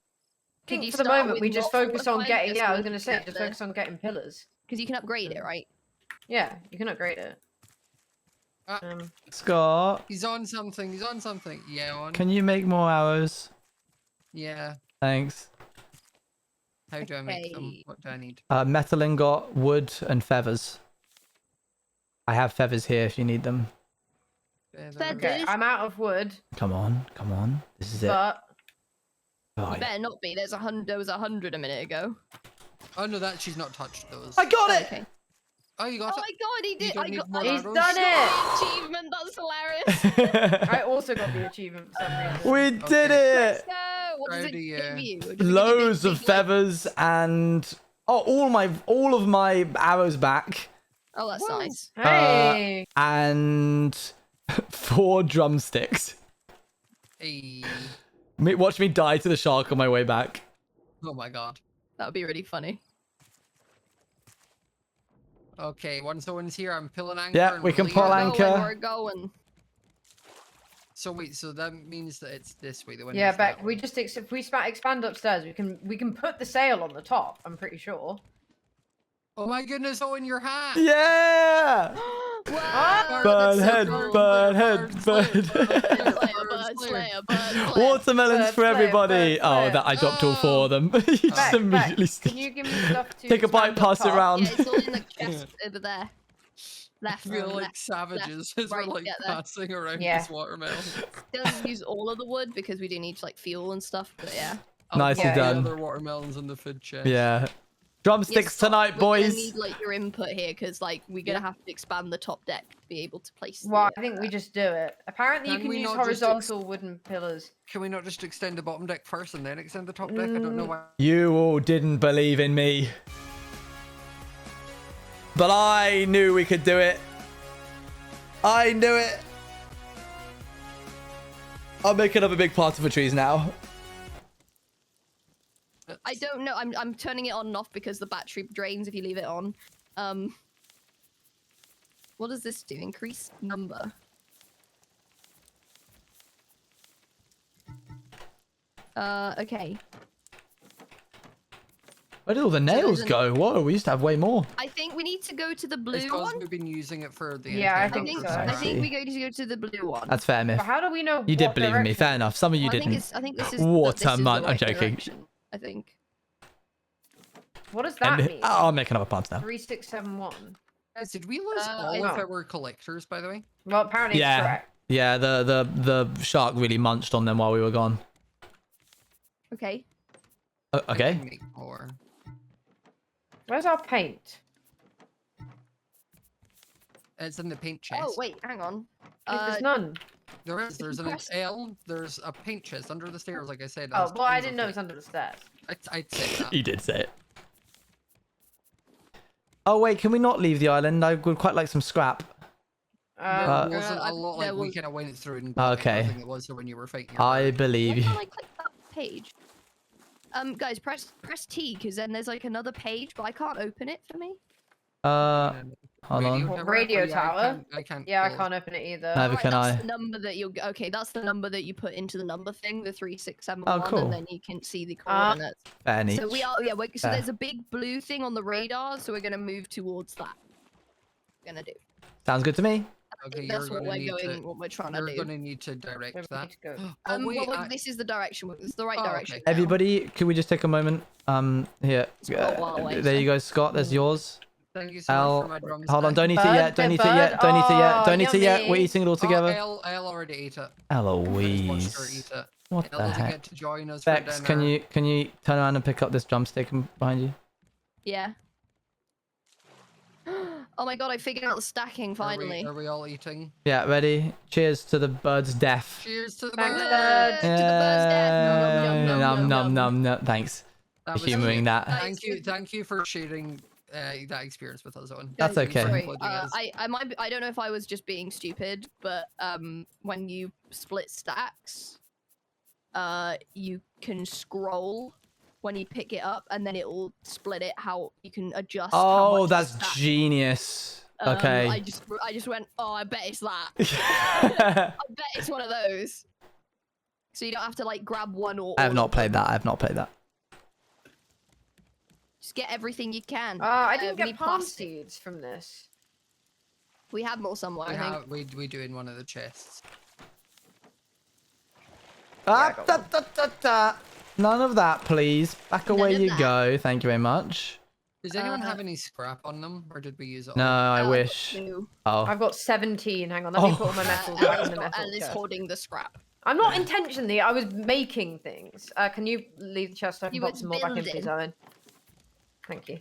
[SPEAKER 4] Could
[SPEAKER 3] think
[SPEAKER 4] you
[SPEAKER 3] for the
[SPEAKER 4] start
[SPEAKER 3] moment we
[SPEAKER 4] with
[SPEAKER 3] just
[SPEAKER 4] more
[SPEAKER 3] focus on
[SPEAKER 4] fortified
[SPEAKER 3] getting.
[SPEAKER 4] just
[SPEAKER 3] Yeah, I
[SPEAKER 4] so
[SPEAKER 3] was
[SPEAKER 4] we
[SPEAKER 3] gonna
[SPEAKER 4] can
[SPEAKER 3] say
[SPEAKER 4] get
[SPEAKER 3] just
[SPEAKER 4] the-
[SPEAKER 3] focus on getting pillars.
[SPEAKER 4] Because you can upgrade it, right?
[SPEAKER 3] Yeah, you can upgrade it.
[SPEAKER 5] Ah.
[SPEAKER 2] Scott,
[SPEAKER 5] He's on something. He's on something. Yeah, on.
[SPEAKER 2] can you make more arrows?
[SPEAKER 5] Yeah.
[SPEAKER 2] Thanks.
[SPEAKER 5] How do I make them?
[SPEAKER 4] Okay.
[SPEAKER 5] What do I need?
[SPEAKER 2] Metal ingot, wood, and feathers. I have feathers here if you need them.
[SPEAKER 5] Feather.
[SPEAKER 3] Okay,
[SPEAKER 4] This-
[SPEAKER 3] I'm out of wood,
[SPEAKER 2] Come on. This is it.
[SPEAKER 3] but
[SPEAKER 2] Oh,
[SPEAKER 4] You better not be. There was 100 a minute ago.
[SPEAKER 5] Oh no, that she's not touched those.
[SPEAKER 2] I got it!
[SPEAKER 4] Okay.
[SPEAKER 5] Oh, you got
[SPEAKER 4] Oh
[SPEAKER 5] it.
[SPEAKER 4] my god, he did!
[SPEAKER 3] He's done it!
[SPEAKER 4] Achievement, that's hilarious.
[SPEAKER 3] I also got the achievement for some reason.
[SPEAKER 2] We did it!
[SPEAKER 4] So, what does it
[SPEAKER 5] Proud of you.
[SPEAKER 4] give you? Does it give you
[SPEAKER 2] Loads
[SPEAKER 4] big,
[SPEAKER 2] of
[SPEAKER 4] like-
[SPEAKER 2] feathers and all of my arrows back
[SPEAKER 4] Oh, that's
[SPEAKER 5] Whoa.
[SPEAKER 4] nice.
[SPEAKER 3] Hey!
[SPEAKER 2] and 4 drumsticks.
[SPEAKER 5] Hey.
[SPEAKER 2] Watch me die to the shark on my way back.
[SPEAKER 5] Oh my god.
[SPEAKER 4] That would be really funny.
[SPEAKER 5] Okay, once someone's here, I'm pulling anchor.
[SPEAKER 2] Yeah,
[SPEAKER 5] and
[SPEAKER 2] we can
[SPEAKER 5] we're
[SPEAKER 2] pull
[SPEAKER 5] leaving.
[SPEAKER 2] anchor.
[SPEAKER 4] We're going.
[SPEAKER 5] So wait, so that means that it's this way. The wind
[SPEAKER 3] Yeah,
[SPEAKER 5] is that
[SPEAKER 3] Beck, we
[SPEAKER 5] way.
[SPEAKER 3] just if we expand upstairs, we can put the sail on the top. I'm pretty sure.
[SPEAKER 5] Oh my goodness! Oh, in your hat.
[SPEAKER 2] Yeah!
[SPEAKER 4] Wow,
[SPEAKER 2] Bird
[SPEAKER 4] that's so
[SPEAKER 2] head,
[SPEAKER 4] cool.
[SPEAKER 2] bird head, bird.
[SPEAKER 4] Slayer, bird.
[SPEAKER 2] Watermelons
[SPEAKER 3] Bird
[SPEAKER 2] for
[SPEAKER 3] slayer,
[SPEAKER 2] everybody.
[SPEAKER 3] bird
[SPEAKER 2] Oh,
[SPEAKER 3] slayer.
[SPEAKER 2] that I dropped all 4 of them. You just
[SPEAKER 3] Beck,
[SPEAKER 2] immediately
[SPEAKER 3] Can you give me stuff to
[SPEAKER 2] take a bite,
[SPEAKER 3] expand up
[SPEAKER 2] pass it
[SPEAKER 3] top?
[SPEAKER 2] around.
[SPEAKER 4] Yeah, it's all in the chest over there. Left,
[SPEAKER 5] I feel like
[SPEAKER 4] left.
[SPEAKER 5] savages as
[SPEAKER 4] right,
[SPEAKER 5] we're like
[SPEAKER 4] get there.
[SPEAKER 5] passing around
[SPEAKER 3] Yeah.
[SPEAKER 5] this watermelon.
[SPEAKER 4] Don't use all of the wood because we do need like fuel and stuff. But yeah.
[SPEAKER 2] Nicely
[SPEAKER 5] I'll put the
[SPEAKER 2] done.
[SPEAKER 5] Other watermelons in the food chest.
[SPEAKER 2] Yeah. Drumsticks
[SPEAKER 4] Yes,
[SPEAKER 2] tonight,
[SPEAKER 4] we're
[SPEAKER 2] boys.
[SPEAKER 4] gonna need like your input here because like we're gonna have to expand the top deck to be able to place.
[SPEAKER 3] Well, I think we just do it. Apparently, you
[SPEAKER 5] Can
[SPEAKER 3] can
[SPEAKER 5] we
[SPEAKER 3] use
[SPEAKER 5] not just
[SPEAKER 3] horizontal wooden pillars.
[SPEAKER 5] Can we not just extend the bottom deck first and then extend the top deck? I don't know why.
[SPEAKER 2] You all didn't believe in me. But I knew we could do it. I knew it. I'm making up a big part of the trees now.
[SPEAKER 4] I don't know. I'm turning it on and off because the battery drains if you leave it on. What does this do? Increase number. Okay.
[SPEAKER 2] Where did all the nails go? Whoa, we used to have way more.
[SPEAKER 4] I think we need to go to the
[SPEAKER 5] It's
[SPEAKER 4] blue
[SPEAKER 5] because
[SPEAKER 4] one.
[SPEAKER 5] we've been using it for the.
[SPEAKER 3] Yeah, I
[SPEAKER 5] antenna
[SPEAKER 3] think
[SPEAKER 5] for
[SPEAKER 3] so.
[SPEAKER 5] some
[SPEAKER 4] I think
[SPEAKER 5] time.
[SPEAKER 4] we go to the blue one.
[SPEAKER 2] That's fair, Myth.
[SPEAKER 3] But how do we know?
[SPEAKER 2] You did
[SPEAKER 3] what
[SPEAKER 2] believe in me.
[SPEAKER 3] direction?
[SPEAKER 2] Fair enough. Some of you
[SPEAKER 4] Well,
[SPEAKER 2] didn't.
[SPEAKER 4] I think this is
[SPEAKER 2] Watermelon.
[SPEAKER 4] the
[SPEAKER 2] I'm
[SPEAKER 4] right
[SPEAKER 2] joking.
[SPEAKER 4] direction, I think.
[SPEAKER 3] What does that mean?
[SPEAKER 2] I'll make another part now.
[SPEAKER 3] 3671.
[SPEAKER 5] Guys, did we lose all
[SPEAKER 3] no.
[SPEAKER 5] of our collectors, by the way?
[SPEAKER 3] Well, apparently it's
[SPEAKER 2] Yeah.
[SPEAKER 3] correct.
[SPEAKER 2] Yeah, the shark really munched on them while we were gone.
[SPEAKER 4] Okay.
[SPEAKER 5] I
[SPEAKER 2] Okay.
[SPEAKER 5] can make more.
[SPEAKER 3] Where's our paint?
[SPEAKER 5] It's in the paint chest.
[SPEAKER 4] Oh wait, hang on.
[SPEAKER 3] There's none.
[SPEAKER 5] There is. There's an
[SPEAKER 4] press-
[SPEAKER 5] L. There's a paint chest under the stairs, like I said.
[SPEAKER 3] Oh,
[SPEAKER 5] there's
[SPEAKER 3] well, I
[SPEAKER 5] tons
[SPEAKER 3] didn't
[SPEAKER 5] of
[SPEAKER 3] know
[SPEAKER 5] it.
[SPEAKER 3] it's under the stairs.
[SPEAKER 5] I'd say that.
[SPEAKER 2] You did say it. Oh wait, can we not leave the island? I would quite like some scrap.
[SPEAKER 5] There wasn't a
[SPEAKER 4] I-
[SPEAKER 5] lot
[SPEAKER 4] there
[SPEAKER 5] like we
[SPEAKER 4] was-
[SPEAKER 5] kind of went through and
[SPEAKER 2] Okay.
[SPEAKER 5] everything it was when you were fighting. your
[SPEAKER 2] I
[SPEAKER 5] bird.
[SPEAKER 2] believe
[SPEAKER 4] Why
[SPEAKER 2] you.
[SPEAKER 4] can't I click that page? Guys, press T because then there's like another page, but I can't open it for me.
[SPEAKER 2] Hold on.
[SPEAKER 3] What,
[SPEAKER 5] tower?
[SPEAKER 3] radio
[SPEAKER 5] Oh, yeah,
[SPEAKER 3] tower?
[SPEAKER 5] I can't.
[SPEAKER 3] Yeah, I
[SPEAKER 5] pull.
[SPEAKER 3] can't open it either.
[SPEAKER 2] Neither
[SPEAKER 4] Right,
[SPEAKER 2] can
[SPEAKER 4] that's
[SPEAKER 2] I.
[SPEAKER 4] the number that you'll. Okay, that's the number that you put into the number thing, the 3671,
[SPEAKER 2] Oh, cool.
[SPEAKER 4] and then you can see the coordinates.
[SPEAKER 2] Fair neat.
[SPEAKER 4] So we are, yeah. So
[SPEAKER 2] Fair.
[SPEAKER 4] there's a big blue thing on the radar, so we're gonna move towards that. We're gonna do.
[SPEAKER 2] Sounds good to me.
[SPEAKER 4] I
[SPEAKER 5] Okay,
[SPEAKER 4] think
[SPEAKER 5] you're
[SPEAKER 4] that's what
[SPEAKER 5] gonna
[SPEAKER 4] we're
[SPEAKER 5] need
[SPEAKER 4] going.
[SPEAKER 5] to.
[SPEAKER 4] What we're trying to
[SPEAKER 5] You're
[SPEAKER 4] do.
[SPEAKER 5] gonna need to direct
[SPEAKER 3] Where we
[SPEAKER 5] that.
[SPEAKER 3] need to go.
[SPEAKER 5] Oh wait,
[SPEAKER 4] This is the direction. It's the right
[SPEAKER 5] Oh, okay.
[SPEAKER 4] direction. now.
[SPEAKER 2] Everybody, could we just take a moment? Here.
[SPEAKER 4] got a while away,
[SPEAKER 2] There
[SPEAKER 4] so-
[SPEAKER 2] you go, Scott. There's yours.
[SPEAKER 5] Thank you so much
[SPEAKER 2] L.
[SPEAKER 5] for my drums.
[SPEAKER 2] Hold on,
[SPEAKER 5] back.
[SPEAKER 2] don't eat it
[SPEAKER 3] Bird,
[SPEAKER 2] yet. Don't
[SPEAKER 3] the
[SPEAKER 2] eat it yet.
[SPEAKER 3] bird?
[SPEAKER 2] Don't eat it yet.
[SPEAKER 3] Oh,
[SPEAKER 2] Don't eat it yet. We're
[SPEAKER 3] yummy.
[SPEAKER 2] eating it all together.
[SPEAKER 5] L already ate it. I just watched her
[SPEAKER 2] Eloise.
[SPEAKER 5] eat it.
[SPEAKER 2] What
[SPEAKER 5] L
[SPEAKER 2] the
[SPEAKER 5] doesn't
[SPEAKER 2] heck?
[SPEAKER 5] get to join us
[SPEAKER 2] Bex,
[SPEAKER 5] for
[SPEAKER 2] can
[SPEAKER 5] dinner.
[SPEAKER 2] you turn around and pick up this drumstick behind you?
[SPEAKER 4] Yeah. Oh my god! I figured out the stacking finally.
[SPEAKER 5] Are we all eating?
[SPEAKER 2] Yeah, ready? Cheers to the bird's death.
[SPEAKER 5] Cheers to the
[SPEAKER 3] Thanks,
[SPEAKER 5] bird.
[SPEAKER 3] bird.
[SPEAKER 4] To the bird's death. Nom, nom, nom, nom, nom.
[SPEAKER 2] Nom. Thanks
[SPEAKER 5] That
[SPEAKER 2] for
[SPEAKER 5] was
[SPEAKER 2] humouring
[SPEAKER 5] great.
[SPEAKER 2] that.
[SPEAKER 5] Thank you for sharing that experience with us, Owen.
[SPEAKER 2] That's
[SPEAKER 4] Guys,
[SPEAKER 2] okay.
[SPEAKER 4] Sorry,
[SPEAKER 5] Including us.
[SPEAKER 4] I might be, I don't know if I was just being stupid, but when you split stacks, you can scroll when you pick it up, and then it will split it. How you can adjust. how
[SPEAKER 2] Oh,
[SPEAKER 4] much the
[SPEAKER 2] that's
[SPEAKER 4] stack-
[SPEAKER 2] genius.
[SPEAKER 4] I
[SPEAKER 2] Okay.
[SPEAKER 4] just went. Oh, I bet it's that. I bet it's one of those. So you don't have to like grab one or.
[SPEAKER 2] I have
[SPEAKER 4] all
[SPEAKER 2] not
[SPEAKER 4] of
[SPEAKER 2] played
[SPEAKER 4] them.
[SPEAKER 2] that. I have not played that.
[SPEAKER 4] Just get everything you can.
[SPEAKER 3] I
[SPEAKER 4] we
[SPEAKER 3] didn't
[SPEAKER 4] need
[SPEAKER 3] get palm
[SPEAKER 4] plastic.
[SPEAKER 3] seeds from this.
[SPEAKER 4] We have more somewhere. I think.
[SPEAKER 5] We do in one of the chests.
[SPEAKER 2] Ah,
[SPEAKER 3] I got
[SPEAKER 2] da, da, da, da. None of that, please. Back
[SPEAKER 4] None
[SPEAKER 2] away
[SPEAKER 4] of
[SPEAKER 2] you
[SPEAKER 4] that.
[SPEAKER 2] go. Thank you very much.
[SPEAKER 5] Does anyone have any scrap on them, or did we use it all?
[SPEAKER 2] No, I
[SPEAKER 4] I've got
[SPEAKER 2] wish.
[SPEAKER 4] 2.
[SPEAKER 2] Oh.
[SPEAKER 3] I've got 17. Hang on, let me
[SPEAKER 2] Oh.
[SPEAKER 3] put all my metals back in the metal
[SPEAKER 4] And it's
[SPEAKER 3] chest.
[SPEAKER 4] hoarding the scrap.
[SPEAKER 3] I'm not intentionally. I was making things. Can you leave the chest so I can
[SPEAKER 4] You
[SPEAKER 3] pop
[SPEAKER 4] were
[SPEAKER 3] some more back in, please,
[SPEAKER 4] building.
[SPEAKER 3] Owen? Thank you.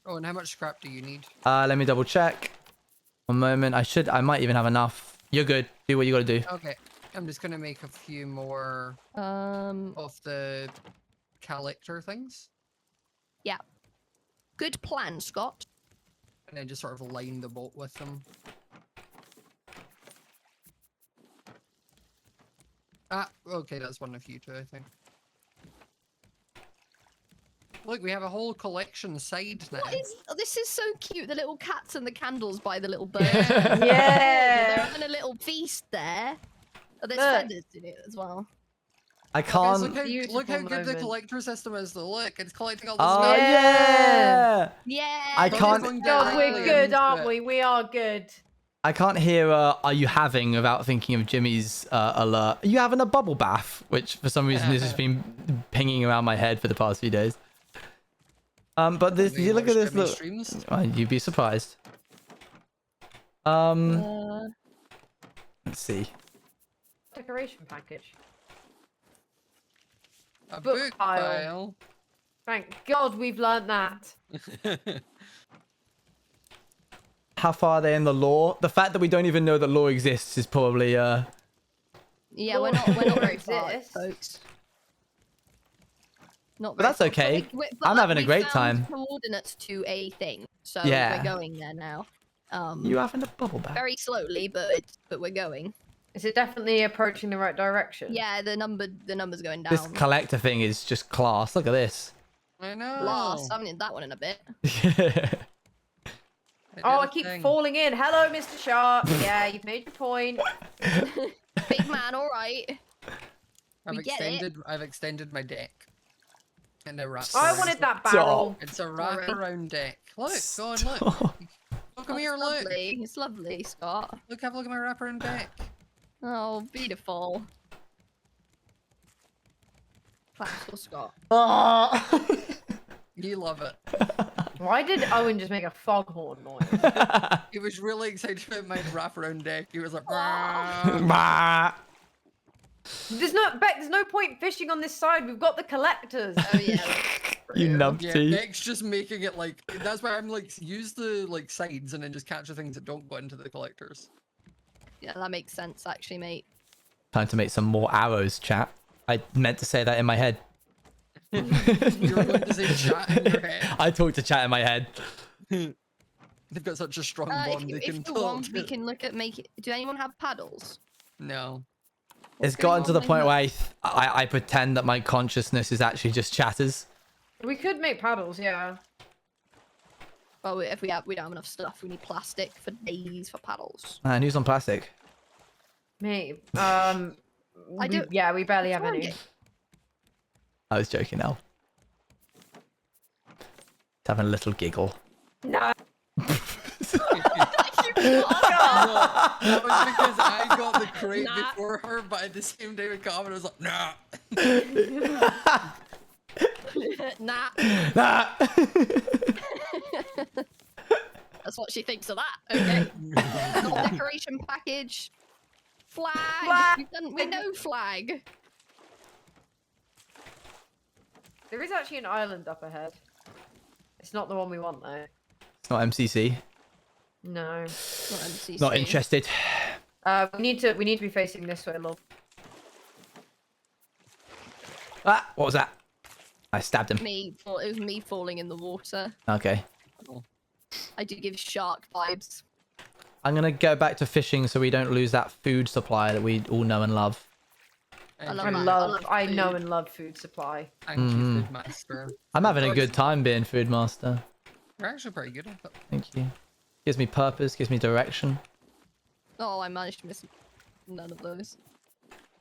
[SPEAKER 5] Oh, and how much scrap do you need?
[SPEAKER 2] Let me double check. One moment. I might even have enough. You're good. Do what you gotta do.
[SPEAKER 5] Okay, I'm just gonna make a few more of the collector things.
[SPEAKER 4] Yeah. Good plan, Scott.
[SPEAKER 5] And then just sort of line the boat with them. Ah, okay, that's one of you two, I think. Look, we have a whole collection side now.
[SPEAKER 4] This is so cute. The little cats and the candles by the little bird.
[SPEAKER 3] Yeah.
[SPEAKER 4] They're having a little feast there. Oh, there's
[SPEAKER 3] Look.
[SPEAKER 4] feathers in it as well.
[SPEAKER 2] I
[SPEAKER 5] Guys,
[SPEAKER 2] can't.
[SPEAKER 5] look how
[SPEAKER 3] Beautiful
[SPEAKER 5] good the
[SPEAKER 3] moment.
[SPEAKER 5] collector system is though. Look, it's collecting all this
[SPEAKER 2] Oh
[SPEAKER 5] stuff.
[SPEAKER 2] yeah.
[SPEAKER 4] Yeah.
[SPEAKER 2] I
[SPEAKER 5] But
[SPEAKER 2] can't-
[SPEAKER 5] we're going
[SPEAKER 3] God, we're
[SPEAKER 5] directly
[SPEAKER 3] good,
[SPEAKER 5] into
[SPEAKER 3] aren't
[SPEAKER 5] it.
[SPEAKER 3] we? We are good.
[SPEAKER 2] I can't hear "Are you having?" without thinking of Jimmy's alert. Are you having a bubble bath? Which for some reason has just been pinging around my head for the past few days. But this,
[SPEAKER 5] Have you
[SPEAKER 2] you look at
[SPEAKER 5] watched
[SPEAKER 2] this.
[SPEAKER 5] Jimmy
[SPEAKER 2] Look,
[SPEAKER 5] streams?
[SPEAKER 2] you'd be surprised. Let's see.
[SPEAKER 3] Decoration package.
[SPEAKER 5] A
[SPEAKER 3] Book
[SPEAKER 5] book
[SPEAKER 3] pile. Thank God we've learnt that.
[SPEAKER 5] pile.
[SPEAKER 2] How far are they in the lore? The fact that we don't even know that lore exists is probably
[SPEAKER 4] Yeah, we're not very far,
[SPEAKER 3] Exist.
[SPEAKER 4] folks. Not
[SPEAKER 2] But
[SPEAKER 4] very
[SPEAKER 2] that's
[SPEAKER 4] far.
[SPEAKER 2] okay.
[SPEAKER 4] But
[SPEAKER 2] I'm having a
[SPEAKER 4] we
[SPEAKER 2] great
[SPEAKER 4] found
[SPEAKER 2] time.
[SPEAKER 4] coordinates to a thing, so
[SPEAKER 2] Yeah.
[SPEAKER 4] we're going there now.
[SPEAKER 2] you having a bubble bath.
[SPEAKER 4] Very slowly, but we're going.
[SPEAKER 3] Is it definitely approaching the right direction?
[SPEAKER 4] Yeah, the number's going down.
[SPEAKER 2] This collector thing is just class. Look at this.
[SPEAKER 5] I know.
[SPEAKER 4] Last, I haven't had that one in a bit.
[SPEAKER 3] Oh, I keep falling in. Hello, Mr. Shark. Yeah, you've made your point.
[SPEAKER 4] Big man, all right.
[SPEAKER 5] I've extended my deck. And a wrap.
[SPEAKER 3] I wanted that barrel.
[SPEAKER 5] It's a
[SPEAKER 4] Alright.
[SPEAKER 5] wraparound deck. Look, go and look.
[SPEAKER 2] Stop.
[SPEAKER 5] Look at here, look.
[SPEAKER 4] Lovely. It's lovely, Scott.
[SPEAKER 5] Look, have a look at my wraparound deck.
[SPEAKER 4] Oh, beautiful. Claps for Scott.
[SPEAKER 5] You love it.
[SPEAKER 3] Why did Owen just make a foghorn noise?
[SPEAKER 5] He was really excited about my wraparound deck. He was like,
[SPEAKER 2] Bah.
[SPEAKER 3] There's no point fishing on this side. We've got the collectors.
[SPEAKER 4] Oh yeah.
[SPEAKER 2] You
[SPEAKER 5] yeah,
[SPEAKER 2] numpty.
[SPEAKER 5] Beck's just making it like, that's why I'm like, use the like sides and then just catch the things that don't go into the collectors.
[SPEAKER 4] Yeah, that makes sense actually, mate.
[SPEAKER 2] Time to make some more arrows, chat. I meant to say that in my head.
[SPEAKER 5] You're going to say chat in your head.
[SPEAKER 2] I talk to chat in my head.
[SPEAKER 5] They've got such a strong
[SPEAKER 4] If
[SPEAKER 5] bond. They
[SPEAKER 4] if
[SPEAKER 5] can
[SPEAKER 4] you
[SPEAKER 5] talk.
[SPEAKER 4] want, we can look at making. Do anyone have paddles?
[SPEAKER 5] No.
[SPEAKER 2] It's
[SPEAKER 4] going
[SPEAKER 2] gotten to the
[SPEAKER 4] on
[SPEAKER 2] point
[SPEAKER 4] in
[SPEAKER 2] where I pretend that my consciousness is actually just chatters.
[SPEAKER 3] We could make paddles, yeah.
[SPEAKER 4] Well, if we don't have enough stuff, we need plastic for days for paddles.
[SPEAKER 2] And who's on plastic?
[SPEAKER 3] Me.
[SPEAKER 4] I do.
[SPEAKER 3] Yeah, we barely have
[SPEAKER 4] Find
[SPEAKER 3] any.
[SPEAKER 4] it.
[SPEAKER 2] I was joking now. Just having a little giggle.
[SPEAKER 3] No.
[SPEAKER 5] That was because I got the crate
[SPEAKER 3] Nah.
[SPEAKER 5] before her, but at the same time, it came and I was like, nah.
[SPEAKER 4] Nah,
[SPEAKER 2] Ah!
[SPEAKER 4] that's what she thinks of that. Okay. Got a decoration package. Flag.
[SPEAKER 3] Flag.
[SPEAKER 4] We know flag.
[SPEAKER 3] There is actually an island up ahead. It's not the one we want though.
[SPEAKER 2] It's not MCC.
[SPEAKER 3] No.
[SPEAKER 4] Not MCC.
[SPEAKER 2] Not interested.
[SPEAKER 3] We need to be facing this way, love.
[SPEAKER 2] Ah, what was that? I stabbed him.
[SPEAKER 4] It was me falling in the water.
[SPEAKER 2] Okay.
[SPEAKER 4] I do give shark vibes.
[SPEAKER 2] I'm gonna go back to fishing so we don't lose that food supply that we all know and love.
[SPEAKER 4] I love
[SPEAKER 3] I
[SPEAKER 4] that.
[SPEAKER 3] love. I
[SPEAKER 4] food.
[SPEAKER 3] know and love food supply.
[SPEAKER 5] Thank you, Food Master.
[SPEAKER 2] I'm having a good time being food master.
[SPEAKER 5] You're actually pretty good at it.
[SPEAKER 2] Thank you. Gives me purpose, gives me direction.
[SPEAKER 4] Oh, I managed to miss none of those.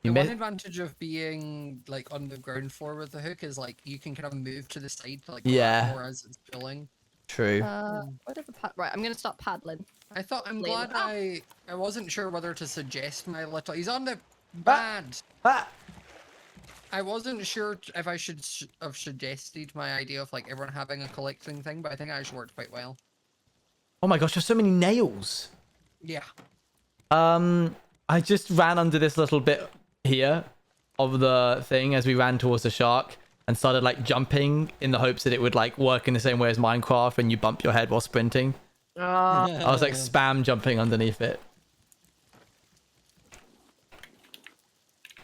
[SPEAKER 2] You
[SPEAKER 5] The one
[SPEAKER 2] mi-
[SPEAKER 5] advantage of being like on the ground floor with the hook is like you can kind of move to the side to like
[SPEAKER 2] Yeah.
[SPEAKER 5] more as it's filling.
[SPEAKER 2] True.
[SPEAKER 4] Where did the right, I'm gonna start paddling.
[SPEAKER 5] I thought I'm
[SPEAKER 4] Leave
[SPEAKER 5] glad
[SPEAKER 4] it.
[SPEAKER 5] I wasn't sure whether to suggest my little. He's on the bad.
[SPEAKER 2] Ah!
[SPEAKER 5] I wasn't sure if I should have suggested my idea of like everyone having a collecting thing, but I think it actually worked quite well.
[SPEAKER 2] Oh my gosh, there's so many nails.
[SPEAKER 5] Yeah.
[SPEAKER 2] I just ran under this little bit here of the thing as we ran towards the shark. and started like jumping in the hopes that it would like work in the same way as Minecraft when you bump your head while sprinting. I was like spam jumping underneath it.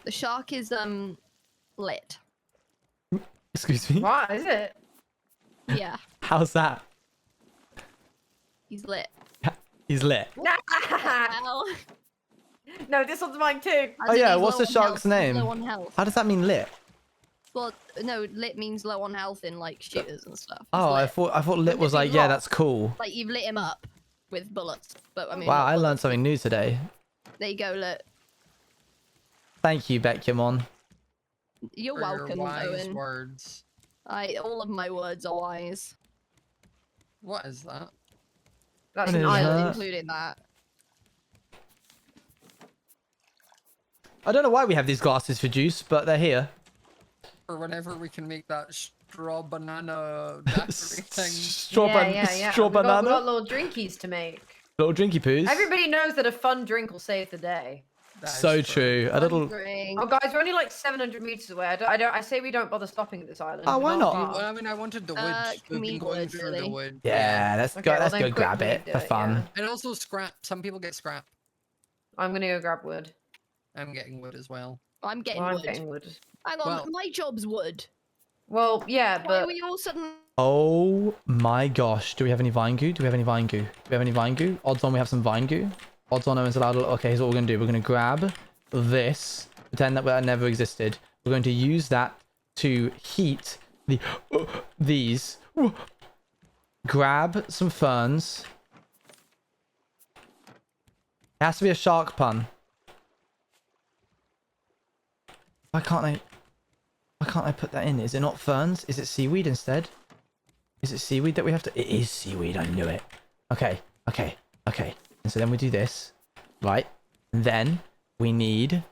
[SPEAKER 4] The shark is lit.
[SPEAKER 2] Excuse me?
[SPEAKER 3] What is it?
[SPEAKER 4] Yeah,
[SPEAKER 2] How's that?
[SPEAKER 4] he's lit.
[SPEAKER 2] He's lit.
[SPEAKER 4] Well,
[SPEAKER 3] No, this one's mine too.
[SPEAKER 2] Oh
[SPEAKER 4] as in
[SPEAKER 2] yeah,
[SPEAKER 4] he's
[SPEAKER 2] what's
[SPEAKER 4] low
[SPEAKER 2] the
[SPEAKER 4] on
[SPEAKER 2] shark's
[SPEAKER 4] health, he's
[SPEAKER 2] name?
[SPEAKER 4] Low on health.
[SPEAKER 2] How does that mean lit?
[SPEAKER 4] Well, no, lit means low on health in like shooters and stuff. He's
[SPEAKER 2] Oh, I
[SPEAKER 4] lit.
[SPEAKER 2] thought lit was like, yeah, that's cool.
[SPEAKER 4] Like you've lit him up with bullets. But I mean,
[SPEAKER 2] Wow,
[SPEAKER 4] not
[SPEAKER 2] I learned
[SPEAKER 4] bullets.
[SPEAKER 2] something new today.
[SPEAKER 4] There you go, lit.
[SPEAKER 2] Thank you, Bekyamon.
[SPEAKER 4] You're
[SPEAKER 5] For your
[SPEAKER 4] welcome,
[SPEAKER 5] wise
[SPEAKER 4] Owen.
[SPEAKER 5] words.
[SPEAKER 4] All of my words are wise,
[SPEAKER 5] What is that?
[SPEAKER 3] That's
[SPEAKER 2] What
[SPEAKER 3] an
[SPEAKER 2] is
[SPEAKER 3] island.
[SPEAKER 2] that?
[SPEAKER 4] including that.
[SPEAKER 2] I don't know why we have these glasses for juice, but they're here.
[SPEAKER 5] Or whenever we can make that straw banana daiquiri thing.
[SPEAKER 2] Straw,
[SPEAKER 3] Yeah.
[SPEAKER 2] straw
[SPEAKER 3] We've got
[SPEAKER 2] banana?
[SPEAKER 3] little drinkies to make.
[SPEAKER 2] Little drinky poos.
[SPEAKER 3] Everybody knows that a fun drink will save the day.
[SPEAKER 5] That is
[SPEAKER 2] So true. A little...
[SPEAKER 4] Wondering-
[SPEAKER 3] Oh, guys, we're only like 700 meters away. I say we don't bother stopping at this island.
[SPEAKER 2] Oh,
[SPEAKER 3] We're
[SPEAKER 2] why not?
[SPEAKER 5] Well, I mean, I wanted the wood.
[SPEAKER 4] can
[SPEAKER 5] We've
[SPEAKER 4] we
[SPEAKER 5] been going
[SPEAKER 4] wood,
[SPEAKER 5] through the
[SPEAKER 4] really?
[SPEAKER 5] wood.
[SPEAKER 2] Yeah, let's
[SPEAKER 3] Okay,
[SPEAKER 2] go.
[SPEAKER 3] well
[SPEAKER 2] Let's
[SPEAKER 3] then
[SPEAKER 2] go grab
[SPEAKER 3] quickly
[SPEAKER 2] it
[SPEAKER 3] do
[SPEAKER 2] for
[SPEAKER 3] it,
[SPEAKER 2] fun.
[SPEAKER 3] yeah.
[SPEAKER 5] And also scrap. Some people get scrap.
[SPEAKER 3] I'm gonna go grab wood.
[SPEAKER 5] I'm getting wood as well.
[SPEAKER 4] I'm getting
[SPEAKER 3] Well, I'm
[SPEAKER 4] wood.
[SPEAKER 3] getting wood.
[SPEAKER 4] Hang on,
[SPEAKER 5] Well-
[SPEAKER 4] my job's wood.
[SPEAKER 3] Well, yeah,
[SPEAKER 4] Why
[SPEAKER 3] but
[SPEAKER 4] are we all suddenly?
[SPEAKER 2] Oh my gosh. Do we have any vine goo? Do we have any vine goo? Do we have any vine goo? Odds on we have some vine goo. Odds on Owen's allowed. Okay, here's what we're going to do. We're going to grab this. Pretend that that never existed. We're going to use that to heat the these. Grab some ferns. It has to be a shark pun. Why can't I put that in? Is it not ferns? Is it seaweed instead? Is it seaweed that we have to... It is seaweed, I knew it. Okay. And so then we do this, right? And then we need...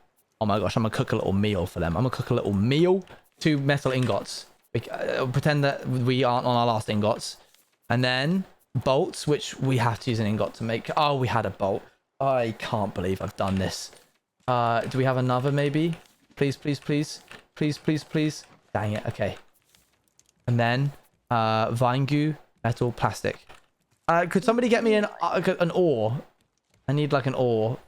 [SPEAKER 2] Oh my gosh, I'm gonna cook a little meal for them. I'm gonna cook a little meal. 2 metal ingots. Pretend that we aren't on our last ingots. And then bolts, which we have to use an ingot to make. Oh, we had a bolt. I can't believe I've done this. Do we have another maybe? Please. Please. Dang it. Okay. And then vine goo, metal, plastic. Could somebody get me an ore? I need like an ore.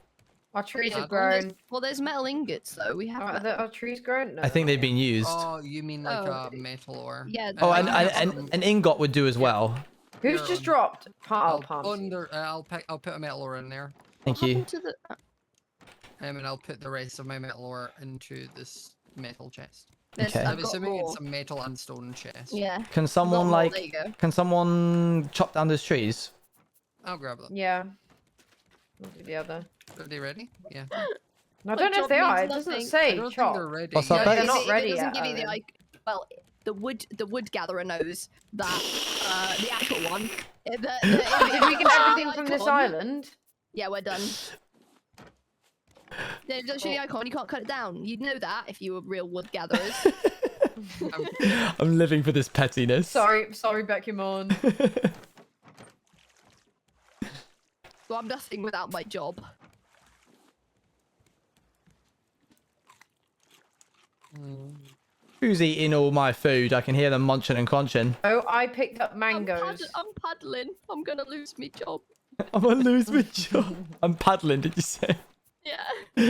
[SPEAKER 3] our trees
[SPEAKER 5] Yeah,
[SPEAKER 3] have
[SPEAKER 5] well,
[SPEAKER 3] grown.
[SPEAKER 4] Well, there's metal ingots though. We have.
[SPEAKER 3] Our trees grown? No,
[SPEAKER 2] I think they've been used.
[SPEAKER 5] Oh, you mean like
[SPEAKER 4] Oh.
[SPEAKER 5] a metal ore?
[SPEAKER 4] Yeah.
[SPEAKER 2] Oh,
[SPEAKER 5] I
[SPEAKER 2] and
[SPEAKER 5] have some-
[SPEAKER 2] an ingot would do as well.
[SPEAKER 3] Who's
[SPEAKER 5] You're
[SPEAKER 3] just
[SPEAKER 5] on-
[SPEAKER 3] dropped?
[SPEAKER 5] I'll,
[SPEAKER 3] Palm.
[SPEAKER 5] I'll put a metal ore in there.
[SPEAKER 2] Thank
[SPEAKER 4] What
[SPEAKER 2] you.
[SPEAKER 4] happened to the?
[SPEAKER 5] And I'll put the rest of my metal ore into this metal chest.
[SPEAKER 4] There's-
[SPEAKER 2] Okay.
[SPEAKER 4] I've
[SPEAKER 5] I'm
[SPEAKER 4] got
[SPEAKER 5] assuming
[SPEAKER 4] more.
[SPEAKER 5] it's a metal and stone chest.
[SPEAKER 4] Yeah.
[SPEAKER 2] Can
[SPEAKER 4] I've got
[SPEAKER 2] someone
[SPEAKER 4] more,
[SPEAKER 2] like...
[SPEAKER 4] There you go.
[SPEAKER 2] Can someone chop down those trees?
[SPEAKER 5] I'll grab them.
[SPEAKER 3] Yeah. We'll do the other.
[SPEAKER 5] Are they ready? Yeah.
[SPEAKER 3] I don't know if
[SPEAKER 4] job
[SPEAKER 3] they are. It
[SPEAKER 4] means
[SPEAKER 3] doesn't
[SPEAKER 4] nothing.
[SPEAKER 5] I
[SPEAKER 3] say
[SPEAKER 5] don't think
[SPEAKER 3] chop.
[SPEAKER 5] they're ready.
[SPEAKER 2] What's up,
[SPEAKER 3] Yeah,
[SPEAKER 2] Bex?
[SPEAKER 3] they're
[SPEAKER 4] If
[SPEAKER 3] not
[SPEAKER 4] it
[SPEAKER 3] ready
[SPEAKER 4] doesn't
[SPEAKER 3] yet,
[SPEAKER 4] give you the
[SPEAKER 3] Owen.
[SPEAKER 4] well, the wood gatherer knows that the actual one.
[SPEAKER 3] Did we get everything from this island?
[SPEAKER 4] Yeah, we're done. Yeah, it doesn't show the icon. You can't cut it down. You'd know that if you were real wood gatherers.
[SPEAKER 2] I'm living for this pettiness.
[SPEAKER 3] Sorry, Bekyamon.
[SPEAKER 4] So I'm nothing without my job.
[SPEAKER 2] Who's eating all my food? I can hear them munching and crunching.
[SPEAKER 3] Oh, I picked up mangoes.
[SPEAKER 4] I'm paddling. I'm gonna lose my job.
[SPEAKER 2] I'm gonna lose my job. I'm paddling, did you say?
[SPEAKER 4] Yeah.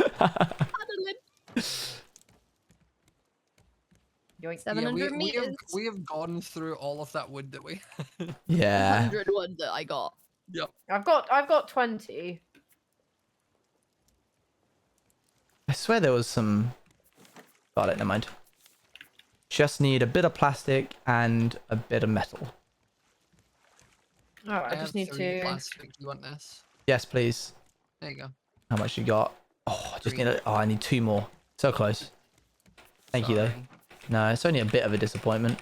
[SPEAKER 4] Paddling.
[SPEAKER 3] Yoink.
[SPEAKER 4] 700 meters.
[SPEAKER 5] we have gone through all of that wood that we.
[SPEAKER 2] Yeah.
[SPEAKER 4] 100 wood that I got.
[SPEAKER 5] Yep.
[SPEAKER 3] I've got 20.
[SPEAKER 2] I swear there was some... Got it, never mind. Just need a bit of plastic and a bit of metal.
[SPEAKER 3] Oh, I
[SPEAKER 5] have
[SPEAKER 3] just need
[SPEAKER 5] 3
[SPEAKER 3] to.
[SPEAKER 5] plastic. You want this?
[SPEAKER 2] Yes, please.
[SPEAKER 5] There you go.
[SPEAKER 2] How much you got? Oh, I just
[SPEAKER 5] 3.
[SPEAKER 2] need a... Oh, I need 2 more. So close. Thank you, though.
[SPEAKER 5] Sorry.
[SPEAKER 2] No, it's only a bit of a disappointment.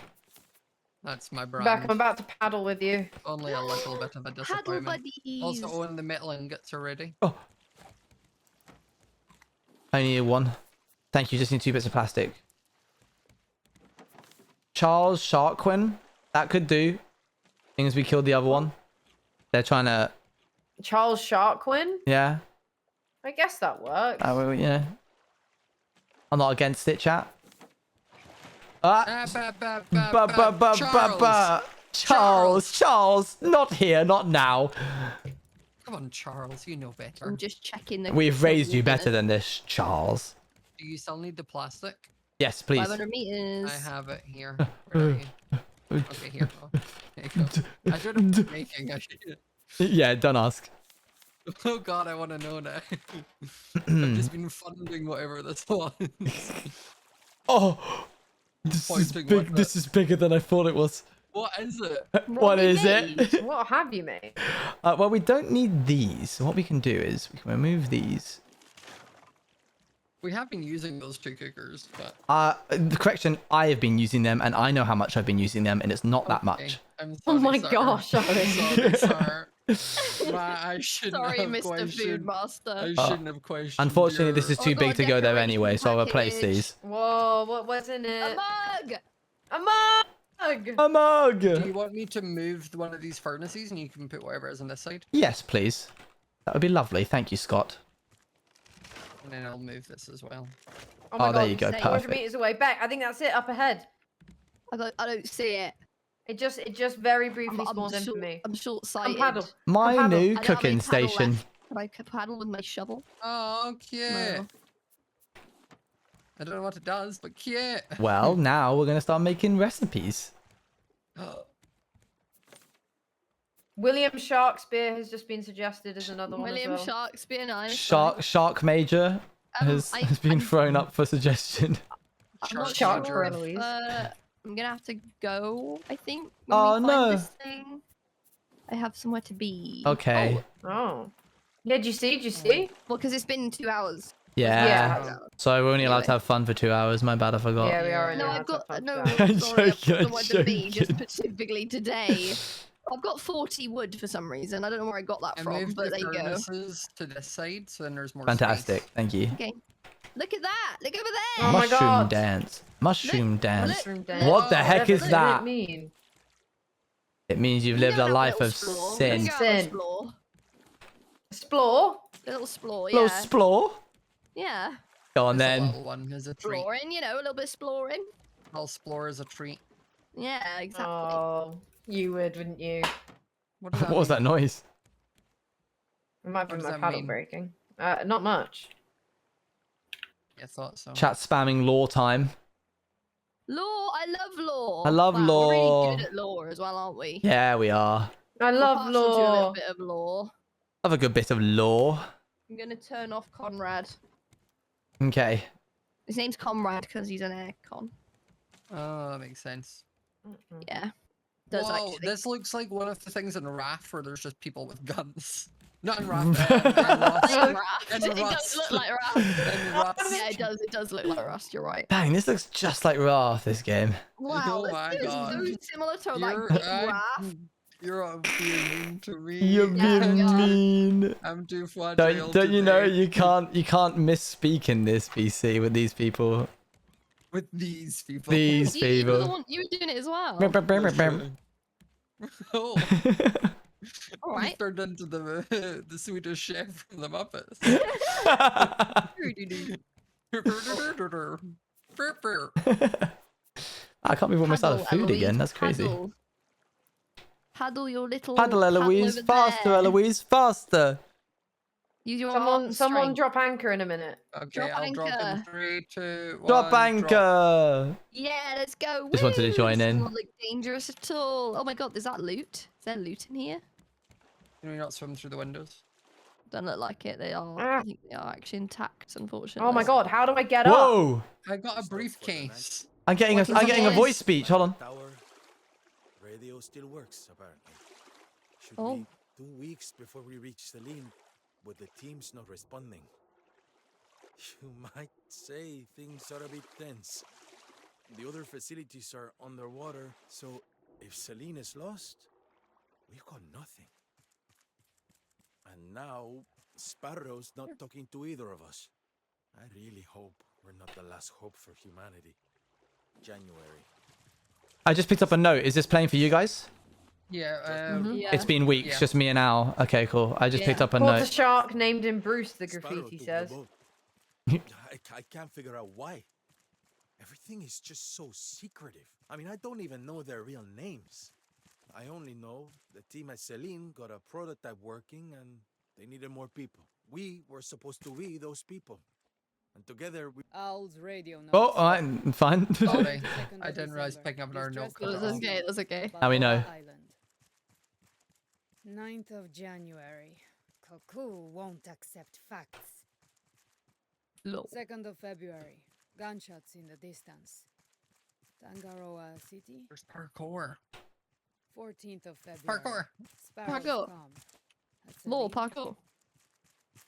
[SPEAKER 5] That's my brand.
[SPEAKER 3] Back, I'm about to paddle with you.
[SPEAKER 5] Only a little bit of a
[SPEAKER 4] Paddle
[SPEAKER 5] disappointment.
[SPEAKER 4] buddies.
[SPEAKER 5] Also, own the metal ingots already.
[SPEAKER 2] Oh. I need 1. Thank you, just need 2 bits of plastic. Charles Sharkwin? That could do. Thing as we killed the other one. They're trying to...
[SPEAKER 3] Charles Sharkwin?
[SPEAKER 2] Yeah.
[SPEAKER 3] I guess that works.
[SPEAKER 2] Yeah. I'm not against it, chat. Charles, not here, not now.
[SPEAKER 5] Come on, Charles, you know better.
[SPEAKER 4] I'm just checking the.
[SPEAKER 2] We've raised you better than this, Charles.
[SPEAKER 5] Do you still need the plastic?
[SPEAKER 2] Yes, please.
[SPEAKER 4] 500 meters.
[SPEAKER 5] I have it here. Where are you? Okay, here. Oh, there you go. I should have been making.
[SPEAKER 2] Yeah, don't ask.
[SPEAKER 5] Oh god, I want to know now. I've just been funding whatever this was.
[SPEAKER 2] Oh, this is
[SPEAKER 5] Pointing
[SPEAKER 2] big.
[SPEAKER 5] with
[SPEAKER 2] This is bigger than I thought it was.
[SPEAKER 5] What is it?
[SPEAKER 2] What is it?
[SPEAKER 3] What have you made?
[SPEAKER 2] Well, we don't need these. So what we can do is we can remove these.
[SPEAKER 5] We have been using those 2 cookers, but...
[SPEAKER 2] The correction, I have been using them, and I know how much I've been using them, and it's not that much.
[SPEAKER 5] I'm sorry,
[SPEAKER 3] Oh my
[SPEAKER 5] sir.
[SPEAKER 3] gosh,
[SPEAKER 5] I'm sorry, sir. I shouldn't
[SPEAKER 4] Sorry,
[SPEAKER 5] have
[SPEAKER 4] Mr.
[SPEAKER 5] questioned.
[SPEAKER 4] Food Master.
[SPEAKER 5] I shouldn't have questioned.
[SPEAKER 2] Unfortunately, this is
[SPEAKER 4] Oh,
[SPEAKER 2] too
[SPEAKER 4] I've
[SPEAKER 2] big
[SPEAKER 4] got
[SPEAKER 2] to
[SPEAKER 4] a
[SPEAKER 2] go there
[SPEAKER 4] decoration
[SPEAKER 2] anyway, so I'll replace
[SPEAKER 4] package.
[SPEAKER 2] these.
[SPEAKER 3] Whoa, what's in
[SPEAKER 4] A
[SPEAKER 3] it?
[SPEAKER 4] mug!
[SPEAKER 3] A mug!
[SPEAKER 2] A mug!
[SPEAKER 5] Do you want me to move one of these furnaces and you can put whatever is on this side?
[SPEAKER 2] Yes, please. That would be lovely. Thank you, Scott.
[SPEAKER 5] And then I'll move this as well.
[SPEAKER 3] Oh, my
[SPEAKER 2] Oh, there
[SPEAKER 3] God,
[SPEAKER 2] you go,
[SPEAKER 3] it's 400
[SPEAKER 2] perfect.
[SPEAKER 3] meters away. Beck, I think that's it, up ahead.
[SPEAKER 4] I don't see it.
[SPEAKER 3] It just very briefly
[SPEAKER 4] I'm
[SPEAKER 3] spawned in for me.
[SPEAKER 4] I'm
[SPEAKER 3] Come
[SPEAKER 4] short-sighted.
[SPEAKER 3] paddle.
[SPEAKER 2] My
[SPEAKER 3] paddle.
[SPEAKER 2] new
[SPEAKER 4] I don't have any
[SPEAKER 2] cooking
[SPEAKER 4] paddle
[SPEAKER 2] station.
[SPEAKER 4] left. Can I paddle with my shovel?
[SPEAKER 5] Oh, cute.
[SPEAKER 4] No.
[SPEAKER 5] I don't know what it does, but cute.
[SPEAKER 2] Well, now we're going to start making recipes.
[SPEAKER 3] William Sharkspeare has just been suggested as another one
[SPEAKER 4] William
[SPEAKER 3] as well.
[SPEAKER 4] Shakespeare, nice.
[SPEAKER 2] Shark Major has been thrown up for suggestion.
[SPEAKER 4] I'm not
[SPEAKER 3] Shark
[SPEAKER 4] sure if,
[SPEAKER 3] ForEloise.
[SPEAKER 4] I'm gonna have to go, I think. When
[SPEAKER 2] Oh,
[SPEAKER 4] we find
[SPEAKER 2] no.
[SPEAKER 4] This thing. I have somewhere to be.
[SPEAKER 2] Okay.
[SPEAKER 3] Oh. Yeah, did you see? Did you see?
[SPEAKER 4] Well, because it's been 2 hours.
[SPEAKER 2] Yeah.
[SPEAKER 3] Yeah.
[SPEAKER 2] So we're only allowed
[SPEAKER 4] Anyway.
[SPEAKER 2] to have fun for 2 hours. My bad, I forgot.
[SPEAKER 3] Yeah, we are.
[SPEAKER 4] No,
[SPEAKER 3] allowed
[SPEAKER 4] I've
[SPEAKER 3] to
[SPEAKER 4] got
[SPEAKER 3] have
[SPEAKER 4] no.
[SPEAKER 3] fun.
[SPEAKER 2] I'm
[SPEAKER 4] Sorry, I've
[SPEAKER 2] joking,
[SPEAKER 4] got somewhere to be just
[SPEAKER 2] joking.
[SPEAKER 4] specifically today. I've got 40 wood for some reason. I don't know where I got that
[SPEAKER 5] I
[SPEAKER 4] from,
[SPEAKER 5] moved
[SPEAKER 4] but
[SPEAKER 5] the
[SPEAKER 4] there you go.
[SPEAKER 5] furnaces to this side, so then there's more
[SPEAKER 2] Fantastic.
[SPEAKER 5] space.
[SPEAKER 2] Thank you.
[SPEAKER 4] Okay. Look at that! Look over
[SPEAKER 3] Oh
[SPEAKER 4] there!
[SPEAKER 3] my
[SPEAKER 2] Mushroom
[SPEAKER 3] God.
[SPEAKER 2] dance. Mushroom dance.
[SPEAKER 3] Mushroom dance.
[SPEAKER 2] What the heck
[SPEAKER 3] What
[SPEAKER 2] is
[SPEAKER 3] does
[SPEAKER 2] that?
[SPEAKER 3] it mean?
[SPEAKER 2] It means you've
[SPEAKER 4] You
[SPEAKER 2] lived
[SPEAKER 4] go
[SPEAKER 2] a
[SPEAKER 4] down
[SPEAKER 2] life
[SPEAKER 4] little
[SPEAKER 2] of
[SPEAKER 4] splore.
[SPEAKER 2] sin.
[SPEAKER 4] You go down
[SPEAKER 3] Sin.
[SPEAKER 4] Explore.
[SPEAKER 3] Explore?
[SPEAKER 4] A little explore,
[SPEAKER 2] Little
[SPEAKER 4] yeah.
[SPEAKER 2] splore.
[SPEAKER 4] Yeah.
[SPEAKER 2] Go on
[SPEAKER 5] There's a
[SPEAKER 2] then.
[SPEAKER 5] little one is a treat.
[SPEAKER 4] Exploring, you know, a little bit exploring.
[SPEAKER 5] I'll explore as a treat.
[SPEAKER 4] Yeah, exactly.
[SPEAKER 3] Oh, you would, wouldn't you?
[SPEAKER 5] What does
[SPEAKER 2] What was that noise?
[SPEAKER 3] It might be
[SPEAKER 5] What does
[SPEAKER 3] my
[SPEAKER 5] that
[SPEAKER 3] paddle
[SPEAKER 5] mean?
[SPEAKER 3] breaking. Not much.
[SPEAKER 5] I thought so.
[SPEAKER 2] Chat spamming lore time.
[SPEAKER 4] Lore, I love lore.
[SPEAKER 2] I love
[SPEAKER 4] Wow, We're
[SPEAKER 2] lore.
[SPEAKER 4] really good at lore as well, aren't we?
[SPEAKER 2] Yeah, we are.
[SPEAKER 3] I
[SPEAKER 4] We're
[SPEAKER 3] love
[SPEAKER 4] partial to a little
[SPEAKER 3] lore.
[SPEAKER 4] bit of lore.
[SPEAKER 2] Have a good bit of lore.
[SPEAKER 4] I'm gonna turn off Conrad.
[SPEAKER 2] Okay.
[SPEAKER 4] His name's Conrad because he's an aircon.
[SPEAKER 5] Oh, that makes sense.
[SPEAKER 4] Yeah. Does
[SPEAKER 5] Whoa,
[SPEAKER 4] actually.
[SPEAKER 5] this looks like one of the things in Raft where there's just people with guns. Not in Raft. in Rust.
[SPEAKER 4] Raft.
[SPEAKER 5] And
[SPEAKER 4] It does
[SPEAKER 5] Rust.
[SPEAKER 4] look like Raft.
[SPEAKER 5] In Rust.
[SPEAKER 4] Yeah, it does. It does look like Rust. You're right.
[SPEAKER 2] Dang, this looks just like Raft, this game.
[SPEAKER 4] Wow,
[SPEAKER 5] Oh
[SPEAKER 4] this
[SPEAKER 5] my
[SPEAKER 4] is
[SPEAKER 5] God.
[SPEAKER 4] so similar to like
[SPEAKER 5] You're,
[SPEAKER 4] Raft.
[SPEAKER 5] you're being mean to me.
[SPEAKER 2] You're
[SPEAKER 4] Yeah,
[SPEAKER 2] being
[SPEAKER 4] we are.
[SPEAKER 2] mean.
[SPEAKER 5] I'm too fragile.
[SPEAKER 2] Don't you know
[SPEAKER 5] today.
[SPEAKER 2] you can't misspeak in this PC with these people.
[SPEAKER 5] With these people.
[SPEAKER 2] These
[SPEAKER 4] You were the
[SPEAKER 2] people.
[SPEAKER 4] one. You were doing it as well.
[SPEAKER 5] That's true. Oh,
[SPEAKER 4] All
[SPEAKER 5] we
[SPEAKER 4] right.
[SPEAKER 5] turned into the Swedish chef from the Muppets.
[SPEAKER 2] I can't believe we almost out of
[SPEAKER 4] Paddle,
[SPEAKER 2] food again.
[SPEAKER 4] Eloise,
[SPEAKER 2] That's crazy.
[SPEAKER 4] Paddle. Paddle your little.
[SPEAKER 2] Paddle, Eloise.
[SPEAKER 4] over
[SPEAKER 2] Faster,
[SPEAKER 4] there.
[SPEAKER 2] Eloise. Faster.
[SPEAKER 4] Use your
[SPEAKER 3] Someone,
[SPEAKER 4] arm
[SPEAKER 3] someone
[SPEAKER 4] strength.
[SPEAKER 3] drop anchor in a minute.
[SPEAKER 5] Okay,
[SPEAKER 4] Drop
[SPEAKER 5] I'll drop in
[SPEAKER 4] anchor.
[SPEAKER 5] 3, 2, 1.
[SPEAKER 2] Drop anchor.
[SPEAKER 4] Yeah, let's go.
[SPEAKER 2] Just wanted to
[SPEAKER 4] Woo!
[SPEAKER 2] join
[SPEAKER 4] This
[SPEAKER 2] in.
[SPEAKER 4] doesn't look dangerous at all. Oh my god, is that loot? Is there loot in here?
[SPEAKER 5] Can we not swim through the windows?
[SPEAKER 4] Don't look like it. They are.
[SPEAKER 3] Ah.
[SPEAKER 4] I think they are actually intact, unfortunately.
[SPEAKER 3] Oh my god, how do I get up?
[SPEAKER 2] Whoa.
[SPEAKER 5] I got a briefcase.
[SPEAKER 2] I'm getting
[SPEAKER 4] What is
[SPEAKER 2] I'm getting a
[SPEAKER 4] this?
[SPEAKER 2] voice speech. Hold on.
[SPEAKER 6] Tower radio still works apparently. Should
[SPEAKER 4] Oh.
[SPEAKER 6] be 2 weeks before we reach Celine, but the team's not responding. You might say things are a bit tense. The other facilities are underwater, so if Celine is lost, we've got nothing. And now Sparrow's not talking to either of us. I really hope we're not the last hope for humanity. January.
[SPEAKER 2] I just picked up a note. Is this playing for you guys?
[SPEAKER 5] Yeah,
[SPEAKER 4] Yeah.
[SPEAKER 2] It's been weeks,
[SPEAKER 5] Yeah.
[SPEAKER 2] just me and Al. Okay, cool. I just picked
[SPEAKER 4] Yeah.
[SPEAKER 2] up a
[SPEAKER 3] Caught a
[SPEAKER 2] note.
[SPEAKER 3] shark named him Bruce, the
[SPEAKER 6] Sparrow
[SPEAKER 3] graffiti
[SPEAKER 6] took the
[SPEAKER 3] says.
[SPEAKER 6] boat. I can't figure out why. Everything is just so secretive. I mean, I don't even know their real names. I only know the team at Celine got a prototype working and they needed more people. We were supposed to be those people. And together we...
[SPEAKER 7] Owl's radio notes.
[SPEAKER 2] Oh, alright, fine.
[SPEAKER 5] Sorry, I didn't realize picking up another note.
[SPEAKER 4] That's okay. That's okay.
[SPEAKER 2] Now we know.
[SPEAKER 7] Island. 9th of January. Koku won't accept facts.
[SPEAKER 4] Lol.
[SPEAKER 7] 2nd of February. Gunshots in the distance. Tangaroa City.
[SPEAKER 5] There's parkour.
[SPEAKER 7] 14th of February.
[SPEAKER 5] Parkour.
[SPEAKER 4] Parkour. Lol, parkour.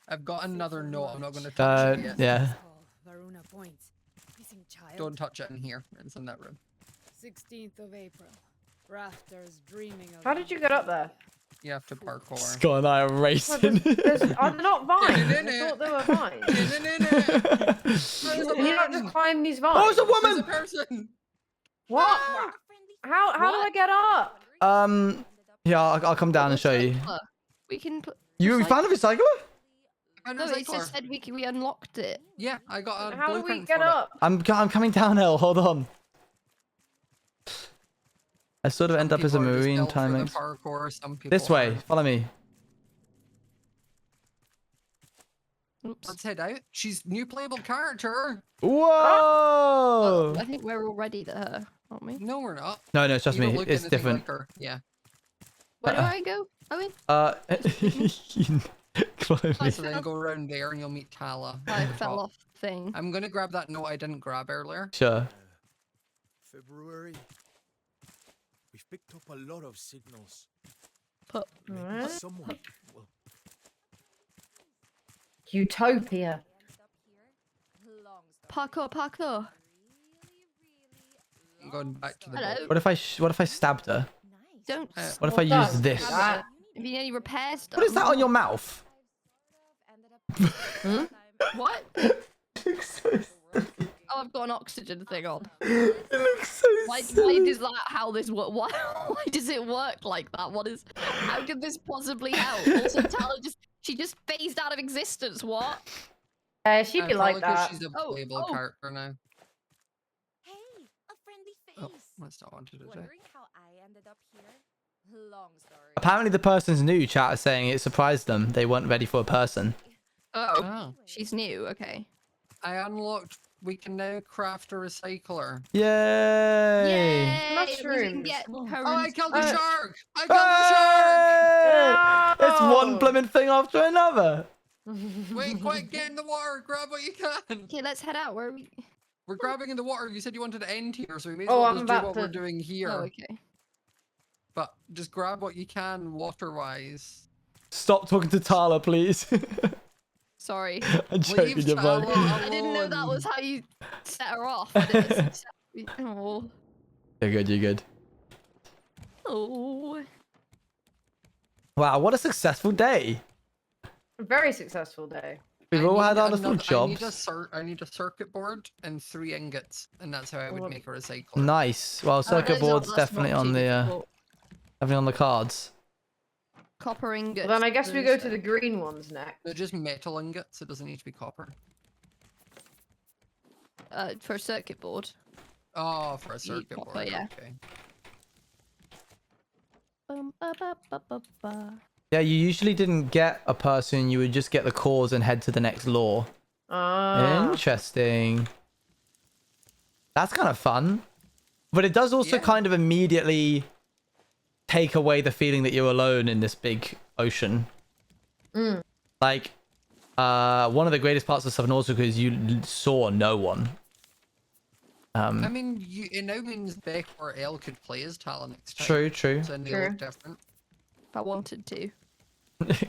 [SPEAKER 5] I've got another note. I'm not going to touch it yet.
[SPEAKER 2] Yeah.
[SPEAKER 7] Varuna Point. Missing child.
[SPEAKER 5] Don't touch it in here. It's in that room.
[SPEAKER 7] 16th of April. Rafters dreaming of...
[SPEAKER 3] How did you get up there?
[SPEAKER 5] You have to parkour.
[SPEAKER 2] Scott and I are racing.
[SPEAKER 3] Are they not vines? I thought they were vines. Can you not just climb these vines?
[SPEAKER 2] Oh, it's a
[SPEAKER 5] There's a
[SPEAKER 2] woman!
[SPEAKER 5] person.
[SPEAKER 3] What? How do I get up?
[SPEAKER 2] Yeah, I'll come down and show you.
[SPEAKER 4] We can put.
[SPEAKER 2] You found a recycler?
[SPEAKER 5] And
[SPEAKER 4] No,
[SPEAKER 5] there's
[SPEAKER 4] it just said we unlocked it.
[SPEAKER 5] Yeah, I got a
[SPEAKER 3] How do we
[SPEAKER 5] blueprint
[SPEAKER 3] get
[SPEAKER 5] for it.
[SPEAKER 3] up?
[SPEAKER 2] I'm coming downhill. Hold on. I sort of end up as a
[SPEAKER 5] People are just
[SPEAKER 2] marine
[SPEAKER 5] built for the
[SPEAKER 2] timing.
[SPEAKER 5] parkour, some people
[SPEAKER 2] This way.
[SPEAKER 5] aren't.
[SPEAKER 2] Follow me.
[SPEAKER 4] Oops.
[SPEAKER 5] Let's head out. She's new playable character.
[SPEAKER 2] Whoa!
[SPEAKER 4] I think we're already there, aren't we?
[SPEAKER 5] No, we're not.
[SPEAKER 2] No, it's just
[SPEAKER 5] You don't
[SPEAKER 2] me.
[SPEAKER 5] look
[SPEAKER 2] It's
[SPEAKER 5] anything
[SPEAKER 2] different.
[SPEAKER 5] like her. Yeah.
[SPEAKER 4] Where do I go? Owen?
[SPEAKER 2] Follow me.
[SPEAKER 5] So then go around there and you'll meet Tala.
[SPEAKER 4] I
[SPEAKER 5] at the
[SPEAKER 4] fell
[SPEAKER 5] top.
[SPEAKER 4] off thing.
[SPEAKER 5] I'm gonna grab that note I didn't grab earlier.
[SPEAKER 2] Sure.
[SPEAKER 6] February. We've picked up a lot of signals.
[SPEAKER 4] Put.
[SPEAKER 6] Maybe
[SPEAKER 3] Alright.
[SPEAKER 6] someone will...
[SPEAKER 3] Utopia.
[SPEAKER 4] Parkour, parkour.
[SPEAKER 5] I'm going back to the
[SPEAKER 4] Hello.
[SPEAKER 5] boat.
[SPEAKER 2] What if I stabbed her?
[SPEAKER 4] Don't.
[SPEAKER 2] What if I
[SPEAKER 3] Well
[SPEAKER 2] use
[SPEAKER 3] done.
[SPEAKER 2] this?
[SPEAKER 3] Ah.
[SPEAKER 4] Have you any repairs done?
[SPEAKER 2] What is that on your mouth?
[SPEAKER 4] What? Oh, I've got an oxygen thing on.
[SPEAKER 2] It looks so
[SPEAKER 4] Why
[SPEAKER 2] silly.
[SPEAKER 4] does that? How this work? Why does it work like that? What is? How could this possibly help? Also, Tala she just phased out of existence. What?
[SPEAKER 3] She'd be like
[SPEAKER 5] Probably 'cause
[SPEAKER 3] that.
[SPEAKER 5] She's a
[SPEAKER 4] Oh,
[SPEAKER 5] playable
[SPEAKER 4] oh.
[SPEAKER 5] character now.
[SPEAKER 8] Hey, a friendly face.
[SPEAKER 5] Oh, that's not what I wanted to do.
[SPEAKER 8] Wondering how I ended up here? Long story.
[SPEAKER 2] Apparently the person's new. Chat is saying it surprised them. They weren't ready for a person.
[SPEAKER 4] Oh,
[SPEAKER 5] Oh.
[SPEAKER 4] she's new. Okay.
[SPEAKER 5] I unlocked. We can now craft a recycler.
[SPEAKER 2] Yay!
[SPEAKER 4] Yay!
[SPEAKER 3] Mushrooms.
[SPEAKER 5] Oh, I killed the
[SPEAKER 3] Uh,
[SPEAKER 5] shark! I killed the shark!
[SPEAKER 2] Hey! It's one blooming thing after another.
[SPEAKER 5] Wait, quick, get in the water, grab what you can.
[SPEAKER 4] Okay, let's head out. Where are we?
[SPEAKER 5] We're grabbing in the water. You said you wanted to end here, so we may as
[SPEAKER 3] Oh,
[SPEAKER 5] well
[SPEAKER 3] I'm
[SPEAKER 5] just do
[SPEAKER 3] about
[SPEAKER 5] what we're
[SPEAKER 3] to-
[SPEAKER 5] doing here.
[SPEAKER 4] Oh, okay.
[SPEAKER 5] But just grab what you can water-wise.
[SPEAKER 2] Stop talking to Tala, please.
[SPEAKER 4] Sorry.
[SPEAKER 2] I'm joking,
[SPEAKER 5] Leave
[SPEAKER 2] you're fine.
[SPEAKER 5] Tala
[SPEAKER 4] I didn't know that
[SPEAKER 5] alone.
[SPEAKER 4] was how you set her off. I didn't oh.
[SPEAKER 2] You're good, you're good.
[SPEAKER 4] Oh.
[SPEAKER 2] Wow, what a successful day.
[SPEAKER 3] Very successful day.
[SPEAKER 2] We've
[SPEAKER 5] I
[SPEAKER 2] all had
[SPEAKER 5] need
[SPEAKER 2] our little
[SPEAKER 5] another-
[SPEAKER 2] jobs.
[SPEAKER 5] I need a circuit board and 3 ingots, and that's how I would
[SPEAKER 3] Well,
[SPEAKER 5] make a recycler.
[SPEAKER 2] Nice. Well, circuit board's definitely on the definitely on the cards.
[SPEAKER 4] Copper ingots.
[SPEAKER 3] Well, then I guess we go to the green ones next.
[SPEAKER 5] They're just metal ingots. It doesn't need to be copper.
[SPEAKER 4] For a circuit board.
[SPEAKER 5] Oh, for a
[SPEAKER 4] Need
[SPEAKER 5] circuit
[SPEAKER 4] copper,
[SPEAKER 5] board.
[SPEAKER 4] yeah.
[SPEAKER 5] Okay.
[SPEAKER 2] Yeah, you usually didn't get a person, you would just get the cause and head to the next law. Interesting. That's kind of fun. But it does also
[SPEAKER 5] Yeah.
[SPEAKER 2] kind of immediately take away the feeling that you're alone in this big ocean. Like, one of the greatest parts of Subnautica is you saw no one.
[SPEAKER 5] I mean, it now means Beck or Elle could play as Tala next time.
[SPEAKER 2] True, true.
[SPEAKER 5] So they
[SPEAKER 3] True.
[SPEAKER 5] look different.
[SPEAKER 4] If I wanted to.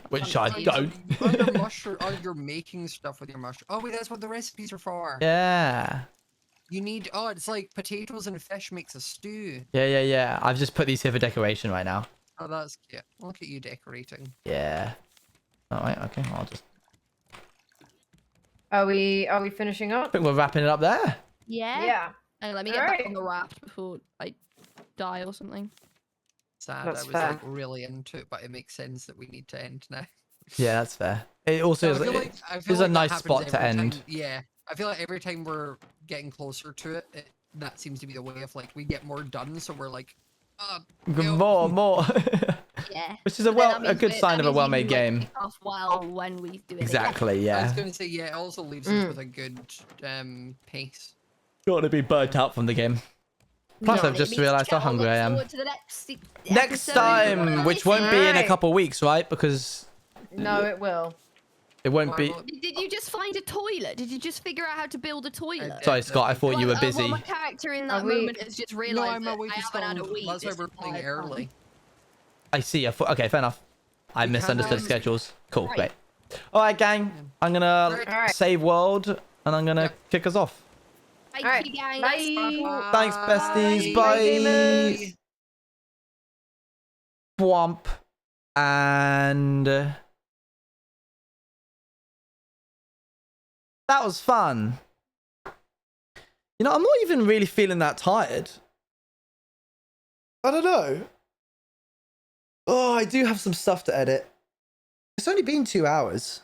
[SPEAKER 2] Which I don't.
[SPEAKER 5] Oh, your mushroom. Oh, you're making stuff with your mushroom. Oh, wait, that's what the recipes are for.
[SPEAKER 2] Yeah.
[SPEAKER 5] You need. Oh, it's like potatoes and fish makes a stew.
[SPEAKER 2] Yeah. I've just put these here for decoration right now.
[SPEAKER 5] Oh, that's cute. Look at you decorating.
[SPEAKER 2] Yeah. All right, okay. I'll just...
[SPEAKER 3] Are we finishing
[SPEAKER 2] I
[SPEAKER 3] up?
[SPEAKER 2] think we're wrapping it up there.
[SPEAKER 4] Yeah.
[SPEAKER 3] Yeah.
[SPEAKER 4] And let me get back
[SPEAKER 3] Alright.
[SPEAKER 4] on the raft before I die or something.
[SPEAKER 5] Sad.
[SPEAKER 3] That's
[SPEAKER 5] I was
[SPEAKER 3] fair.
[SPEAKER 5] like really into it, but it makes sense that we need to end now.
[SPEAKER 2] Yeah, that's fair. It also
[SPEAKER 5] I
[SPEAKER 2] is,
[SPEAKER 5] feel
[SPEAKER 2] it
[SPEAKER 5] like
[SPEAKER 2] is a
[SPEAKER 5] that
[SPEAKER 2] nice
[SPEAKER 5] happens
[SPEAKER 2] spot to
[SPEAKER 5] every time-
[SPEAKER 2] end.
[SPEAKER 5] Yeah, I feel like every time we're getting closer to it, that seems to be the way of like we get more done. So we're like,
[SPEAKER 2] more.
[SPEAKER 4] Yeah.
[SPEAKER 2] Which is a good sign of a well-made game.
[SPEAKER 4] Kick off well when we do it.
[SPEAKER 2] Exactly.
[SPEAKER 5] I was
[SPEAKER 2] Yeah.
[SPEAKER 5] going to say, yeah, it also leaves us with a good pace.
[SPEAKER 2] Got to be burnt out from the game. Plus, I've just realised how hungry I am. Next time, which won't be in a couple weeks, right? Because
[SPEAKER 3] No, it will.
[SPEAKER 2] it won't be.
[SPEAKER 4] Did you just find a toilet? Did you just figure out how to build a toilet?
[SPEAKER 2] Sorry, Scott. I thought you were
[SPEAKER 4] Well,
[SPEAKER 2] busy.
[SPEAKER 4] my character in that
[SPEAKER 3] Are we-
[SPEAKER 4] moment has just realised
[SPEAKER 5] No, I'm
[SPEAKER 4] that
[SPEAKER 5] awake
[SPEAKER 4] I haven't had a week.
[SPEAKER 5] That's why
[SPEAKER 4] this
[SPEAKER 5] we're playing
[SPEAKER 4] entire time.
[SPEAKER 5] early.
[SPEAKER 2] I see. Okay, fair enough. I
[SPEAKER 5] We
[SPEAKER 2] misunderstood
[SPEAKER 5] can't-
[SPEAKER 2] schedules. Cool,
[SPEAKER 4] Right.
[SPEAKER 2] great. All right, gang. I'm gonna
[SPEAKER 3] Alright.
[SPEAKER 2] save world, and I'm gonna kick us off.
[SPEAKER 4] Thank
[SPEAKER 3] Alright,
[SPEAKER 4] you, gang.
[SPEAKER 3] bye.
[SPEAKER 2] Thanks, besties.
[SPEAKER 3] Bye,
[SPEAKER 2] Bye.
[SPEAKER 3] gamers.
[SPEAKER 2] Swamp. And that was fun. You know, I'm not even really feeling that tired. I don't know. Oh, I do have some stuff to edit. It's only been 2 hours.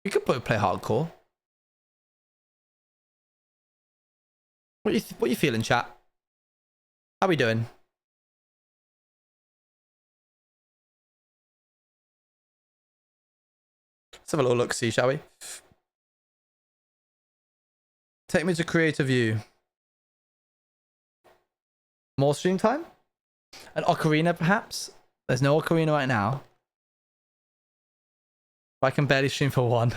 [SPEAKER 2] We could both play hardcore. What you feeling, chat? How we doing? Let's have a little look, see, shall we? Take me to creative view. More stream time? An ocarina, perhaps? There's no ocarina right now. I can barely stream for one.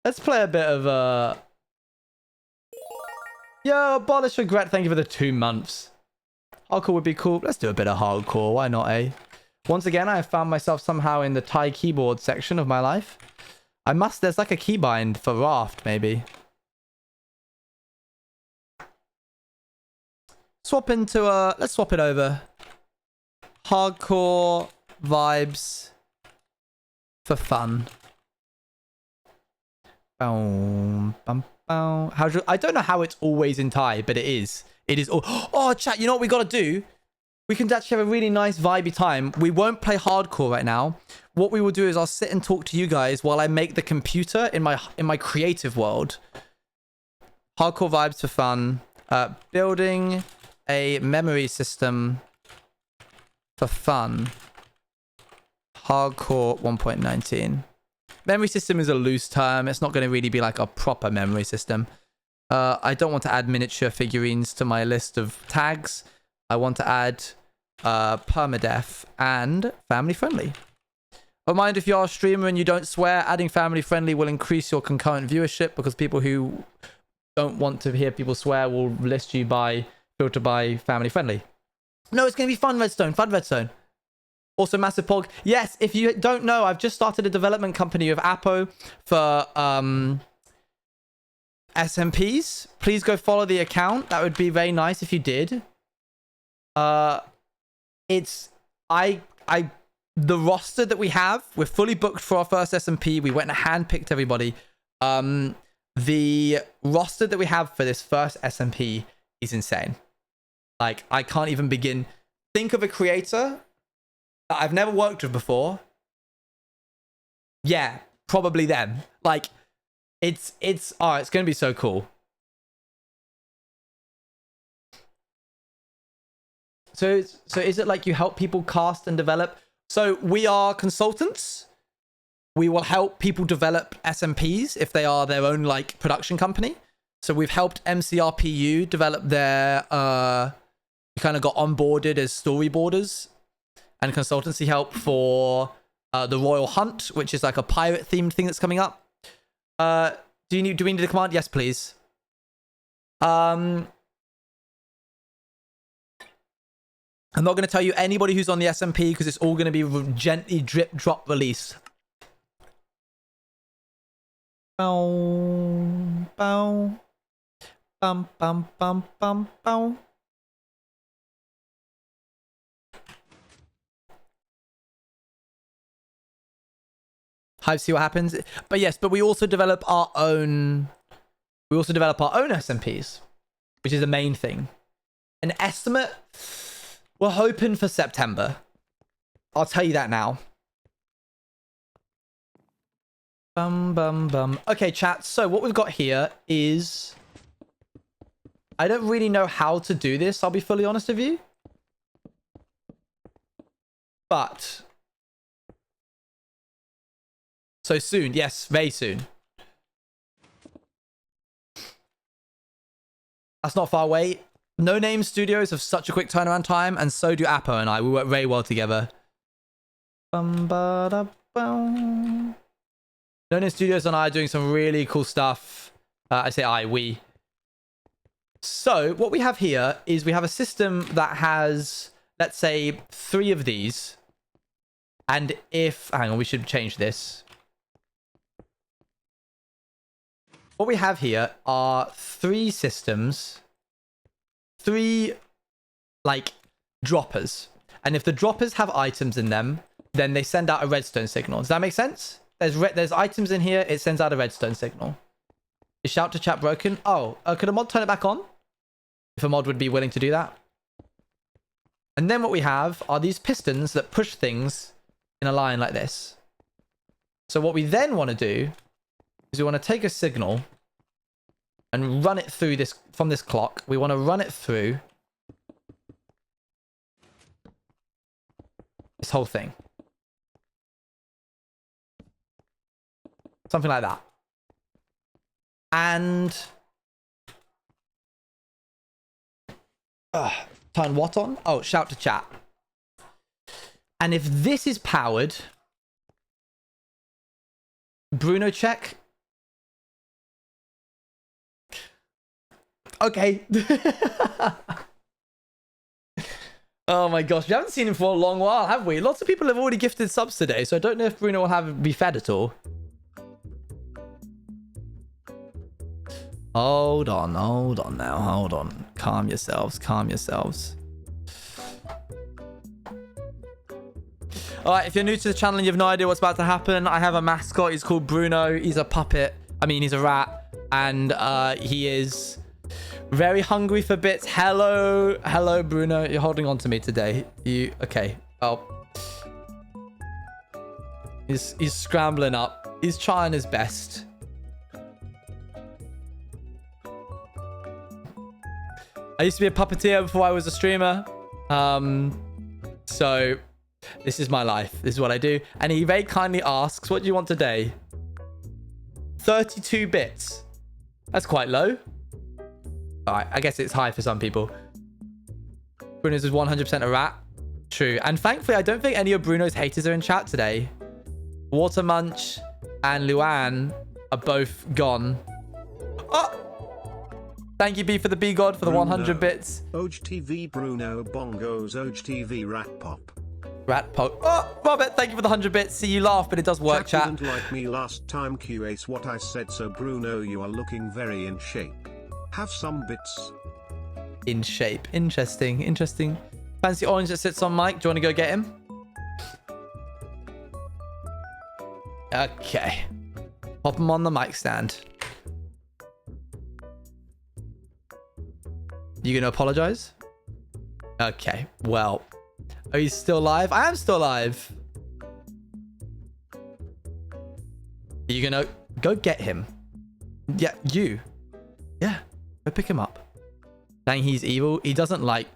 [SPEAKER 2] Let's play a bit of Yo, abolish regret. Thank you for the 2 months. Hardcore would be cool. Let's do a bit of hardcore. Why not, eh? Once again, I have found myself somehow in the Thai keyboard section of my life. There's like a keybind for Raft, maybe. Let's swap it over. Hardcore vibes for fun. Boom, bum, boom. I don't know how it's always in Thai, but it is. It is. Oh, chat, you know what we got to do? We can actually have a really nice vibey time. We won't play hardcore right now. What we will do is I'll sit and talk to you guys while I make the computer in my creative world. Hardcore vibes for fun. Building a memory system for fun. Hardcore 1.19. Memory system is a loose term. It's not going to really be like a proper memory system. I don't want to add miniature figurines to my list of tags. I want to add permadeath and family friendly. Remind if you are a streamer and you don't swear, adding family friendly will increase your concurrent viewership because people who don't want to hear people swear will list you by filter by family friendly. No, it's going to be fun, Redstone. Fun, Redstone. Also, massive pog. Yes, if you don't know, I've just started a development company with Apo for SMPs. Please go follow the account. That would be very nice if you did. The roster that we have, we're fully booked for our first SMP. We went and handpicked everybody. The roster that we have for this first SMP is insane. Like, I can't even begin. Think of a creator that I've never worked with before. Yeah, probably them. Like, it's going to be so cool. So is it like you help people cast and develop? So we are consultants. We will help people develop SMPs if they are their own like production company. So we've helped MCRPU develop their we kind of got onboarded as storyboarders and consultancy help for the Royal Hunt, which is like a pirate themed thing that's coming up. Do we need the command? Yes, please. I'm not going to tell you anybody who's on the SMP because it's all going to be gently drip drop released. Bow, bow, bum, bum, bum, bum, bow. Hype, see what happens. But yes, but we also develop our own. We also develop our own SMPs, which is the main thing. An estimate. We're hoping for September. I'll tell you that now. Okay, chat. So what we've got here is... I don't really know how to do this, I'll be fully honest with you. But... So soon. Yes, very soon. That's not far away. No Name Studios have such a quick turnaround time, and so do Appo and I. We work very well together. No Name Studios and I are doing some really cool stuff. I say we. So what we have here is we have a system that has, let's say, 3 of these. And if... Hang on, we should change this. What we have here are 3 systems. 3, like, droppers. And if the droppers have items in them, then they send out a redstone signal. Does that make sense? There's items in here, it sends out a redstone signal. Is shout to chat broken? Oh, could a mod turn it back on? If a mod would be willing to do that. And then what we have are these pistons that push things in a line like this. So what we then want to do is we want to take a signal and run it through this, from this clock. We want to run it through this whole thing. Something like that. And... turn what on? Oh, shout to chat. And if this is powered... Bruno check. Okay. Oh my gosh, we haven't seen him for a long while, have we? Lots of people have already gifted subs today, so I don't know if Bruno will be fed at all. Hold on now, hold on. Calm yourselves, calm yourselves. Alright, if you're new to the channel and you have no idea what's about to happen, I have a mascot. He's called Bruno. He's a puppet. I mean, he's a rat. And he is very hungry for bits. Hello, Bruno. You're holding on to me today. Okay. Oh. He's scrambling up. He's trying his best. I used to be a puppeteer before I was a streamer. So this is my life. This is what I do. And he very kindly asks, what do you want today? 32 bits. That's quite low. All right, I guess it's high for some people. Bruno's is 100% a rat. True. And thankfully, I don't think any of Bruno's haters are in chat today. Water Munch and Luan are both gone. Oh! Thank you, B, for the B God, for the 100 bits.
[SPEAKER 1] OGTV Bruno Bongos OGTV Rat Pop.
[SPEAKER 2] Rat Pop. Oh, Robert, thank you for the 100 bits. See, you laugh, but it does work, chat.
[SPEAKER 1] Didn't like me last time, QAce what I said, so Bruno, you are looking very in shape. Have some bits.
[SPEAKER 2] In shape. Interesting, interesting. Fancy orange that sits on mic. Do you want to go get him? Okay. Pop him on the mic stand. You gonna apologize? Okay, well. Are you still live? I am still live. Are you gonna go get him? Yeah, you. Yeah, go pick him up. Dang, he's evil. He doesn't like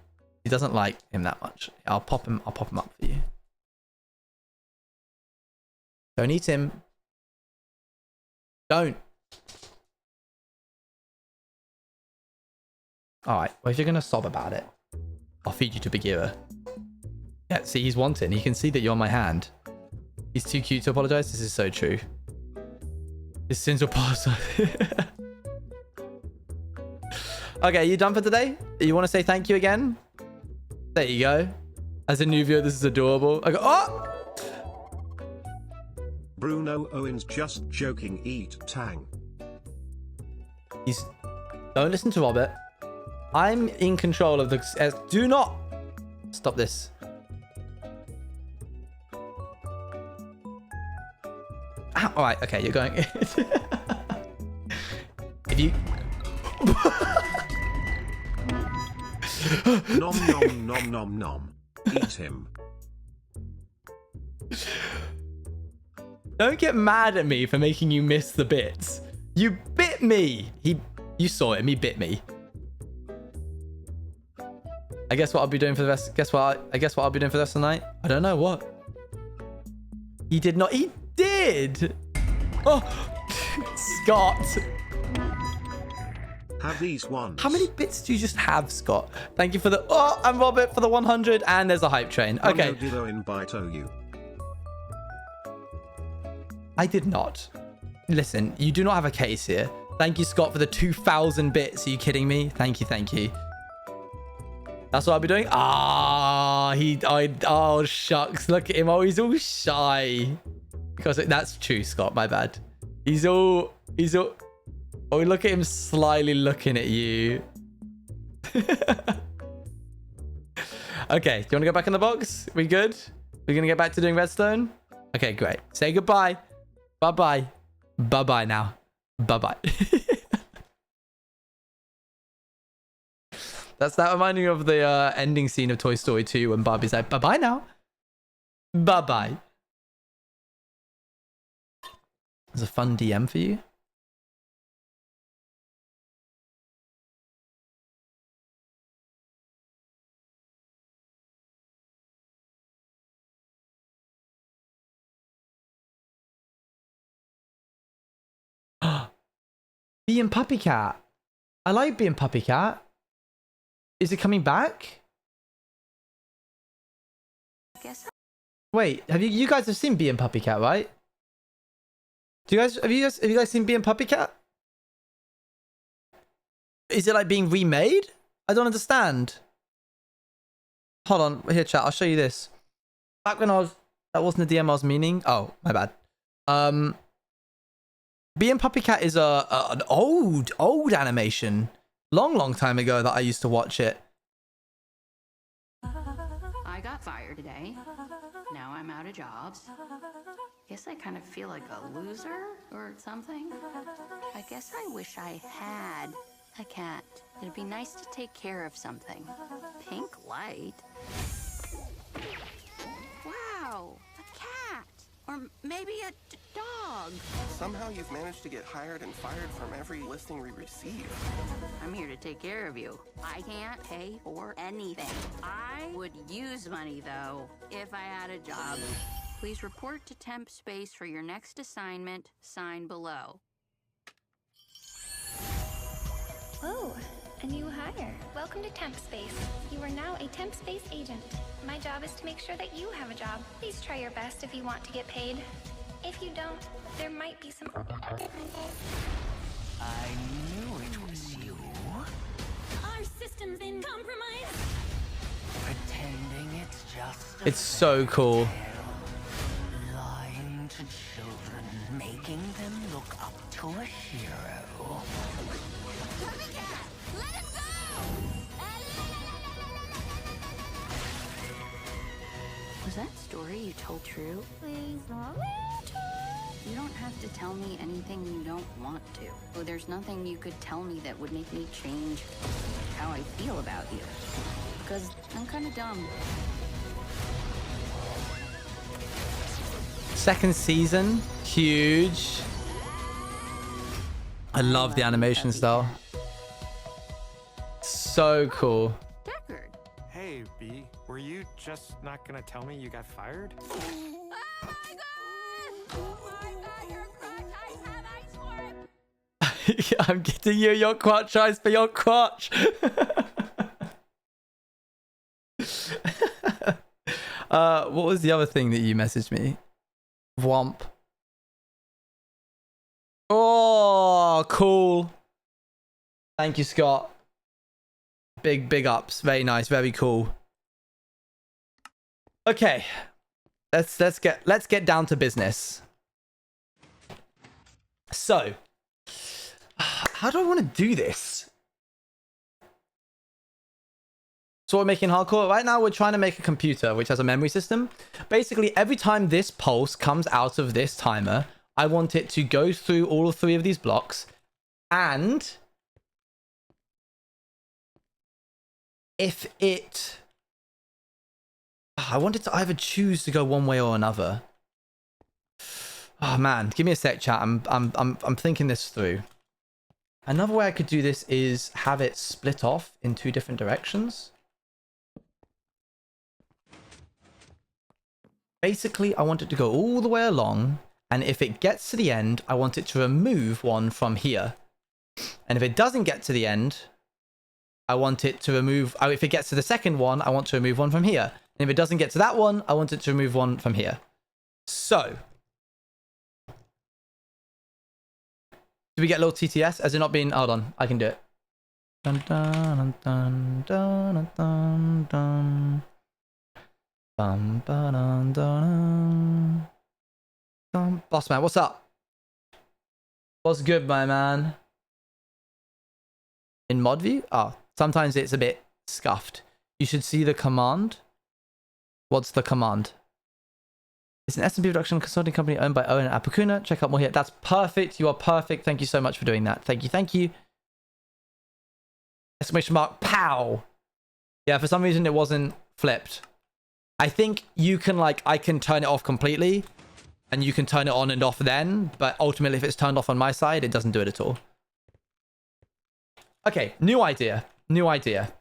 [SPEAKER 2] him that much. I'll pop him up for you. Don't eat him. Don't. Alright, well, if you're gonna sob about it, I'll feed you to Bagheera. Yeah, see, he's wanting. He can see that you're on my hand. He's too cute to apologize. This is so true. His sins will pass. Okay, you done for today? You want to say thank you again? There you go. As a new viewer, this is adorable. I go, oh!
[SPEAKER 1] Bruno Owens just joking, eat tang.
[SPEAKER 2] Don't listen to Robert. I'm in control of the... do not... Stop this. Ah, all right, okay, you're going... If you...
[SPEAKER 1] Nom nom nom nom nom. Eat him.
[SPEAKER 2] Don't get mad at me for making you miss the bits. You bit me. You saw him. He bit me. I guess what I'll be doing for the rest. Guess what? I guess what I'll be doing for the rest of the night. I don't know what. He did not. He did. Oh, Scott.
[SPEAKER 1] Have these ones.
[SPEAKER 2] How many bits do you just have, Scott? Thank you for the... Oh, and Robert for the 100. And there's a hype train. Okay. I did not. Listen, you do not have a case here. Thank you, Scott, for the 2,000 bits. Are you kidding me? Thank you, thank you. That's what I'll be doing. Oh, shucks. Look at him. Oh, he's all shy. Because that's true, Scott. My bad. He's all... Oh, look at him slyly looking at you. Okay, do you want to go back in the box? We good? We're going to get back to doing redstone? Okay, great. Say goodbye. Bye-bye. Bye-bye now. Bye-bye. That's that reminding me of the ending scene of Toy Story 2 when Barbie's like, bye-bye now. Bye-bye. There's a fun DM for you. Being Puppy Cat. I like being Puppy Cat. Is it coming back?
[SPEAKER 9] Guess.
[SPEAKER 2] Wait, have you guys have seen Being Puppy Cat, right? Do you guys have you guys seen Being Puppy Cat? Is it like being remade? I don't understand. Hold on, here chat, I'll show you this. Back when that wasn't the DM I was meaning. Oh, my bad. Being Puppy Cat is an old animation. Long time ago that I used to watch it.
[SPEAKER 9] I got fired today. Now I'm out of jobs. Guess I kind of feel like a loser or something. I guess I wish I had a cat. It'd be nice to take care of something. Pink light. Wow, a cat. Or maybe a dog.
[SPEAKER 10] Somehow you've managed to get hired and fired from every listing we receive.
[SPEAKER 9] I'm here to take care of you. I can't pay for anything. I would use money, though, if I had a job. Please report to Temp Space for your next assignment. Sign below.
[SPEAKER 11] Oh, a new hire. Welcome to Temp Space. You are now a Temp Space agent. My job is to make sure that you have a job. Please try your best if you want to get paid. If you don't, there might be some...
[SPEAKER 12] I knew it was you.
[SPEAKER 11] Our system's been compromised.
[SPEAKER 12] Pretending it's just
[SPEAKER 2] It's so cool.
[SPEAKER 12] lying to children, making them look up to a hero.
[SPEAKER 9] Was that story you told true? Please not. You don't have to tell me anything you don't want to. Oh, there's nothing you could tell me that would make me change how I feel about you. Because I'm kind of dumb.
[SPEAKER 2] Second season, huge. I love the animation style. So cool.
[SPEAKER 9] Deckard.
[SPEAKER 13] Hey, B, were you just not gonna tell me you got fired?
[SPEAKER 2] I'm getting you your crotch eyes for your crotch. What was the other thing that you messaged me? Womp. Oh, cool. Thank you, Scott. Big ups. Very nice. Very cool. Okay. Let's get down to business. So, how do I want to do this? So we're making hardcore. Right now we're trying to make a computer which has a memory system. Basically, every time this pulse comes out of this timer, I want it to go through all 3 of these blocks. And if it... I want it to either choose to go one way or another. Oh man, give me a sec, chat. I'm thinking this through. Another way I could do this is have it split off in 2 different directions. Basically, I want it to go all the way along, and if it gets to the end, I want it to remove one from here. And if it doesn't get to the end, I want it to remove... Oh, if it gets to the second one, I want to remove one from here. And if it doesn't get to that one, I want it to remove one from here. So... do we get a little TTS? Has it not been... hold on, I can do it. Dun, dun, dun, dun, dun, dun, dun. Dun, dun, dun. Boss man, what's up? What's good, my man? In mod view? Oh, sometimes it's a bit scuffed. You should see the command. What's the command? It's an S&P production consulting company owned by Owen and Apakuna. Check out more here. That's perfect. You are perfect. Thank you so much for doing that. Thank you. Thank you. Exclamation mark. Pow. Yeah, for some reason it wasn't flipped. I think you can like, I can turn it off completely and you can turn it on and off then. But ultimately, if it's turned off on my side, it doesn't do it at all. Okay. New idea. New idea.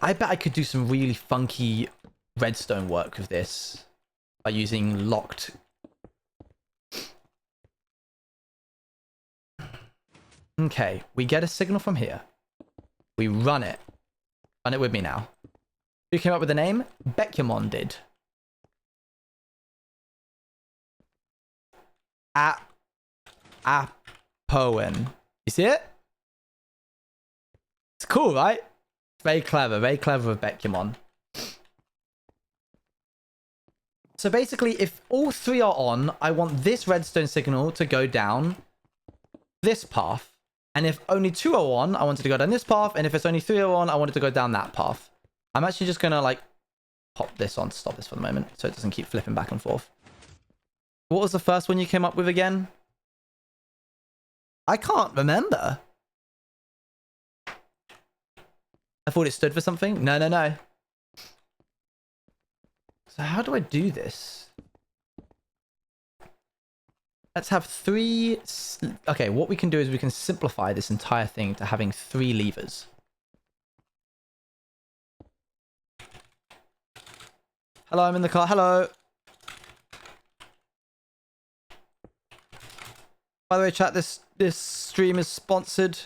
[SPEAKER 2] I bet I could do some really funky redstone work with this by using locked. Okay, we get a signal from here. We run it. Run it with me now. Who came up with the name? Bekyamon did. Apoen. You see it? It's cool, right? Very clever of Bekyamon. So basically, if all 3 are on, I want this redstone signal to go down this path. And if only 2 are on, I want it to go down this path. And if it's only 3 are on, I want it to go down that path. I'm actually just going to like pop this on to stop this for the moment so it doesn't keep flipping back and forth. What was the first one you came up with again? I can't remember. I thought it stood for something. No, no, no. So how do I do this? Let's have 3... okay, what we can do is we can simplify this entire thing to having 3 levers. Hello, I'm in the car. Hello. By the way, chat, this stream is sponsored,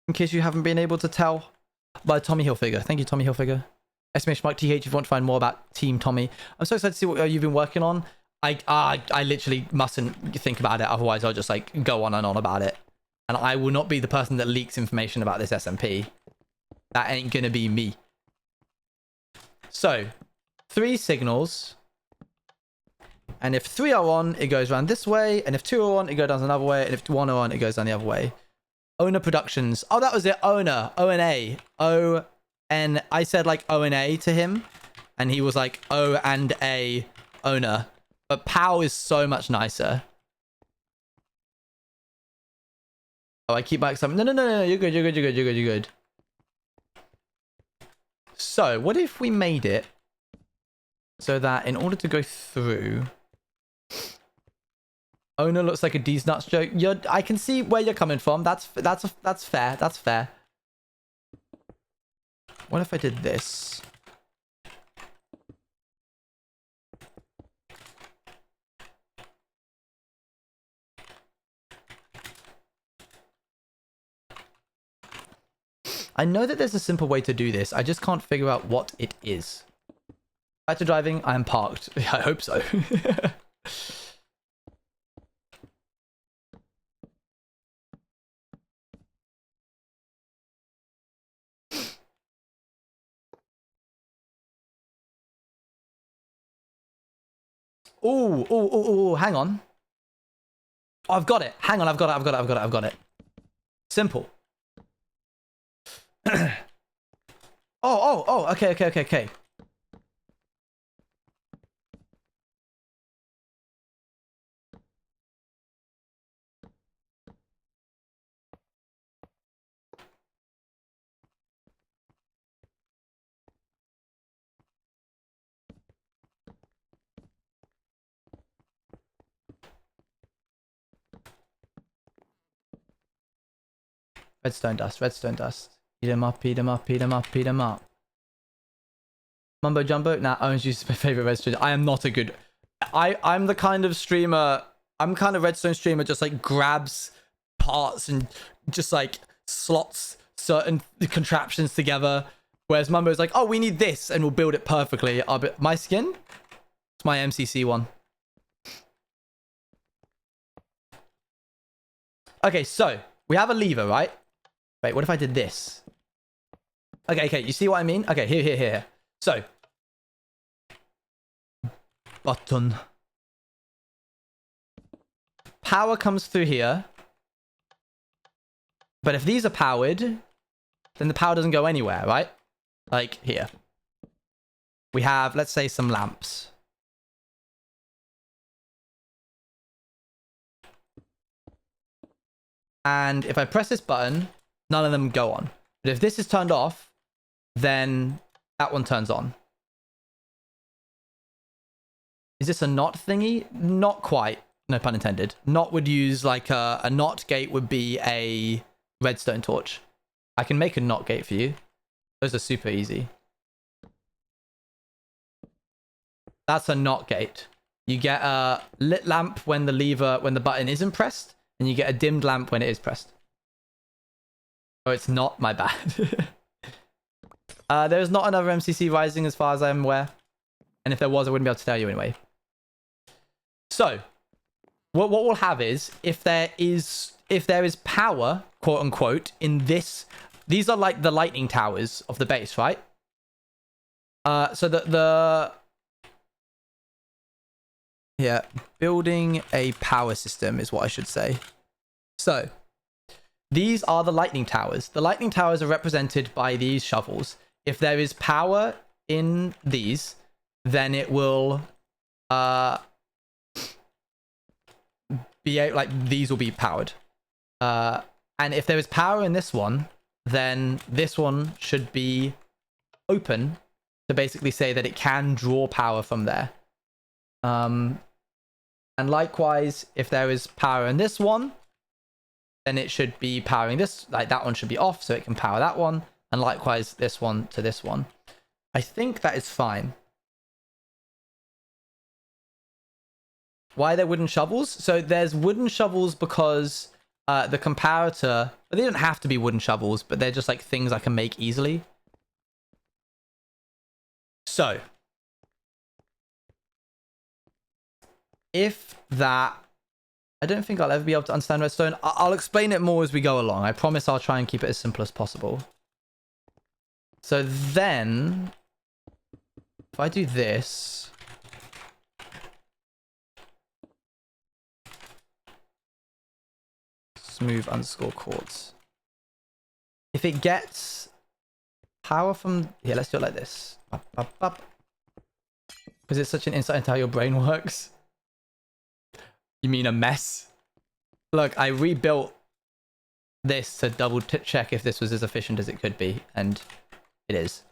[SPEAKER 2] in case you haven't been able to tell, by Tommy Hilfiger. Thank you, Tommy Hilfiger. Exclamation mark TH if you want to find more about Team Tommy. I'm so excited to see what you've been working on. I literally mustn't think about it, otherwise I'll just like go on and on about it. And I will not be the person that leaks information about this SMP. That ain't gonna be me. So, 3 signals. And if 3 are on, it goes around this way. And if 2 are on, it goes down another way. And if 1 are on, it goes down the other way. Owner Productions. Oh, that was it. Owner. O-N-A. O-N. I said like O-N-A to him. And he was like O and A. Owner. But POW is so much nicer. Oh, I keep my excitement. No. You're good. You're good. You're good. You're good. You're good. So, what if we made it so that in order to go through... Owner looks like a D's nuts joke. I can see where you're coming from. That's fair. That's fair. What if I did this? I know that there's a simple way to do this. I just can't figure out what it is. Back to driving. I am parked. I hope so. Oh, hang on. Oh, I've got it. Hang on, I've got it. Simple. Okay. Redstone dust, redstone dust. Eat 'em up, eat 'em up, eat 'em up, eat 'em up. Mumbo Jumbo? Nah, orange juice is my favorite redstone. I am not a good... I'm the kind of streamer... I'm kind of redstone streamer just like grabs parts and just like slots certain contraptions together. Whereas Mumbo's like, oh, we need this, and we'll build it perfectly. My skin? It's my MCC one. Okay, so we have a lever, right? Wait, what if I did this? Okay, you see what I mean? Okay, here. So, button. Power comes through here. But if these are powered, then the power doesn't go anywhere, right? Like here. We have, let's say, some lamps. And if I press this button, none of them go on. But if this is turned off, then that one turns on. Is this a NOT thingy? Not quite. No pun intended. NOT would use like a NOT gate would be a redstone torch. I can make a NOT gate for you. Those are super easy. That's a NOT gate. You get a lit lamp when the button isn't pressed, and you get a dimmed lamp when it is pressed. Oh, it's not, my bad. There's not another MCC rising as far as I'm aware. And if there was, I wouldn't be able to tell you anyway. So, what we'll have is, if there is power, quote unquote, in this, these are like the lightning towers of the base, right? So yeah, building a power system is what I should say. So, these are the lightning towers. The lightning towers are represented by these shovels. If there is power in these, then it will be like these will be powered. And if there is power in this one, then this one should be open to basically say that it can draw power from there. And likewise, if there is power in this one, then it should be powering this, like that one should be off so it can power that one. And likewise, this one to this one. I think that is fine. Why are there wooden shovels? So there's wooden shovels because the comparator, they don't have to be wooden shovels, but they're just like things I can make easily. So, if that, I don't think I'll ever be able to understand redstone. I'll explain it more as we go along. I promise I'll try and keep it as simple as possible. So then, if I do this, smooth underscore quartz. If it gets power from here, let's do it like this. Up, up, up. Because it's such an insight into how your brain works. You mean a mess? Look, I rebuilt this to double check if this was as efficient as it could be, and it is.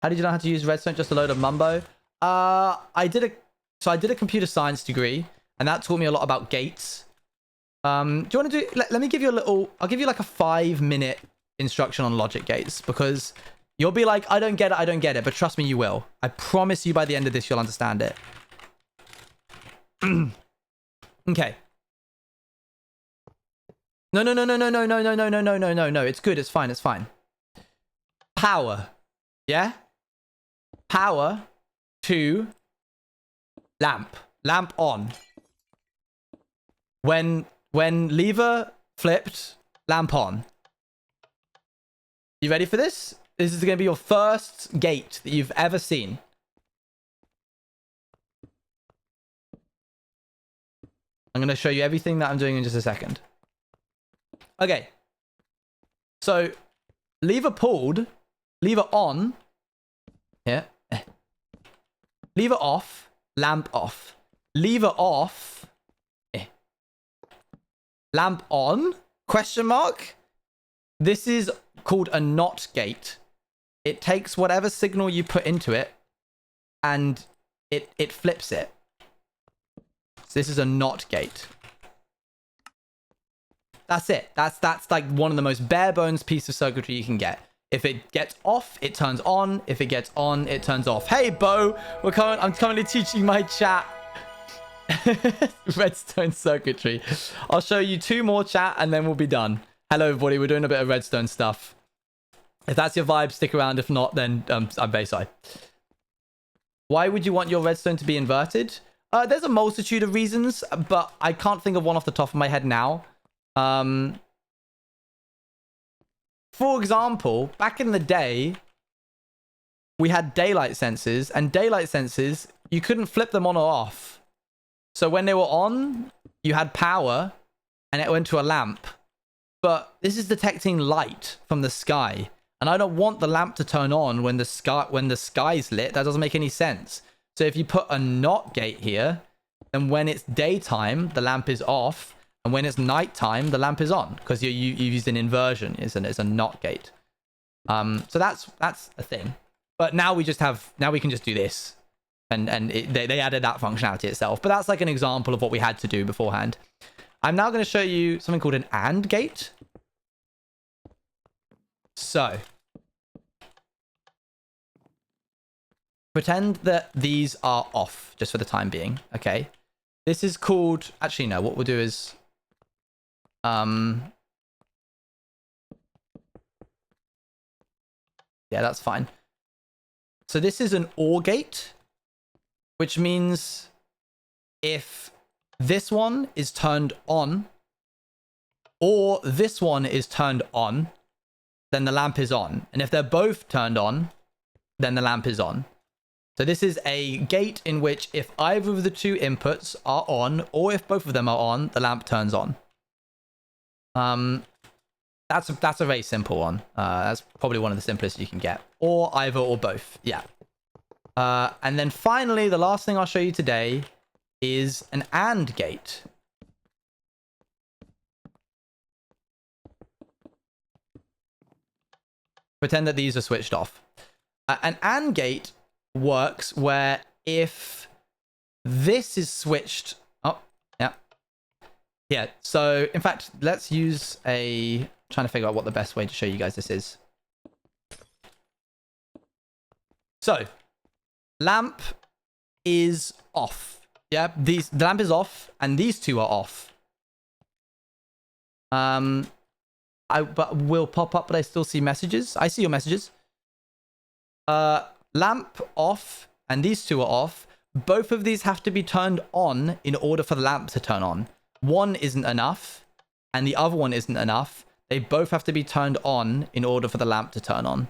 [SPEAKER 2] How did you know how to use redstone? Just a load of mumbo. I did a computer science degree, and that taught me a lot about gates. Do you want to do? Let me give you a little. I'll give you like a 5-minute instruction on logic gates, because you'll be like, I don't get it, but trust me, you will. I promise you, by the end of this, you'll understand it. Okay. No. It's good. It's fine. It's fine. Power. Yeah? Power to lamp. Lamp on. When lever flipped, lamp on. You ready for this? This is going to be your first gate that you've ever seen. I'm going to show you everything that I'm doing in just a second. Okay. So, lever pulled, lever on. Yeah. Lever off, lamp off. Lever off. Lamp on? Question mark? This is called a NOT gate. It takes whatever signal you put into it, and it flips it. So this is a NOT gate. That's it. That's like one of the most bare bones piece of circuitry you can get. If it gets off, it turns on. If it gets on, it turns off. Hey, Bo, I'm currently teaching my chat redstone circuitry. I'll show you 2 more, chat, and then we'll be done. Hello, everybody. We're doing a bit of redstone stuff. If that's your vibe, stick around. If not, then I'm very sorry. Why would you want your redstone to be inverted? There's a multitude of reasons, but I can't think of one off the top of my head now. For example, back in the day, we had daylight sensors, and daylight sensors, you couldn't flip them on or off. So when they were on, you had power, and it went to a lamp. But this is detecting light from the sky, and I don't want the lamp to turn on when the sky's lit. That doesn't make any sense. So if you put a NOT gate here, then when it's daytime, the lamp is off, and when it's nighttime, the lamp is on, because you used an inversion. It's a NOT gate. So that's a thing. But now we can just do this, and they added that functionality itself. But that's like an example of what we had to do beforehand. I'm now going to show you something called an AND gate. So pretend that these are off just for the time being. Okay, this is called, actually no, what we'll do is yeah, that's fine. So this is an OR gate, which means if this one is turned on or this one is turned on, then the lamp is on. And if they're both turned on, then the lamp is on. So this is a gate in which if either of the 2 inputs are on, or if both of them are on, the lamp turns on. That's a very simple one. That's probably one of the simplest you can get. Or either or both, yeah. And then finally, the last thing I'll show you today is an AND gate. Pretend that these are switched off. An AND gate works where if this is switched... Oh, yeah. Yeah, so in fact, let's use a... trying to figure out what the best way to show you guys this is. So, lamp is off. Yeah, the lamp is off, and these 2 are off. But will pop up, but I still see messages. I see your messages. Lamp off, and these 2 are off. Both of these have to be turned on in order for the lamp to turn on. One isn't enough, and the other one isn't enough. They both have to be turned on in order for the lamp to turn on.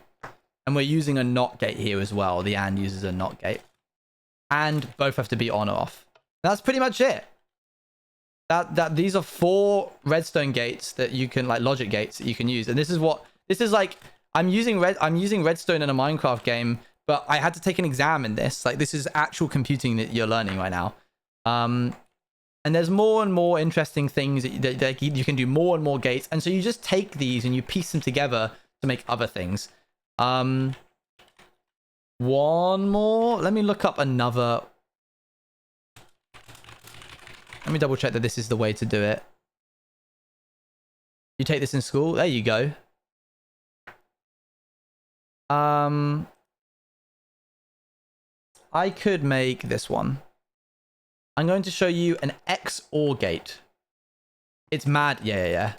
[SPEAKER 2] And we're using a NOT gate here as well. The AND uses a NOT gate. And both have to be on or off. That's pretty much it. These are 4 redstone gates that you can, like logic gates that you can use. And this is like, I'm using redstone in a Minecraft game, but I had to take an exam in this. Like, this is actual computing that you're learning right now. And there's more and more interesting things that you can do, more and more gates. And so you just take these and you piece them together to make other things. One more. Let me look up another. Let me double check that this is the way to do it. You take this in school. There you go. I could make this one. I'm going to show you an XOR gate. It's mad. Yeah.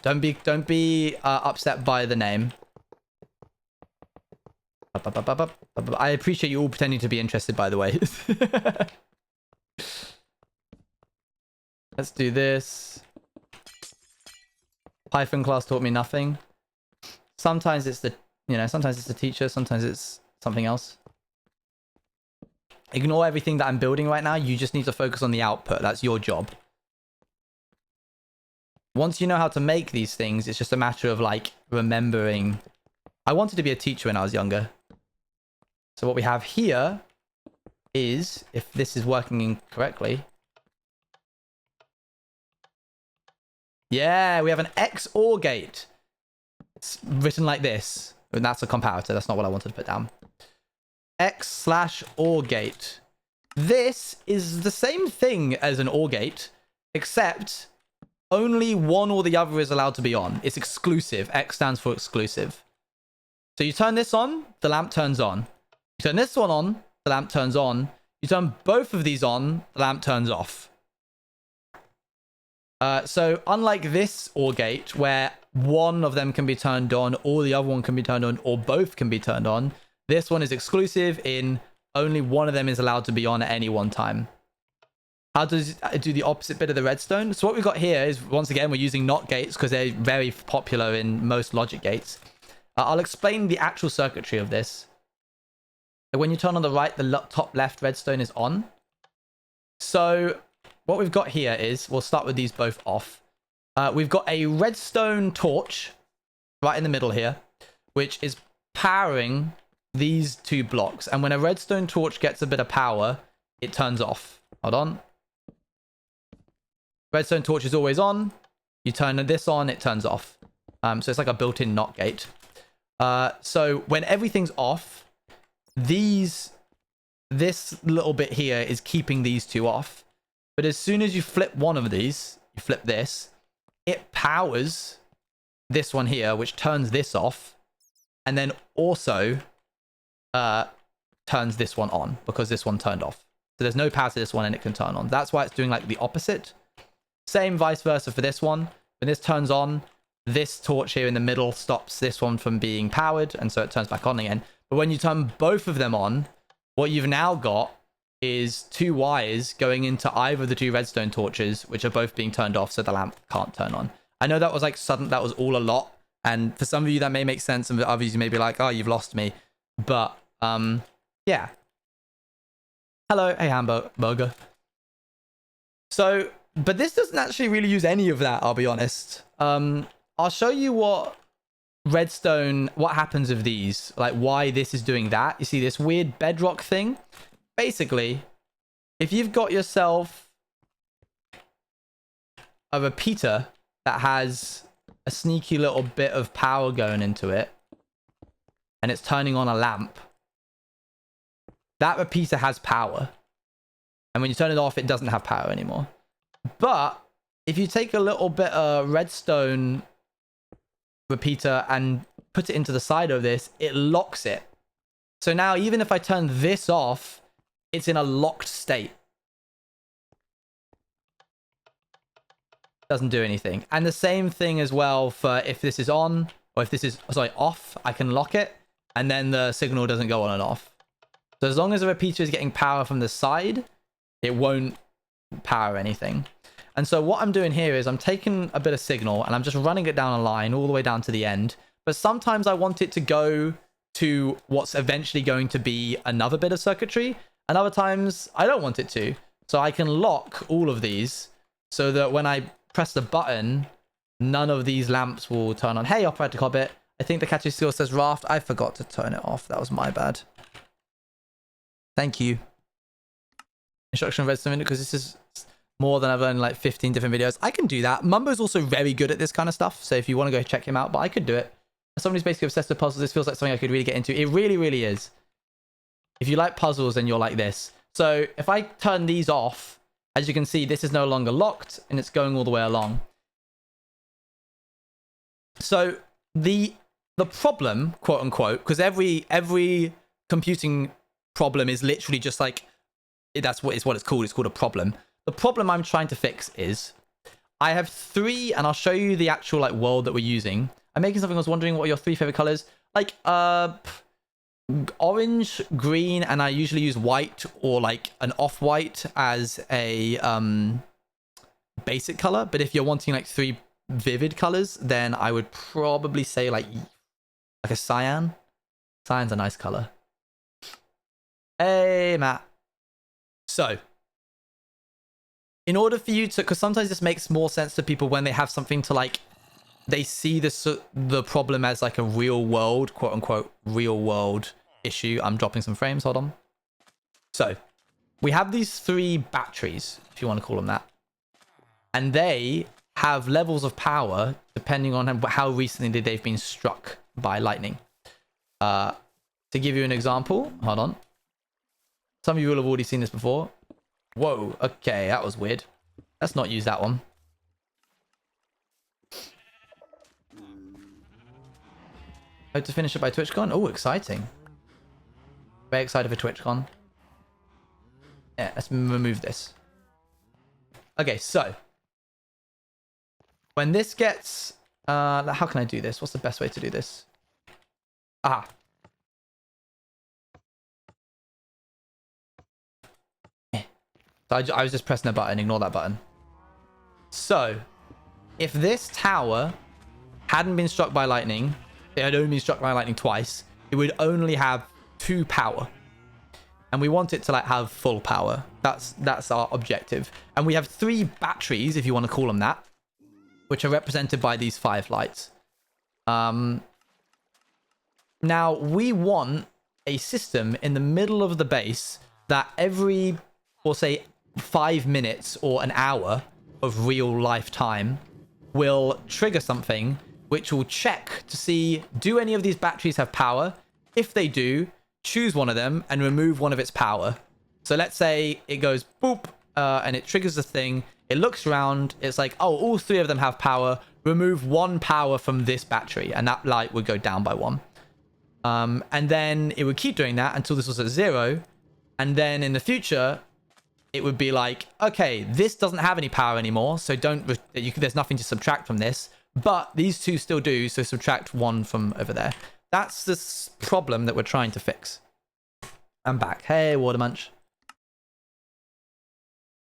[SPEAKER 2] Don't be upset by the name. I appreciate you all pretending to be interested, by the way. Let's do this. Python class taught me nothing. Sometimes it's the teacher, sometimes it's something else. Ignore everything that I'm building right now. You just need to focus on the output. That's your job. Once you know how to make these things, it's just a matter of like remembering. I wanted to be a teacher when I was younger. So what we have here is, if this is working correctly. Yeah, we have an XOR gate. It's written like this. And that's a comparator. That's not what I wanted to put down. X/OR gate. This is the same thing as an OR gate, except only one or the other is allowed to be on. It's exclusive. X stands for exclusive. So you turn this on, the lamp turns on. You turn this one on, the lamp turns on. You turn both of these on, the lamp turns off. So unlike this OR gate, where one of them can be turned on, or the other one can be turned on, or both can be turned on, this one is exclusive in only one of them is allowed to be on at any one time. How does it do the opposite bit of the redstone? So what we've got here is, once again, we're using NOT gates because they're very popular in most logic gates. I'll explain the actual circuitry of this. When you turn on the right, the top left redstone is on. So what we've got here is, we'll start with these both off. We've got a redstone torch right in the middle here, which is powering these two blocks. And when a redstone torch gets a bit of power, it turns off. Hold on. Redstone torch is always on. You turn this on, it turns off. So it's like a built-in NOT gate. So when everything's off, this little bit here is keeping these two off. But as soon as you flip one of these, you flip this, it powers this one here, which turns this off, and then also turns this one on because this one turned off. So there's no power to this one and it can turn on. That's why it's doing like the opposite. Same vice versa for this one. When this turns on, this torch here in the middle stops this one from being powered, and so it turns back on again. But when you turn both of them on, what you've now got is two wires going into either of the two redstone torches, which are both being turned off, so the lamp can't turn on. I know that was like sudden, that was all a lot, and for some of you that may make sense, and for others you may be like, oh, you've lost me. But yeah. Hello, hey hamburger. So, but this doesn't actually really use any of that, I'll be honest. I'll show you what happens with these, like why this is doing that. You see this weird bedrock thing? Basically, if you've got yourself a repeater that has a sneaky little bit of power going into it, and it's turning on a lamp, that repeater has power. And when you turn it off, it doesn't have power anymore. But if you take a little bit of redstone repeater and put it into the side of this, it locks it. So now even if I turn this off, it's in a locked state. Doesn't do anything. And the same thing as well for if this is on, or if this is, sorry, off, I can lock it, and then the signal doesn't go on and off. So as long as the repeater is getting power from the side, it won't power anything. And so what I'm doing here is I'm taking a bit of signal and I'm just running it down a line all the way down to the end. But sometimes I want it to go to what's eventually going to be another bit of circuitry. And other times I don't want it to. So I can lock all of these so that when I press the button, none of these lamps will turn on. Hey, Operator Cobbit. I think the catchy still says Raft. I forgot to turn it off. That was my bad. Thank you. Instruction redstone, because this is more than I've learned in like 15 different videos. I can do that. Mumbo's also very good at this kind of stuff. So if you want to go check him out, but I could do it. As someone who's basically obsessed with puzzles, this feels like something I could really get into. It really, really is. If you like puzzles, then you're like this. So if I turn these off, as you can see, this is no longer locked and it's going all the way along. So the problem, quote unquote, because every computing problem is literally just like, that's what it's called. It's called a problem. The problem I'm trying to fix is I have three, and I'll show you the actual like world that we're using. I'm making something. I was wondering what are your three favorite colors? Like orange, green, and I usually use white or like an off-white as a basic color. But if you're wanting like three vivid colors, then I would probably say like a cyan. Cyan's a nice color. Hey, Matt. So, in order for you to, because sometimes this makes more sense to people when they have something to like, they see the problem as like a real world, quote unquote, real world issue. I'm dropping some frames, hold on. So, we have these three batteries, if you want to call them that. And they have levels of power depending on how recently they've been struck by lightning. To give you an example, hold on. Some of you will have already seen this before. Whoa, okay, that was weird. Let's not use that one. Hope to finish it by TwitchCon. Oh, exciting. Very excited for TwitchCon. Yeah, let's remove this. Okay, so. When this gets... how can I do this? What's the best way to do this? Ah. So I was just pressing a button. Ignore that button. So, if this tower hadn't been struck by lightning, it had only been struck by lightning twice, it would only have 2 power. And we want it to like have full power. That's our objective. And we have 3 batteries, if you want to call them that, which are represented by these 5 lights. Now, we want a system in the middle of the base that every, we'll say, 5 minutes or an hour of real life time will trigger something which will check to see, do any of these batteries have power? If they do, choose one of them and remove one of its power. So let's say it goes boop, and it triggers the thing. It looks around. It's like, oh, all 3 of them have power. Remove 1 power from this battery, and that light would go down by 1. And then it would keep doing that until this was at 0. And then in the future, it would be like, okay, this doesn't have any power anymore, so there's nothing to subtract from this. But these 2 still do, so subtract 1 from over there. That's the problem that we're trying to fix. I'm back. Hey, Watermunch.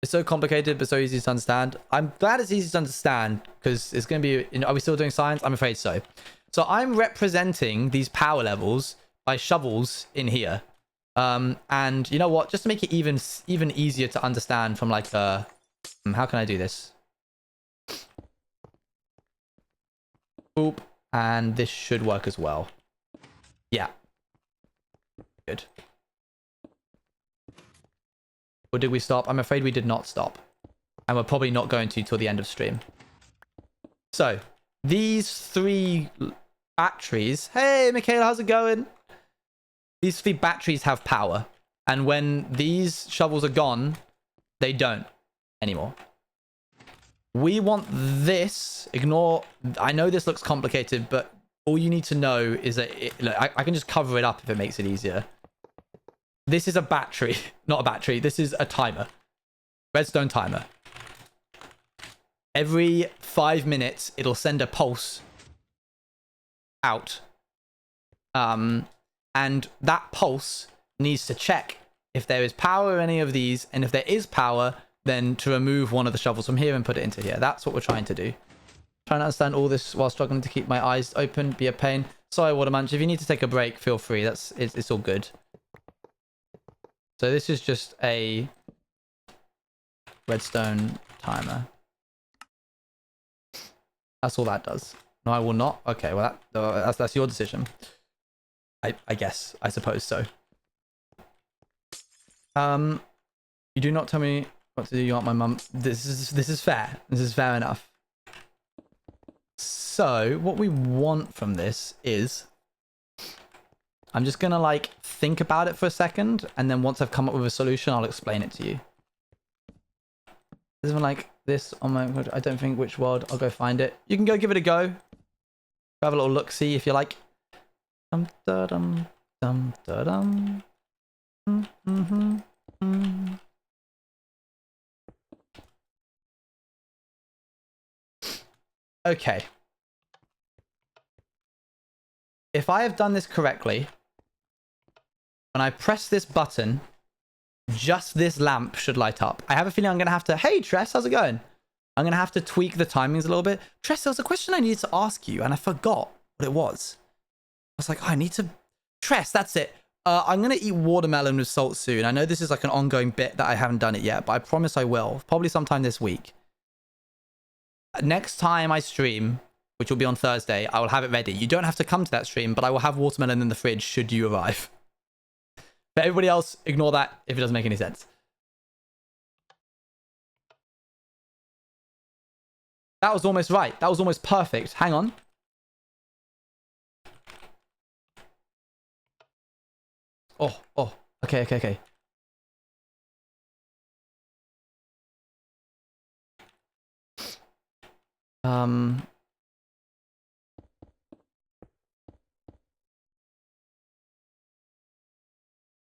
[SPEAKER 2] It's so complicated, but so easy to understand. I'm glad it's easy to understand, because it's going to be... Are we still doing science? I'm afraid so. So I'm representing these power levels by shovels in here. And you know what? Just to make it even easier to understand from like... how can I do this? Boop. And this should work as well. Yeah. Good. Or did we stop? I'm afraid we did not stop. And we're probably not going to till the end of stream. So, these 3 batteries... Hey, Michaela, how's it going? These 3 batteries have power. And when these shovels are gone, they don't anymore. We want this... Ignore... I know this looks complicated, but all you need to know is that... Look, I can just cover it up if it makes it easier. This is a battery. Not a battery. This is a timer. Redstone timer. Every 5 minutes, it'll send a pulse out. And that pulse needs to check if there is power in any of these. And if there is power, then to remove one of the shovels from here and put it into here. That's what we're trying to do. Trying to understand all this while struggling to keep my eyes open. Be a pain. Sorry, Watermunch. If you need to take a break, feel free. It's all good. So this is just a redstone timer. That's all that does. No, I will not. Okay, well that's your decision. I guess. I suppose so. You do not tell me what to do. You want my mum. This is fair. This is fair enough. So what we want from this is, I'm just gonna like think about it for a second, and then once I've come up with a solution, I'll explain it to you. This one like this on my... I don't think which world. I'll go find it. You can go give it a go. Have a little look, see if you like. Dum da dum dum da dum. Okay. If I have done this correctly, when I press this button, just this lamp should light up. I have a feeling I'm going to have to... Hey, Tress, how's it going? I'm going to have to tweak the timings a little bit. Tress, there was a question I needed to ask you, and I forgot what it was. I was like, oh, I need to... Tress, that's it. I'm going to eat watermelon with salt soon. I know this is like an ongoing bit that I haven't done it yet, but I promise I will. Probably sometime this week. Next time I stream, which will be on Thursday, I will have it ready. You don't have to come to that stream, but I will have watermelon in the fridge should you arrive. But everybody else, ignore that if it doesn't make any sense. That was almost right. That was almost perfect. Hang on. Oh. Okay.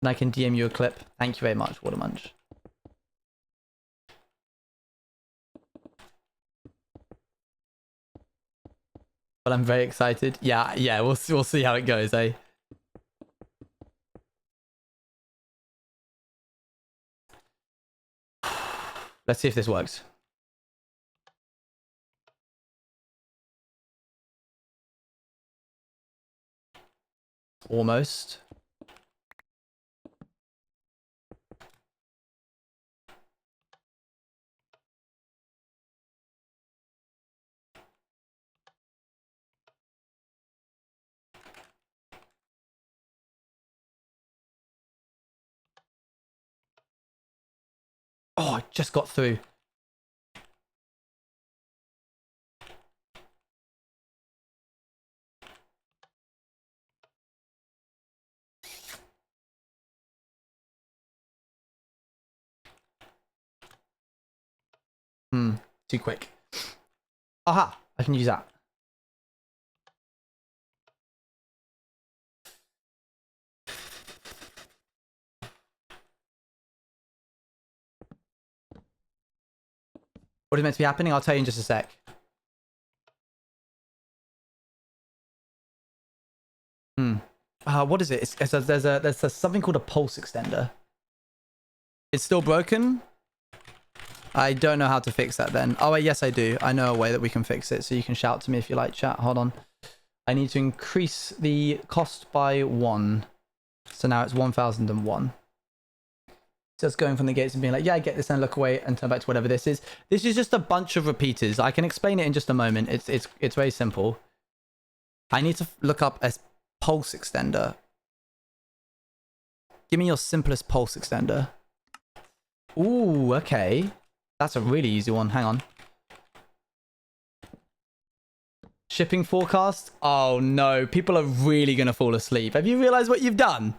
[SPEAKER 2] And I can DM you a clip. Thank you very much, Watermunch. But I'm very excited. Yeah, we'll see how it goes, eh? Let's see if this works. Almost. Oh, I just got through. Too quick. Aha! I can use that. What is meant to be happening? I'll tell you in just a sec. What is it? There's something called a pulse extender. It's still broken? I don't know how to fix that then. Oh, wait, yes, I do. I know a way that we can fix it, so you can shout to me if you like, chat. Hold on. I need to increase the cost by 1. So now it's 1001. So it's going from the gates and being like, yeah, I get this, and look away and turn back to whatever this is. This is just a bunch of repeaters. I can explain it in just a moment. It's very simple. I need to look up a pulse extender. Give me your simplest pulse extender. Ooh, okay. That's a really easy one. Hang on. Shipping forecast? Oh no, people are really going to fall asleep. Have you realized what you've done?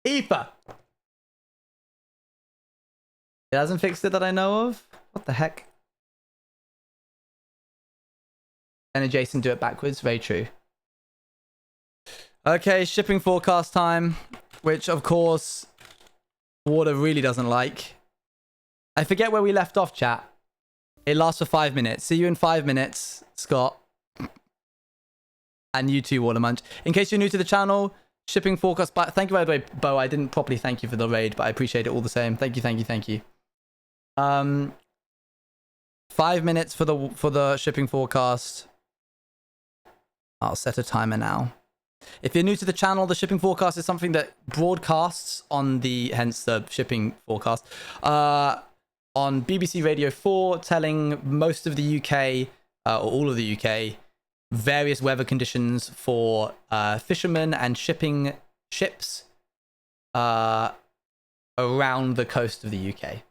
[SPEAKER 2] Ether! It hasn't fixed it that I know of? What the heck? And adjacent, do it backwards. Very true. Okay, shipping forecast time. Which, of course, Water really doesn't like. I forget where we left off, chat. It lasts for 5 minutes. See you in 5 minutes, Scott. And you too, Watermunch. In case you're new to the channel, shipping forecast. Thank you, by the way, Bo. I didn't properly thank you for the raid, but I appreciate it all the same. Thank you, thank you, thank you. 5 minutes for the shipping forecast. I'll set a timer now. If you're new to the channel, the shipping forecast is something that broadcasts on hence the shipping forecast, on BBC Radio 4, telling most of the UK, or all of the UK, various weather conditions for fishermen and shipping ships around the coast of the UK.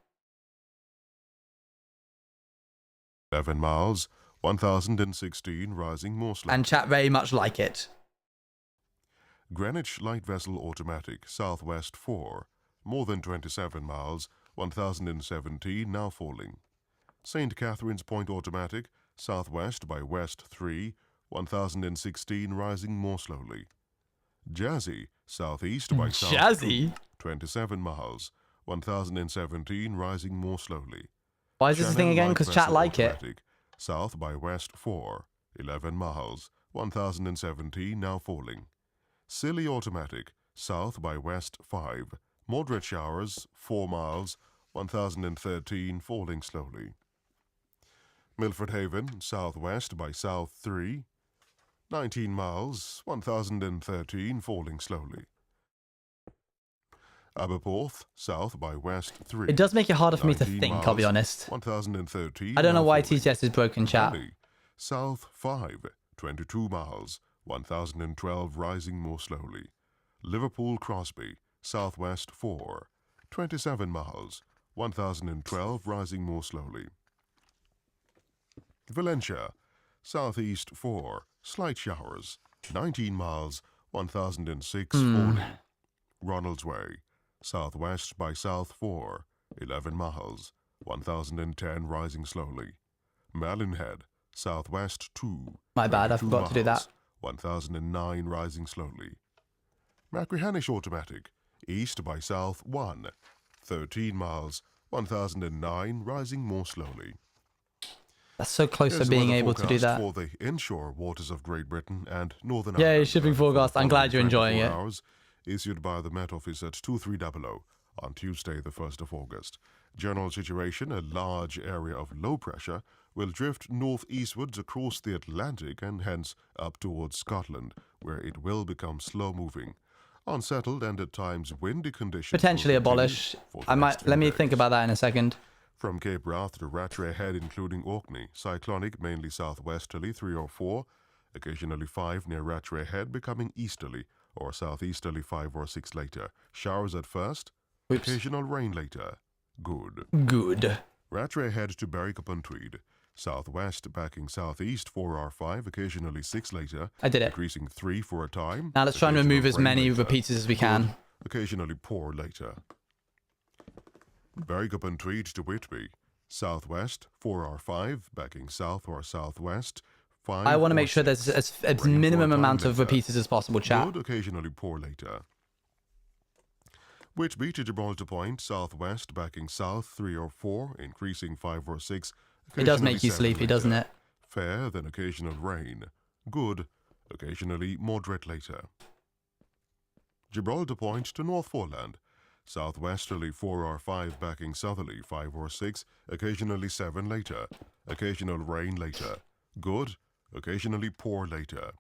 [SPEAKER 14] 11 miles, 1016, rising more slowly.
[SPEAKER 2] And chat very much like it.
[SPEAKER 14] Greenwich Light Vessel Automatic, southwest 4, more than 27 miles, 1017, now falling. St. Catherine's Point Automatic, southwest by west 3, 1016, rising more slowly. Jazzy, southeast by south
[SPEAKER 2] Jazzy?
[SPEAKER 14] 2, 27 miles, 1017, rising more slowly.
[SPEAKER 2] Why is this a thing again? Because chat like it.
[SPEAKER 14] South by west 4, 11 miles, 1017, now falling. Scilly Automatic, south by west 5, moderate showers, 4 miles, 1013, falling slowly. Milford Haven, southwest by south 3, 19 miles, 1013, falling slowly. Aberporth, south by west 3.
[SPEAKER 2] It does make it harder for me to think,
[SPEAKER 14] miles,
[SPEAKER 2] I'll be honest.
[SPEAKER 14] 1013,
[SPEAKER 2] I don't know why
[SPEAKER 14] falling.
[SPEAKER 2] TTS is broken, chat.
[SPEAKER 14] Valley, south 5, 22 miles, 1012, rising more slowly. Liverpool Crosby, southwest 4, 27 miles, 1012, rising more slowly. Valencia, southeast 4, slight showers, 19 miles, 1006, falling. Ronaldsway, southwest by south 4, 11 miles, 1010, rising slowly. Malinhead, southwest 2.
[SPEAKER 2] My bad, I forgot to do that.
[SPEAKER 14] 1009, rising slowly. Machrihanish Automatic, east by south 1, 13 miles, 1009, rising more slowly.
[SPEAKER 2] That's so close to
[SPEAKER 14] Here's the
[SPEAKER 2] being
[SPEAKER 14] weather
[SPEAKER 2] able to do that.
[SPEAKER 14] forecast for the inshore waters of Great Britain and Northern
[SPEAKER 2] Yeah,
[SPEAKER 14] Ireland.
[SPEAKER 2] shipping
[SPEAKER 14] for the
[SPEAKER 2] forecast. I'm glad you're
[SPEAKER 14] following
[SPEAKER 2] enjoying
[SPEAKER 14] 24
[SPEAKER 2] it.
[SPEAKER 14] hours, issued by the Met Office at 2300 on Tuesday, the 1st of August. General situation, a large area of low pressure will drift northeastwards across the Atlantic and hence up towards Scotland, where it will become slow-moving. Unsettled and at times windy conditions
[SPEAKER 2] Potentially abolish. I might. Let me think about that in a second.
[SPEAKER 14] From Cape Wrath to Rattray Head, including Orkney, cyclonic, mainly southwesterly, 3 or 4, occasionally 5 near Rattray Head, becoming easterly or southeasterly 5 or 6 later. Showers at first, occasional rain later. Good.
[SPEAKER 2] Good.
[SPEAKER 14] Rattray Head to Berwick-upon-Tweed, southwest backing southeast 4 or 5, occasionally 6 later.
[SPEAKER 2] I did it.
[SPEAKER 14] Increasing 3 for a time.
[SPEAKER 2] Now let's try and remove as many repeats as we can.
[SPEAKER 14] Good. Occasionally poor later. Berwick-upon-Tweed to Whitby, southwest 4 or 5, backing south or southwest 5.
[SPEAKER 2] I want to make sure there's a minimum amount of repeaters as possible, chat.
[SPEAKER 14] Good, occasionally poor later. Whitby to Gibraltar Point, southwest backing south 3 or 4, increasing 5 or 6.
[SPEAKER 2] It does make you sleepy, doesn't it?
[SPEAKER 14] Fair, then occasional rain. Good, occasionally moderate later. Gibraltar Point to North Foreland, southwesterly 4 or 5, backing southerly 5 or 6, occasionally 7 later. Occasional rain later. Good, occasionally poor later.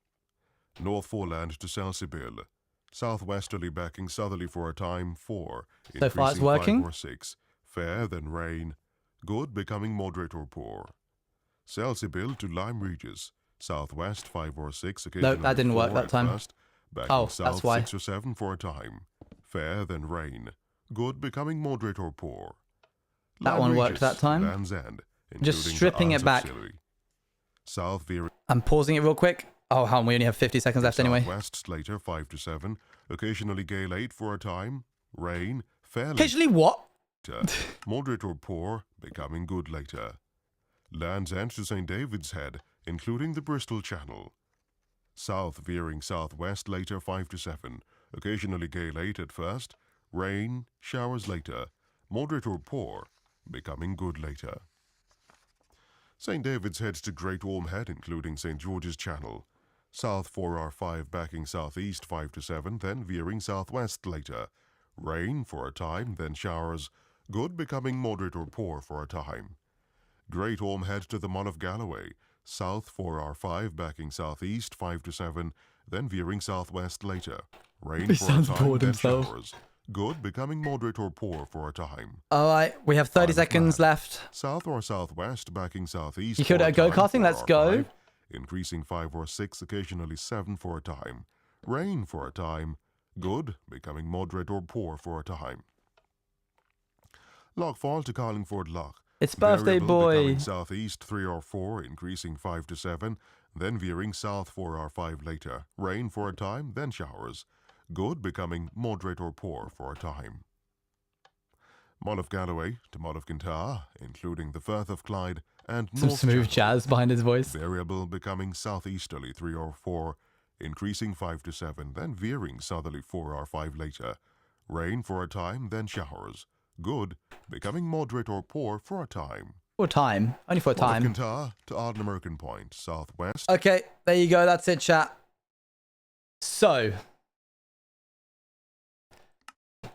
[SPEAKER 14] North Foreland to Selseybill, southwesterly backing southerly for a time 4,
[SPEAKER 2] So far it's working.
[SPEAKER 14] 5 or 6. Fair, then rain. Good, becoming moderate or poor. Selseybill to Lyme Regis, southwest 5 or 6, occasionally
[SPEAKER 2] No, that didn't work
[SPEAKER 14] 4
[SPEAKER 2] that
[SPEAKER 14] at
[SPEAKER 2] time.
[SPEAKER 14] first, backing
[SPEAKER 2] Oh,
[SPEAKER 14] south
[SPEAKER 2] that's why.
[SPEAKER 14] 6 or 7 for a time. Fair, then rain. Good, becoming moderate or poor.
[SPEAKER 2] That
[SPEAKER 14] Lyme
[SPEAKER 2] one worked
[SPEAKER 14] Regis,
[SPEAKER 2] that time.
[SPEAKER 14] Land's End,
[SPEAKER 2] Just
[SPEAKER 14] including
[SPEAKER 2] stripping
[SPEAKER 14] the
[SPEAKER 2] it back.
[SPEAKER 14] Auxiliary. South veering.
[SPEAKER 2] I'm pausing it real quick. Oh, hold on, we only have 50 seconds left anyway.
[SPEAKER 14] Southwest later 5 to 7, occasionally gale 8 for a time. Rain, fairly.
[SPEAKER 2] Occasionally what?
[SPEAKER 14] Moderate or poor, becoming good later. Land's End to St. David's Head, including the Bristol Channel. South veering southwest later 5 to 7, occasionally gale 8 at first. Rain, showers later. Moderate or poor, becoming good later. St. David's Head to Great Orme Head, including St. George's Channel. South 4 or 5 backing southeast 5 to 7, then veering southwest later. Rain for a time, then showers. Good, becoming moderate or poor for a time. Great Orme Head to the Mull of Galloway. South 4 or 5 backing southeast 5 to 7, then veering southwest later. Rain
[SPEAKER 2] He
[SPEAKER 14] for a
[SPEAKER 2] sounds
[SPEAKER 14] time,
[SPEAKER 2] bored
[SPEAKER 14] then
[SPEAKER 2] himself.
[SPEAKER 14] showers. Good, becoming moderate or poor for a time.
[SPEAKER 2] Alright, we have 30 seconds left.
[SPEAKER 14] South or southwest backing southeast.
[SPEAKER 2] You killed
[SPEAKER 14] for
[SPEAKER 2] it
[SPEAKER 14] a
[SPEAKER 2] at go-karting,
[SPEAKER 14] time,
[SPEAKER 2] let's
[SPEAKER 14] 4 or
[SPEAKER 2] go.
[SPEAKER 14] 5, increasing 5 or 6, occasionally 7 for a time. Rain for a time. Good, becoming moderate or poor for a time. Lockfall to Carlingford Loch.
[SPEAKER 2] It's birthday
[SPEAKER 14] Variable,
[SPEAKER 2] boy.
[SPEAKER 14] becoming southeast 3 or 4, increasing 5 to 7, then veering south 4 or 5 later. Rain for a time, then showers. Good, becoming moderate or poor for a time. Mull of Galloway to Mull of Kintyre, including the Firth of Clyde and
[SPEAKER 2] Some
[SPEAKER 14] North
[SPEAKER 2] smooth
[SPEAKER 14] Channel.
[SPEAKER 2] jazz behind his voice.
[SPEAKER 14] Variable, becoming southeasterly 3 or 4, increasing 5 to 7, then veering southerly 4 or 5 later. Rain for a time, then showers. Good, becoming moderate or poor for a time.
[SPEAKER 2] For a time. Only for a
[SPEAKER 14] Mull of
[SPEAKER 2] time.
[SPEAKER 14] Kintyre to Ardnamurchan Point, southwest.
[SPEAKER 2] Okay, there you go. That's it, chat. So,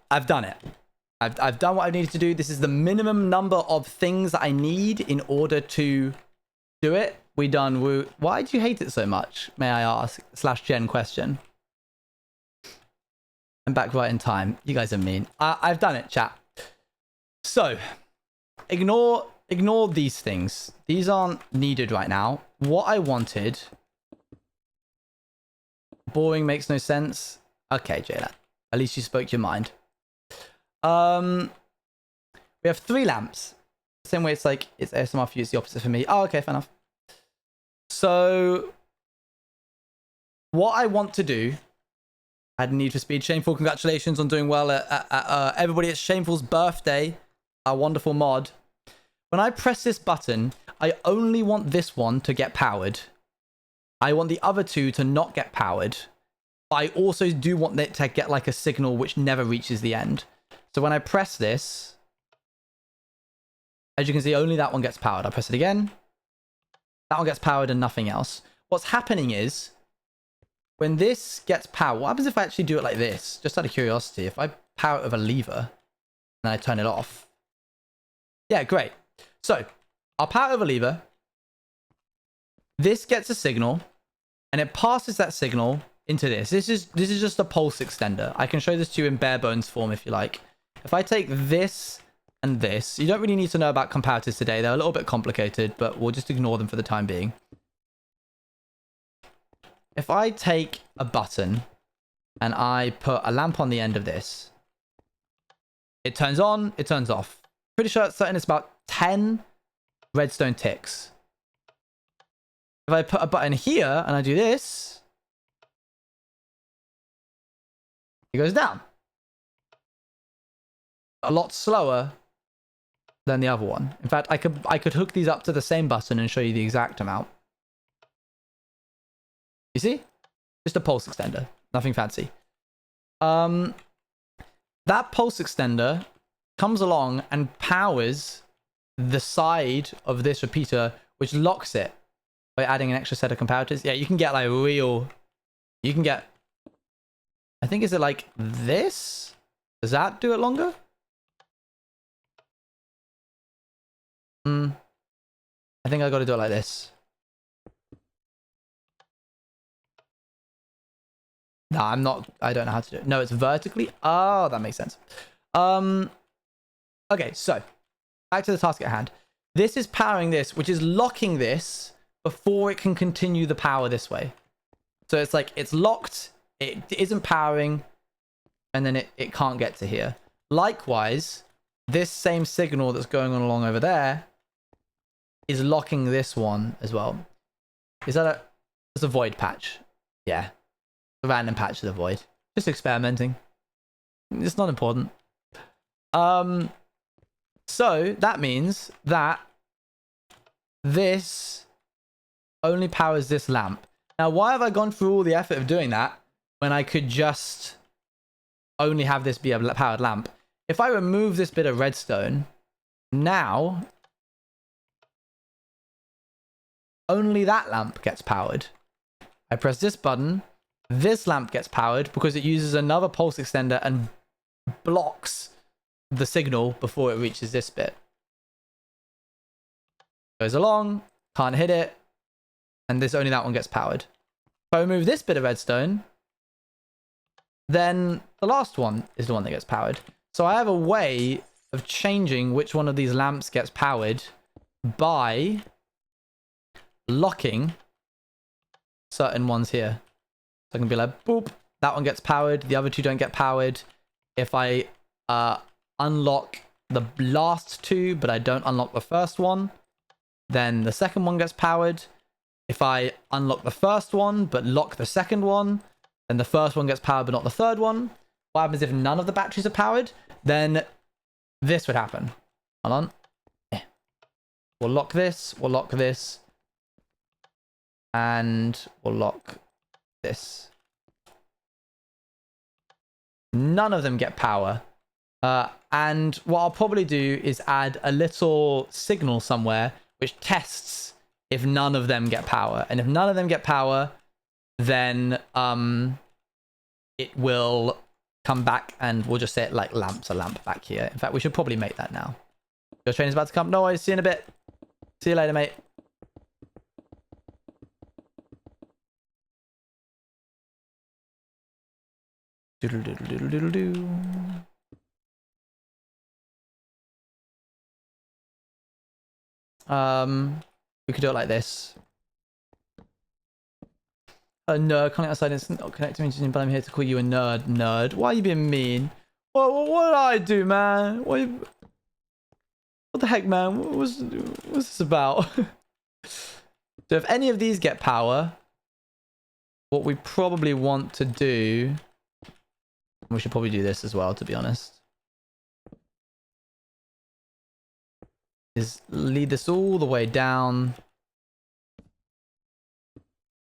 [SPEAKER 2] I've done it. I've done what I needed to do. This is the minimum number of things that I need in order to do it. We done woo. Why do you hate it so much, may I ask? /Gen question. I'm back right in time. You guys are mean. I've done it, chat. So, ignore these things. These aren't needed right now. What I wanted. Boring, makes no sense. Okay, Jayla. At least you spoke your mind. We have 3 lamps. Same way it's like, it's ASMR for you, it's the opposite for me. Oh, okay, fair enough. So, what I want to do, I had a need for speed. Shameful, congratulations on doing well at everybody. It's Shameful's birthday, our wonderful mod. When I press this button, I only want this one to get powered. I want the other 2 to not get powered. But I also do want it to get like a signal which never reaches the end. So when I press this, as you can see, only that one gets powered. I press it again. That one gets powered and nothing else. What's happening is, when this gets powered, what happens if I actually do it like this? Just out of curiosity, if I power it with a lever, and I turn it off. Yeah, great. So, I'll power it with a lever. This gets a signal, and it passes that signal into this. This is just a pulse extender. I can show this to you in bare bones form if you like. If I take this and this, you don't really need to know about comparators today. They're a little bit complicated, but we'll just ignore them for the time being. If I take a button and I put a lamp on the end of this, it turns on, it turns off. Pretty sure it's certain it's about 10 redstone ticks. If I put a button here and I do this, it goes down. A lot slower than the other one. In fact, I could hook these up to the same button and show you the exact amount. You see? Just a pulse extender. Nothing fancy. That pulse extender comes along and powers the side of this repeater, which locks it by adding an extra set of comparators. Yeah, you can get like real... You can get... I think, is it like this? Does that do it longer? I think I got to do it like this. No, I'm not. I don't know how to do it. No, it's vertically. Oh, that makes sense. Okay, so back to the task at hand. This is powering this, which is locking this before it can continue the power this way. So it's like it's locked. It isn't powering, and then it can't get to here. Likewise, this same signal that's going on along over there is locking this one as well. Is that it's a void patch? Yeah. A random patch of the void. Just experimenting. It's not important. So that means that this only powers this lamp. Now, why have I gone through all the effort of doing that when I could just only have this be a powered lamp? If I remove this bit of redstone, now only that lamp gets powered. I press this button, this lamp gets powered because it uses another pulse extender and blocks the signal before it reaches this bit. Goes along, can't hit it, and this only that one gets powered. If I remove this bit of redstone, then the last one is the one that gets powered. So I have a way of changing which one of these lamps gets powered by locking certain ones here. So I can be like, boop, that one gets powered, the other two don't get powered. If I unlock the last two, but I don't unlock the first one, then the second one gets powered. If I unlock the first one, but lock the second one, then the first one gets powered, but not the third one. What happens if none of the batteries are powered? Then this would happen. Hold on. Yeah. We'll lock this, and we'll lock this. None of them get power. And what I'll probably do is add a little signal somewhere which tests if none of them get power. And if none of them get power, then it will come back and we'll just say it like lamps, a lamp back here. In fact, we should probably make that now. Your train is about to come. No worries. See you in a bit. See you later, mate. Doodle doodle doodle doodle doo. We could do it like this. A nerd calling outside is not connected to me, but I'm here to call you a nerd. Nerd. Why are you being mean? What did I do, man? What the heck, man? What's this about? So if any of these get power, what we probably want to do, we should probably do this as well, to be honest, is lead this all the way down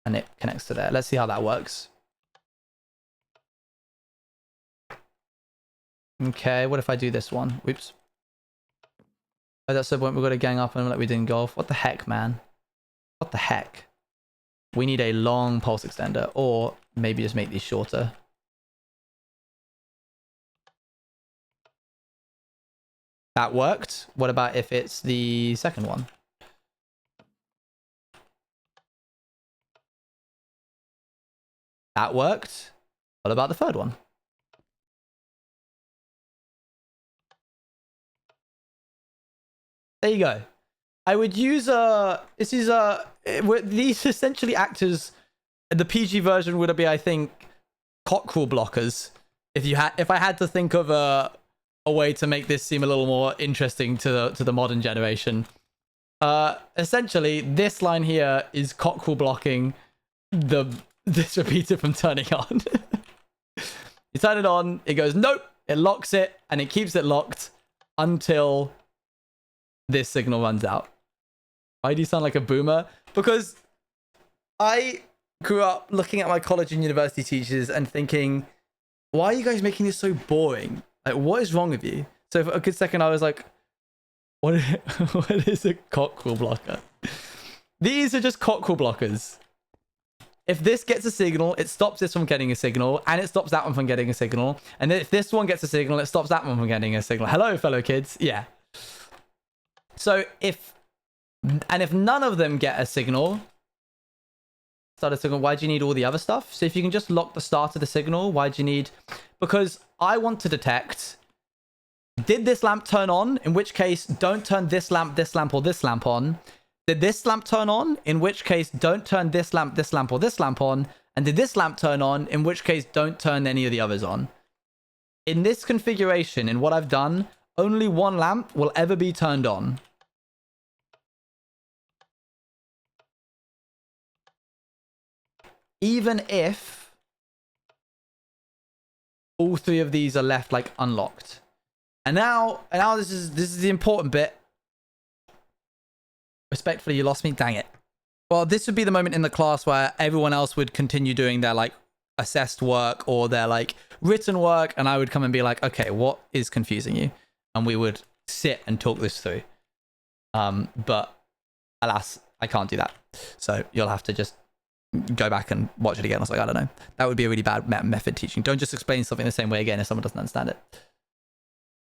[SPEAKER 2] and it connects to there. Let's see how that works. Okay, what if I do this one? Oops. Oh, that's the point. We've got to gang up and like we did in golf. What the heck, man? What the heck? We need a long pulse extender, or maybe just make these shorter. That worked. What about if it's the second one? That worked. What about the third one? There you go. I would use these essentially act as the PG version would be, I think, cockerel blockers. If I had to think of a way to make this seem a little more interesting to the modern generation. Essentially, this line here is cockerel blocking this repeater from turning on. You turn it on, it goes nope, it locks it, and it keeps it locked until this signal runs out. Why do you sound like a boomer? Because I grew up looking at my college and university teachers and thinking, why are you guys making this so boring? Like, what is wrong with you? So for a good second, I was like, what is a cockerel blocker? These are just cockerel blockers. If this gets a signal, it stops this from getting a signal, and it stops that one from getting a signal. And then if this one gets a signal, it stops that one from getting a signal. Hello, fellow kids. Yeah. So if none of them get a signal, start a signal, why do you need all the other stuff? So if you can just lock the start of the signal, why do you need... Because I want to detect, did this lamp turn on? In which case, don't turn this lamp, or this lamp on. Did this lamp turn on? In which case, don't turn this lamp, or this lamp on. And did this lamp turn on? In which case, don't turn any of the others on. In this configuration, in what I've done, only one lamp will ever be turned on. Even if all three of these are left like unlocked. And now this is the important bit. Respectfully, you lost me. Dang it. Well, this would be the moment in the class where everyone else would continue doing their like assessed work or their like written work, and I would come and be like, okay, what is confusing you? And we would sit and talk this through. But alas, I can't do that. So you'll have to just go back and watch it again. I was like, I don't know. That would be a really bad method teaching. Don't just explain something the same way again if someone doesn't understand it.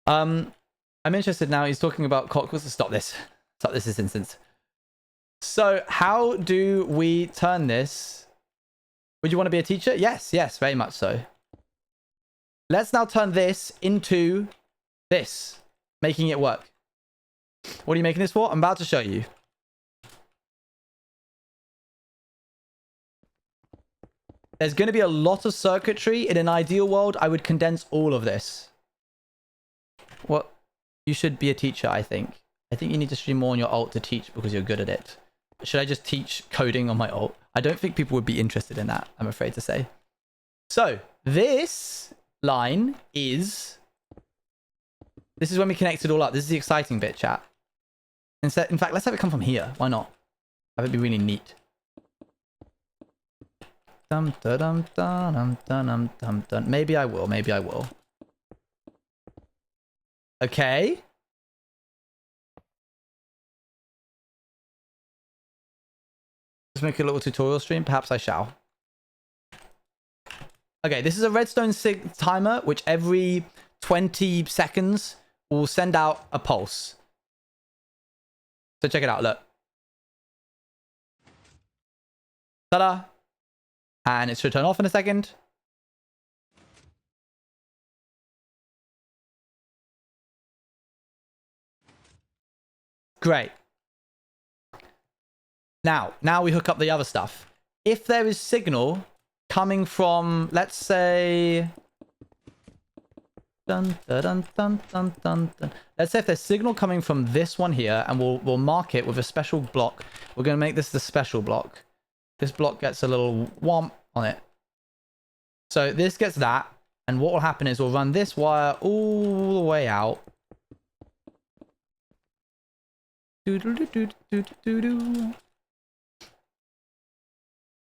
[SPEAKER 2] I'm interested now. He's talking about cockerels. Stop this instance. So how do we turn this? Would you want to be a teacher? Yes, very much so. Let's now turn this into this, making it work. What are you making this for? I'm about to show you. There's going to be a lot of circuitry. In an ideal world, I would condense all of this. What? You should be a teacher, I think. I think you need to stream more on your alt to teach because you're good at it. Should I just teach coding on my alt? I don't think people would be interested in that, I'm afraid to say. So, this line is... This is when we connect it all up. This is the exciting bit, chat. In fact, let's have it come from here. Why not? That would be really neat. Dum da dum da dum da dum dum dum. Maybe I will. Maybe I will. Okay. Let's make a little tutorial stream. Perhaps I shall. Okay, this is a redstone timer, which every 20 seconds will send out a pulse. So check it out. Look. Ta-da! And it should turn off in a second. Great. Now we hook up the other stuff. If there is signal coming from, let's say... Dun, dun, dun, dun, dun, dun, dun. Let's say if there's signal coming from this one here, and we'll mark it with a special block. We're going to make this the special block. This block gets a little womp on it. So this gets that, and what will happen is we'll run this wire all the way out.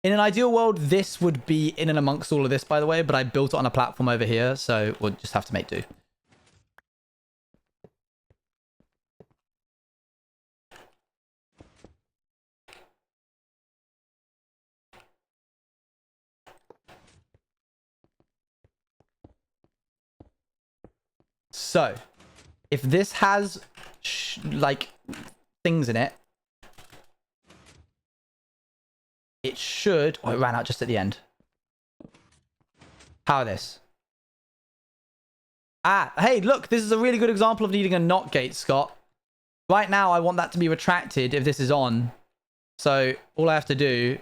[SPEAKER 2] In an ideal world, this would be in and amongst all of this, by the way, but I built it on a platform over here, so we'll just have to make do. So, if this has, like, things in it, it should... Oh, it ran out just at the end. Power this. Ah, hey, look, this is a really good example of needing a NOT gate, Scott. Right now, I want that to be retracted if this is on. So, all I have to do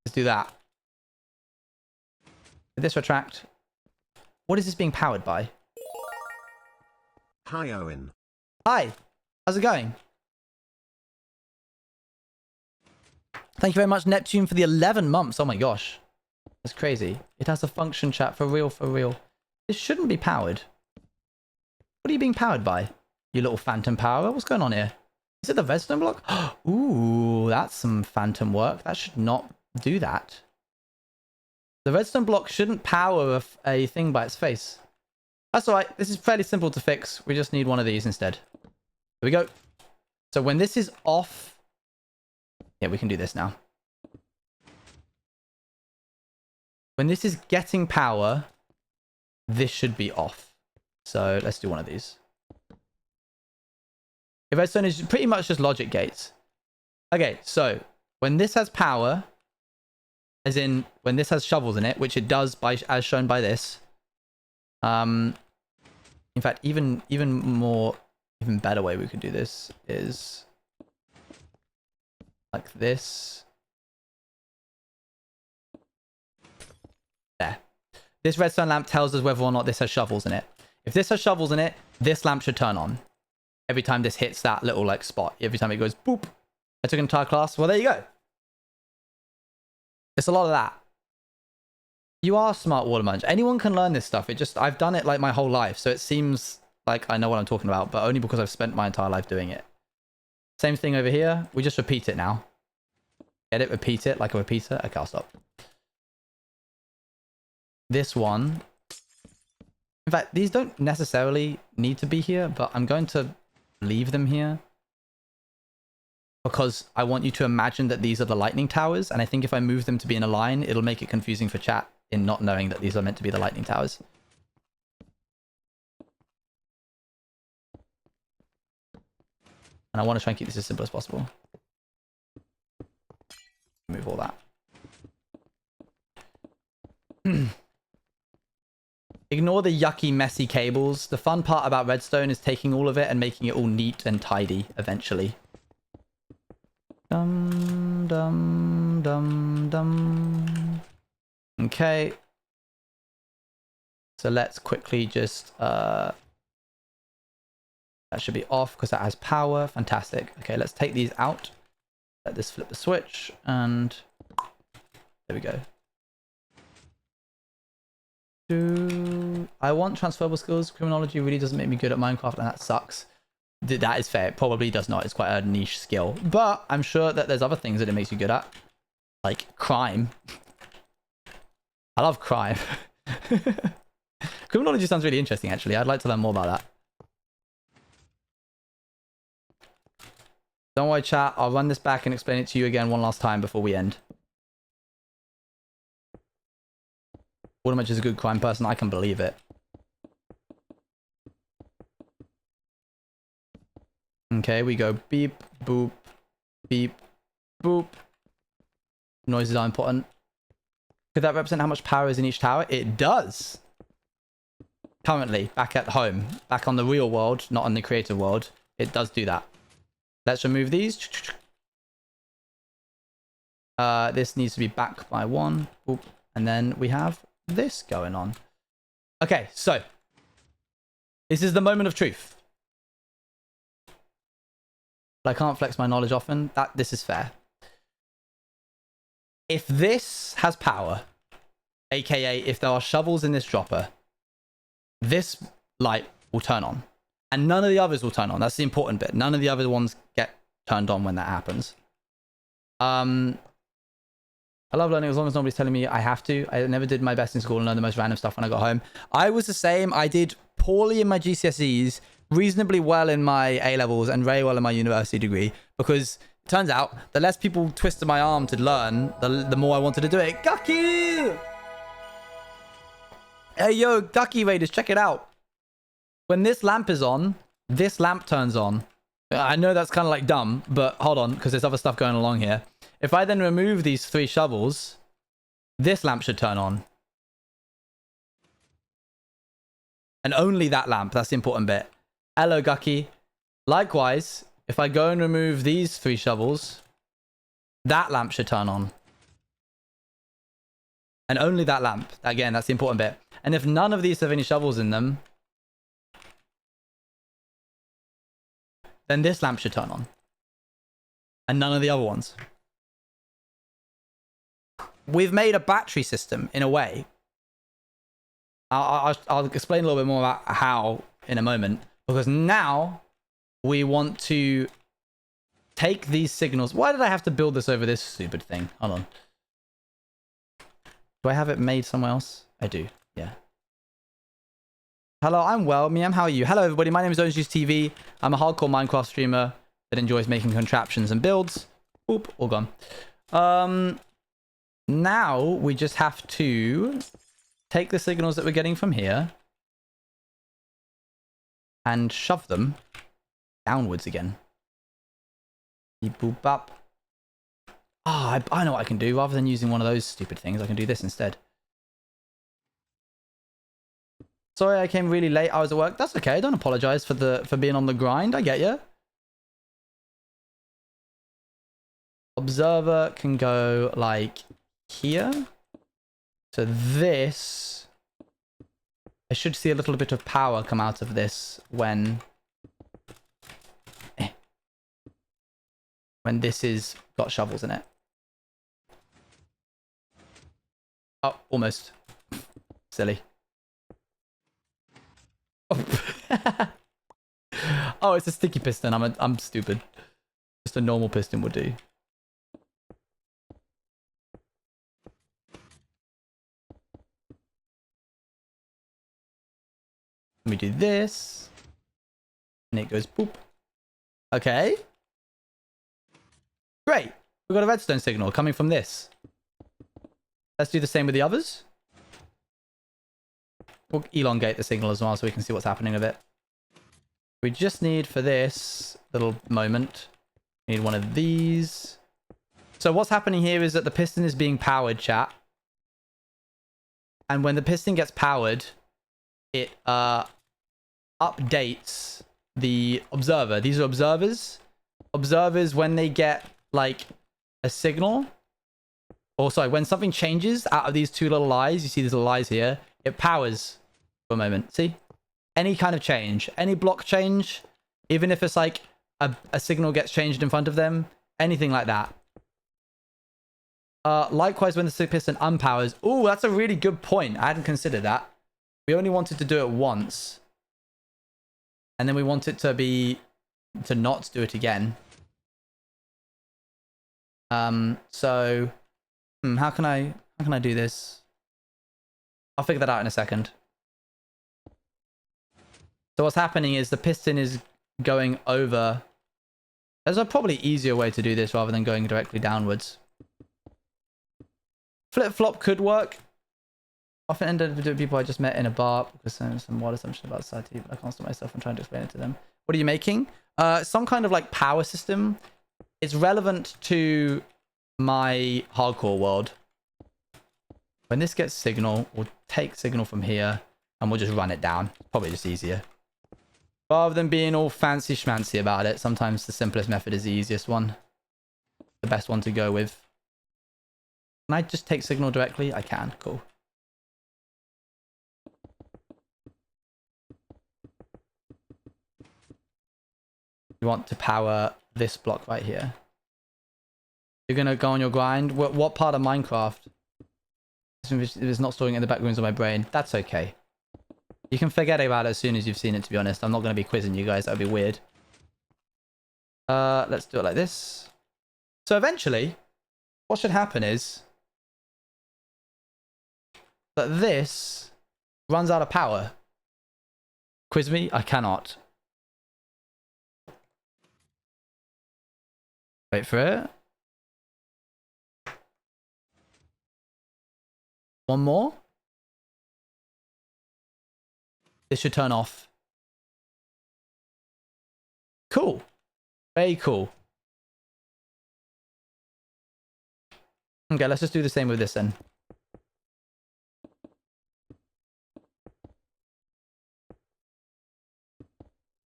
[SPEAKER 2] is do that. Did this retract? What is this being powered by?
[SPEAKER 1] Hi, Owen.
[SPEAKER 2] Hi. How's it going? Thank you very much, Neptune, for the 11 months. Oh my gosh. That's crazy. It has a function, chat. For real, for real. This shouldn't be powered. What are you being powered by? You little phantom power? What's going on here? Is it the redstone block? Ooh, that's some phantom work. That should not do that. The redstone block shouldn't power a thing by its face. That's alright. This is fairly simple to fix. We just need one of these instead. Here we go. So when this is off... Yeah, we can do this now. When this is getting power, this should be off. So let's do one of these. If redstone is pretty much just logic gates. Okay, so when this has power, as in when this has shovels in it, which it does by as shown by this. In fact, even better way we could do this is like this. There. This redstone lamp tells us whether or not this has shovels in it. If this has shovels in it, this lamp should turn on. Every time this hits that little like spot. Every time it goes boop. I took an entire class. Well, there you go. It's a lot of that. You are smart, water munch. Anyone can learn this stuff. I've done it like my whole life. So it seems like I know what I'm talking about, but only because I've spent my entire life doing it. Same thing over here. We just repeat it now. Get it? Repeat it like a repeater. Okay, I'll stop. This one. In fact, these don't necessarily need to be here, but I'm going to leave them here. Because I want you to imagine that these are the lightning towers. And I think if I move them to be in a line, it'll make it confusing for chat in not knowing that these are meant to be the lightning towers. And I want to try and keep this as simple as possible. Move all that. Ignore the yucky, messy cables. The fun part about redstone is taking all of it and making it all neat and tidy eventually. Dum, dum, dum, dum. Okay. So let's quickly just... that should be off because that has power. Fantastic. Okay, let's take these out. Let this flip the switch and... There we go. I want transferable skills. Criminology really doesn't make me good at Minecraft and that sucks. That is fair. It probably does not. It's quite a niche skill. But I'm sure that there's other things that it makes you good at. Like crime. I love crime. Criminology sounds really interesting, actually. I'd like to learn more about that. Don't worry, chat. I'll run this back and explain it to you again one last time before we end. Watermatch is a good crime person. I can believe it. Okay, we go beep, boop, beep, boop. Noises are important. Could that represent how much power is in each tower? It does. Currently, back at home, back on the real world, not on the creative world, it does do that. Let's remove these. This needs to be back by 1. Boop. And then we have this going on. Okay, so this is the moment of truth. I can't flex my knowledge often. This is fair. If this has power, aka if there are shovels in this dropper, this light will turn on. And none of the others will turn on. That's the important bit. None of the other ones get turned on when that happens. I love learning as long as nobody's telling me I have to. I never did my best in school and learned the most random stuff when I got home. I was the same. I did poorly in my GCSEs, reasonably well in my A-levels, and very well in my university degree. Because it turns out, the less people twisted my arm to learn, the more I wanted to do it. Gaki! Hey, yo, Ducky Raiders, check it out. When this lamp is on, this lamp turns on. I know that's kind of like dumb, but hold on, because there's other stuff going along here. If I then remove these 3 shovels, this lamp should turn on. And only that lamp. That's the important bit. Hello, Gucky. Likewise, if I go and remove these 3 shovels, that lamp should turn on. And only that lamp. Again, that's the important bit. And if none of these have any shovels in them, then this lamp should turn on. And none of the other ones. We've made a battery system in a way. I'll explain a little bit more about how in a moment. Because now we want to take these signals. Why did I have to build this over this stupid thing? Hold on. Do I have it made somewhere else? I do. Yeah. Hello, I'm well. Miam, how are you? Hello, everybody. My name is OrangeJuice TV. I'm a hardcore Minecraft streamer that enjoys making contraptions and builds. Oop, all gone. Now we just have to take the signals that we're getting from here and shove them downwards again. Beep, boop, bop. Ah, I know what I can do. Rather than using one of those stupid things, I can do this instead. Sorry, I came really late. I was at work. That's okay. Don't apologize for being on the grind. I get you. Observer can go like here. So this, I should see a little bit of power come out of this when this is got shovels in it. Oh, almost. Silly. Oh, it's a sticky piston. I'm stupid. Just a normal piston would do. Let me do this. And it goes boop. Okay. Great. We've got a redstone signal coming from this. Let's do the same with the others. We'll elongate the signal as well so we can see what's happening with it. We just need for this little moment, we need one of these. So what's happening here is that the piston is being powered, chat. And when the piston gets powered, it updates the observer. These are observers. Observers, when they get like a signal, or sorry, when something changes out of these 2 little eyes, you see these little eyes here, it powers for a moment. See? Any kind of change, any block change, even if it's like a signal gets changed in front of them, anything like that. Likewise, when the piston unpowers. Oh, that's a really good point. I hadn't considered that. We only wanted to do it once. And then we want it to not do it again. So how can I do this? I'll figure that out in a second. So what's happening is the piston is going over. There's a probably easier way to do this rather than going directly downwards. Flip-flop could work. Often ended up with people I just met in a bar because there's some wild assumption about society. I can't stop myself from trying to explain it to them. What are you making? Some kind of like power system. It's relevant to my hardcore world. When this gets signal, we'll take signal from here and we'll just run it down. Probably just easier. Rather than being all fancy schmancy about it, sometimes the simplest method is the easiest one. The best one to go with. Can I just take signal directly? I can. Cool. You want to power this block right here. You're going to go on your grind. What part of Minecraft? It's not storing it in the back rooms of my brain. That's okay. You can forget about it as soon as you've seen it, to be honest. I'm not going to be quizzing you guys. That would be weird. Let's do it like this. So eventually, what should happen is that this runs out of power. Quiz me? I cannot. Wait for it. One more. This should turn off. Cool. Very cool. Okay, let's just do the same with this then.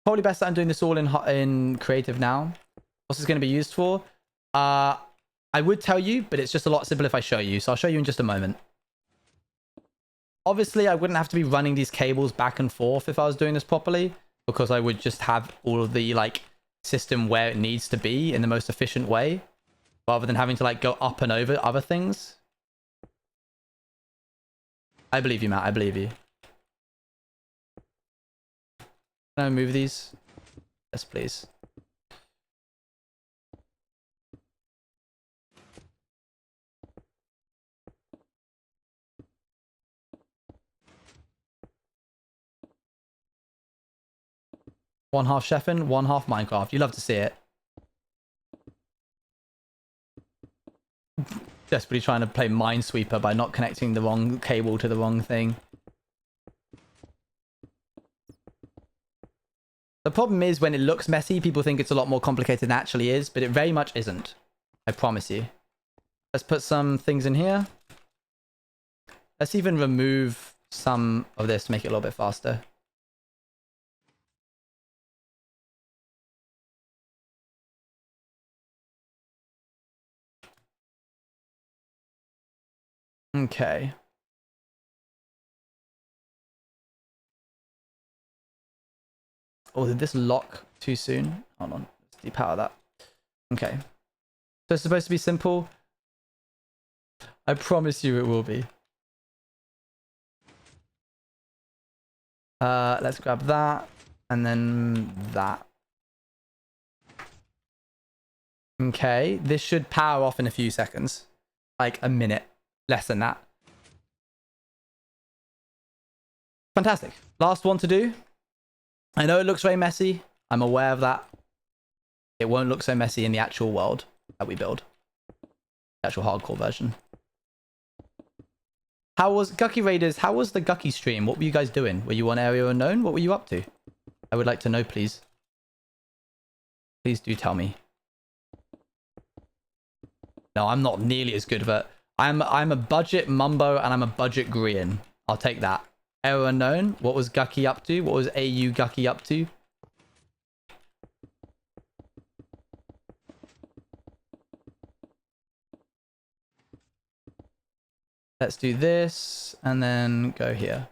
[SPEAKER 2] Probably best that I'm doing this all in creative now. What's this going to be used for? I would tell you, but it's just a lot simpler if I show you. So I'll show you in just a moment. Obviously, I wouldn't have to be running these cables back and forth if I was doing this properly, because I would just have all of the like system where it needs to be in the most efficient way, rather than having to like go up and over other things. I believe you, Matt. I believe you. Can I move these? Yes, please. One half Chefin, one half Minecraft. You love to see it. Desperately trying to play Minesweeper by not connecting the wrong cable to the wrong thing. The problem is when it looks messy, people think it's a lot more complicated than it actually is, but it very much isn't. I promise you. Let's put some things in here. Let's even remove some of this to make it a little bit faster. Okay. Oh, did this lock too soon? Hold on. Let's depower that. Okay. So it's supposed to be simple. I promise you it will be. Let's grab that. And then that. Okay. This should power off in a few seconds. Like a minute. Less than that. Fantastic. Last one to do. I know it looks very messy. I'm aware of that. It won't look so messy in the actual world that we build. The actual hardcore version. How was Gucky Raiders? How was the Gucky stream? What were you guys doing? Were you on Area Unknown? What were you up to? I would like to know, please. Please do tell me. No, I'm not nearly as good, but I'm a budget Mumbo and I'm a budget Grian. I'll take that. Area Unknown. What was Gucky up to? What was AU Gucky up to? Let's do this and then go here.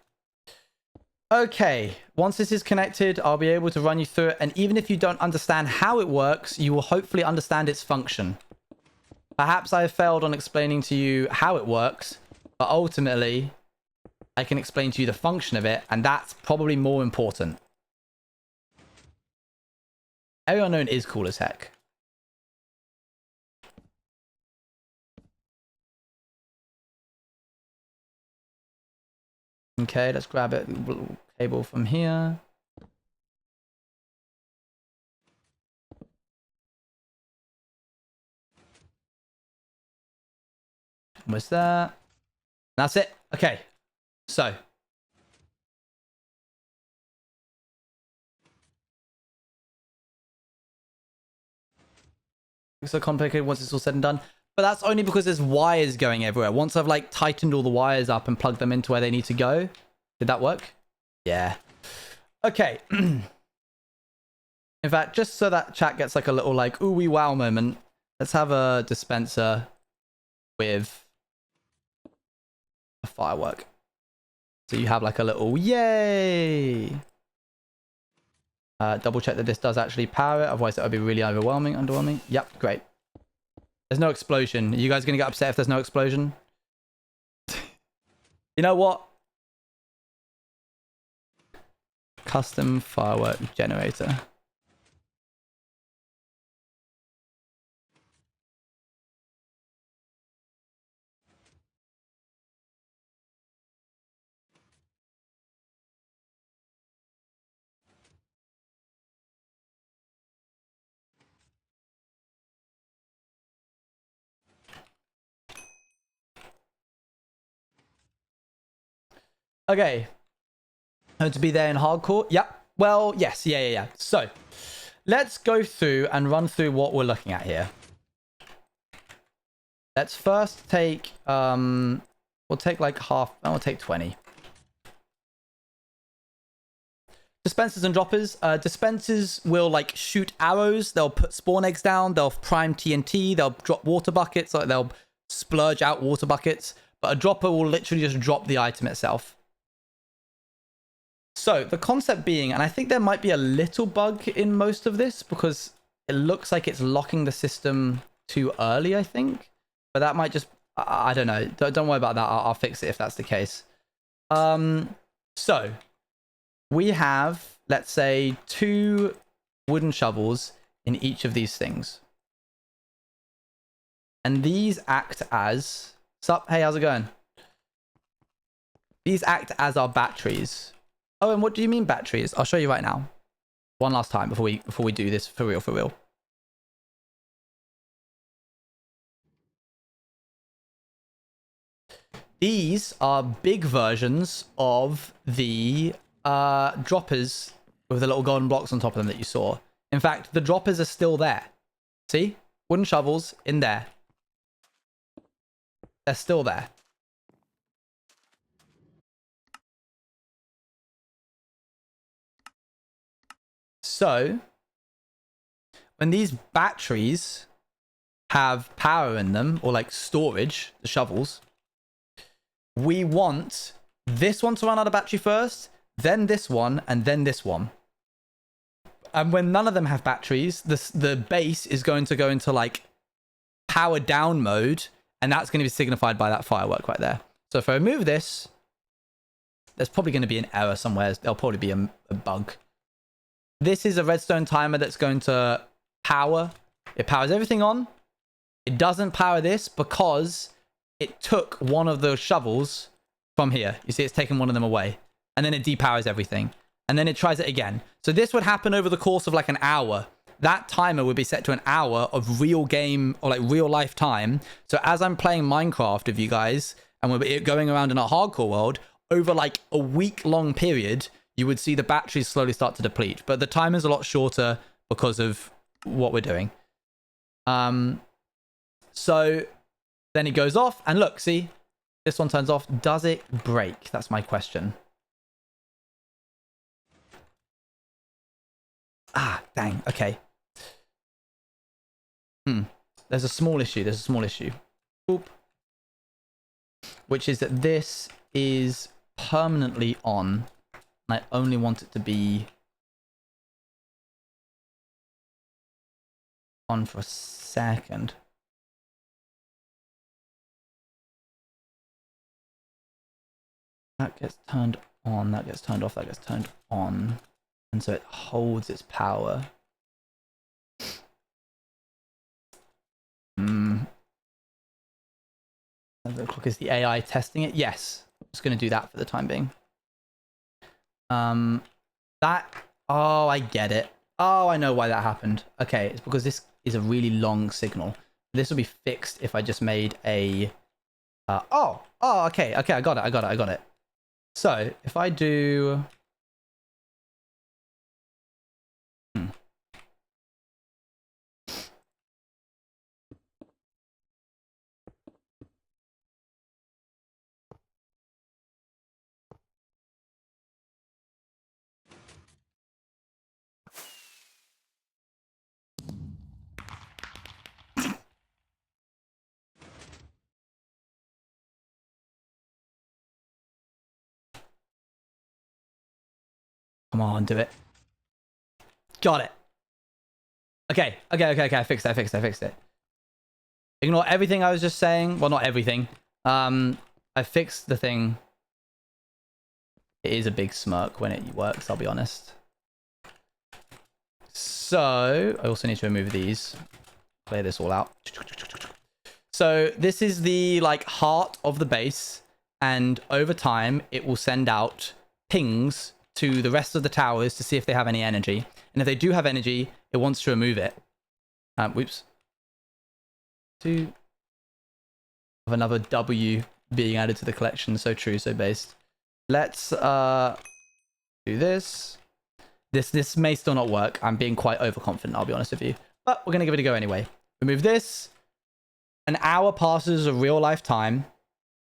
[SPEAKER 2] Okay, once this is connected, I'll be able to run you through it. And even if you don't understand how it works, you will hopefully understand its function. Perhaps I have failed on explaining to you how it works, but ultimately, I can explain to you the function of it, and that's probably more important. Area Unknown is cool as heck. Okay, let's grab it. Cable from here. What's that? That's it. Okay. So. It's so complicated once it's all said and done. But that's only because there's wires going everywhere. Once I've like tightened all the wires up and plugged them into where they need to go. Did that work? Yeah. Okay. In fact, just so that chat gets like a little like ooh wee wow moment, let's have a dispenser with a firework. So you have like a little yay. Double check that this does actually power it, otherwise that would be really underwhelming. Yep, great. There's no explosion. Are you guys gonna get upset if there's no explosion? You know what? Custom firework generator. Okay. To be there in hardcore? Yep. Well, yes. Yeah. So, let's go through and run through what we're looking at here. Let's first take, we'll take like half, we'll take 20. Dispensers and droppers. Dispensers will like shoot arrows. They'll put spawn eggs down. They'll prime TNT. They'll drop water buckets. Like they'll splurge out water buckets. But a dropper will literally just drop the item itself. So the concept being, and I think there might be a little bug in most of this because it looks like it's locking the system too early, I think. But that might just, I don't know. Don't worry about that. I'll fix it if that's the case. So we have, let's say, 2 wooden shovels in each of these things. And these act as... Sup? Hey, how's it going? These act as our batteries. Oh, and what do you mean batteries? I'll show you right now. One last time before we do this for real. These are big versions of the droppers with the little golden blocks on top of them that you saw. In fact, the droppers are still there. See? Wooden shovels in there. They're still there. So, when these batteries have power in them, or like storage, the shovels, we want this one to run out of battery first, then this one, and then this one. And when none of them have batteries, the base is going to go into like power down mode, and that's going to be signified by that firework right there. So if I remove this, there's probably going to be an error somewhere. There'll probably be a bug. This is a redstone timer that's going to power. It powers everything on. It doesn't power this because it took one of the shovels from here. You see, it's taken one of them away. And then it depowers everything. And then it tries it again. So this would happen over the course of like an hour. That timer would be set to an hour of real game or like real life time. So as I'm playing Minecraft with you guys and we're going around in our hardcore world, over like a week-long period, you would see the batteries slowly start to deplete. But the timer's a lot shorter because of what we're doing. So then it goes off. And look, see? This one turns off. Does it break? That's my question. Ah, dang. Okay. There's a small issue. Oop. Which is that this is permanently on. And I only want it to be on for a second. That gets turned on, that gets turned off, that gets turned on. And so it holds its power. The clock is the AI testing it. Yes, I'm just going to do that for the time being. Oh, I get it. Oh, I know why that happened. Okay, it's because this is a really long signal. This will be fixed if I just made a... okay, I got it. So, if I do... Come on, do it. Got it. Okay. I fixed it. Ignore everything I was just saying. Well, not everything. I fixed the thing. It is a big smirk when it works, I'll be honest. So, I also need to remove these. Clear this all out. So, this is the, like, heart of the base. And over time, it will send out pings to the rest of the towers to see if they have any energy. And if they do have energy, it wants to remove it. Whoops. Of another W being added to the collection. So true, so based. Let's Do this. This may still not work. I'm being quite overconfident, I'll be honest with you. But we're going to give it a go anyway. Remove this. An hour passes of real life time.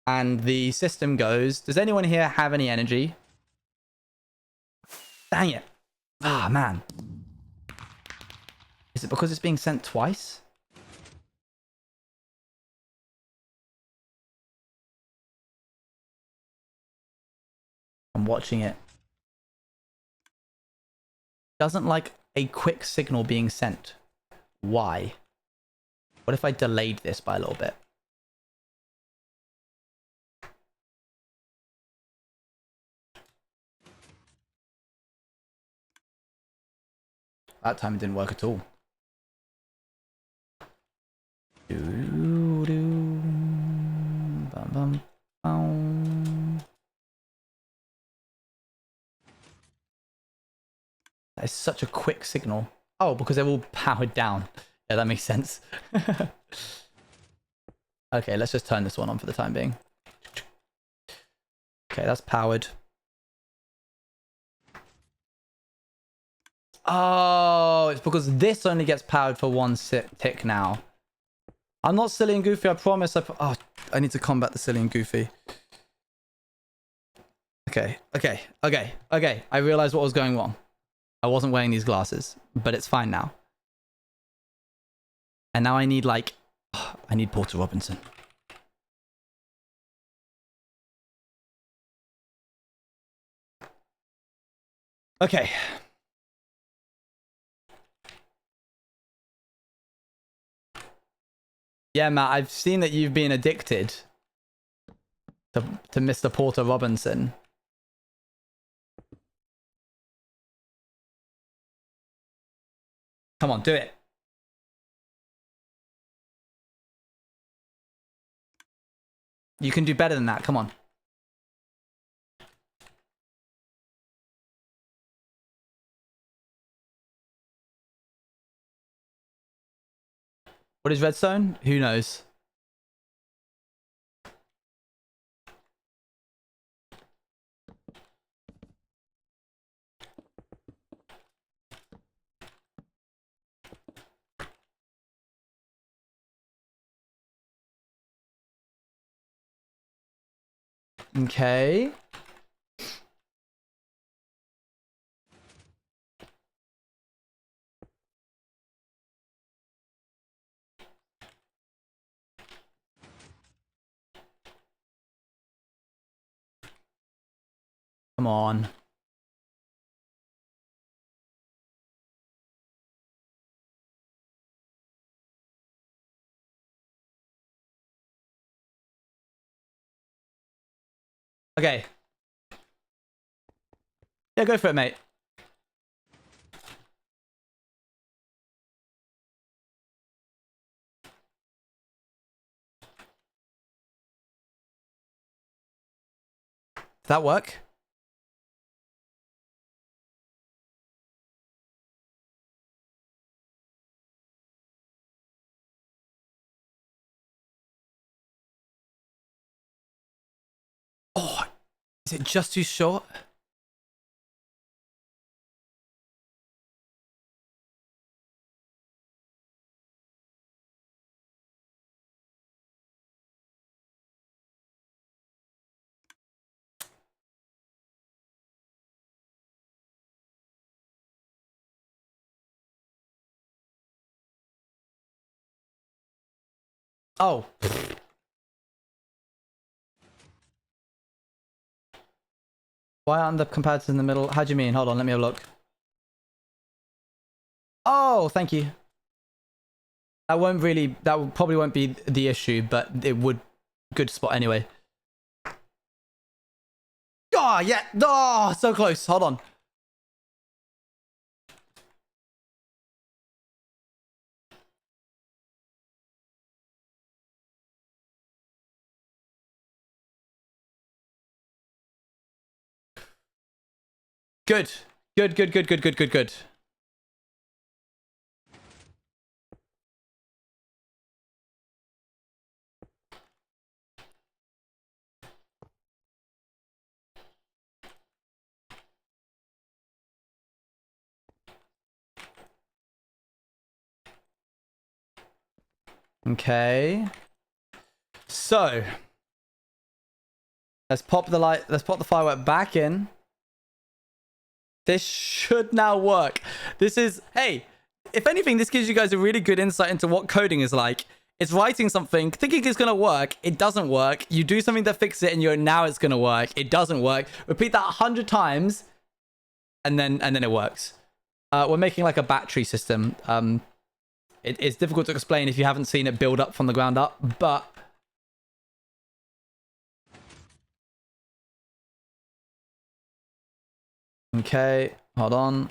[SPEAKER 2] And the system goes, does anyone here have any energy? Dang it. Ah, man. Is it because it's being sent twice? I'm watching it. Doesn't like a quick signal being sent. Why? What if I delayed this by a little bit? That time it didn't work at all. That is such a quick signal. Oh, because they're all powered down. Yeah, that makes sense. Okay, let's just turn this one on for the time being. Okay, that's powered. Oh, it's because this only gets powered for one tick now. I'm not silly and goofy, I promise. Oh, I need to combat the silly and goofy. Okay. I realized what was going wrong. I wasn't wearing these glasses, but it's fine now. And now I need like... I need Porter Robinson. Okay. Yeah, Matt, I've seen that you've been addicted to Mr. Porter Robinson. Come on, do it. You can do better than that. Come on. What is redstone? Who knows? Okay. Come on. Okay. Yeah, go for it, mate. Did that work? Oh, is it just too short? Oh. Why aren't the comparatives in the middle? How do you mean? Hold on, let me have a look. Oh, thank you. That probably won't be the issue, but it would. Good spot anyway. Oh, yeah. Oh, so close. Hold on. Good. Good. Okay. So let's pop the light. Let's pop the firework back in. This should now work. This is, hey, if anything, this gives you guys a really good insight into what coding is like. It's writing something, thinking it's gonna work. It doesn't work. You do something to fix it, and you're now it's gonna work. It doesn't work. Repeat that 100 times, and then it works. We're making like a battery system. It's difficult to explain if you haven't seen it build up from the ground up, but okay, hold on.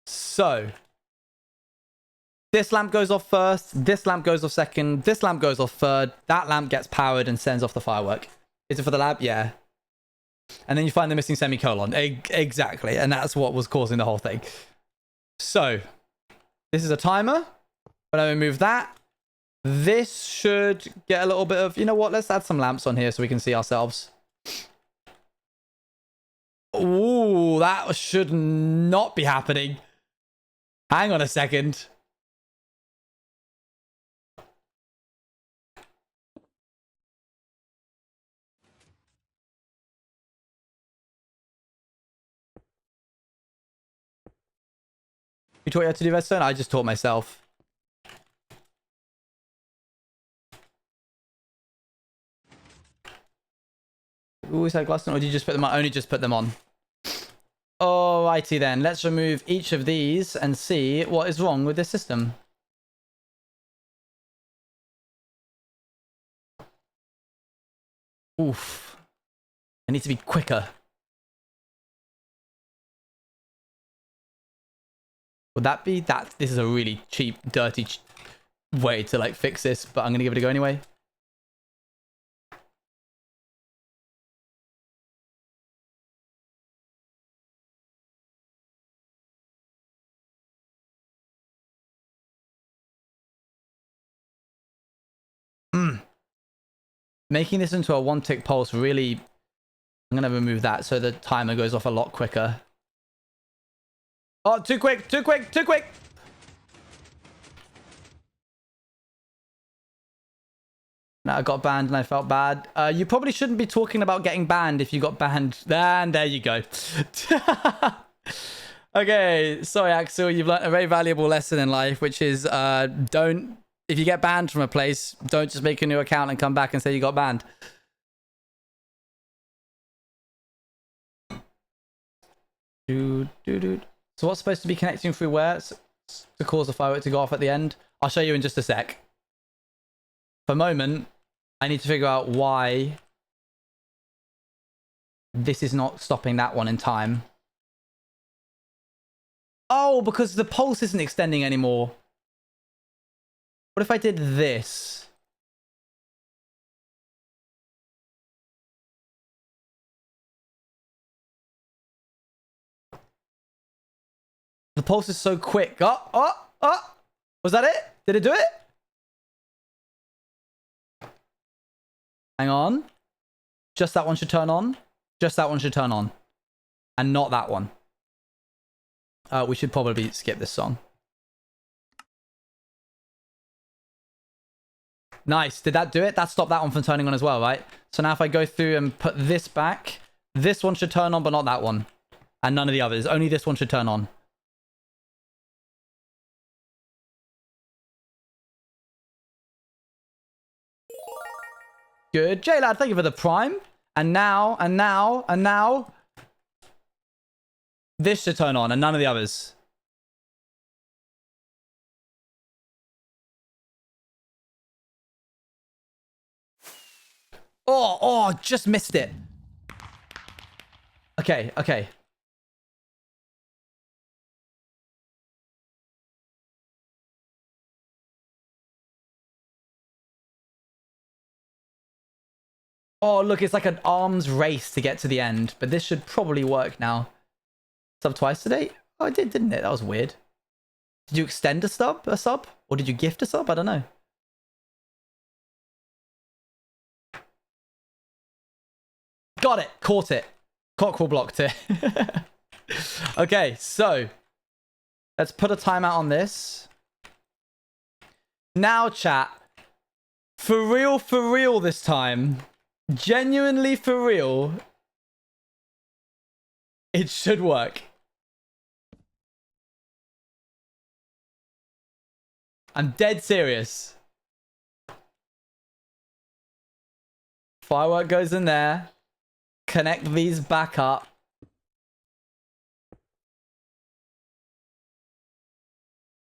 [SPEAKER 2] So this lamp goes off first, this lamp goes off second, this lamp goes off third, that lamp gets powered and sends off the firework. Is it for the lab? Yeah. And then you find the missing semicolon. Exactly. And that's what was causing the whole thing. So this is a timer. When I remove that, this should get a little bit of, you know what? Let's add some lamps on here so we can see ourselves. Ooh, that should not be happening. Hang on a second. You taught you how to do redstone? I just taught myself. You always had glass on, or did you just put them on? Only just put them on. Alrighty then, let's remove each of these and see what is wrong with this system. Oof. I need to be quicker. Would that be that? This is a really cheap, dirty way to like fix this, but I'm gonna give it a go anyway. Making this into a one-tick pulse really... I'm gonna remove that so the timer goes off a lot quicker. Oh, too quick, too quick, too quick! No, I got banned and I felt bad. You probably shouldn't be talking about getting banned if you got banned. And there you go. Okay, sorry Axel, you've learned a very valuable lesson in life, which is don't... If you get banned from a place, don't just make a new account and come back and say you got banned. So what's supposed to be connecting through where to cause the firework to go off at the end? I'll show you in just a sec. For a moment, I need to figure out why this is not stopping that one in time. Oh, because the pulse isn't extending anymore. What if I did this? The pulse is so quick. Oh! Was that it? Did it do it? Hang on. Just that one should turn on. Just that one should turn on. And not that one. We should probably skip this song. Nice. Did that do it? That stopped that one from turning on as well, right? So now if I go through and put this back, this one should turn on, but not that one. And none of the others. Only this one should turn on. Good. J-Lad, thank you for the prime. And now. This should turn on and none of the others. Oh, just missed it. Okay. Oh, look, it's like an arms race to get to the end. But this should probably work now. Sub twice today? Oh, I did, didn't it? That was weird. Did you extend a sub? Or did you gift a sub? I don't know. Got it. Caught it. Cockerel blocked it. Okay, so Let's put a timeout on this. Now, chat. For real this time. Genuinely for real. It should work. I'm dead serious. Firework goes in there. Connect these back up.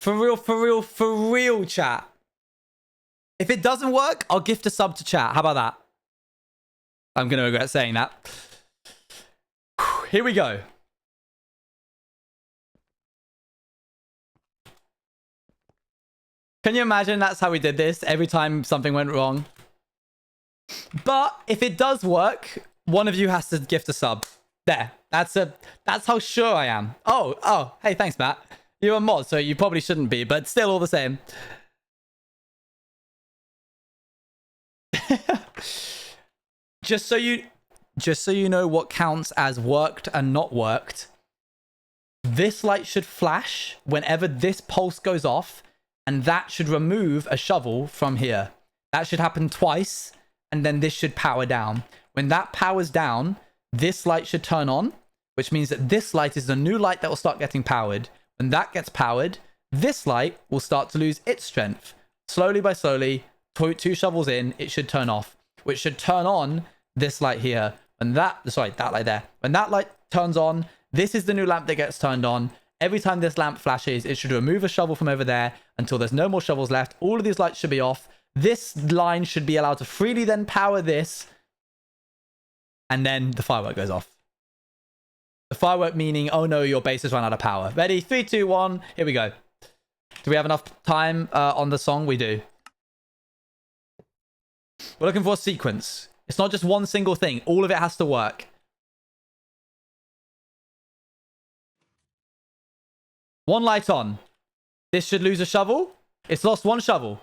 [SPEAKER 2] For real, chat. If it doesn't work, I'll gift a sub to chat. How about that? I'm going to regret saying that. Here we go. Can you imagine that's how we did this every time something went wrong? But if it does work, one of you has to gift a sub. There. That's how sure I am. Oh, hey, thanks, Matt. You're a mod, so you probably shouldn't be, but still all the same. Just so you know what counts as worked and not worked. This light should flash whenever this pulse goes off, and that should remove a shovel from here. That should happen twice, and then this should power down. When that powers down, this light should turn on, which means that this light is the new light that will start getting powered. When that gets powered, this light will start to lose its strength. Slowly by slowly, two shovels in, it should turn off, which should turn on this light here. When that light there. When that light turns on, this is the new lamp that gets turned on. Every time this lamp flashes, it should remove a shovel from over there until there's no more shovels left. All of these lights should be off. This line should be allowed to freely then power this. And then the firework goes off. The firework meaning, oh no, your base has run out of power. Ready? 3, 2, 1. Here we go. Do we have enough time on the song? We do. We're looking for a sequence. It's not just one single thing. All of it has to work. One light on. This should lose a shovel. It's lost one shovel.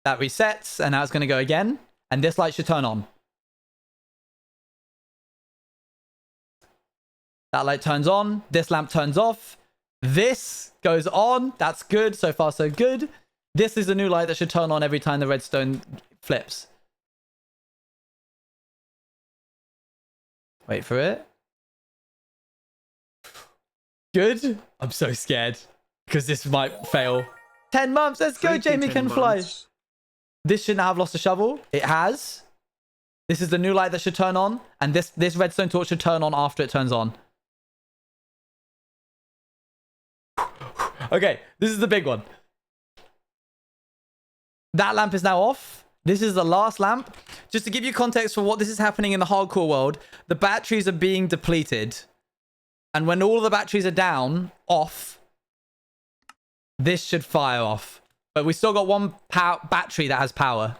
[SPEAKER 2] That resets, and now it's going to go again. And this light should turn on. That light turns on. This lamp turns off. This goes on. That's good. So far, so good. This is the new light that should turn on every time the redstone flips. Wait for it. Good. I'm so scared because this might fail. 10 months. Let's go. Jamie can fly. This should now have lost a shovel. It has. This is the new light that should turn on. And this redstone torch should turn on after it turns on. Okay. This is the big one. That lamp is now off. This is the last lamp. Just to give you context for what this is happening in the hardcore world, the batteries are being depleted. And when all of the batteries are down, off, this should fire off. But we still got one battery that has power.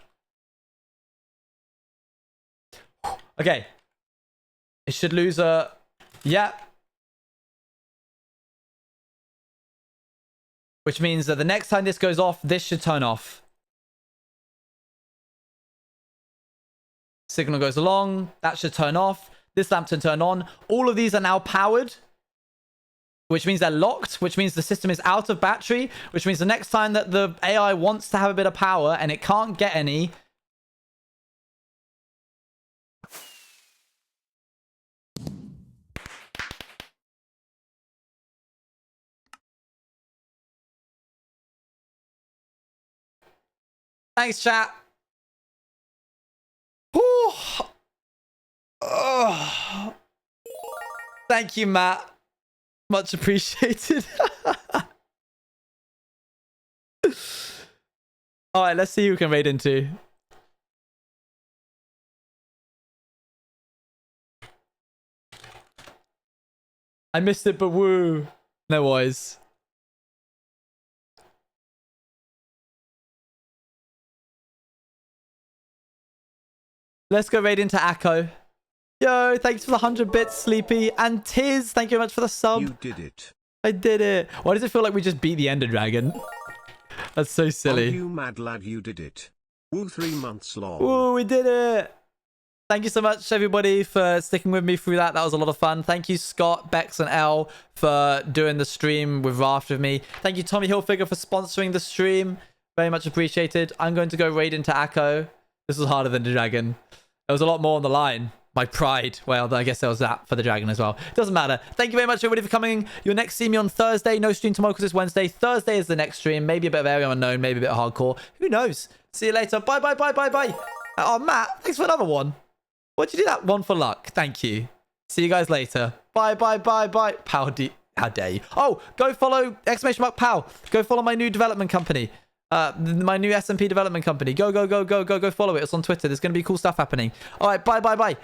[SPEAKER 2] Okay. It should lose a... Yeah. Which means that the next time this goes off, this should turn off. Signal goes along. That should turn off. This lamp should turn on. All of these are now powered, which means they're locked, which means the system is out of battery, which means the next time that the AI wants to have a bit of power and it can't get any, thanks, chat. Oh. Thank you, Matt. Much appreciated. All right, let's see who we can raid into. I missed it, but woo. No worries. Let's go raid into Akko. Yo, thanks for the 100 bits, Sleepy. And Tiz, thank you very much for the sub.
[SPEAKER 1] You did it.
[SPEAKER 2] I did it. Why does it feel like we just beat the Ender Dragon? That's so silly.
[SPEAKER 1] Oh, you mad lad, you did it. Woo, 3 months long.
[SPEAKER 2] Woo, we did it. Thank you so much, everybody, for sticking with me through that. That was a lot of fun. Thank you, Scott, Bex, and Elle, for doing the stream with Raft with me. Thank you, Tommy Hilfiger, for sponsoring the stream. Very much appreciated. I'm going to go raid into Akko. This was harder than the dragon. There was a lot more on the line. My pride. Well, I guess there was that for the dragon as well. It doesn't matter. Thank you very much, everybody, for coming. You'll next see me on Thursday. No stream tomorrow because it's Wednesday. Thursday is the next stream. Maybe a bit of Area Unknown. Maybe a bit of Hardcore. Who knows? See you later. Bye, bye, bye, bye, bye. Oh, Matt, thanks for another one. What'd you do that one for luck? Thank you. See you guys later. Bye, bye, bye, bye. How dare you? Oh, go follow !Pow. Go follow my new development company. My new SMP development company. Go follow it. It's on Twitter. There's going to be cool stuff happening. All right, bye, bye, bye.